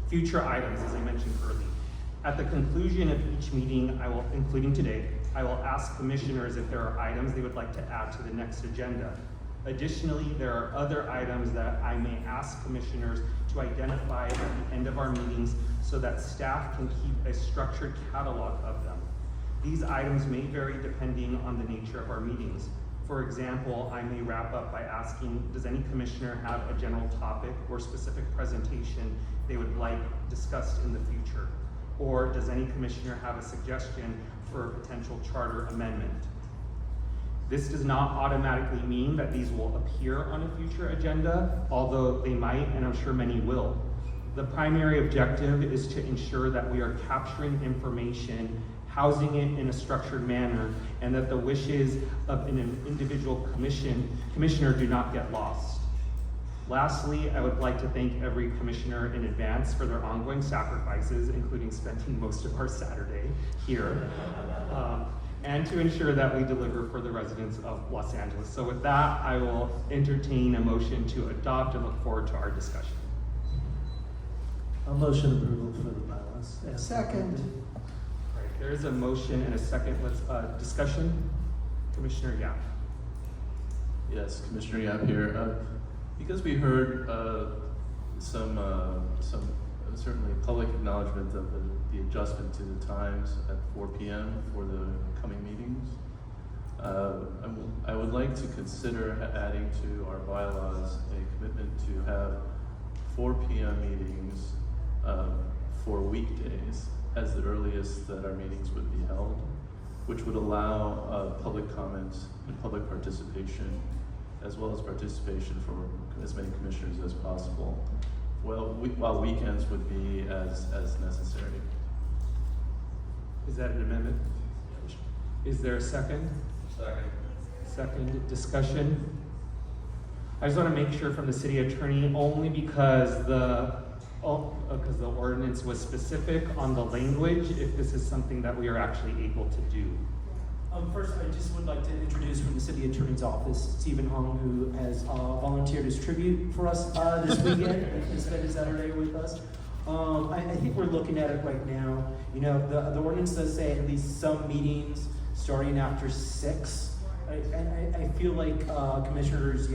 Future items, as I mentioned earlier. At the conclusion of each meeting, including today, I will ask commissioners if there are items they would like to add to the next agenda. Additionally, there are other items that I may ask commissioners to identify at the end of our meetings so that staff can keep a structured catalog of them. These items may vary depending on the nature of our meetings. For example, I may wrap up by asking, does any commissioner have a general topic or specific presentation they would like discussed in the future? Or does any commissioner have a suggestion for a potential charter amendment? This does not automatically mean that these will appear on a future agenda, although they might, and I'm sure many will. The primary objective is to ensure that we are capturing information, housing it in a structured manner, and that the wishes of an individual commissioner do not get lost. Lastly, I would like to thank every commissioner in advance for their ongoing sacrifices, including spending most of our Saturday here, and to ensure that we deliver for the residents of Los Angeles. So with that, I will entertain a motion to adopt and look forward to our discussion. I'll motion approval for the bylaws. as Second. All right, there is a motion and a second. Let's discussion. Commissioner Yap. Yes, Commissioner Yap here. Because we heard some certainly public acknowledgement of the adjustment to the times at 4 p.m. for the coming meetings, I would like to consider adding to our bylaws a commitment to have 4 p.m. meetings for weekdays as the earliest that our meetings would be held, which would allow public comments and public participation, as well as participation for as many commissioners as possible, while weekends would be as necessary. Is that an amendment? Is there a second? Second. Second discussion. I just want to make sure from the city attorney, only because the ordinance was specific on the language, if this is something that we are actually able to do. First, I just would like to introduce from the city attorney's office, Stephen Hong, who has volunteered as tribute for us this weekend and spent his Saturday with us. I think we're looking at it right now. You know, the ordinance does say at least some meetings starting after 6. I feel like Commissioner's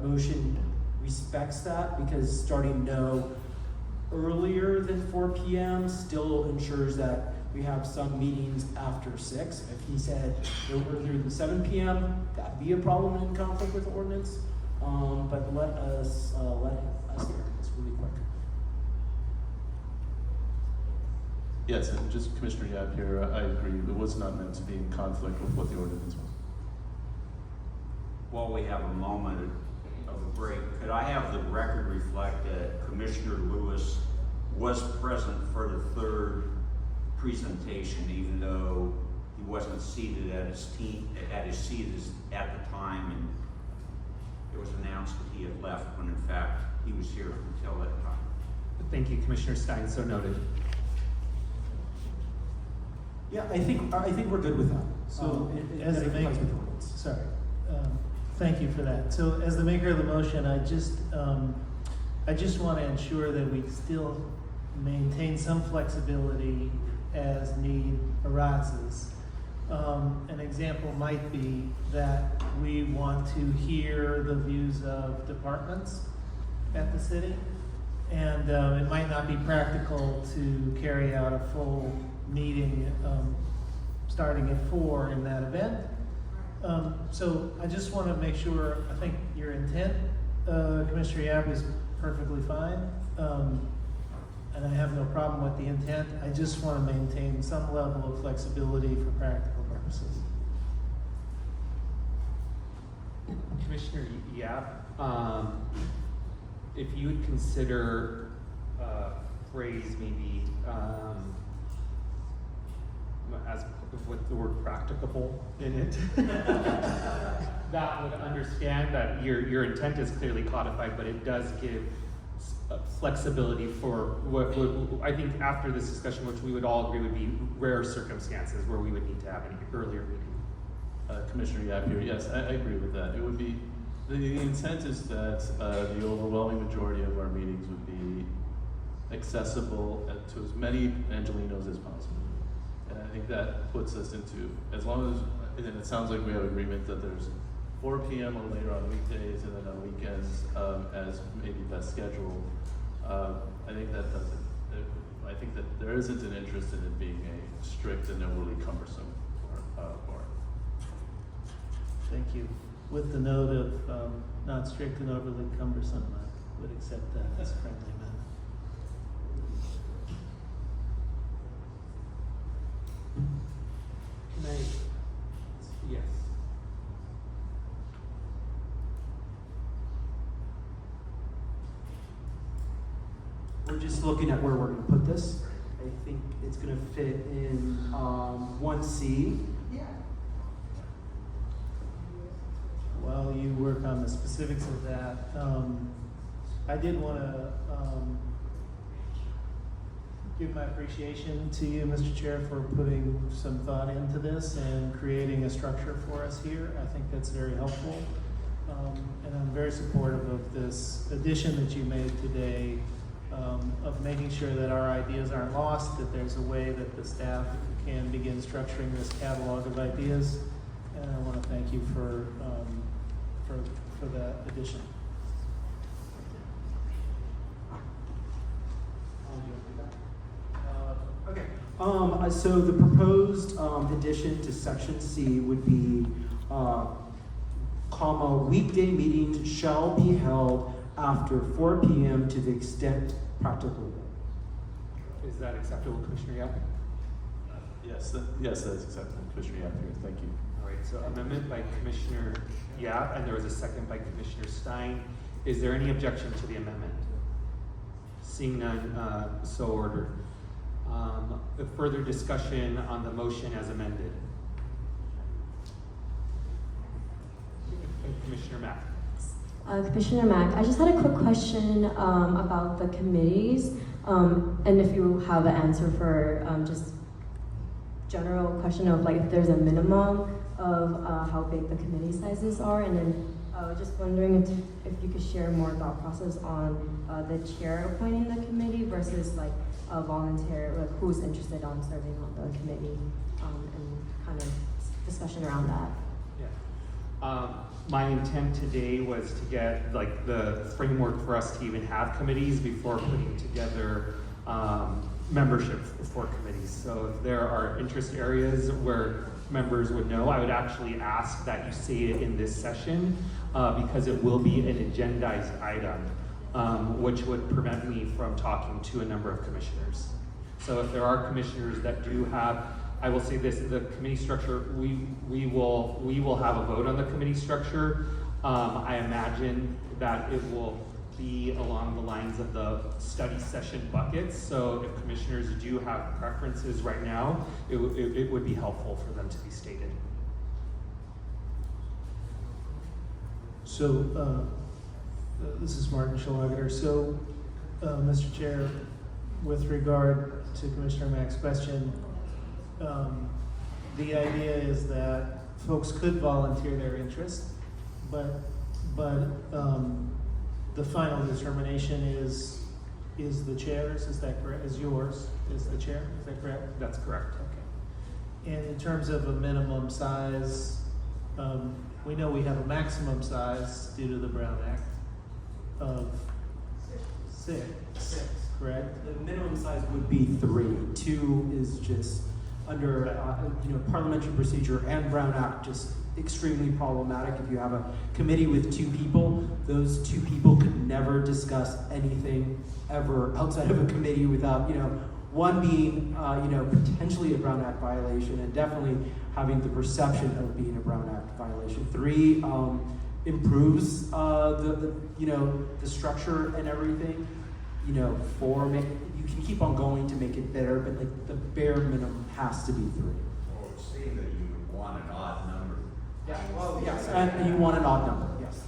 motion respects that, because starting no earlier than 4 p.m. still ensures that we have some meetings after 6. If he said no earlier than 7 p.m., that'd be a problem in conflict with the ordinance. But let us hear this really quick. Yes, and just Commissioner Yap here, I agree. It was not meant to be in conflict with what the ordinance was. While we have a moment of a break, could I have the record reflect that Commissioner Lewis was present for the third presentation, even though he wasn't seated at his seat at the time, and it was announced that he had left when in fact he was here until that time. Thank you, Commissioner Stein, so noted. Yeah, I think we're good with that. So, as it complies with the ordinance. Sorry. Thank you for that. So, as the maker of the motion, I just want to ensure that we still maintain some flexibility as need arises. An example might be that we want to hear the views of departments at the city, and it might not be practical to carry out a full meeting starting at 4 in that event. So I just want to make sure, I think your intent, Commissioner Yap, is perfectly fine. And I have no problem with the intent. I just want to maintain some level of flexibility for practical purposes. Commissioner Yap, if you would consider phrase maybe as with the word practicable in it, that would understand that your intent is clearly codified, but it does give flexibility for what I think after this discussion, which we would all agree would be rare circumstances where we would need to have an earlier meeting. Commissioner Yap here, yes, I agree with that. It would be, the intent is that the overwhelming majority of our meetings would be accessible to as many Angelinos as possible. And I think that puts us into, as long as, and it sounds like we have agreement that there's 4 p.m. or later on weekdays and then on weekends as maybe best scheduled. I think that does it. I I think that there isn't an interest in it being a strict and overly cumbersome bar. Thank you. With the note of not strict and overly cumbersome, I would accept that as a friendly amendment. Can I? Yes. We're just looking at where we're gonna put this. I think it's gonna fit in 1C. While you work on the specifics of that, I did want to give my appreciation to you, Mr. Chair, for putting some thought into this and creating a structure for us here. I think that's very helpful. And I'm very supportive of this addition that you made today, of making sure that our ideas aren't lost, that there's a way that the staff can begin structuring this catalog of ideas. And I want to thank you for that addition. Okay. So the proposed addition to section C would be, comma, weekday meetings shall be held after 4 p.m. to the extent practicable. Is that acceptable, Commissioner Yap? Yes, that's acceptable, Commissioner Yap here. Thank you. All right, so amendment by Commissioner Yap, and there was a second by Commissioner Stein. Is there any objection to the amendment? Seeing none, so ordered. Further discussion on the motion as amended. Commissioner Mack. Commissioner Mack, I just had a quick question about the committees, and if you have an answer for just general question of like if there's a minimum of how big the committee sizes are, and then just wondering if you could share more thought process on the chair appointing the committee versus like a volunteer, like who's interested on serving on the committee, and kind of discussion around that. Yeah. My intent today was to get like the framework for us to even have committees before putting together membership for committees. So if there are interest areas where members would know, I would actually ask that you say it in this session because it will be an agendized item, which would prevent me from talking to a number of commissioners. So if there are commissioners that do have, I will say this, the committee structure, we will have a vote on the committee structure. I imagine that it will be along the lines of the study session buckets. So if commissioners do have preferences right now, it would be helpful for them to be stated. So, this is Martin Schelager. So, Mr. Chair, with regard to Commissioner Mack's question, the idea is that folks could volunteer their interest, but the final determination is the chair's. Is that correct? Is yours? Is the chair? Is that correct? That's correct. Okay. And in terms of a minimum size, we know we have a maximum size due to the Brown Act of six, correct? The minimum size would be 3. 2 is just under parliamentary procedure and Brown Act, just extremely problematic. If you have a committee with 2 people, those 2 people could never discuss anything ever outside of a committee without, one being, potentially a Brown Act violation and definitely having the perception of being a Brown Act violation. 3 improves the structure and everything. 4, you can keep on going to make it better, but like the bare minimum has to be 3. Well, it seemed that you would want an odd number. Yeah, well, yes, and you want an odd number, yes.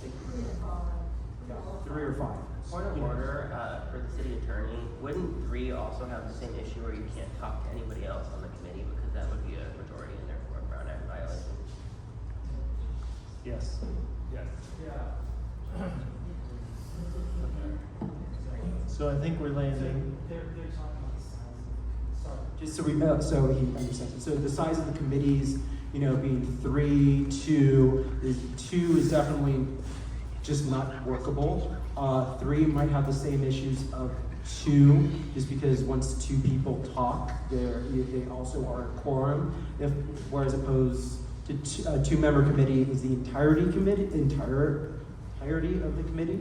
3 or 5. Point of order for the city attorney, wouldn't 3 also have the same issue where you can't talk to anybody else on the committee because that would be a majority and therefore a Brown Act violation? Yes. Yes. Yeah. So I think we're landing. Just so he understands. So the size of the committees, being 3, 2 is definitely just not workable. 3 might have the same issues of two, just because once two people talk, they also are a quorum. Whereas opposed to a two-member committee is the entirety of the committee.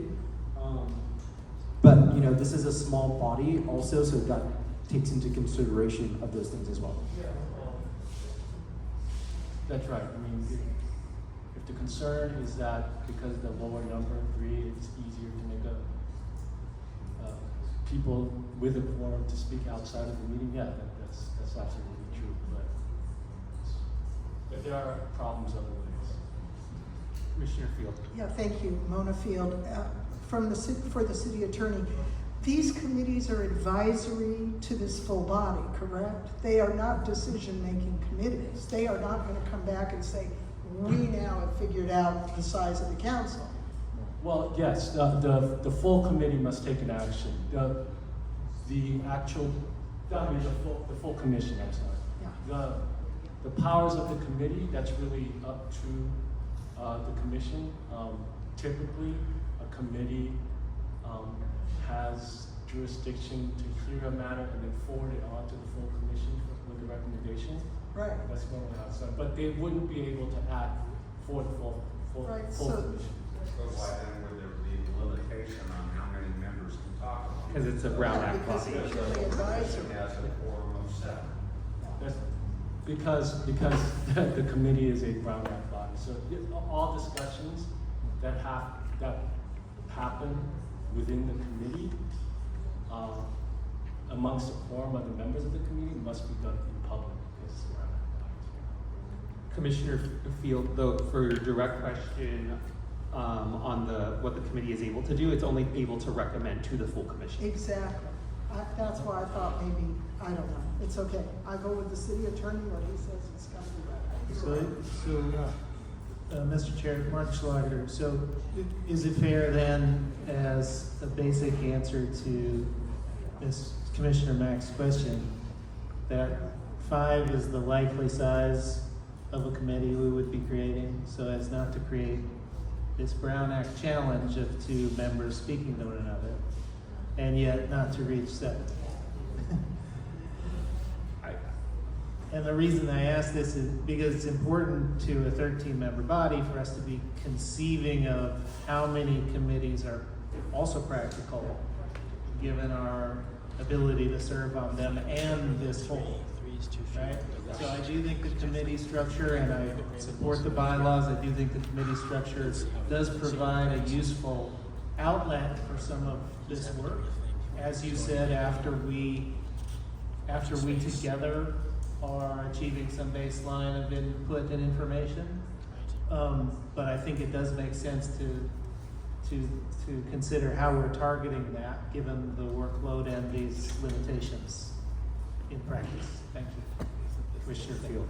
But this is a small body also, so that takes into consideration of those things as well. That's right. I mean, if the concern is that because the lower number, 3, it's easier to make people with a quorum to speak outside of the meeting, yeah, that's absolutely true. But there are problems other ways. Commissioner Field. Yeah, thank you, Mona Field. For the city attorney, these committees are advisory to this full body, correct? They are not decision-making committees. They are not going to come back and say, we now have figured out the size of the council. Well, yes, the full committee must take an action. The full commission, I'm sorry. Yeah. The powers of the committee, that's really up to the commission. Typically, a committee has jurisdiction to hear a matter and then forward it on to the full commission with a recommendation. Right. That's going outside, but they wouldn't be able to act for the full commission. So why then would there be a limitation on how many members can talk about it? Because it's a Brown Act Because body. it's really advisory. It has a quorum of 7. That's because the committee is a Brown Act body. So all discussions that happen within the committee amongst the quorum of the members of the committee must be done in public. Because it's a Brown Act body. Commissioner Field, though, for your direct question on what the committee is able to do, it's only able to recommend to the full commission. Exactly. That's why I thought maybe, I don't know. It's okay. I go with the city attorney, what he says it's going to be right. Mr. Chair, Mark Schlager, so is it fair then, as a basic answer to this Commissioner Mack's question, that 5 is the likely size of a committee we would be creating, so as not to create this Brown Act challenge of 2 members speaking to one another, and yet not to reach 7? And the reason I ask this is because it's important to a 13-member body for us to be conceiving of how many committees are also practical, given our ability to serve on them and this whole, right? So I do think the committee structure, and I support the bylaws, I do think the committee structure does provide a useful outlet for some of this work. As you said, after we together are achieving some baseline of input and information. But I think it does make sense to consider how we're targeting that, given the workload and these limitations in practice. Thank you. Commissioner Field.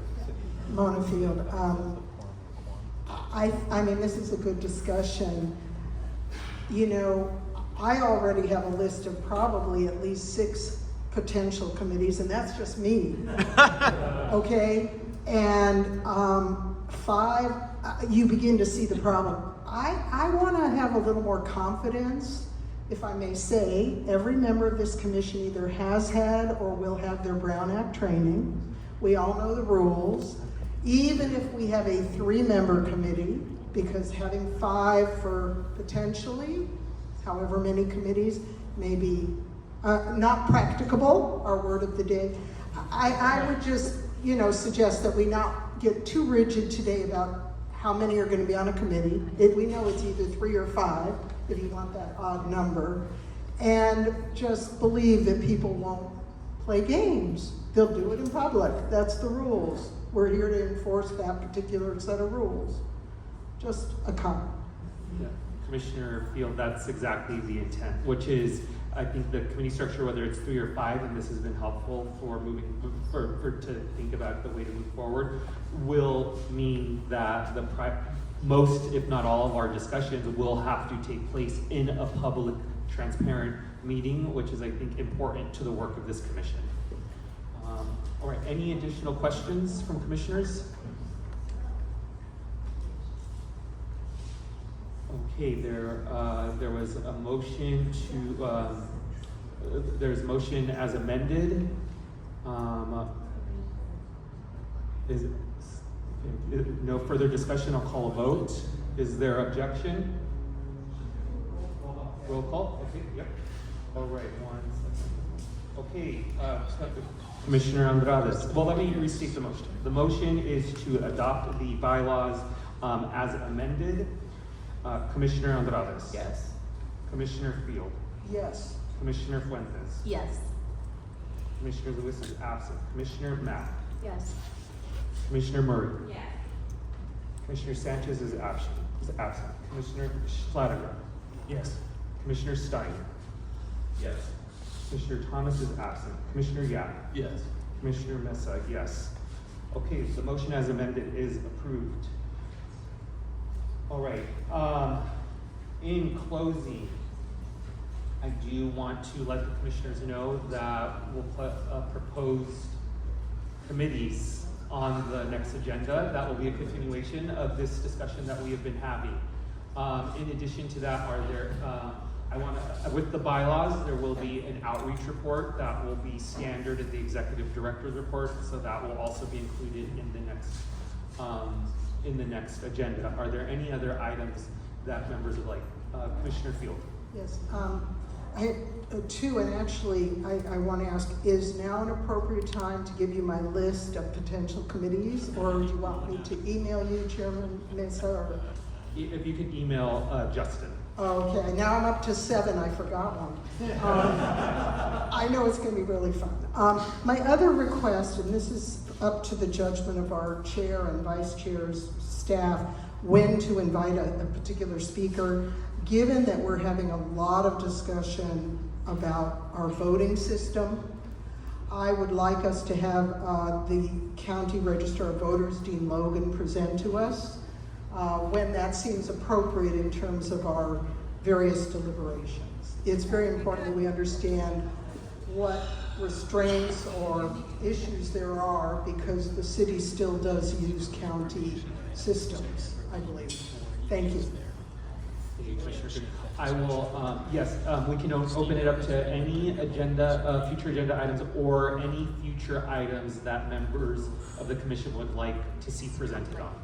Mona Field. I mean, this is a good discussion. I already have a list of probably at least 6 potential committees, and that's just me. Okay? And 5, you begin to see the problem. I want to have a little more confidence, if I may say. Every member of this commission either has had or will have their Brown Act training. We all know the rules. Even if we have a 3-member committee, because having 5 for potentially however many committees may be not practicable, our word of the day. I would just, suggest that we not get too rigid today about how many are going to be on a committee. We know it's either 3 or 5, if you want that odd number. And just believe that people won't play games. They'll do it in public. That's the rules. We're here to enforce that particular set of rules. Just a comment. Yeah. Commissioner Field, that's exactly the intent, which is, I think the committee structure, whether it's 3 or 5, and this has been helpful for to think about the way to move forward, will mean that most, if not all, of our discussions will have to take place in a public, transparent meeting, which is, I think, important to the work of this commission. All right, any additional questions from commissioners? Okay, there was a motion there's motion as amended. Is no further discussion, I'll call a vote. Is there objection? Roll call, okay, yep. All right, 1 second. Okay, Commissioner Andrade. Well, let me restate the motion. The motion is to adopt the bylaws as amended. Commissioner Andrade. Yes. Commissioner Field. Yes. Commissioner Fuentes. Yes. Commissioner Lewis is absent. Commissioner Mack. Yes. Commissioner Murray. Yes. Commissioner Sanchez is absent. Commissioner Schlatter. Yes. Commissioner Stein. Yes. Commissioner Thomas is absent. Commissioner Yap. Yes. Commissioner Mesa, yes. Okay, the motion as amended is approved. All right. In closing, I do want to let the commissioners know that we'll put proposed committees on the next agenda. That will be a continuation of this discussion that we have been having. In addition to that, with the bylaws, there will be an outreach report that will be standard at the executive director's report, so that will also be included in the next agenda. Are there any other items that members would like? Commissioner Field. Yes, I had two, and actually, I want to ask, is now an appropriate time to give you my list of potential committees, or do you want me to email you, Chairman Mesa, or? If you could email Justin. Okay, now I'm up to 7, I forgot one. I know it's gonna be really fun. My other request, and this is up to the judgment of our chair and vice chair's staff, when to invite a particular speaker, given that we're having a lot of discussion about our voting system, I would like us to have the County Register of Voters, Dean Logan, present to us when that seems appropriate in terms of our various deliberations. It's very important that we understand what restraints or issues there are, because the city still does use county systems, I believe. Thank you. I will, yes, we can open it up to any agenda, future agenda items, or any future items that members of the commission would like to see presented on.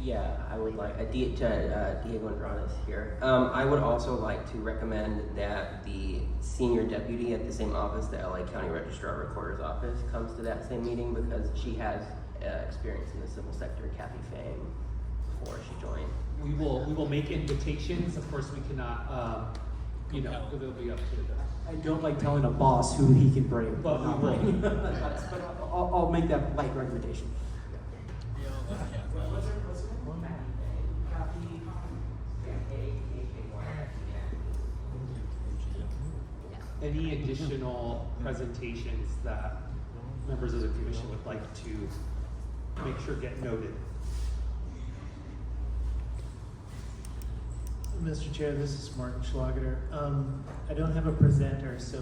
Yeah, I would like, Diego Andrade is here. I would also like to recommend that the senior deputy at the same office, the LA County Registrar Recorder's Office, comes to that same meeting, because she has experience in the civil sector, Kathy Fame, before she joined. We will make invitations. Of course, we cannot, it'll be up to the. I don't like telling a boss who he can bring, But not bring. But I'll make that light recommendation. Any additional presentations that members of the commission would like to make sure get noted? Mr. Chair, this is Martin Schlager. I don't have a presenter, so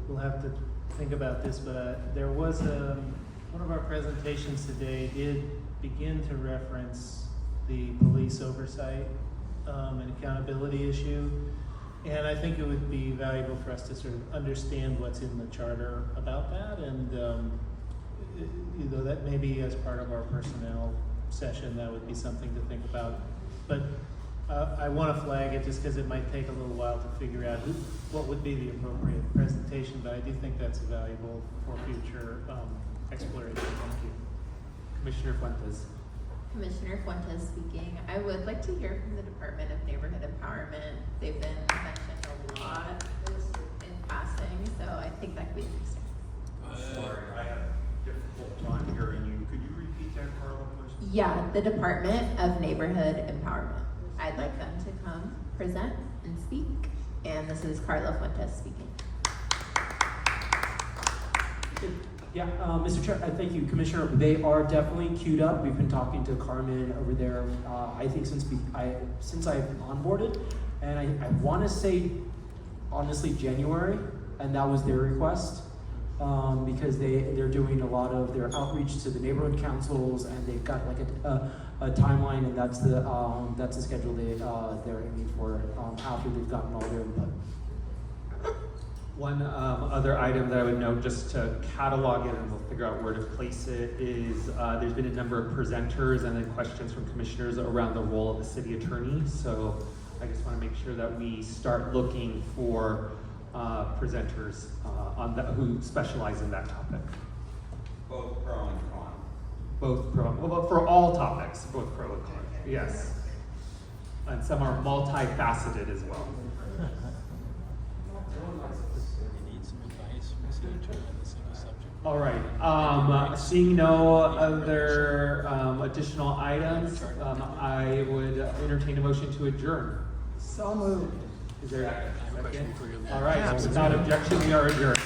we'll have to think about this, but there was one of our presentations today did begin to reference the police oversight and accountability issue. And I think it would be valuable for us to sort of understand what's in the charter about that, and that may be as part of our personnel session, that would be something to think about. But I want to flag it just because it might take a little while to figure out what would be the appropriate presentation, but I do think that's valuable for future exploration. Thank you. Commissioner Fuentes. Commissioner Fuentes speaking. I would like to hear from the Department of Neighborhood Empowerment. They've been mentioned a lot in passing, so I think that could be interesting. Sorry, I have a difficult time hearing you. Could you repeat that, Carla, please? Yeah, the Department of Neighborhood Empowerment. I'd like them to come present and speak. And this is Carla Fuentes speaking. Yeah, Mr. Chair, thank you, Commissioner. They are definitely queued up. We've been talking to Carmen over there. I think since I've onboarded, and I want to say honestly January, and that was their request, because they're doing a lot of their outreach to the neighborhood councils, and they've got like a timeline, and that's the schedule they're aiming for after they've gotten all their input. One other item that I would note, just to catalog it and we'll figure out where to place it, is there's been a number of presenters and then questions from commissioners around the role of the city attorney. So I just want to make sure that we start looking for presenters on that, who specialize in that topic. Both pro and con. Both pro, well, for all topics, both pro and con, yes. And some are multifaceted as well. All right, seeing no other additional items, I would entertain a motion to adjourn. So moved. Is there a second? All right, without objection, we are adjourned.